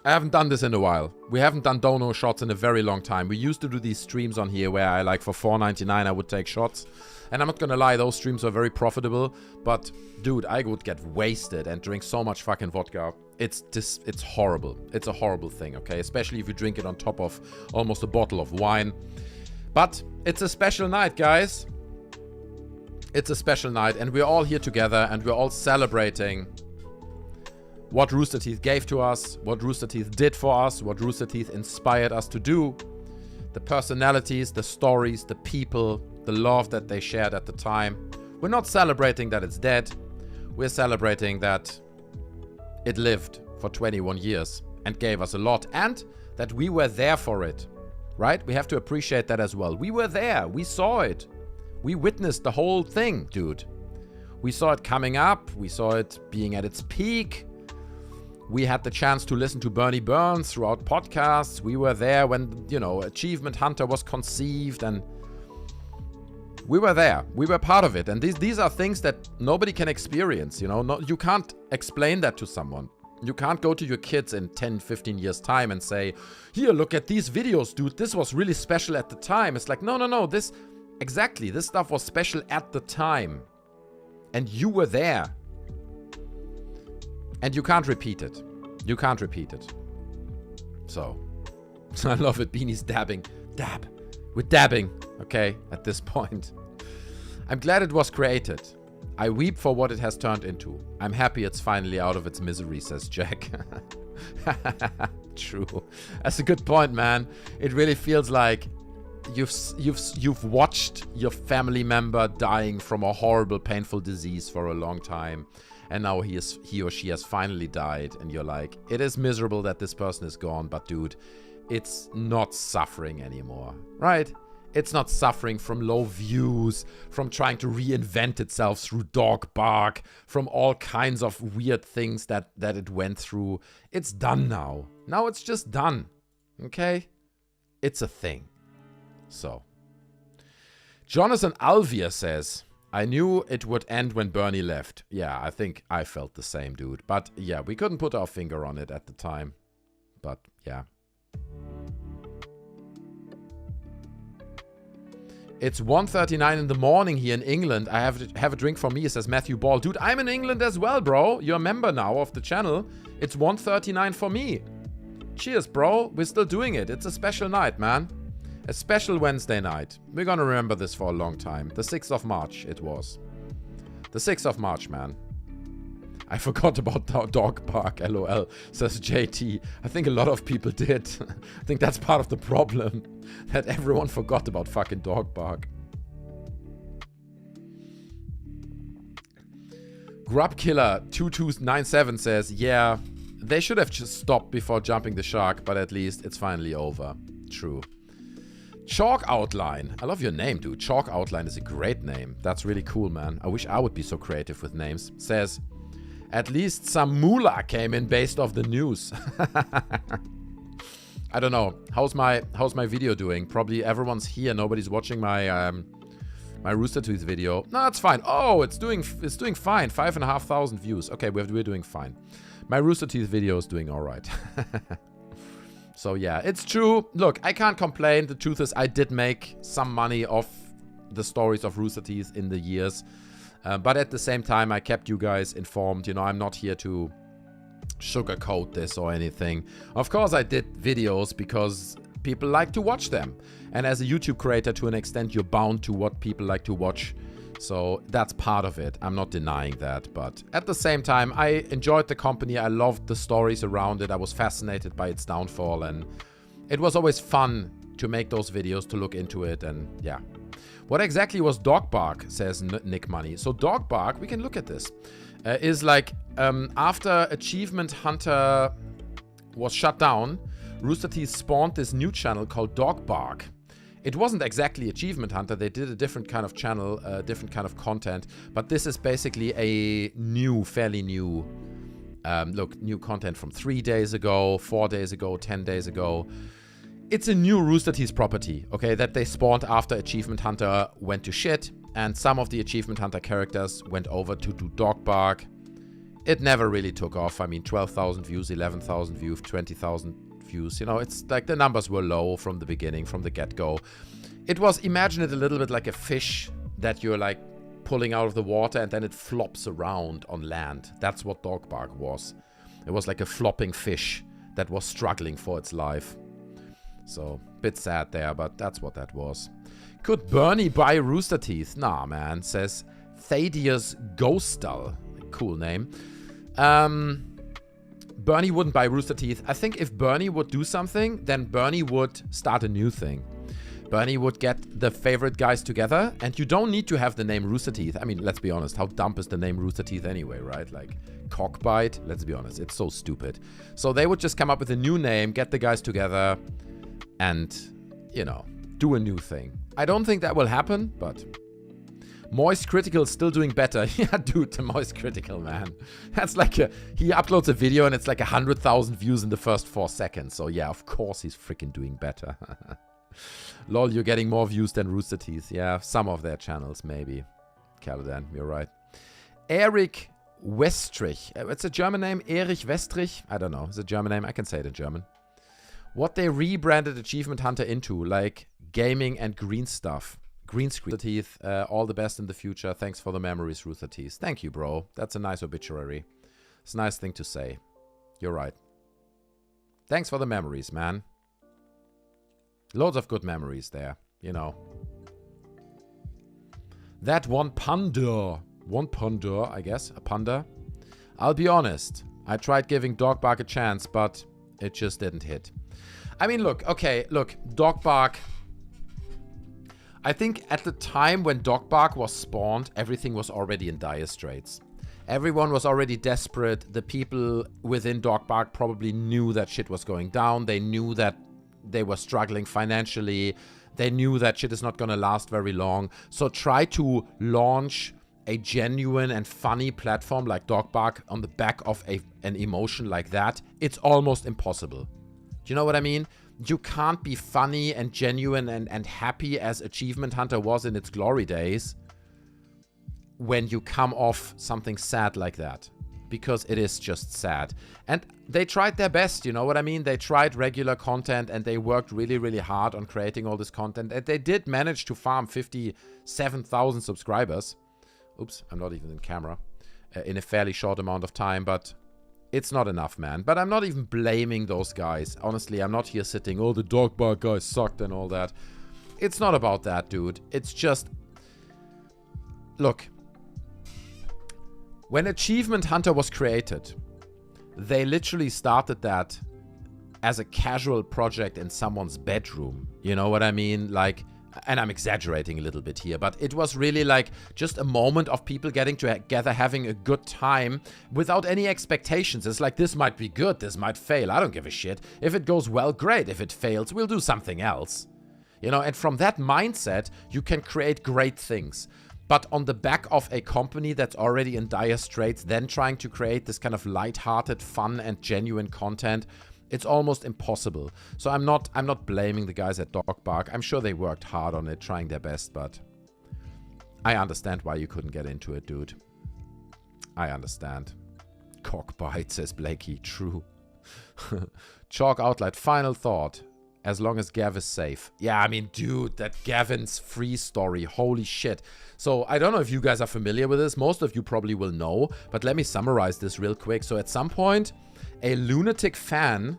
I haven't done this in a while. We haven't done dono shots in a very long time. We used to do these streams on here where I, like, for $4.99 I would take shots. And I'm not gonna lie, those streams were very profitable. But, dude, I would get wasted and drink so much fucking vodka. It's horrible. It's a horrible thing, okay? Especially if you drink it on top of almost a bottle of wine. But it's a special night, guys. It's a special night. And we're all here together and we're all celebrating what Rooster Teeth gave to us, what Rooster Teeth did for us, what Rooster Teeth inspired us to do, the personalities, the stories, the people, the love that they shared at the time. We're not celebrating that it's dead. We're celebrating that it lived for 21 years and gave us a lot, and that we were there for it, right? We have to appreciate that as well. We were there. We saw it. We witnessed the whole thing, dude. We saw it coming up. We saw it being at its peak. We had the chance to listen to Bernie Burns throughout podcasts. We were there when, you know, Achievement Hunter was conceived, and we were there. We were part of it. And these are things that nobody can experience, you know. You can't explain that to someone. You can't go to your kids in 10, 15 years' time and say, here, look at these videos, dude. This was really special at the time. It's like, no. This stuff was special at the time. And you were there. And you can't repeat it. You can't repeat it. So, I love it. Beanie's dabbing. Dab. We're dabbing, okay, at this point. I'm glad it was created. I weep for what it has turned into. I'm happy it's finally out of its misery, says Jack. True. That's a good point, man. It really feels like you've watched your family member dying from a horrible, painful disease for a long time, and now he or she has finally died, and you're like, it is miserable that this person is gone, but dude, it's not suffering anymore, right? It's not suffering from low views, from trying to reinvent itself through dog bark, from all kinds of weird things that it went through. It's done now. Now it's just done. Okay? It's a thing. So. Jonathan Alvier says, I knew it would end when Bernie left. Yeah, I think I felt the same, dude. But yeah, we couldn't put our finger on it at the time. But yeah. It's 1:39 in the morning here in England. I have a drink for me, says Matthew Ball. Dude, I'm in England as well, bro. You're a member now of the channel. It's 1:39 for me. Cheers, bro. We're still doing it. It's a special night, man. A special Wednesday night. We're gonna remember this for a long time. The 6th of March it was. The 6th of March, man. I forgot about dog park, lol, says JT. I think a lot of people did. I think that's part of the problem. That everyone forgot about fucking dog park. Grubkiller2297 says, yeah, they should have just stopped before jumping the shark, but at least it's finally over. True. Chalk Outline. I love your name, dude. Chalk Outline is a great name. That's really cool, man. I wish I would be so creative with names. Says, at least some moolah came in based off the news. I don't know. How's my video doing? Probably everyone's here. Nobody's watching my my Rooster Teeth video. No, it's fine. Oh, it's doing fine. 5,500 views. Okay, we're doing fine. My Rooster Teeth video is doing all right. So yeah, it's true. Look, I can't complain. The truth is, I did make some money off the stories of Rooster Teeth in the years. But at the same time, I kept you guys informed. You know, I'm not here to sugarcoat this or anything. Of course, I did videos because people like to watch them. And as a YouTube creator, to an extent, you're bound to what people like to watch. So that's part of it. I'm not denying that. But at the same time, I enjoyed the company. I loved the stories around it. I was fascinated by its downfall. And it was always fun to make those videos, to look into it. And yeah. What exactly was dog bark, says Nick Money. So dog bark, we can look at this, is like after Achievement Hunter was shut down, Rooster Teeth spawned this new channel called Dog Bark. It wasn't exactly Achievement Hunter. They did a different kind of channel, different kind of content. But this is basically a new, fairly new, new content from 3 days ago, 4 days ago, 10 days ago. It's a new Rooster Teeth property, okay, that they spawned after Achievement Hunter went to shit, and some of the Achievement Hunter characters went over to do dog bark. It never really took off. I mean, 12,000 views, 11,000 views, 20,000 views. You know, it's like the numbers were low from the beginning, from the get-go. It was, imagine it a little bit like a fish that you're like pulling out of the water and then it flops around on land. That's what dog bark was. It was like a flopping fish that was struggling for its life. So, bit sad there, but that's what that was. Could Bernie buy Rooster Teeth? Nah, man, says Thaddeus Ghostal. Cool name. Bernie wouldn't buy Rooster Teeth. I think if Bernie would do something, then Bernie would start a new thing. Bernie would get the favorite guys together, and you don't need to have the name Rooster Teeth. I mean, let's be honest, how dumb is the name Rooster Teeth anyway, right? Like, Cockbite, let's be honest, it's so stupid. So they would just come up with a new name, get the guys together, and, you know, do a new thing. I don't think that will happen, but Moist Critical is still doing better. Yeah, dude, the Moist Critical, man. That's like he uploads a video and it's like 100,000 views in the first 4 seconds. So yeah, of course he's freaking doing better. Lol, you're getting more views than Rooster Teeth. Yeah, some of their channels, maybe. Kdin, you're right. Eric Westrich. It's a German name. Erich Westrich. I don't know. It's a German name. I can say it in German. What they rebranded Achievement Hunter into, like gaming and green stuff. Green screen. Rooster Teeth, all the best in the future. Thanks for the memories, Rooster Teeth. Thank you, bro. That's a nice obituary. It's a nice thing to say. You're right. Thanks for the memories, man. Loads of good memories there, you know. That one panda, I guess, a panda. I'll be honest. I tried giving Dog Bark a chance, but it just didn't hit. I mean, look, okay, look, Dog Bark I think at the time when Dogbark was spawned, everything was already in dire straits. Everyone was already desperate. The people within Dogbark probably knew that shit was going down. They knew that they were struggling financially. They knew that shit is not going to last very long. So try to launch a genuine and funny platform like Dogbark on the back of an emotion like that. It's almost impossible. Do you know what I mean? You can't be funny and genuine and happy as Achievement Hunter was in its glory days when you come off something sad like that. Because it is just sad. And they tried their best, you know what I mean? They tried regular content and they worked really, really hard on creating all this content. And they did manage to farm 57,000 subscribers. Oops, I'm not even in camera. In a fairly short amount of time, but it's not enough, man. But I'm not even blaming those guys. Honestly, I'm not here sitting, oh, the Dogbark guys sucked and all that. It's not about that, dude. It's just... Look. When Achievement Hunter was created, they literally started that as a casual project in someone's bedroom. You know what I mean? Like... And I'm exaggerating a little bit here, but it was really like just a moment of people getting together, having a good time without any expectations. It's like, this might be good, this might fail. I don't give a shit. If it goes well, great. If it fails, we'll do something else. You know, and from that mindset, you can create great things. But on the back of a company that's already in dire straits, then trying to create this kind of lighthearted, fun and genuine content, it's almost impossible. So I'm not blaming the guys at Dogbark. I'm sure they worked hard on it, trying their best, but I understand why you couldn't get into it, dude. I understand. Cockbite, says Blakey. True. Chalk Outlet. Final thought. As long as Gav is safe. Yeah, I mean, dude, that Gavin's free story. Holy shit. So I don't know if you guys are familiar with this. Most of you probably will know, but let me summarize this real quick. So at some point, a lunatic fan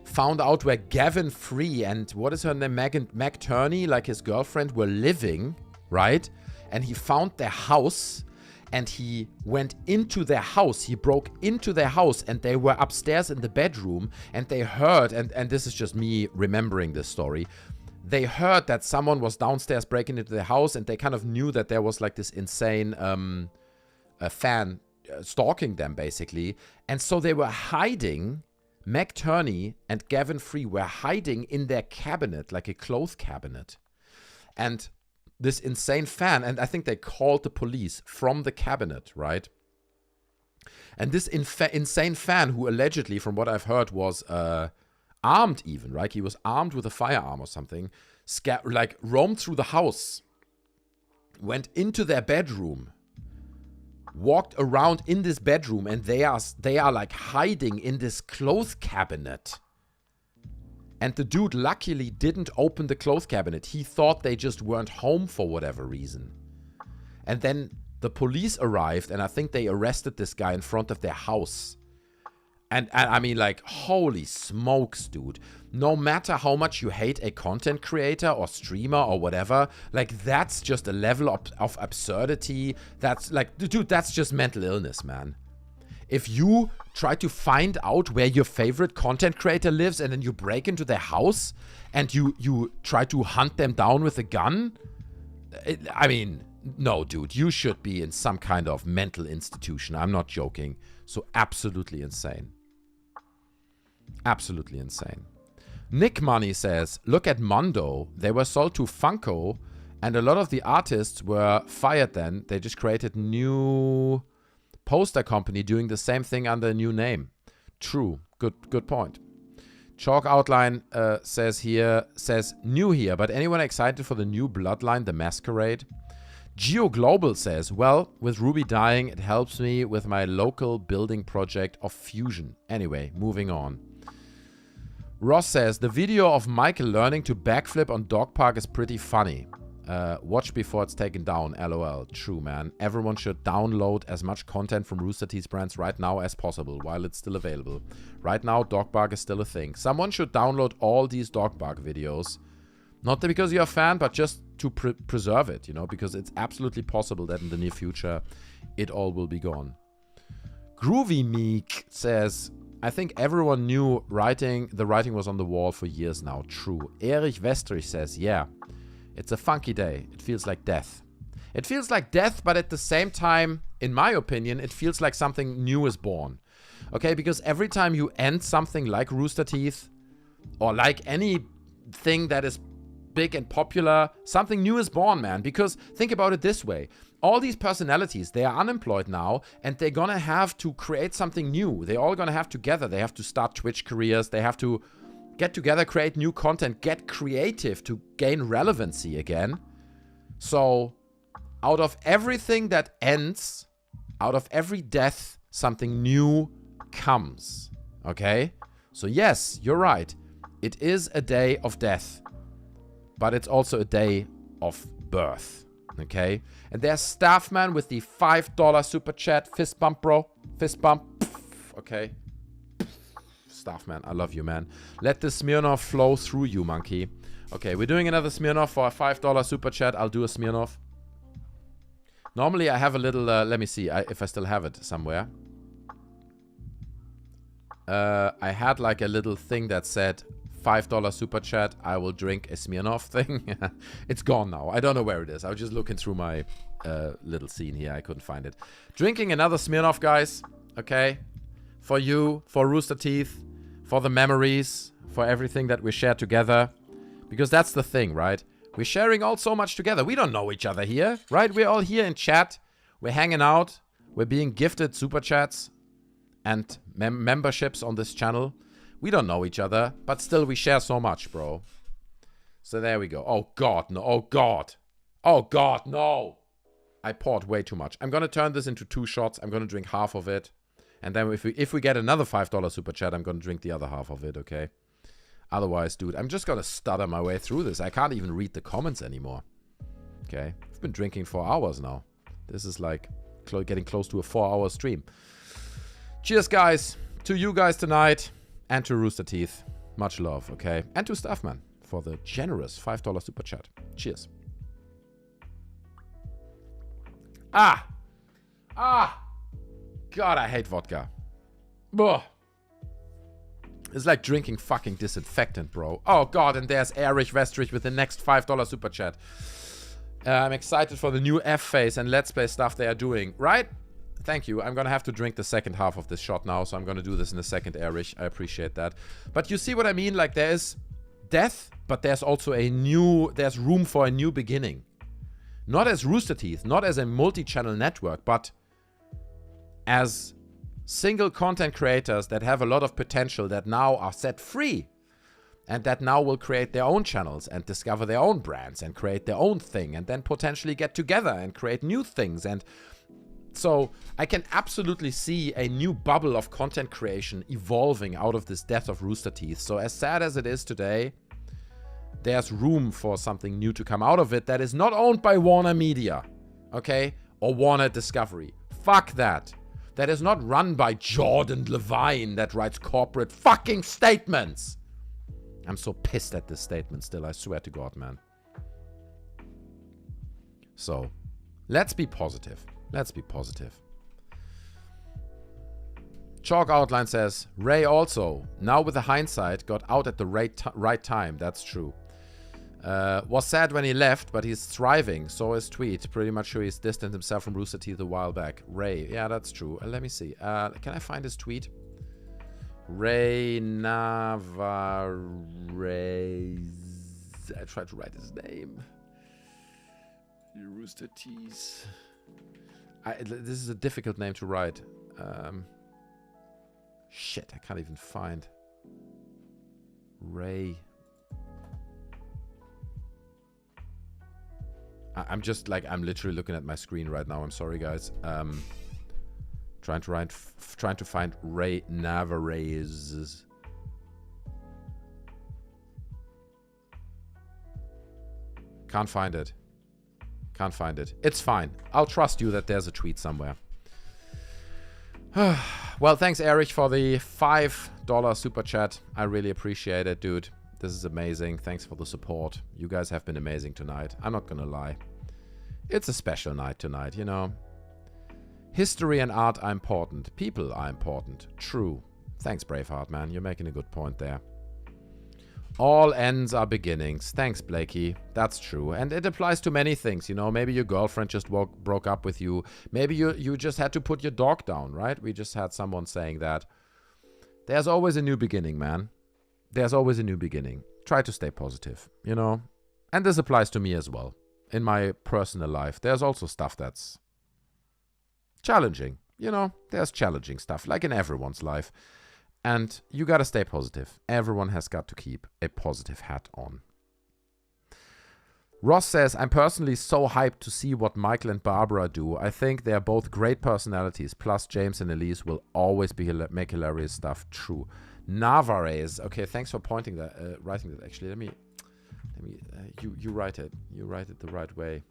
found out where Gavin Free and what is her name, Meg Turney, like his girlfriend, were living, right? And he found their house and he went into their house. He broke into their house and they were upstairs in the bedroom and they heard, and this is just me remembering this story, they heard that someone was downstairs breaking into their house and they kind of knew that there was like this insane fan stalking them, basically. And so they were hiding, Meg Turney and Gavin Free were hiding in their cabinet, like a clothes cabinet. And this insane fan, and I think they called the police from the cabinet, right? And this insane fan, who allegedly, from what I've heard, was armed even, right? He was armed with a firearm or something, like roamed through the house, went into their bedroom, walked around in this bedroom, and they are like hiding in this clothes cabinet. And the dude luckily didn't open the clothes cabinet. He thought they just weren't home for whatever reason. And then the police arrived, and I think they arrested this guy in front of their house. And I mean, like, holy smokes, dude. No matter how much you hate a content creator or streamer or whatever, like, that's just a level of absurdity. That's like, dude, that's just mental illness, man. If you try to find out where your favorite content creator lives and then you break into their house and you try to hunt them down with a gun, I mean, no, dude, you should be in some kind of mental institution. I'm not joking. So absolutely insane. Absolutely insane. Nick Money says, look at Mondo. They were sold to Funko and a lot of the artists were fired then. They just created new poster company doing the same thing under a new name. True. Good point. Chalk Outline says new here, but anyone excited for the new Bloodline, the Masquerade? Geo Global says, well, with RWBY dying, it helps me with my local building project of Fusion. Anyway, moving on. Ross says, the video of Michael learning to backflip on Dog Park is pretty funny. Watch before it's taken down, lol. True, man. Everyone should download as much content from Rooster Teeth brands right now as possible, while it's still available. Right now, Dog Bark is still a thing. Someone should download all these Dog Bark videos. Not because you're a fan, but just to preserve it, you know, because it's absolutely possible that in the near future, it all will be gone. Groovy Meek says, I think everyone knew the writing was on the wall for years now. True. Erich Westrich says, yeah. It's a funky day. It feels like death. It feels like death, but at the same time, in my opinion, it feels like something new is born. Okay, because every time you end something like Rooster Teeth, or like anything that is big and popular, something new is born, man. Because think about it this way. All these personalities, they are unemployed now, and they're gonna have to create something new. They're all gonna have together. They have to start Twitch careers. They have to get together, create new content, get creative to gain relevancy again. So, out of everything that ends, out of every death, something new comes. Okay? So yes, you're right. It is a day of death. But it's also a day of birth. Okay? And there's Staffman with the $5 super chat. Fist bump, bro. Fist bump. Okay. Staffman, I love you, man. Let the Smirnoff flow through you, monkey. Okay, we're doing another Smirnoff for a $5 super chat. I'll do a Smirnoff. Normally, I have a little... let me see if I still have it somewhere. I had like a little thing that said... $5 super chat, I will drink a Smirnoff thing. It's gone now. I don't know where it is. I was just looking through my little scene here. I couldn't find it. Drinking another Smirnoff, guys. Okay? For you, for Rooster Teeth, for the memories, for everything that we share together. Because that's the thing, right? We're sharing all so much together. We don't know each other here, right? We're all here in chat. We're hanging out. We're being gifted super chats and memberships on this channel. We don't know each other, but still we share so much, bro. So there we go. Oh, God, no. Oh, God. Oh, God, no. I poured way too much. I'm going to turn this into 2 shots. I'm going to drink half of it. And then if we get another $5 super chat, I'm going to drink the other half of it, okay? Otherwise, dude, I'm just going to stutter my way through this. I can't even read the comments anymore. Okay? I've been drinking for hours now. This is like getting close to a 4-hour stream. Cheers, guys. To you guys tonight. And to Rooster Teeth. Much love, okay? And to Staffman for the generous $5 super chat. Cheers. Ah! Ah! God, I hate vodka. Ugh. It's like drinking fucking disinfectant, bro. Oh, God, and there's Erich Westrich with the next $5 super chat. I'm excited for the new F-Face and Let's Play stuff they are doing. Right? Thank you. I'm going to have to drink the second half of this shot now, so I'm going to do this in a second, Erich. I appreciate that. But you see what I mean? Like, there is death, but there's also there's room for a new beginning. Not as Rooster Teeth, not as a multi-channel network, but as single content creators that have a lot of potential that now are set free and that now will create their own channels and discover their own brands and create their own thing and then potentially get together and create new things. And so I can absolutely see a new bubble of content creation evolving out of this death of Rooster Teeth. So as sad as it is today, there's room for something new to come out of it that is not owned by Warner Media, okay? Or Warner Discovery. Fuck that. That is not run by Jordan Levine that writes corporate fucking statements. I'm so pissed at this statement still, I swear to God, man. So, let's be positive. Let's be positive. Chalk Outline says, Ray also, now with the hindsight, got out at the right time. That's true. Was sad when he left, but he's thriving. Saw his tweet. Pretty much sure he's distanced himself from Rooster Teeth a while back. Ray. Yeah, that's true. Let me see. Can I find his tweet? Ray Navarez. I tried to write his name. Rooster Teeth. This is a difficult name to write. Shit, I can't even find. Ray. I'm just like, I'm literally looking at my screen right now. I'm sorry, guys. Trying to find Ray Navarez. Can't find it. Can't find it. It's fine. I'll trust you that there's a tweet somewhere. Well, thanks, Erich, for the $5 super chat. I really appreciate it, dude. This is amazing. Thanks for the support. You guys have been amazing tonight. I'm not gonna lie. It's a special night tonight, you know. History and art are important. People are important. True. Thanks, Braveheart, man. You're making a good point there. All ends are beginnings. Thanks, Blakey. That's true. And it applies to many things, you know. Maybe your girlfriend just broke up with you. Maybe you just had to put your dog down, right? We just had someone saying that. There's always a new beginning, man. There's always a new beginning. Try to stay positive, you know. And this applies to me as well. In my personal life, there's also stuff that's challenging. You know, there's challenging stuff, like in everyone's life. And you gotta stay positive. Everyone has got to keep a positive hat on. Ross says, I'm personally so hyped to see what Michael and Barbara do. I think they are both great personalities. Plus, James and Elyse will always make hilarious stuff. True. Navarez. Okay, thanks for pointing that, writing that. Actually, let me. You write it. You write it the right way.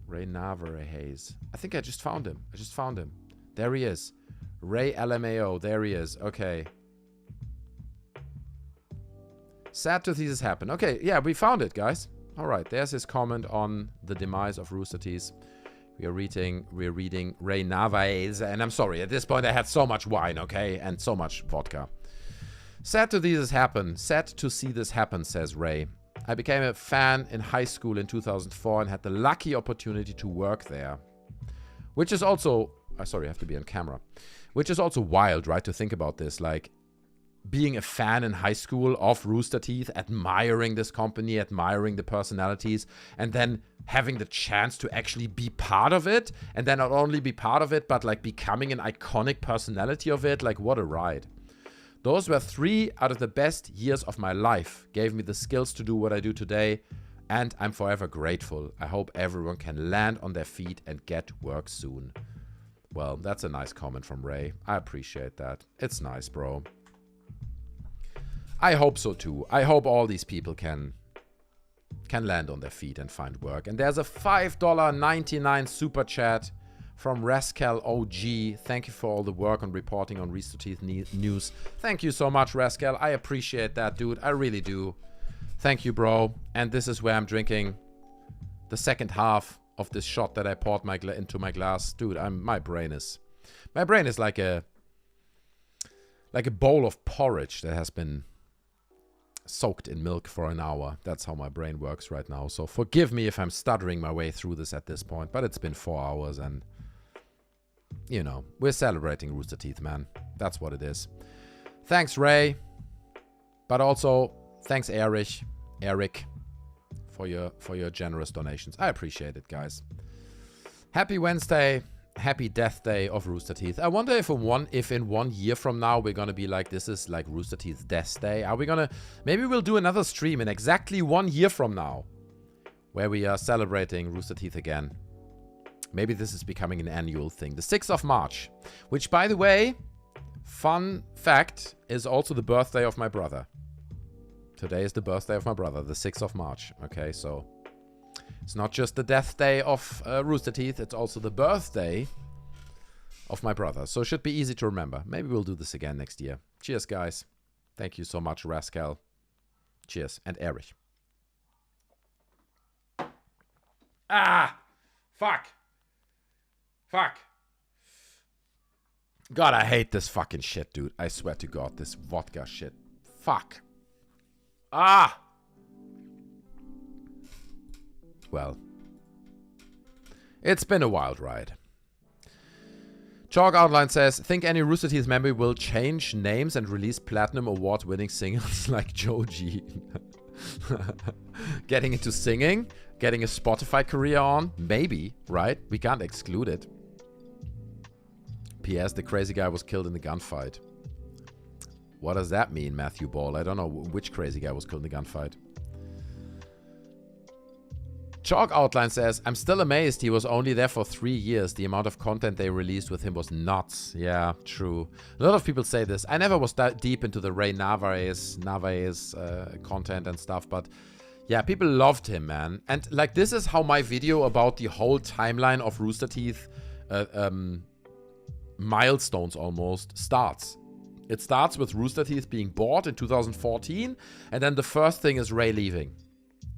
Ray Navarez. I think I just found him. There he is. Ray LMAO. There he is. Okay. Sad to see this happen. Okay, yeah, we found it, guys. All right, there's his comment on the demise of Rooster Teeth. We're reading Ray Narvaez, and I'm sorry, at this point I had so much wine, okay, and so much vodka. Sad to see this happen. Sad to see this happen, says Ray. I became a fan in high school in 2004 and had the lucky opportunity to work there. Which is also... sorry, I have to be on camera. Which is also wild, right, to think about this. Like, being a fan in high school of Rooster Teeth, admiring this company, admiring the personalities, and then having the chance to actually be part of it, and then not only be part of it, but like becoming an iconic personality of it. Like, what a ride. Those were 3 out of the best years of my life. Gave me the skills to do what I do today, and I'm forever grateful. I hope everyone can land on their feet and get work soon. Well, that's a nice comment from Ray. I appreciate that. It's nice, bro. I hope so too. I hope all these people can land on their feet and find work. And there's a $5.99 super chat from Rascal OG. Thank you for all the work on reporting on Rooster Teeth news. Thank you so much, Rascal. I appreciate that, dude. I really do. Thank you, bro. And this is where I'm drinking the second half of this shot that I poured into my glass. Dude, my brain is like a bowl of porridge that has been soaked in milk for an hour. That's how my brain works right now. So forgive me if I'm stuttering my way through this at this point, but it's been 4 hours and, you know, we're celebrating Rooster Teeth, man. That's what it is. Thanks, Ray. But also, thanks, Eric, for your generous donations. I appreciate it, guys. Happy Wednesday. Happy death day of Rooster Teeth. I wonder if in 1 year from now we're gonna be like, this is like Rooster Teeth's death day. Are we gonna... Maybe we'll do another stream in exactly 1 year from now, where we are celebrating Rooster Teeth again. Maybe this is becoming an annual thing. The 6th of March, which, by the way, fun fact, is also the birthday of my brother. Today is the birthday of my brother, the 6th of March. Okay, so it's not just the death day of Rooster Teeth, it's also the birthday of my brother. So it should be easy to remember. Maybe we'll do this again next year. Cheers, guys. Thank you so much, Rascal. Cheers. And Erich. Ah! Fuck! Fuck! God, I hate this fucking shit, dude. I swear to God, this vodka shit. Fuck. Ah! Well, it's been a wild ride. Chalk Outline says, think any Rooster Teeth member will change names and release Platinum Award-winning singles like Joji. Getting into singing? Getting a Spotify career on? Maybe, right? We can't exclude it. P.S. The crazy guy was killed in the gunfight. What does that mean, Matthew Ball? I don't know which crazy guy was killed in the gunfight. Chalk Outline says, I'm still amazed he was only there for 3 years. The amount of content they released with him was nuts. Yeah, true. A lot of people say this. I never was that deep into the Ray Narvaez content and stuff, but yeah, people loved him, man. And like, this is how my video about the whole timeline of Rooster Teeth, milestones almost, starts. It starts with Rooster Teeth being bought in 2014, and then the first thing is Ray leaving.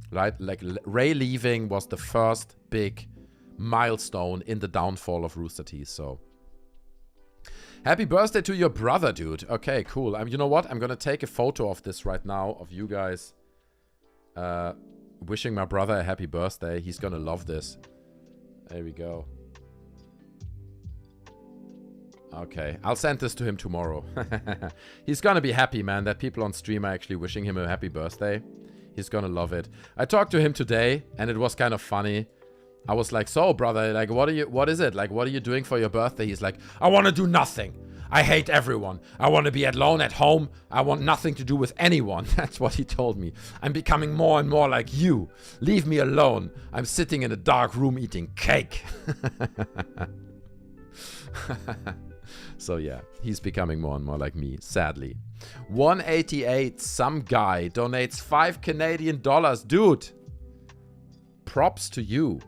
Right? Like, Ray leaving was the first big milestone in the downfall of Rooster Teeth. So Happy birthday to your brother, dude. Okay, cool. You know what? I'm gonna take a photo of this right now of you guys wishing my brother a happy birthday. He's gonna love this. There we go. Okay, I'll send this to him tomorrow. He's gonna be happy, man, that people on stream are actually wishing him a happy birthday. He's gonna love it. I talked to him today, and it was kind of funny. I was like, so, brother, like, what is it? Like, what are you doing for your birthday? He's like, I want to do nothing. I hate everyone. I want to be alone at home. I want nothing to do with anyone. That's what he told me. I'm becoming more and more like you. Leave me alone. I'm sitting in a dark room eating cake. So yeah, he's becoming more and more like me, sadly. 188, some guy donates $5 Canadian. Dude, props to you.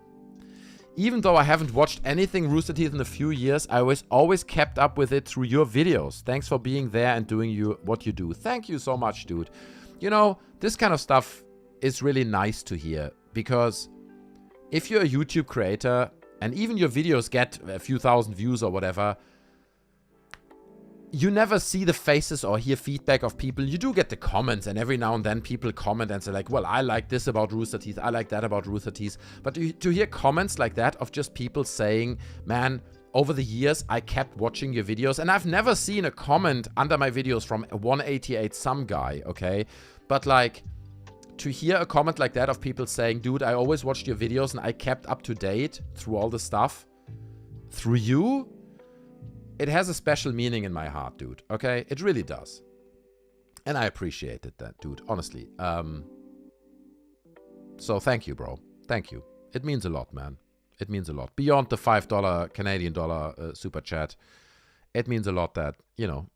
Even though I haven't watched anything Rooster Teeth in a few years, I was always kept up with it through your videos. Thanks for being there and doing what you do. Thank you so much, dude. You know, this kind of stuff is really nice to hear, because if you're a YouTube creator and even your videos get a few thousand views or whatever, you never see the faces or hear feedback of people. You do get the comments, and every now and then people comment and say like, well, I like this about Rooster Teeth, I like that about Rooster Teeth. But to hear comments like that of just people saying, man, over the years I kept watching your videos, and I've never seen a comment under my videos from a 188 some guy, okay? But like, to hear a comment like that of people saying, dude, I always watched your videos and I kept up to date through all the stuff through you, it has a special meaning in my heart, dude, okay? It really does. And I appreciated that, dude, honestly. So thank you, bro. Thank you. It means a lot, man. It means a lot. Beyond the $5 Canadian dollar super chat, it means a lot that, you know,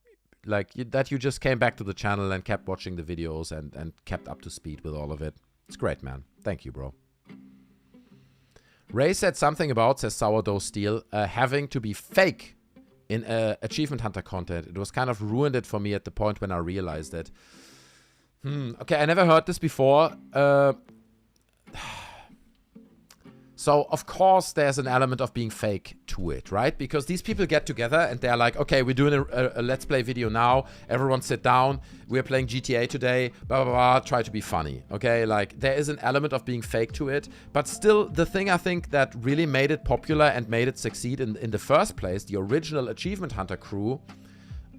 like that you just came back to the channel and kept watching the videos and kept up to speed with all of it. It's great, man. Thank you, bro. Ray said something about, says Sourdough Steel, having to be fake in Achievement Hunter content. It was kind of ruined it for me at the point when I realized it. Okay, I never heard this before. So, of course, there's an element of being fake to it, right? Because these people get together and they're like, okay, we're doing a Let's Play video now. Everyone sit down. We're playing GTA today. Blah, blah, blah. Try to be funny, okay? Like, there is an element of being fake to it. But still, the thing I think that really made it popular and made it succeed in the first place, the original Achievement Hunter crew,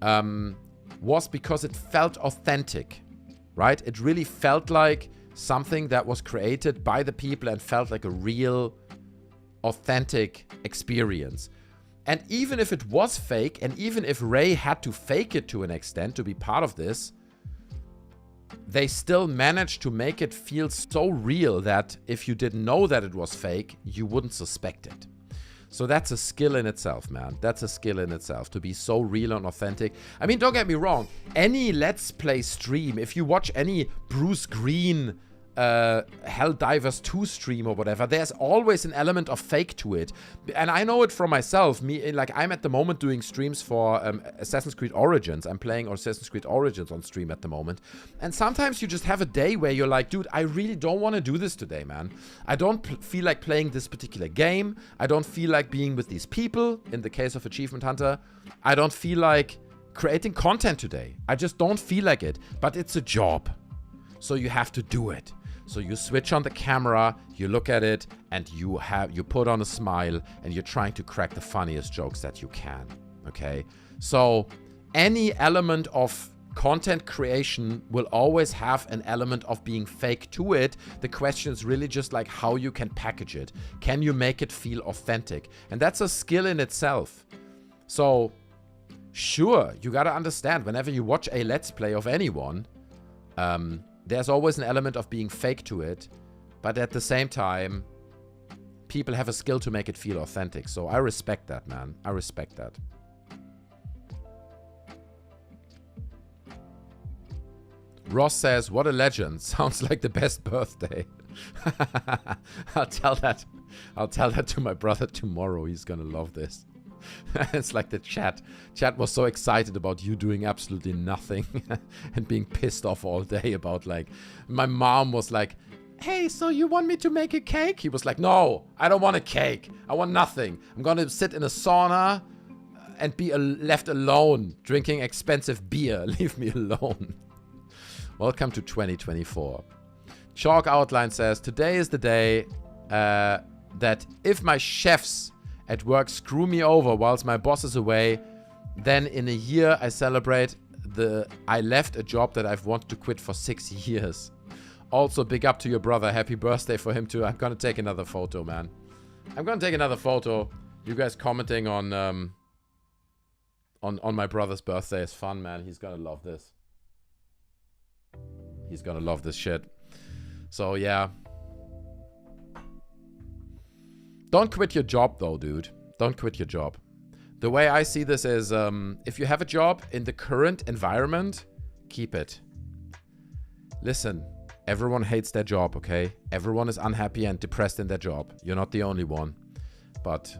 was because it felt authentic, right? It really felt like something that was created by the people and felt like a real, authentic experience. And even if it was fake, and even if Ray had to fake it to an extent to be part of this, they still managed to make it feel so real that if you didn't know that it was fake, you wouldn't suspect it. So that's a skill in itself, man. That's a skill in itself, to be so real and authentic. I mean, don't get me wrong. Any Let's Play stream, if you watch any Bruce Greene Helldivers 2 stream or whatever, there's always an element of fake to it. And I know it from myself. Like, I'm at the moment doing streams for Assassin's Creed Origins. I'm playing Assassin's Creed Origins on stream at the moment. And sometimes you just have a day where you're like, dude, I really don't want to do this today, man. I don't feel like playing this particular game. I don't feel like being with these people, in the case of Achievement Hunter. I don't feel like creating content today. I just don't feel like it. But it's a job. So you have to do it. So you switch on the camera, you look at it, and you put on a smile, and you're trying to crack the funniest jokes that you can, okay? So any element of content creation will always have an element of being fake to it. The question is really just like how you can package it. Can you make it feel authentic? And that's a skill in itself. So sure, you gotta understand, whenever you watch a Let's Play of anyone, there's always an element of being fake to it, but at the same time, people have a skill to make it feel authentic. So I respect that, man. I respect that. Ross says, what a legend. Sounds like the best birthday. I'll tell that to my brother tomorrow. He's gonna love this. It's like the chat. Chat was so excited about you doing absolutely nothing and being pissed off all day about, like, my mom was like, hey, so you want me to make a cake? He was like, no, I don't want a cake. I want nothing. I'm gonna sit in a sauna and be left alone drinking expensive beer. Leave me alone. Welcome to 2024. Chalk Outline says, today is the day that if my chefs at work screw me over whilst my boss is away, then in a year I celebrate I left a job that I've wanted to quit for 6 years. Also, big up to your brother. Happy birthday for him too. I'm gonna take another photo, man. I'm gonna take another photo. You guys commenting on my brother's birthday is fun, man. He's gonna love this. He's gonna love this shit. So yeah. Don't quit your job though, dude. Don't quit your job. The way I see this is, if you have a job in the current environment, keep it. Listen, everyone hates their job, okay? Everyone is unhappy and depressed in their job. You're not the only one. But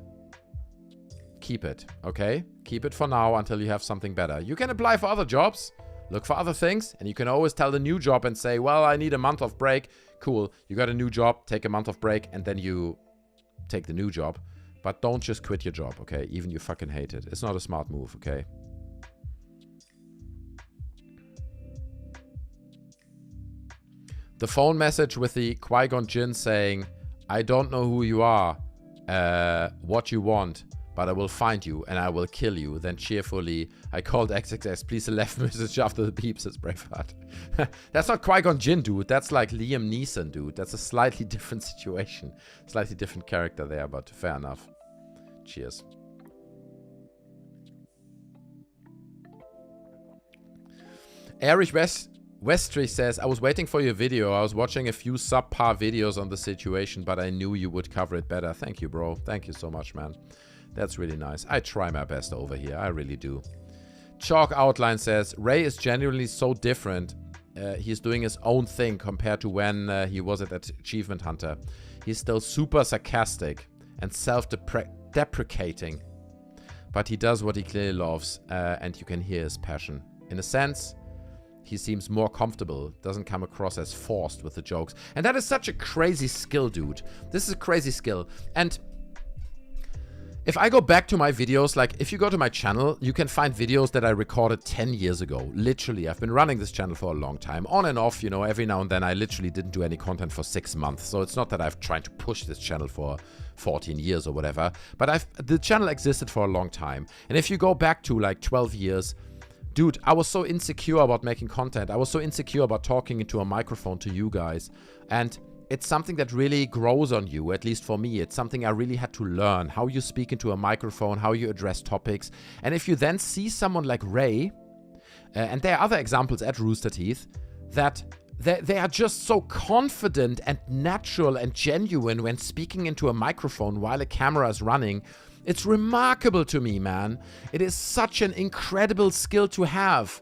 keep it, okay? Keep it for now until you have something better. You can apply for other jobs, look for other things, and you can always tell the new job and say, well, I need a month of break. Cool, you got a new job, take a month of break, and then you take the new job. But don't just quit your job, okay? Even you fucking hate it. It's not a smart move, okay? The phone message with the Qui-Gon Jinn saying, I don't know who you are, what you want, but I will find you and I will kill you. Then cheerfully, I called XXS, please a left message after the beep, says Braveheart. That's not Qui-Gon Jinn, dude. That's like Liam Neeson, dude. That's a slightly different situation. Slightly different character there, but fair enough. Cheers. Erich Westry says, I was waiting for your video. I was watching a few subpar videos on the situation, but I knew you would cover it better. Thank you, bro. Thank you so much, man. That's really nice. I try my best over here. I really do. Chalk Outline says, Ray is genuinely so different. He's doing his own thing compared to when he was at Achievement Hunter. He's still super sarcastic and self-deprecating. But he does what he clearly loves, and you can hear his passion. In a sense, he seems more comfortable, doesn't come across as forced with the jokes. And that is such a crazy skill, dude. This is a crazy skill. And if I go back to my videos, like if you go to my channel, you can find videos that I recorded 10 years ago. Literally, I've been running this channel for a long time. On and off, you know, every now and then I literally didn't do any content for 6 months. So it's not that I've tried to push this channel for 14 years or whatever. But the channel existed for a long time. And if you go back to like 12 years, dude, I was so insecure about making content. I was so insecure about talking into a microphone to you guys. And it's something that really grows on you, at least for me. It's something I really had to learn, how you speak into a microphone, how you address topics. And if you then see someone like Ray, and there are other examples at Rooster Teeth, that they are just so confident and natural and genuine when speaking into a microphone while a camera is running. It's remarkable to me, man. It is such an incredible skill to have.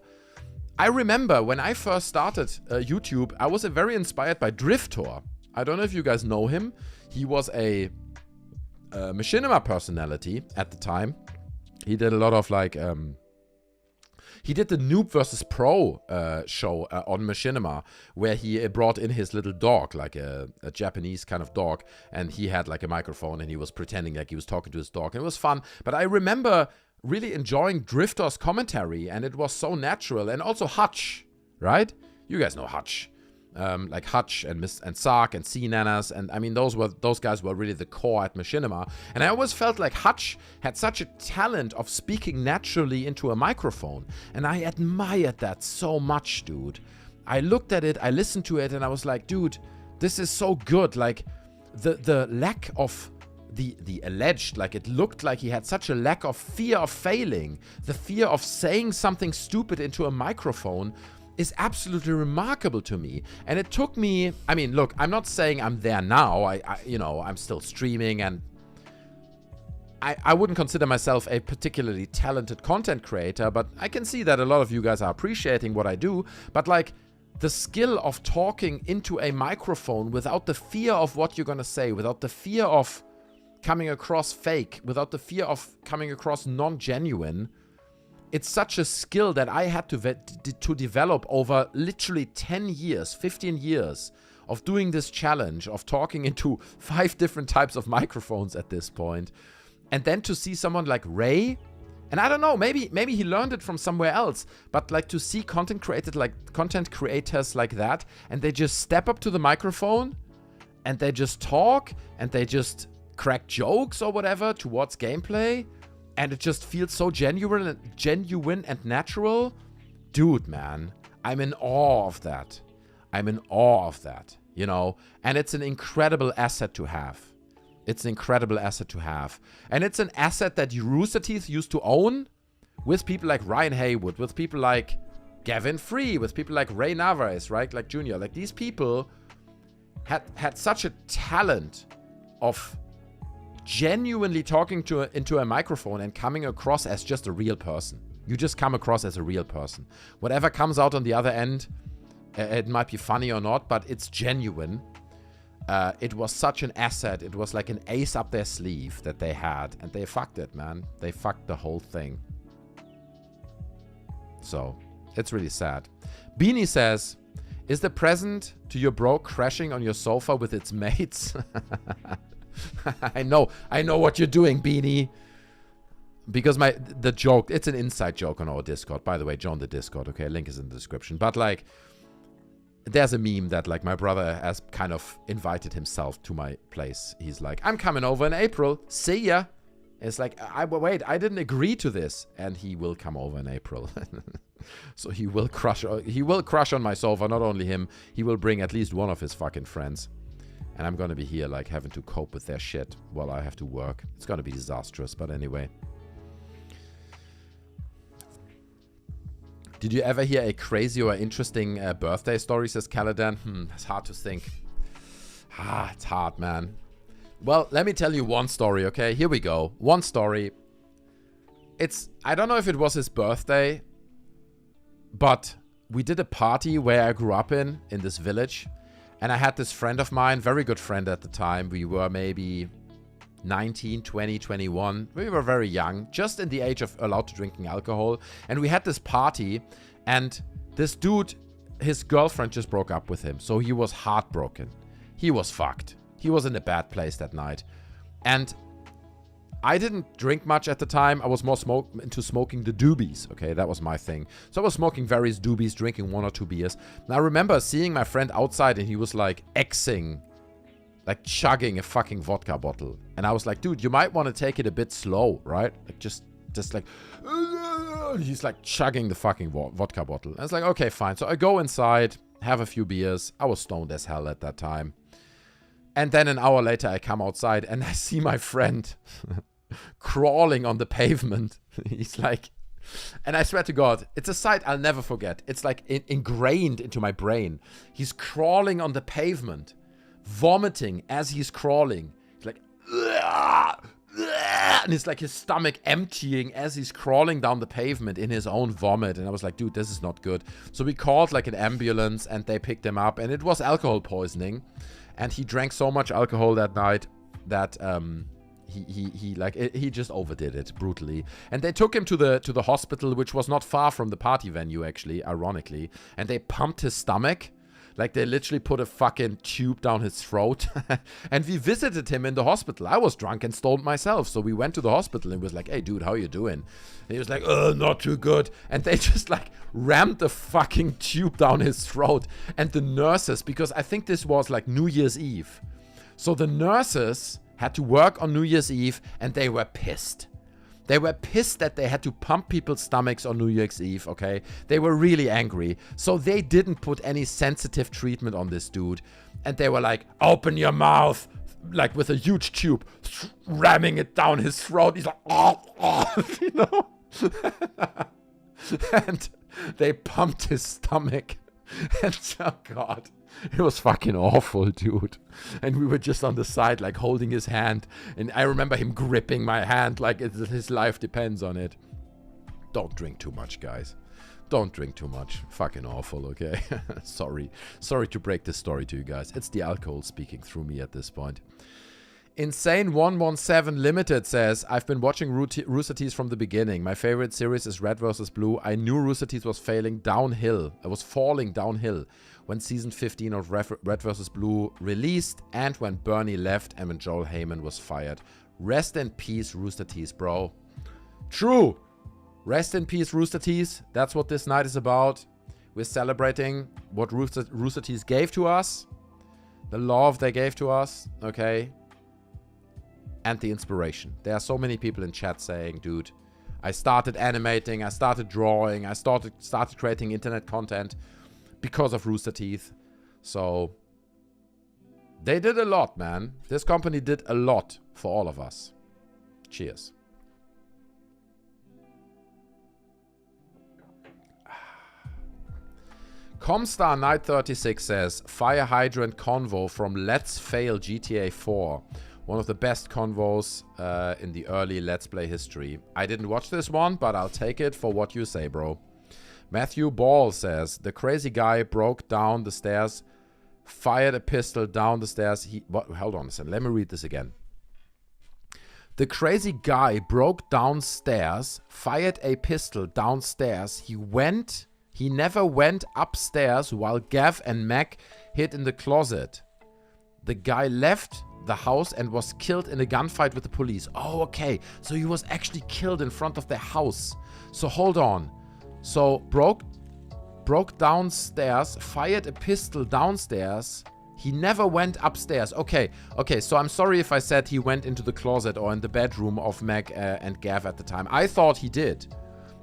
I remember when I first started YouTube, I was very inspired by Driftor. I don't know if you guys know him. He was a Machinima personality at the time. He did a lot of like... he did the Noob vs. Pro show on Machinima, where he brought in his little dog, like a Japanese kind of dog, and he had like a microphone and he was pretending like he was talking to his dog, and it was fun. But I remember really enjoying Driftor's commentary, and it was so natural. And also Hutch, right? You guys know Hutch. Like Hutch and Sark and Nanners, and I mean those guys were really the core at Machinima. And I always felt like Hutch had such a talent of speaking naturally into a microphone, and I admired that so much, dude. I looked at it, I listened to it, and I was like, dude, this is so good. Like the lack of the alleged, like it looked like he had such a lack of fear of failing, the fear of saying something stupid into a microphone, is absolutely remarkable to me. And it took me, I mean, look, I'm not saying I'm there now. You know, I'm still streaming, and I wouldn't consider myself a particularly talented content creator, but I can see that a lot of you guys are appreciating what I do. But like the skill of talking into a microphone without the fear of what you're gonna say, without the fear of coming across fake, without the fear of coming across non-genuine, it's such a skill that I had to develop over literally 10 years, 15 years of doing this challenge, of talking into 5 different types of microphones at this point. And then to see someone like Ray And I don't know, maybe he learned it from somewhere else. But like to see content creators like that, and they just step up to the microphone and they just talk and they just crack jokes or whatever towards gameplay, and it just feels so genuine and natural. Dude, man, I'm in awe of that. You know, and it's an incredible asset to have. It's an incredible asset to have. And it's an asset that Rooster Teeth used to own with people like Ryan Haywood, with people like Gavin Free, with people like Ray Narvaez, right? Like Junior. Like these people had such a talent of genuinely talking into a microphone and coming across as just a real person. You just come across as a real person. Whatever comes out on the other end, it might be funny or not, but it's genuine. It was such an asset. It was like an ace up their sleeve that they had. And they fucked it, man. They fucked the whole thing. So, it's really sad. Beanie says, is the present to your bro crashing on your sofa with its mates? I know what you're doing, Beanie. Because the joke, it's an inside joke on our Discord. By the way, join the Discord, okay? Link is in the description. But like, there's a meme that like my brother has kind of invited himself to my place. He's like, I'm coming over in April. See ya. It's like, wait, I didn't agree to this. And he will come over in April. So he will crush on my sofa. Not only him, he will bring at least one of his fucking friends. And I'm going to be here like having to cope with their shit while I have to work. It's going to be disastrous. But anyway. Did you ever hear a crazy or interesting birthday story, says Kdin? It's hard to think. It's hard, man. Well, let me tell you one story, okay? Here we go. One story. I don't know if it was his birthday, but we did a party where I grew up in this village. And I had this friend of mine, very good friend at the time. We were maybe 19, 20, 21. We were very young, just in the age of allowed to drinking alcohol. And we had this party, and this dude, his girlfriend just broke up with him. So he was heartbroken. He was fucked. He was in a bad place that night. And I didn't drink much at the time. I was more into smoking the doobies, okay? That was my thing. So I was smoking various doobies, drinking 1 or 2 beers. And I remember seeing my friend outside, and he was like like chugging a fucking vodka bottle. And I was like, dude, you might want to take it a bit slow, right? Like just like, he's like chugging the fucking vodka bottle. And I was like, okay, fine. So I go inside, have a few beers. I was stoned as hell at that time. And then an hour later, I come outside and I see my friend crawling on the pavement. He's like, and I swear to God, it's a sight I'll never forget. It's like ingrained into my brain. He's crawling on the pavement, vomiting as he's crawling. He's like, and it's like his stomach emptying as he's crawling down the pavement in his own vomit. And I was like, dude, this is not good. So we called like an ambulance and they picked him up, and it was alcohol poisoning. And he drank so much alcohol that night that he just overdid it brutally. And they took him to the hospital, which was not far from the party venue, actually, ironically. And they pumped his stomach. Like, they literally put a fucking tube down his throat. And we visited him in the hospital. I was drunk and stoned myself. So we went to the hospital and was like, hey, dude, how you doing? And he was like, not too good. And they just, like, rammed the fucking tube down his throat. And the nurses, because I think this was, like, New Year's Eve. So the nurses had to work on New Year's Eve, and they were pissed. They were pissed that they had to pump people's stomachs on New Year's Eve, okay? They were really angry. So they didn't put any sensitive treatment on this dude. And they were like, open your mouth, like with a huge tube, ramming it down his throat. He's like, you know? And they pumped his stomach. And oh God, it was fucking awful, dude. And we were just on the side, like holding his hand. And I remember him gripping my hand like his life depends on it. Don't drink too much, guys. Don't drink too much. Fucking awful, okay? Sorry to break this story to you guys. It's the alcohol speaking through me at this point. Insane117 Limited says, I've been watching Rooster Teeth from the beginning. My favorite series is Red vs. Blue. I knew Rooster Teeth was falling downhill when season 15 of Red vs. Blue released, and when Bernie left and when Joel Heyman was fired. Rest in peace, Rooster Teeth, bro. True. Rest in peace, Rooster Teeth. That's what this night is about. We're celebrating what Rooster Teeth gave to us. The love they gave to us, okay? And the inspiration. There are so many people in chat saying, dude, I started animating, I started drawing, I started creating internet content because of Rooster Teeth. So, they did a lot, man. This company did a lot for all of us. Cheers. Comstar Night 36 says, Fire Hydrant Convo from Let's Fail GTA 4. One of the best convos in the early Let's Play history. I didn't watch this one, but I'll take it for what you say, bro. Matthew Ball says, the crazy guy broke down the stairs, fired a pistol down the stairs. Hold on a second, let me read this again. The crazy guy broke downstairs, fired a pistol downstairs. He never went upstairs while Gav and Mac hid in the closet. The guy left the house and was killed in a gunfight with the police. Oh, okay. So he was actually killed in front of their house. So hold on. So broke downstairs, fired a pistol downstairs. He never went upstairs. Okay. So I'm sorry if I said he went into the closet or in the bedroom of Mac and Gav at the time. I thought he did.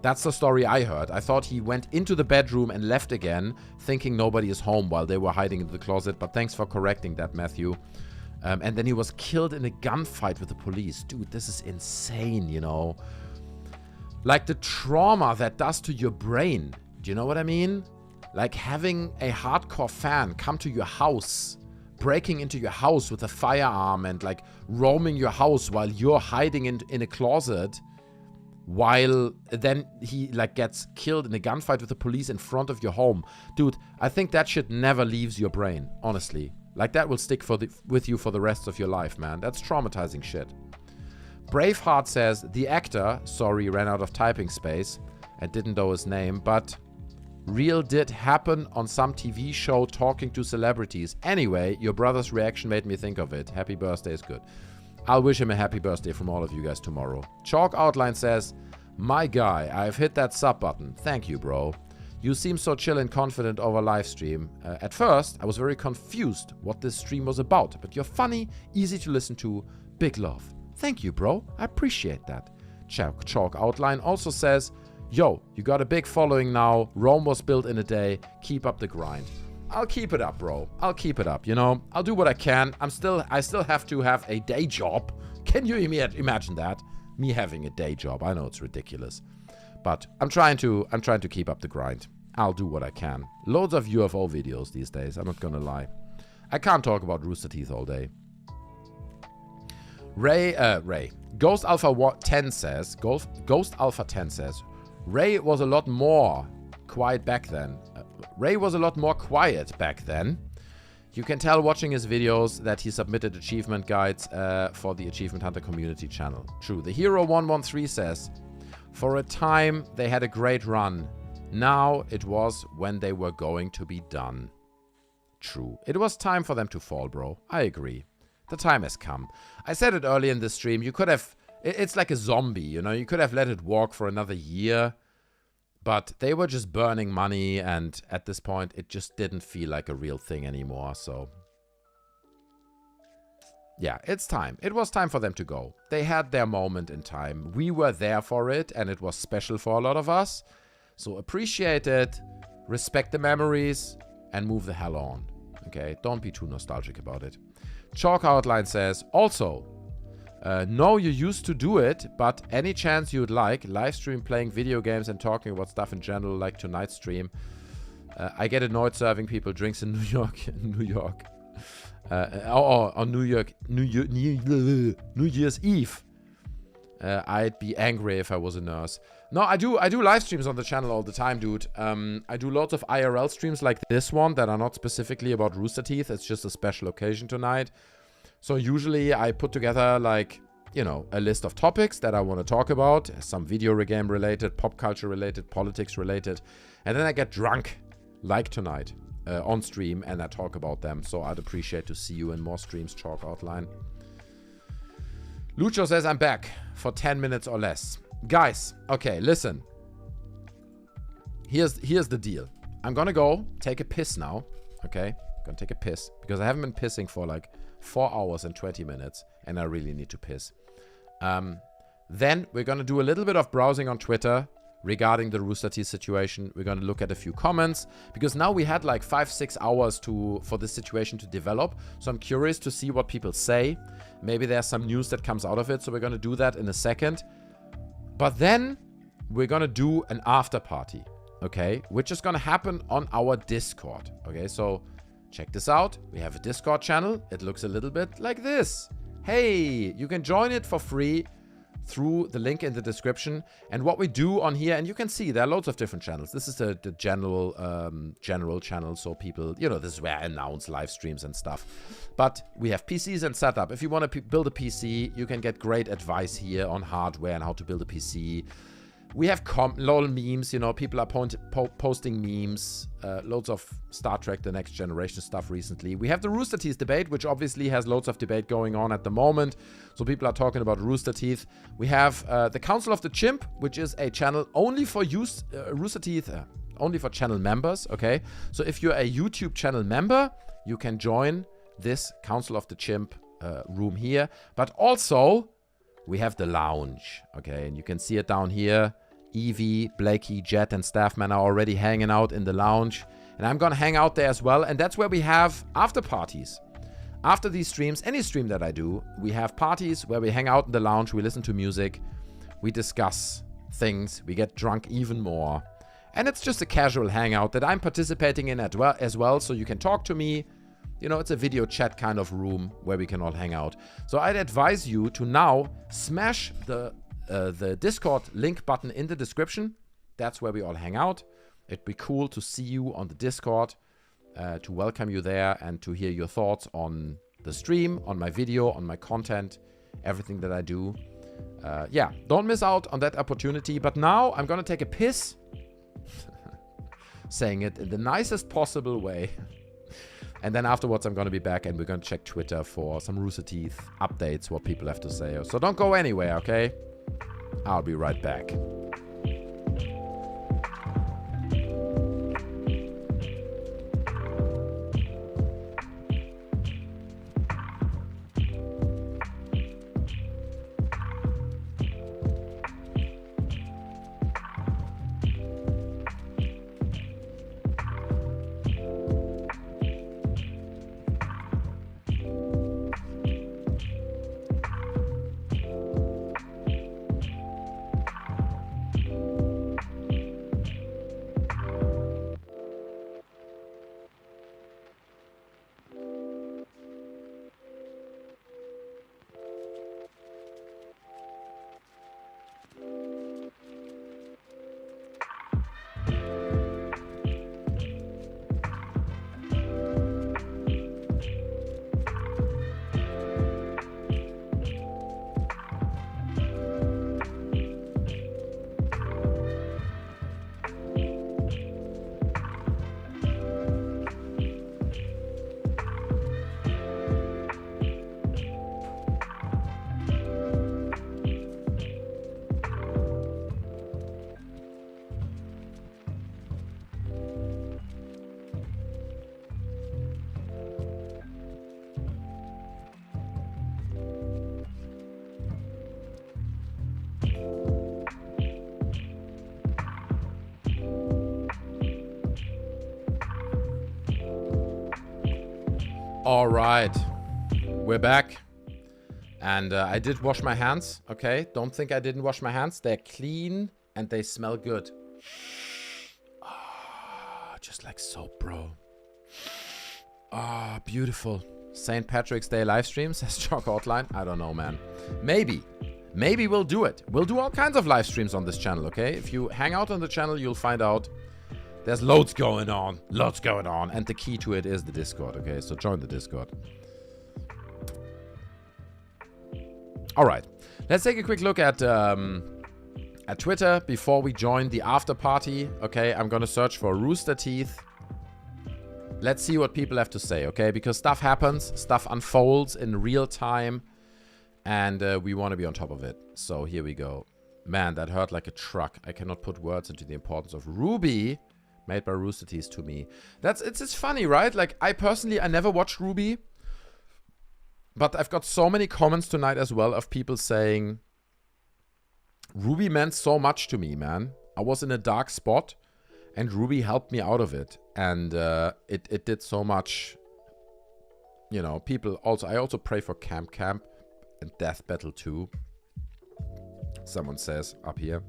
That's the story I heard. I thought he went into the bedroom and left again, thinking nobody is home while they were hiding in the closet. But thanks for correcting that, Matthew. And then he was killed in a gunfight with the police. Dude, this is insane, you know. Like the trauma that does to your brain. Do you know what I mean? Like having a hardcore fan come to your house, breaking into your house with a firearm and like roaming your house while you're hiding in a closet. While then he like gets killed in a gunfight with the police in front of your home. Dude, I think that shit never leaves your brain, honestly. Like that will stick with you for the rest of your life, man. That's traumatizing shit. Braveheart says, the actor, sorry, ran out of typing space and didn't know his name, but real did happen on some TV show talking to celebrities. Anyway, your brother's reaction made me think of it. Happy birthday is good. I'll wish him a happy birthday from all of you guys tomorrow. Chalk Outline says, my guy, I've hit that sub button. Thank you, bro. You seem so chill and confident over live stream. At first, I was very confused what this stream was about, but you're funny, easy to listen to. Big love. Thank you, bro. I appreciate that. Chalk Outline also says, yo, you got a big following now. Rome was built in a day. Keep up the grind. I'll keep it up, bro. I'll keep it up, you know. I'll do what I can. I still have to have a day job. Can you imagine that? Me having a day job. I know it's ridiculous. But I'm trying to keep up the grind. I'll do what I can. Loads of UFO videos these days, I'm not gonna lie. I can't talk about Rooster Teeth all day. Ray. Ghost Alpha 10 says, Ghost Alpha 10 says, Ray was a lot more quiet back then. You can tell watching his videos that he submitted achievement guides for the Achievement Hunter community channel. True. The Hero 113 says, for a time they had a great run. Now it was when they were going to be done. True. It was time for them to fall, bro. I agree. The time has come. I said it early in the stream. You could have... It's like a zombie, you know? You could have let it walk for another year. But they were just burning money, and at this point, it just didn't feel like a real thing anymore, so... Yeah, it's time. It was time for them to go. They had their moment in time. We were there for it, and it was special for a lot of us. So appreciate it, respect the memories, and move the hell on. Okay, don't be too nostalgic about it. Chalk Outline says, also... no, you used to do it, but any chance you'd like, live stream playing video games and talking about stuff in general, like tonight's stream. I get annoyed serving people drinks in New York. On New Year's Eve. I'd be angry if I was a nurse. No, I do live streams on the channel all the time, dude. I do lots of IRL streams like this one that are not specifically about Rooster Teeth. It's just a special occasion tonight. So usually I put together, like, you know, a list of topics that I want to talk about. Some video game related, pop culture related, politics related. And then I get drunk, like tonight, on stream, and I talk about them. So I'd appreciate to see you in more streams, Chalk Outline. Lucho says, I'm back for 10 minutes or less. Guys, okay, listen. Here's the deal. I'm gonna go take a piss now. Okay? I'm gonna take a piss. Because I haven't been pissing for like 4 hours and 20 minutes. And I really need to piss. Then we're gonna do a little bit of browsing on Twitter regarding the Rooster Teeth situation. We're gonna look at a few comments. Because now we had like 5-6 hours for this situation to develop. So I'm curious to see what people say. Maybe there's some news that comes out of it. So we're gonna do that in a second. But then we're gonna do an after party. Okay, which is gonna happen on our Discord. Okay, so check this out. We have a Discord channel. It looks a little bit like this. Hey, you can join it for free through the link in the description. And what we do on here, and you can see there are loads of different channels. This is the general channel, so people, you know, this is where I announce live streams and stuff. But we have PCs and setup. If you want to build a PC, you can get great advice here on hardware and how to build a PC. We have LOL memes, you know, people are posting memes, loads of Star Trek The Next Generation stuff recently. We have the Rooster Teeth debate, which obviously has loads of debate going on at the moment. So people are talking about Rooster Teeth. We have the Council of the Chimp, which is a channel only for Rooster Teeth, only for channel members, okay? So if you're a YouTube channel member, you can join this Council of the Chimp room here. But also, we have the lounge, okay? And you can see it down here. Evie, Blakey, Jet, and Staffman are already hanging out in the lounge. And I'm gonna hang out there as well. And that's where we have after parties. After these streams, any stream that I do, we have parties where we hang out in the lounge, we listen to music, we discuss things, we get drunk even more. And it's just a casual hangout that I'm participating in as well, so you can talk to me. You know, it's a video chat kind of room where we can all hang out. So I'd advise you to now smash the Discord link button in the description. That's where we all hang out. It'd be cool to see you on the Discord, to welcome you there and to hear your thoughts on the stream, on my video, on my content, everything that I do. Yeah, don't miss out on that opportunity. But now I'm gonna take a piss. Saying it in the nicest possible way. And then afterwards, I'm going to be back and we're going to check Twitter for some Rooster Teeth updates, what people have to say. So don't go anywhere, okay? I'll be right back. All right, we're back. And I did wash my hands, okay? Don't think I didn't wash my hands. They're clean and they smell good. Oh, just like soap, bro. Ah, oh, beautiful. St. Patrick's Day live stream, says Chalk Outline. I don't know, man. Maybe. Maybe we'll do it. We'll do all kinds of live streams on this channel, okay? If you hang out on the channel, you'll find out there's loads going on. Loads going on. And the key to it is the Discord, okay? So join the Discord. All right. Let's take a quick look at Twitter before we join the after party. Okay, I'm going to search for Rooster Teeth. Let's see what people have to say, okay? Because stuff happens. Stuff unfolds in real time. And we want to be on top of it. So here we go. Man, that hurt like a truck. I cannot put words into the importance of RWBY, made by Rooster Teeth to me. It's funny, right? Like, I never watched RWBY. But I've got so many comments tonight as well of people saying, RWBY meant so much to me, man. I was in a dark spot, and RWBY helped me out of it. And it did so much. You know, people also... I also pray for Camp and Death Battle 2. Someone says up here.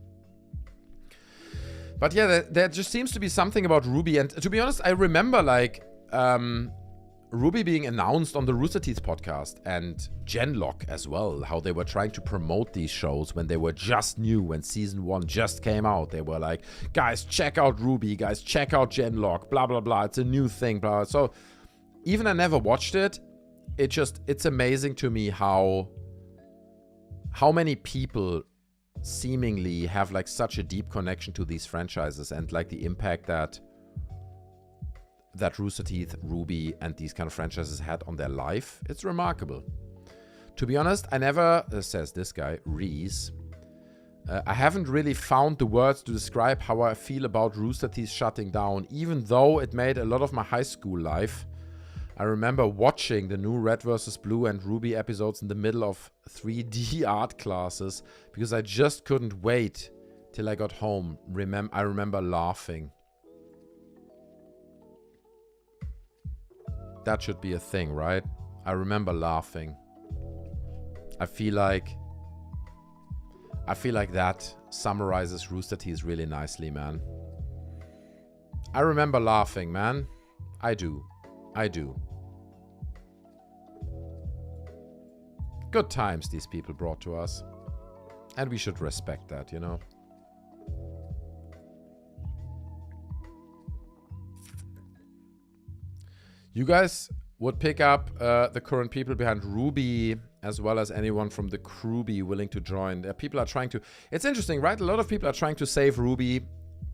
But yeah, there just seems to be something about RWBY. And to be honest, I remember, like... RWBY being announced on the Rooster Teeth podcast and Genlock as well, how they were trying to promote these shows when they were just new, when season 1 just came out. They were like, guys, check out RWBY, guys, check out Genlock, blah, blah, blah. It's a new thing, blah, blah. So even I never watched it. It's amazing to me how many people seemingly have like such a deep connection to these franchises and like the impact that Rooster Teeth, RWBY, and these kind of franchises had on their life. It's remarkable. To be honest, I never, says this guy, Reese, I haven't really found the words to describe how I feel about Rooster Teeth shutting down, even though it made a lot of my high school life. I remember watching the new Red vs. Blue and RWBY episodes in the middle of 3D art classes because I just couldn't wait till I got home. I remember laughing. That should be a thing, right? I remember laughing. I feel like that summarizes Rooster Teeth really nicely, man. I remember laughing, man. I do. Good times these people brought to us. And we should respect that, you know? You guys would pick up the current people behind RWBY as well as anyone from the RWBY willing to join. People are trying to... It's interesting, right? A lot of people are trying to save RWBY.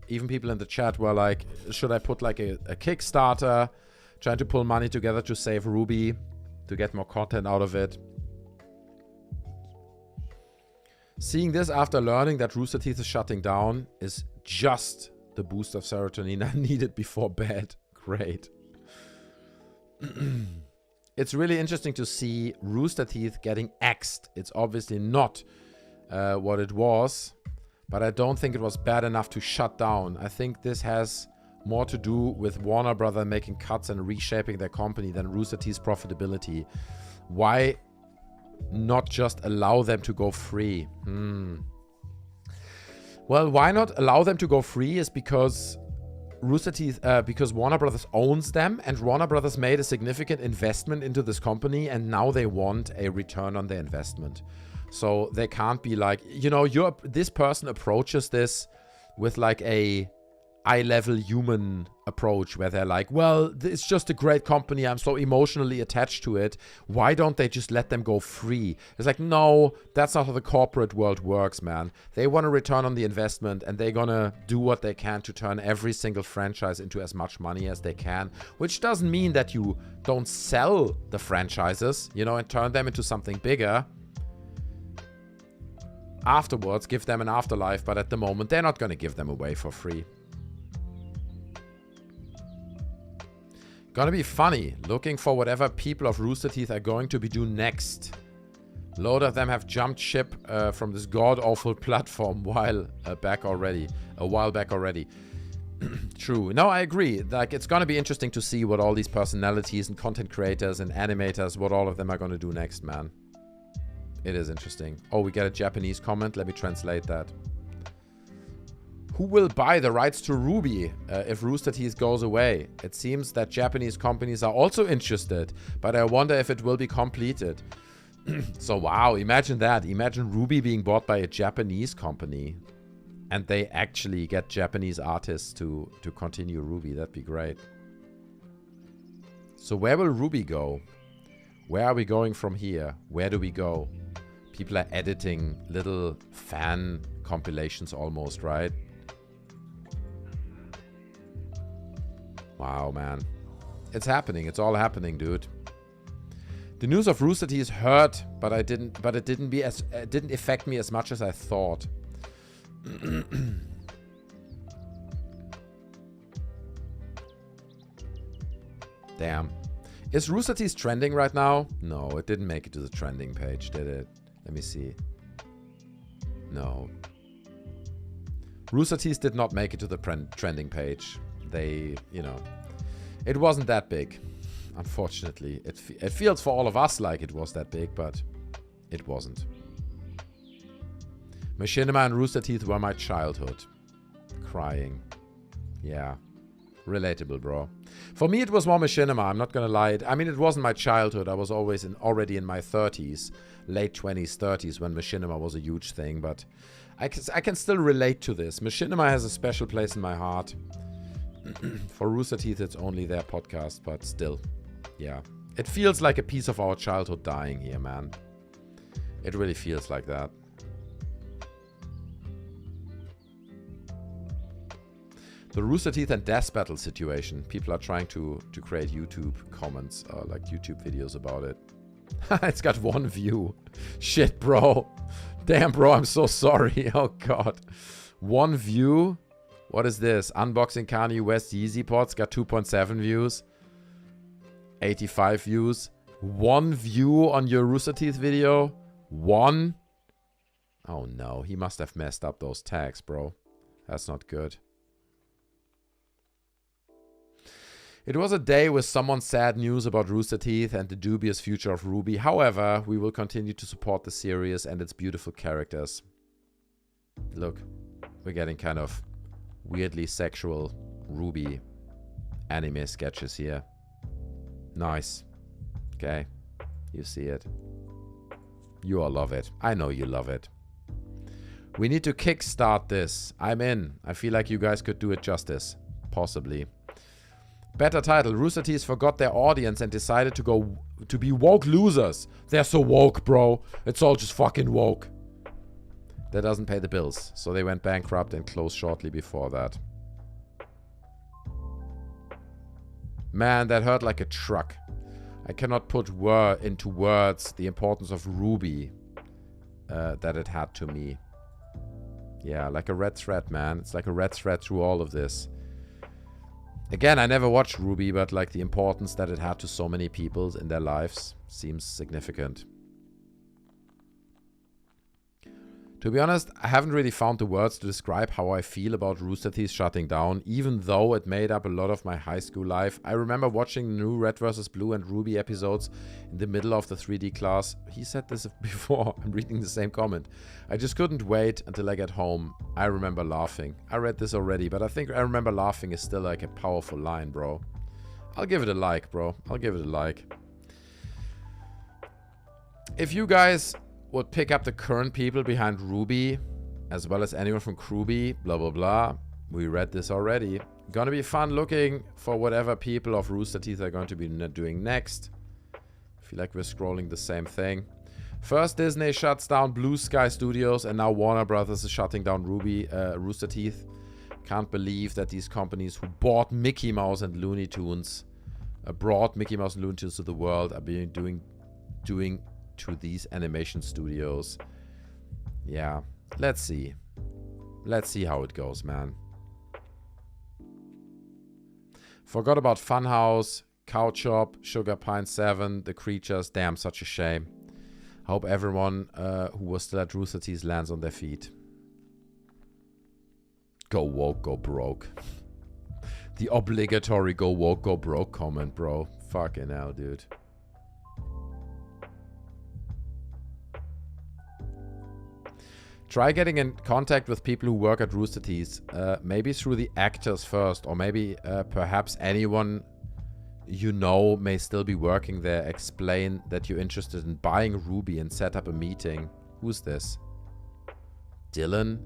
Even people in the chat were like, should I put like a Kickstarter? Trying to pull money together to save RWBY, to get more content out of it. Seeing this after learning that Rooster Teeth is shutting down is just the boost of serotonin I needed before bed. Great. It's really interesting to see Rooster Teeth getting axed. It's obviously not what it was, but I don't think it was bad enough to shut down. I think this has more to do with Warner Brothers making cuts and reshaping their company than Rooster Teeth's profitability. Why not just allow them to go free? Well, why not allow them to go free is because Rooster Teeth, because Warner Brothers owns them, and Warner Brothers made a significant investment into this company, and now they want a return on their investment. So they can't be like, you know, this person approaches this with like a eye-level human approach where they're like, well, it's just a great company. I'm so emotionally attached to it. Why don't they just let them go free? It's like, no, that's not how the corporate world works, man. They want a return on the investment, and they're gonna do what they can to turn every single franchise into as much money as they can, which doesn't mean that you don't sell the franchises, you know, and turn them into something bigger. Afterwards, give them an afterlife, but at the moment, they're not gonna give them away for free. Gonna be funny, looking for whatever people of Rooster Teeth are going to be doing next. A load of them have jumped ship from this god-awful platform a while back already. True. No, I agree. Like, it's gonna be interesting to see what all these personalities and content creators and animators, what all of them are gonna do next, man. It is interesting. Oh, we get a Japanese comment. Let me translate that. Who will buy the rights to RWBY if Rooster Teeth goes away? It seems that Japanese companies are also interested, but I wonder if it will be completed. So, wow, imagine that. Imagine RWBY being bought by a Japanese company, and they actually get Japanese artists to continue RWBY. That'd be great. So where will RWBY go? Where are we going from here? Where do we go? People are editing little fan compilations almost, right? Wow, man. It's happening. It's all happening, dude. The news of Rooster Teeth hurt, but it didn't affect me as much as I thought. Damn. Is Rooster Teeth trending right now? No, it didn't make it to the trending page, did it? Let me see. No. Rooster Teeth did not make it to the trending page. They, you know, it wasn't that big. Unfortunately. It feels for all of us like it was that big, but it wasn't. Machinima and Rooster Teeth were my childhood. Crying. Yeah. Relatable, bro. For me, it was more Machinima. I'm not gonna lie. I mean, it wasn't my childhood. I was always already in my 30s. Late 20s, 30s, when Machinima was a huge thing. But I can still relate to this. Machinima has a special place in my heart. For Rooster Teeth, it's only their podcast. But still, yeah. It feels like a piece of our childhood dying here, man. It really feels like that. The Rooster Teeth and Death Battle situation. People are trying to create YouTube comments, like YouTube videos about it. It's got 1 view. Shit, bro. Damn, bro, I'm so sorry. Oh, God. 1 view? What is this? Unboxing Kanye West Yeezy Pods. Got 2.7 views. 85 views. 1 view on your Rooster Teeth video? 1? Oh, no. He must have messed up those tags, bro. That's not good. It was a day with someone's sad news about Rooster Teeth and the dubious future of RWBY. However, we will continue to support the series and its beautiful characters. Look, we're getting kind of weirdly sexual RWBY anime sketches here. Nice. Okay, you see it. You all love it. I know you love it. We need to kickstart this. I'm in. I feel like you guys could do it justice. Possibly. Better title. Rooster Teeth forgot their audience and decided to be woke losers. They're so woke, bro. It's all just fucking woke. That doesn't pay the bills. So they went bankrupt and closed shortly before that. Man, that hurt like a truck. I cannot put into words the importance of RWBY that it had to me. Yeah, like a red thread, man. It's like a red thread through all of this. Again, I never watched RWBY, but like the importance that it had to so many people in their lives seems significant. To be honest, I haven't really found the words to describe how I feel about Rooster Teeth shutting down, even though it made up a lot of my high school life. I remember watching the new Red vs. Blue and RWBY episodes in the middle of the 3D class. He said this before. I'm reading the same comment. I just couldn't wait until I get home. I remember laughing. I read this already, but I think I remember laughing is still like a powerful line, bro. I'll give it a like, bro. I'll give it a like. If you guys would pick up the current people behind RWBY, as well as anyone from RWBY, blah, blah, blah. We read this already. Gonna be fun looking for whatever people of Rooster Teeth are going to be doing next. I feel like we're scrolling the same thing. First, Disney shuts down Blue Sky Studios, and now Warner Brothers is shutting down Rooster Teeth. Can't believe that these companies who bought Mickey Mouse and Looney Tunes, brought Mickey Mouse and Looney Tunes to the world, are being doing to these animation studios. Yeah, let's see. Let's see how it goes, man. Forgot about Funhaus, Cow Chop, Sugar Pine 7, The Creatures. Damn, such a shame. Hope everyone who was still at Rooster Teeth lands on their feet. Go woke, go broke. The obligatory go woke, go broke comment, bro. Fucking hell, dude. Try getting in contact with people who work at Rooster Teeth. Maybe through the actors first, or maybe perhaps anyone you know may still be working there. Explain that you're interested in buying RWBY and set up a meeting. Who's this? Dylan?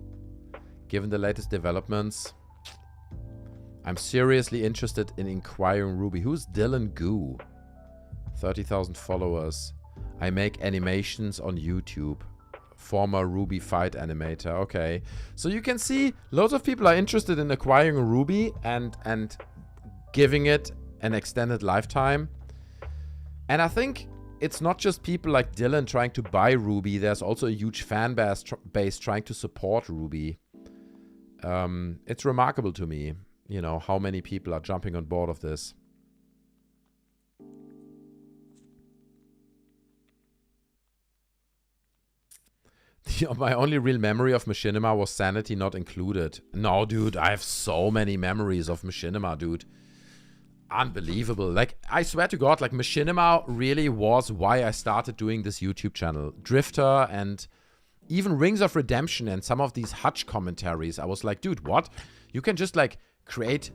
Given the latest developments, I'm seriously interested in inquiring RWBY. Who's Dylan Goo? 30,000 followers. I make animations on YouTube. Former RWBY fight animator. Okay. So you can see loads of people are interested in acquiring RWBY and giving it an extended lifetime. And I think it's not just people like Dylan trying to buy RWBY. There's also a huge fan base trying to support RWBY. It's remarkable to me, you know, how many people are jumping on board of this. My only real memory of Machinima was Sanity Not Included. No, dude, I have so many memories of Machinima, dude. Unbelievable. Like, I swear to God, like, Machinima really was why I started doing this YouTube channel. Drifter and even Rings of Redemption and some of these Hutch commentaries. I was like, dude, what? You can just, like, create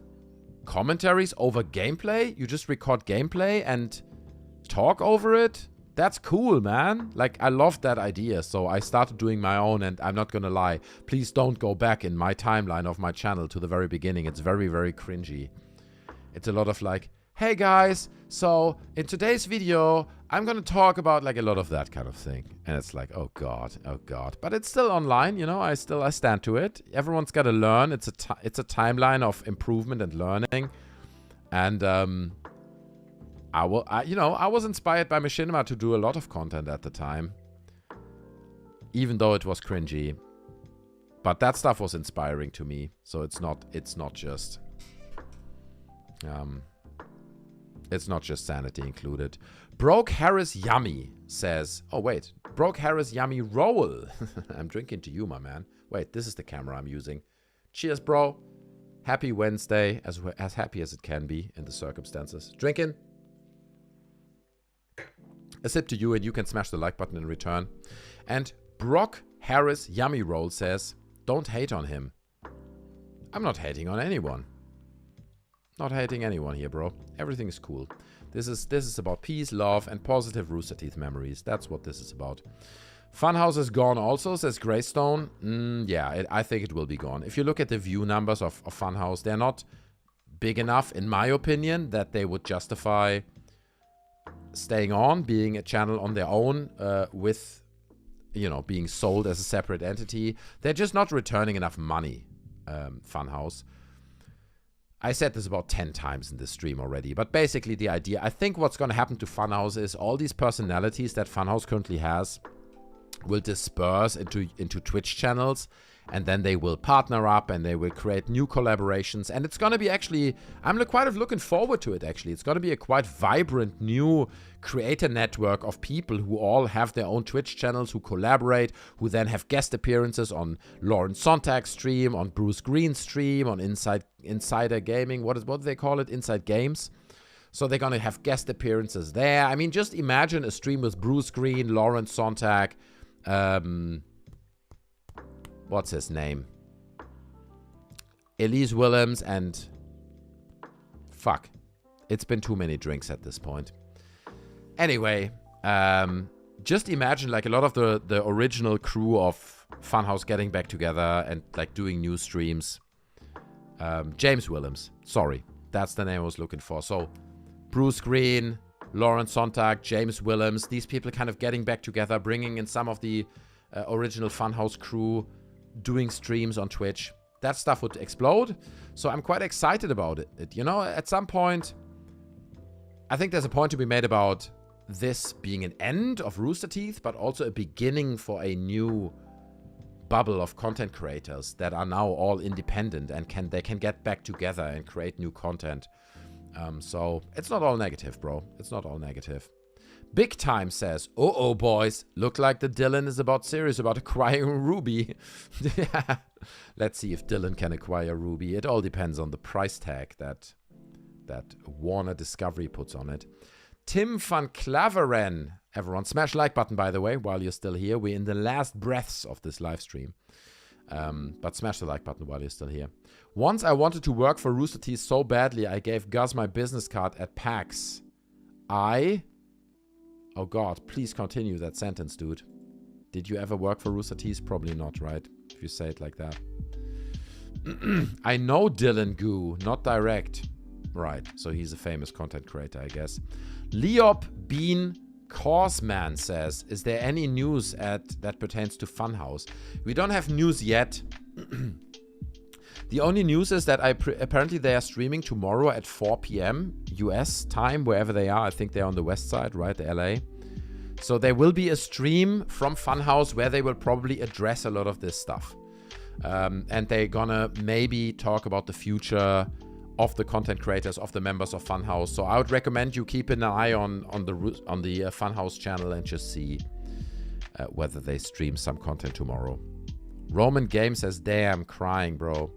commentaries over gameplay? You just record gameplay and talk over it? That's cool, man. Like, I loved that idea. So I started doing my own, and I'm not gonna lie. Please don't go back in my timeline of my channel to the very beginning. It's very, very cringy. It's a lot of like, hey guys, so in today's video, I'm gonna talk about like a lot of that kind of thing. And it's like, oh God, oh God. But it's still online, you know, I stand to it. Everyone's gotta learn. It's a timeline of improvement and learning. And, I was inspired by Machinima to do a lot of content at the time. Even though it was cringy. But that stuff was inspiring to me. So it's not just Sanity Included. Broke Harris Yummy says, oh wait, Broke Harris Yummy Roll. I'm drinking to you, my man. Wait, this is the camera I'm using. Cheers, bro. Happy Wednesday, as happy as it can be in the circumstances. Drinking. A sip to you, and you can smash the like button in return. And Brock Harris Yummy Roll says, don't hate on him. I'm not hating on anyone. Not hating anyone here, bro. Everything is cool. This is about peace, love, and positive Rooster Teeth memories. That's what this is about. Funhaus is gone also, says Greystone. Yeah, I think it will be gone. If you look at the view numbers of Funhaus, they're not big enough, in my opinion, that they would justify staying on, being a channel on their own, with, you know, being sold as a separate entity. They're just not returning enough money, Funhaus. I said this about 10 times in this stream already, but basically the idea, I think what's going to happen to Funhaus is all these personalities that Funhaus currently has will disperse into Twitch channels, and then they will partner up and they will create new collaborations. And it's going to be actually, I'm quite looking forward to it actually. It's going to be a quite vibrant new creator network of people who all have their own Twitch channels, who collaborate, who then have guest appearances on Lawrence Sonntag's stream, on Bruce Green's stream, on Insider Gaming. What do they call it? Inside Games. So they're going to have guest appearances there. I mean, just imagine a stream with Bruce Green, Lawrence Sonntag, what's his name? Elyse Willems and... Fuck. It's been too many drinks at this point. Anyway, just imagine like a lot of the original crew of Funhaus getting back together and like doing new streams. James Willems. Sorry. That's the name I was looking for. So, Bruce Green, Lawrence Sonntag, James Willems. These people kind of getting back together, bringing in some of the original Funhaus crew, doing streams on Twitch. That stuff would explode. So I'm quite excited about it. You know, at some point, I think there's a point to be made about this being an end of Rooster Teeth, but also a beginning for a new bubble of content creators that are now all independent and they can get back together and create new content. So it's not all negative, bro. It's not all negative. Big Time says, uh-oh, boys. Look like the Dylan is serious about acquiring RWBY. Let's see if Dylan can acquire RWBY. It all depends on the price tag that Warner Discovery puts on it. Tim van Claveren. Everyone, smash like button, by the way, while you're still here. We're in the last breaths of this live stream. But smash the like button while you're still here. Once I wanted to work for Rooster Teeth so badly, I gave Gus my business card at PAX. Oh God, please continue that sentence, dude. Did you ever work for Rooster Teeth? Probably not, right? If you say it like that. I know Dylan Goo, not direct. Right, so he's a famous content creator, I guess. Leop Bean Courseman says, is there any news that pertains to Funhaus? We don't have news yet. The only news is that apparently they are streaming tomorrow at 4 p.m. US time, wherever they are. I think they're on the west side, right? The LA. So there will be a stream from Funhaus where they will probably address a lot of this stuff. And they're gonna maybe talk about the future of the content creators, of the members of Funhaus. So I would recommend you keep an eye on the Funhaus channel and just see whether they stream some content tomorrow. Roman Game says, damn, crying, bro.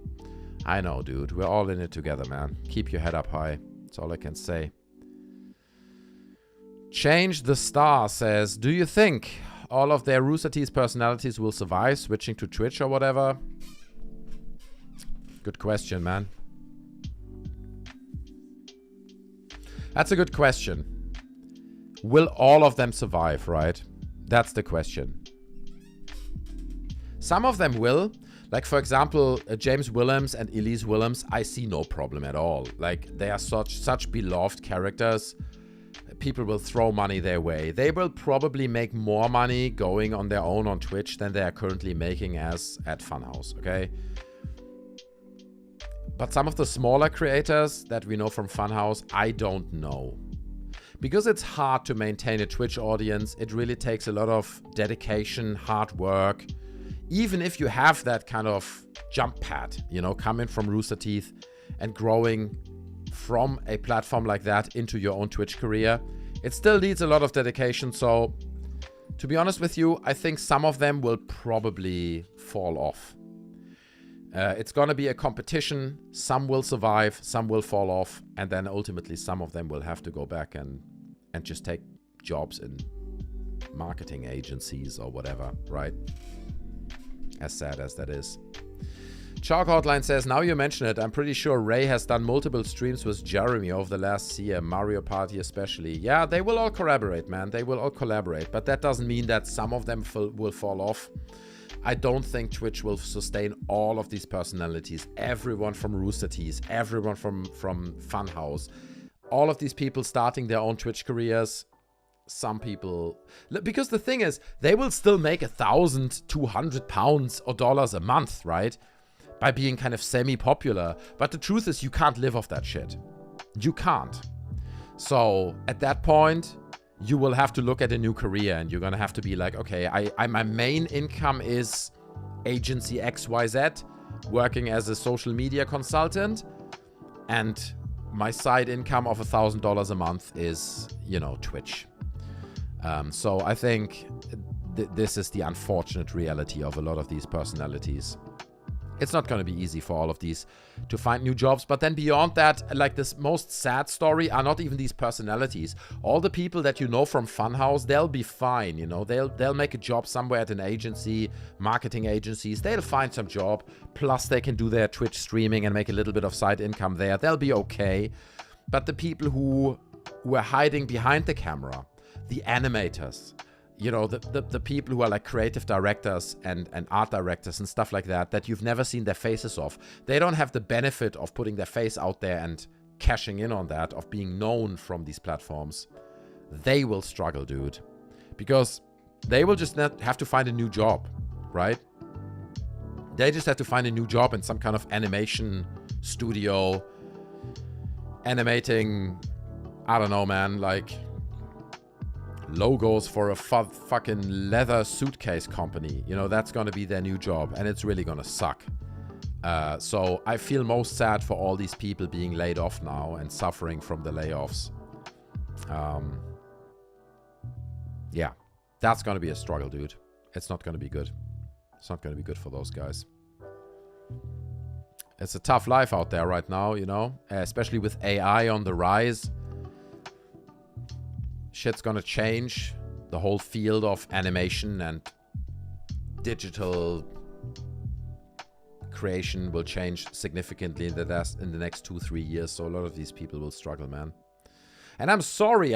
I know, dude. We're all in it together, man. Keep your head up high. That's all I can say. Change the Star says, do you think all of their Rooster Teeth personalities will survive switching to Twitch or whatever? Good question, man. That's a good question. Will all of them survive, right? That's the question. Some of them will. Like, for example, James Willems and Elyse Willems, I see no problem at all. Like, they are such beloved characters. People will throw money their way. They will probably make more money going on their own on Twitch than they are currently making at Funhaus, okay? But some of the smaller creators that we know from Funhaus, I don't know. Because it's hard to maintain a Twitch audience, it really takes a lot of dedication, hard work. Even if you have that kind of jump pad, you know, coming from Rooster Teeth and growing from a platform like that into your own Twitch career, it still needs a lot of dedication. So, to be honest with you, I think some of them will probably fall off. It's gonna be a competition. Some will survive, some will fall off, and then ultimately some of them will have to go back and just take jobs in marketing agencies or whatever, right? As sad as that is. Chalk Hotline says, now you mention it, I'm pretty sure Ray has done multiple streams with Jeremy over the last year, Mario Party especially. Yeah, they will all collaborate, man. They will all collaborate, but that doesn't mean that some of them will fall off. I don't think Twitch will sustain all of these personalities. Everyone from Rooster Teeth, everyone from Funhaus, all of these people starting their own Twitch careers. Some people, because the thing is, they will still make £1,200 or dollars a month, right? By being kind of semi-popular. But the truth is, you can't live off that shit. You can't. So at that point, you will have to look at a new career, and you're gonna have to be like, okay, my main income is agency XYZ, working as a social media consultant, and my side income of $1,000 a month is, you know, Twitch. So I think this is the unfortunate reality of a lot of these personalities. It's not going to be easy for all of these to find new jobs. But then beyond that, like, this most sad story are not even these personalities. All the people that you know from Funhaus, they'll be fine, you know. They'll make a job somewhere at an agency, marketing agencies. They'll find some job. Plus they can do their Twitch streaming and make a little bit of side income there. They'll be okay. But the people who are hiding behind the camera, the animators, you know, the people who are like creative directors and art directors and stuff like that, that you've never seen their faces of. They don't have the benefit of putting their face out there and cashing in on that, of being known from these platforms. They will struggle, dude. Because they will just have to find a new job, right? They just have to find a new job in some kind of animation studio, animating, I don't know, man, like logos for a fucking leather suitcase company. You know, that's gonna be their new job, and it's really gonna suck. So I feel most sad for all these people being laid off now and suffering from the layoffs. Yeah, that's gonna be a struggle, dude. It's not gonna be good. It's not gonna be good for those guys. It's a tough life out there right now, you know, especially with AI on the rise. Shit's gonna change. The whole field of animation and digital creation will change significantly in the next 2-3 years. So a lot of these people will struggle, man. And I'm sorry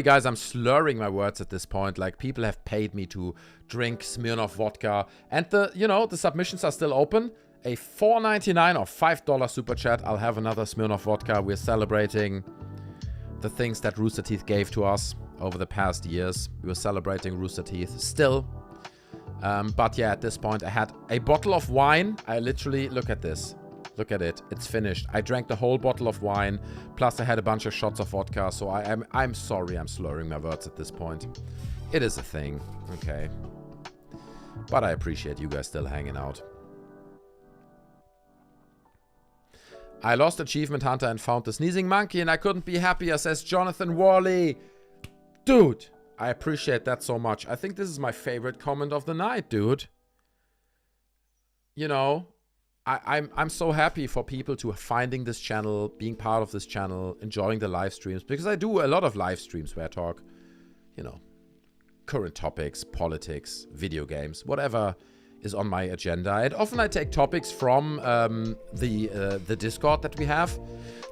guys, I'm slurring my words at this point. Like, people have paid me to drink Smirnoff vodka, and the submissions are still open. A $4.99 or $5 super chat. I'll have another Smirnoff vodka. We're celebrating the things that Rooster Teeth gave to us over the past years. We were celebrating Rooster Teeth still. But yeah, at this point I had a bottle of wine. I literally, look at this. Look at it. It's finished. I drank the whole bottle of wine. Plus I had a bunch of shots of vodka. So I'm sorry I'm slurring my words at this point. It is a thing. Okay. But I appreciate you guys still hanging out. I lost Achievement Hunter and found the Sneezing Monkey and I couldn't be happier, says Jonathan Worley. Dude, I appreciate that so much. I think this is my favorite comment of the night, dude. You know, I'm so happy for people to finding this channel, being part of this channel, enjoying the live streams, because I do a lot of live streams where I talk, you know, current topics, politics, video games, whatever is on my agenda. And often I take topics from the Discord that we have.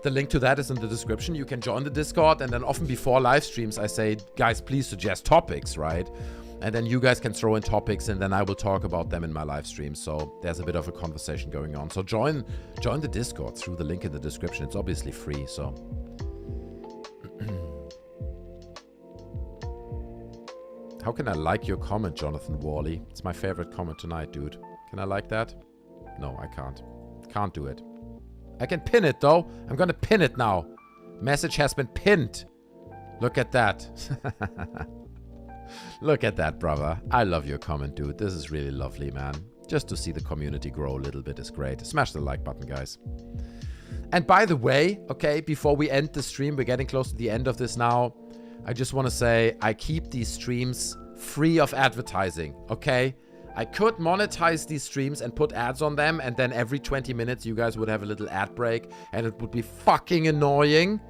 The link to that is in the description. You can join the Discord, and then often before live streams I say, guys, please suggest topics, right? And then you guys can throw in topics, and then I will talk about them in my live stream. So there's a bit of a conversation going on. So join the Discord through the link in the description. It's obviously free, so. How can I like your comment, Jonathan Worley? It's my favorite comment tonight, dude. Can I like that? No, I can't. Can't do it. I can pin it, though. I'm gonna pin it now. Message has been pinned. Look at that. Look at that, brother. I love your comment, dude. This is really lovely, man. Just to see the community grow a little bit is great. Smash the like button, guys. And by the way, okay, before we end the stream, we're getting close to the end of this now. I just want to say I keep these streams free of advertising, okay? I could monetize these streams and put ads on them, and then every 20 minutes you guys would have a little ad break, and it would be fucking annoying.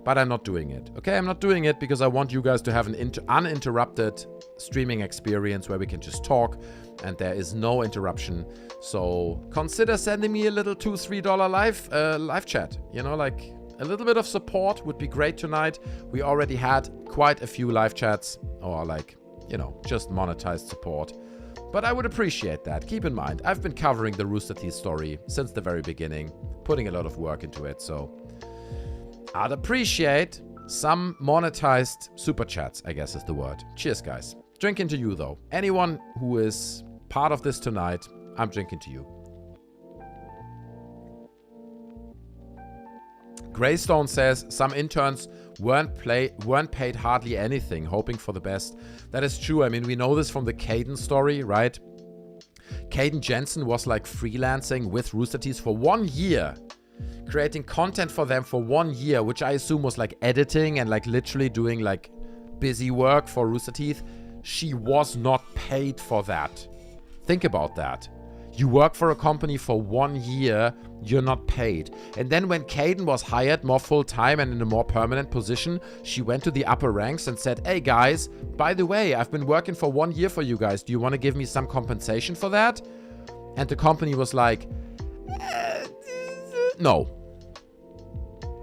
But I'm not doing it, okay? I'm not doing it because I want you guys to have an uninterrupted streaming experience where we can just talk and there is no interruption. So consider sending me a little $2-3 live chat. You know, like a little bit of support would be great tonight. We already had quite a few live chats, or like, you know, just monetized support. But I would appreciate that. Keep in mind, I've been covering the Rooster Teeth story since the very beginning, putting a lot of work into it, so I'd appreciate some monetized super chats, I guess is the word. Cheers, guys. Drinking to you, though. Anyone who is part of this tonight, I'm drinking to you. Greystone says, some interns weren't paid hardly anything, hoping for the best. That is true. I mean, we know this from the Kdin story, right? Kdin Jensen was like freelancing with Rooster Teeth for 1 year. Creating content for them for 1 year, which I assume was like editing and like literally doing like busy work for Rooster Teeth. She was not paid for that. Think about that. You work for a company for 1 year, you're not paid. And then when Kdin was hired more full-time and in a more permanent position, she went to the upper ranks and said, hey guys, by the way, I've been working for 1 year for you guys. Do you want to give me some compensation for that? And the company was like, no.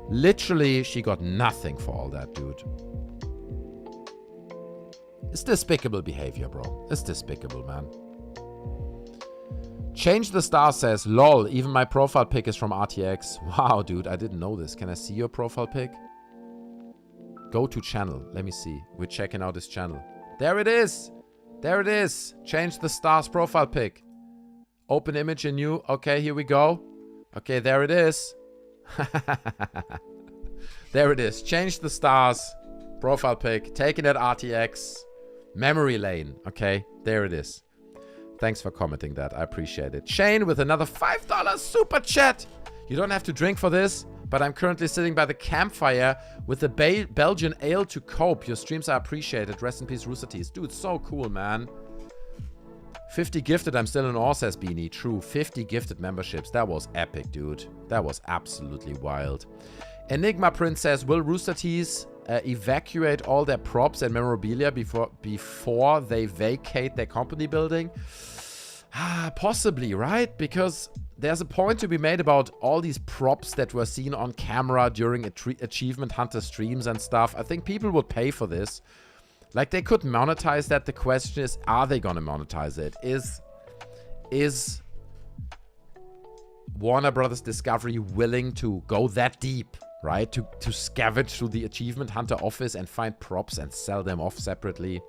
Literally, she got nothing for all that, dude. It's despicable behavior, bro. It's despicable, man. Change the Star says, lol, even my profile pic is from RTX. Wow, dude, I didn't know this. Can I see your profile pic? Go to channel. Let me see. We're checking out his channel. There it is. There it is. Change the Star's profile pic. Open image in new. Okay, here we go. Okay, there it is. There it is. Change the Star's profile pic. Taken at RTX. Memory lane. Okay, there it is. Thanks for commenting that. I appreciate it. Shane with another $5 super chat. You don't have to drink for this, but I'm currently sitting by the campfire with a Belgian ale to cope. Your streams are appreciated. Rest in peace, Rooster Teeth. Dude, so cool, man. 50 gifted. I'm still in awe, says Beanie. True. 50 gifted memberships. That was epic, dude. That was absolutely wild. Enigma Prince says, will Rooster Teeth evacuate all their props and memorabilia before they vacate their company building? Possibly, right? Because there's a point to be made about all these props that were seen on camera during Achievement Hunter streams and stuff. I think people would pay for this. Like, they could monetize that. The question is, are they gonna monetize it? Is Warner Brothers Discovery willing to go that deep, right? To scavenge through the Achievement Hunter office and find props and sell them off separately?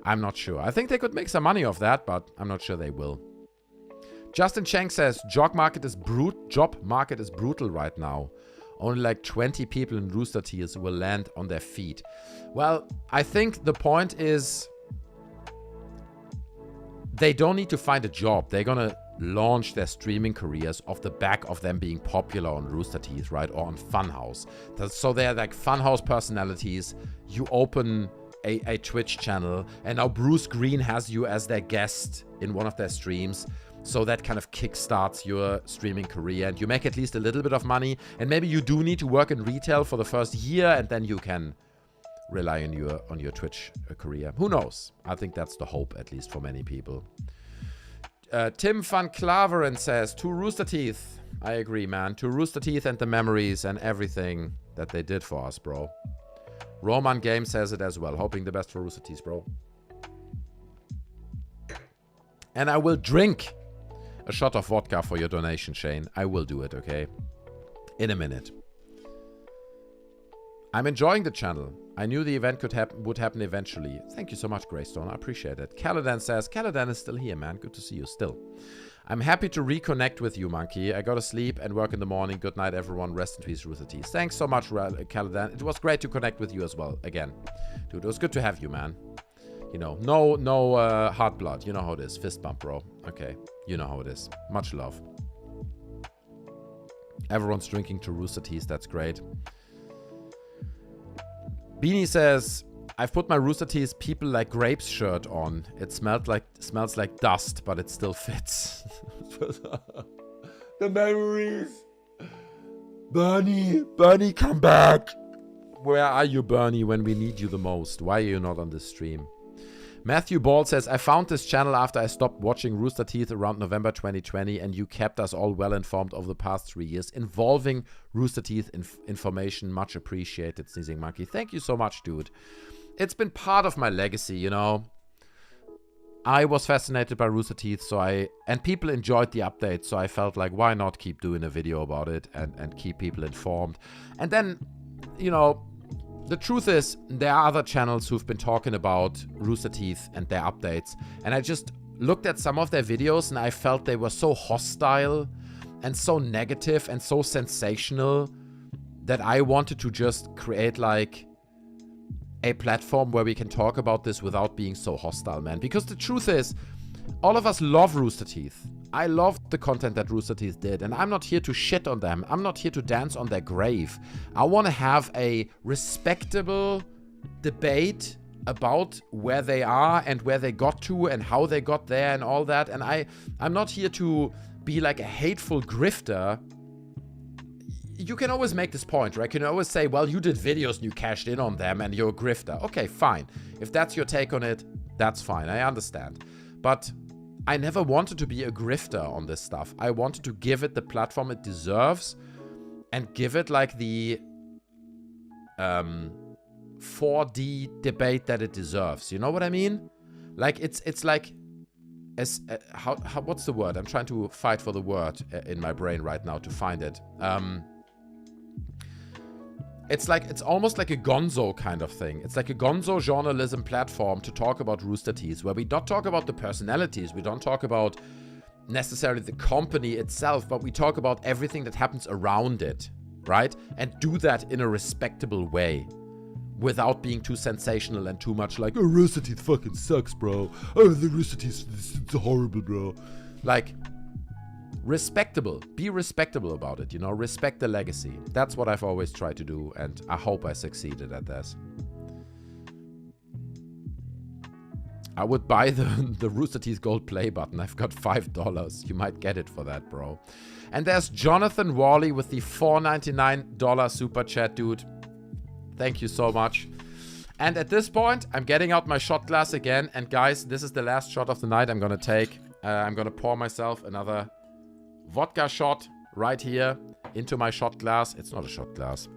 I'm not sure. I think they could make some money off that, but I'm not sure they will. Justin Cheng says, job market is brutal right now. Only like 20 people in Rooster Teeth will land on their feet. Well, I think the point is they don't need to find a job. They're gonna launch their streaming careers off the back of them being popular on Rooster Teeth, right? Or on Funhaus. So they're like Funhaus personalities. You open a Twitch channel, and now Bruce Greene has you as their guest in one of their streams. So that kind of kickstarts your streaming career, and you make at least a little bit of money. And maybe you do need to work in retail for the first year, and then you can rely on your Twitch career. Who knows? I think that's the hope, at least for many people. Tim van Klaveren says, to Rooster Teeth. I agree, man. To Rooster Teeth and the memories and everything that they did for us, bro. Roman Game says it as well. Hoping the best for Rooster Teeth, bro. And I will drink a shot of vodka for your donation, Shane. I will do it, okay? In a minute. I'm enjoying the channel. I knew the event would happen eventually. Thank you so much, Greystone. I appreciate it. Kdin says, Kdin is still here, man. Good to see you still. I'm happy to reconnect with you, Monkey. I gotta sleep and work in the morning. Good night, everyone. Rest in peace, Rooster Teeth. Thanks so much, Kdin. It was great to connect with you as well, again. Dude, it was good to have you, man. You know, no hard blood. You know how it is. Fist bump, bro. Okay. You know how it is. Much love. Everyone's drinking to Rooster Teeth. That's great. Beanie says, I've put my Rooster Teeth People Like Grapes shirt on. It smells like dust, but it still fits. The memories. Bernie, come back. Where are you, Bernie, when we need you the most? Why are you not on this stream? Matthew Ball says, I found this channel after I stopped watching Rooster Teeth around November 2020, and you kept us all well informed over the past 3 years involving Rooster Teeth information. Much appreciated, Sneezing Monkey. Thank you so much, dude. It's been part of my legacy, you know. I was fascinated by Rooster Teeth, and people enjoyed the update, so I felt like, why not keep doing a video about it and keep people informed. And then, you know, the truth is, there are other channels who've been talking about Rooster Teeth and their updates. And I just looked at some of their videos and I felt they were so hostile and so negative and so sensational that I wanted to just create like a platform where we can talk about this without being so hostile, man. Because the truth is, all of us love Rooster Teeth. I loved the content that Rooster Teeth did, and I'm not here to shit on them. I'm not here to dance on their grave. I want to have a respectable debate about where they are and where they got to and how they got there and all that. And I'm not here to be like a hateful grifter. You can always make this point, right? You can always say, well, you did videos and you cashed in on them and you're a grifter. Okay, fine. If that's your take on it, that's fine. I understand. But I never wanted to be a grifter on this stuff. I wanted to give it the platform it deserves and give it like the 4D debate that it deserves. You know what I mean? Like it's like what's the word? I'm trying to fight for the word in my brain right now to find it. It's almost like a gonzo kind of thing. It's like a gonzo journalism platform to talk about Rooster Teeth, where we don't talk about the personalities, we don't talk about necessarily the company itself, but we talk about everything that happens around it, right? And do that in a respectable way, without being too sensational and too much like, oh, Rooster Teeth fucking sucks, bro. Oh, the Rooster Teeth, it's horrible, bro. Like, respectable. Be respectable about it, you know? Respect the legacy. That's what I've always tried to do, and I hope I succeeded at this. I would buy the Rooster Teeth gold play button. I've got $5. You might get it for that, bro. And there's Jonathan Worley with the $4.99 super chat, dude. Thank you so much. And at this point, I'm getting out my shot glass again. And guys, this is the last shot of the night I'm gonna take. I'm gonna pour myself another vodka shot right here into my shot glass. It's not a shot glass.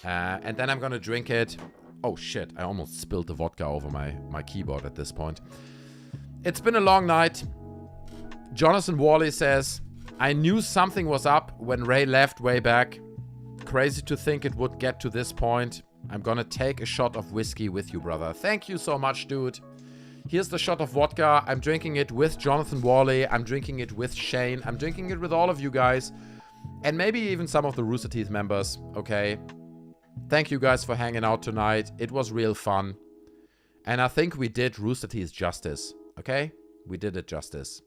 And then I'm gonna drink it. Oh shit, I almost spilled the vodka over my keyboard at this point. It's been a long night. Jonathan Worley says, I knew something was up when Ray left way back. Crazy to think it would get to this point. I'm gonna take a shot of whiskey with you, brother. Thank you so much, dude. Here's the shot of vodka. I'm drinking it with Jonathan Worley. I'm drinking it with Shane. I'm drinking it with all of you guys. And maybe even some of the Rooster Teeth members, okay? Thank you guys for hanging out tonight. It was real fun. And I think we did Rooster Teeth justice, okay? We did it justice.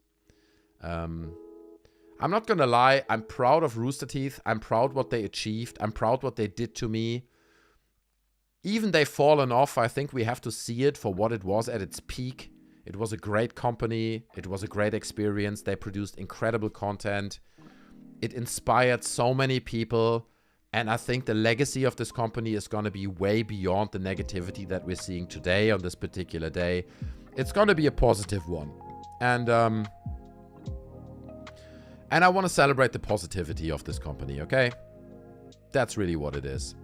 I'm not gonna lie, I'm proud of Rooster Teeth. I'm proud what they achieved. I'm proud what they did to me. Even they've fallen off, I think we have to see it for what it was at its peak. It was a great company. It was a great experience. They produced incredible content. It inspired so many people. And I think the legacy of this company is going to be way beyond the negativity that we're seeing today on this particular day. It's going to be a positive one. And I want to celebrate the positivity of this company, okay? That's really what it is.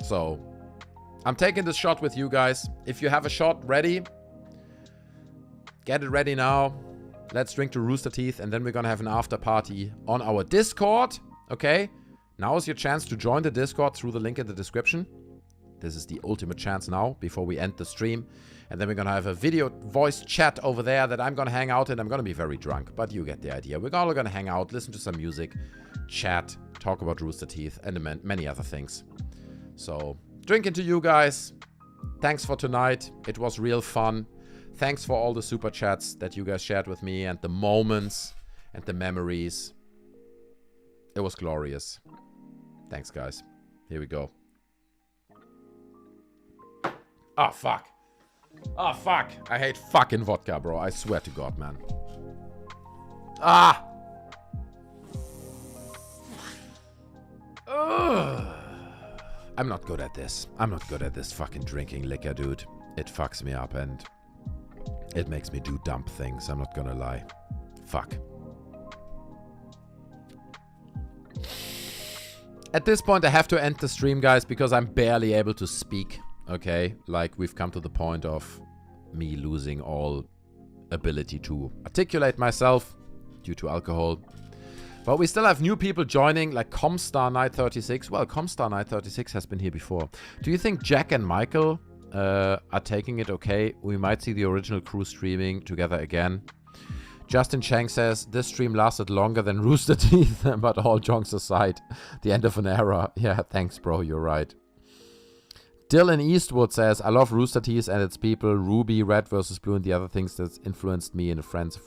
So, I'm taking this shot with you guys. If you have a shot ready, get it ready now. Let's drink to Rooster Teeth, and then we're gonna have an after party on our Discord, okay? Now is your chance to join the Discord through the link in the description. This is the ultimate chance now, before we end the stream. And then we're gonna have a video voice chat over there that I'm gonna hang out in. I'm gonna be very drunk, but you get the idea. We're all gonna hang out, listen to some music, chat, talk about Rooster Teeth, and many other things. So, drinking to you guys. Thanks for tonight. It was real fun. Thanks for all the super chats that you guys shared with me and the moments and the memories. It was glorious. Thanks, guys. Here we go. Oh, fuck. Oh, fuck. I hate fucking vodka, bro. I swear to God, man. Ah! Ugh. I'm not good at this. I'm not good at this fucking drinking liquor, dude. It fucks me up and it makes me do dumb things. I'm not gonna lie. Fuck. At this point, I have to end the stream, guys, because I'm barely able to speak. Okay? Like, we've come to the point of me losing all ability to articulate myself due to alcohol. But we still have new people joining, like Comstar Night 36. Well, Comstar Night 36 has been here before. Do you think Jack and Michael are taking it okay? We might see the original crew streaming together again. Justin Chang says, this stream lasted longer than Rooster Teeth, but all jokes aside, the end of an era. Yeah, thanks, bro. You're right. Dylan Eastwood says, I love Rooster Teeth and its people, RWBY, Red versus Blue, and the other things that influenced me and friends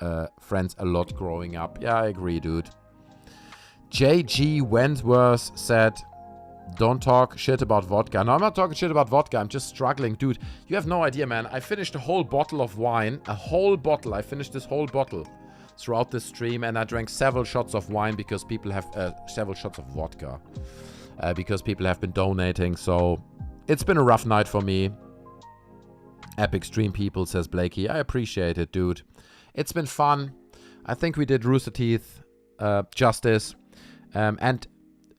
a lot growing up. Yeah, I agree, dude. JG Wentworth said, don't talk shit about vodka. No, I'm not talking shit about vodka. I'm just struggling. Dude, you have no idea, man. I finished a whole bottle of wine. A whole bottle. I finished this whole bottle throughout this stream, and I drank several shots of wine because people have... several shots of vodka. Because people have been donating, so... It's been a rough night for me. Epic stream people, says Blakey. I appreciate it, dude. It's been fun. I think we did Rooster Teeth justice. And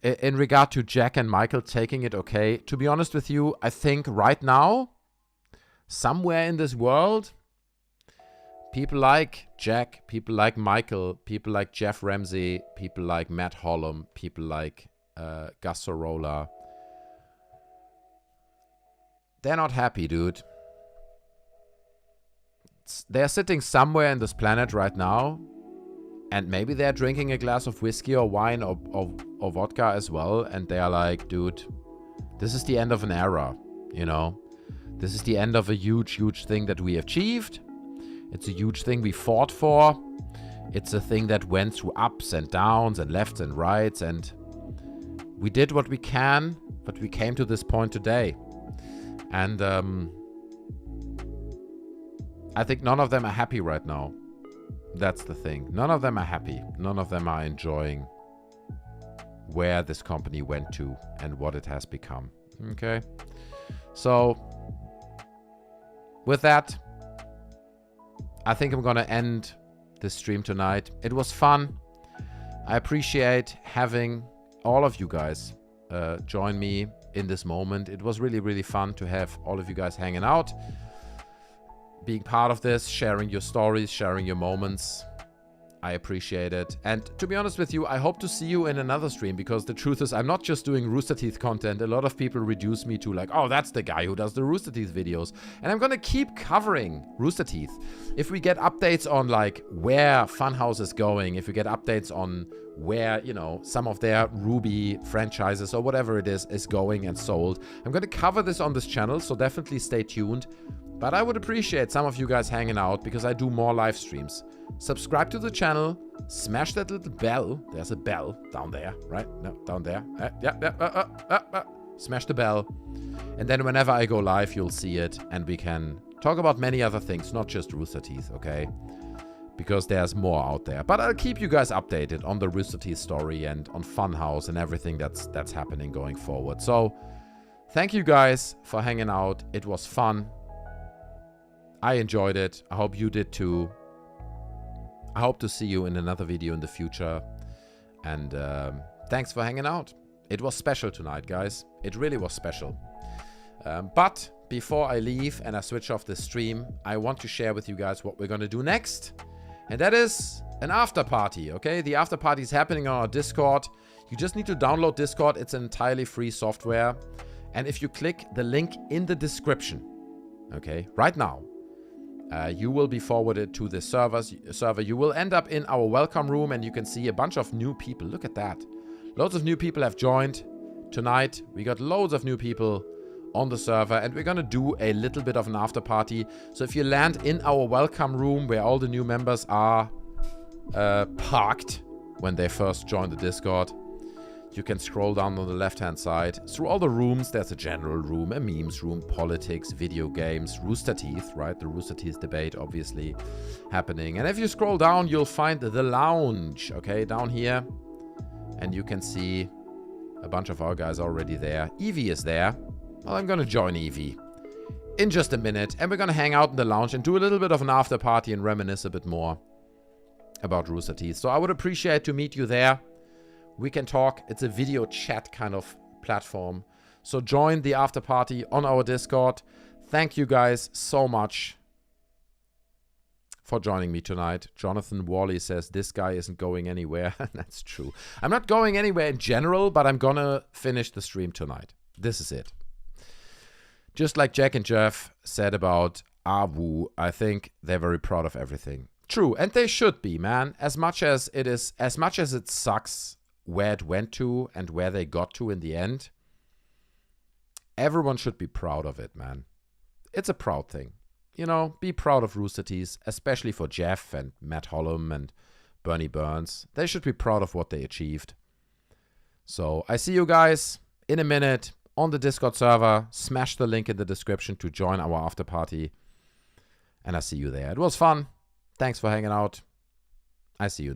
in regard to Jack and Michael taking it okay, to be honest with you, I think right now, somewhere in this world, people like Jack, people like Michael, people like Jeff Ramsey, people like Matt Hollum, people like Gus Sorolla, they're not happy, dude. They're sitting somewhere in this planet right now, and maybe they're drinking a glass of whiskey or wine or vodka as well, and they're like, dude, this is the end of an era, you know? This is the end of a huge, huge thing that we achieved. It's a huge thing we fought for. It's a thing that went through ups and downs and lefts and rights, and we did what we can, but we came to this point today. And I think none of them are happy right now. That's the thing. None of them are happy. None of them are enjoying where this company went to and what it has become. Okay? So, with that, I think I'm gonna end this stream tonight. It was fun. I appreciate having all of you guys join me in this moment. It was really, really fun to have all of you guys hanging out, being part of this, sharing your stories, sharing your moments. I appreciate it. And to be honest with you, I hope to see you in another stream, because the truth is I'm not just doing Rooster Teeth content. A lot of people reduce me to like, oh, that's the guy who does the Rooster Teeth videos. And I'm gonna keep covering Rooster Teeth. If we get updates on like where Funhaus is going, if we get updates on where, you know, some of their RWBY franchises or whatever it is going and sold, I'm gonna cover this on this channel, so definitely stay tuned. But I would appreciate some of you guys hanging out because I do more live streams. Subscribe to the channel. Smash that little bell. There's a bell down there, right? No, down there. Smash the bell. And then whenever I go live, you'll see it. And we can talk about many other things, not just Rooster Teeth, okay? Because there's more out there. But I'll keep you guys updated on the Rooster Teeth story and on Funhaus and everything that's happening going forward. So, thank you guys for hanging out. It was fun. I enjoyed it. I hope you did too. I hope to see you in another video in the future. And thanks for hanging out. It was special tonight, guys. It really was special. But before I leave and I switch off the stream, I want to share with you guys what we're going to do next. And that is an after party, okay? The after party is happening on our Discord. You just need to download Discord. It's an entirely free software. And if you click the link in the description, okay, right now, you will be forwarded to the server. You will end up in our welcome room and you can see a bunch of new people. Look at that. Loads of new people have joined tonight. We got loads of new people on the server and we're gonna do a little bit of an after party. So if you land in our welcome room where all the new members are parked when they first join the Discord, you can scroll down on the left hand side through all the rooms. There's a general room, a memes room, politics, video games, Rooster Teeth, right? The Rooster Teeth debate obviously happening. And if you scroll down, you'll find the lounge, okay, down here. And you can see a bunch of our guys already there. Evie is there. Well, I'm gonna join Evie in just a minute. And we're gonna hang out in the lounge and do a little bit of an after party and reminisce a bit more about Rooster Teeth. So I would appreciate to meet you there. We can talk. It's a video chat kind of platform. So join the after party on our Discord. Thank you guys so much for joining me tonight. Jonathan Worley says this guy isn't going anywhere. That's true. I'm not going anywhere in general, but I'm gonna finish the stream tonight. This is it. Just like Jack and Geoff said about RWBY, I think they're very proud of everything. True, and they should be, man. As much as it sucks where it went to and where they got to in the end, everyone should be proud of it, man. It's a proud thing. You know, be proud of Rooster Teeth, especially for Geoff and Matt Hollum and Bernie Burns. They should be proud of what they achieved. So I see you guys in a minute on the Discord server. Smash the link in the description to join our after party. And I see you there. It was fun. Thanks for hanging out. I see you in the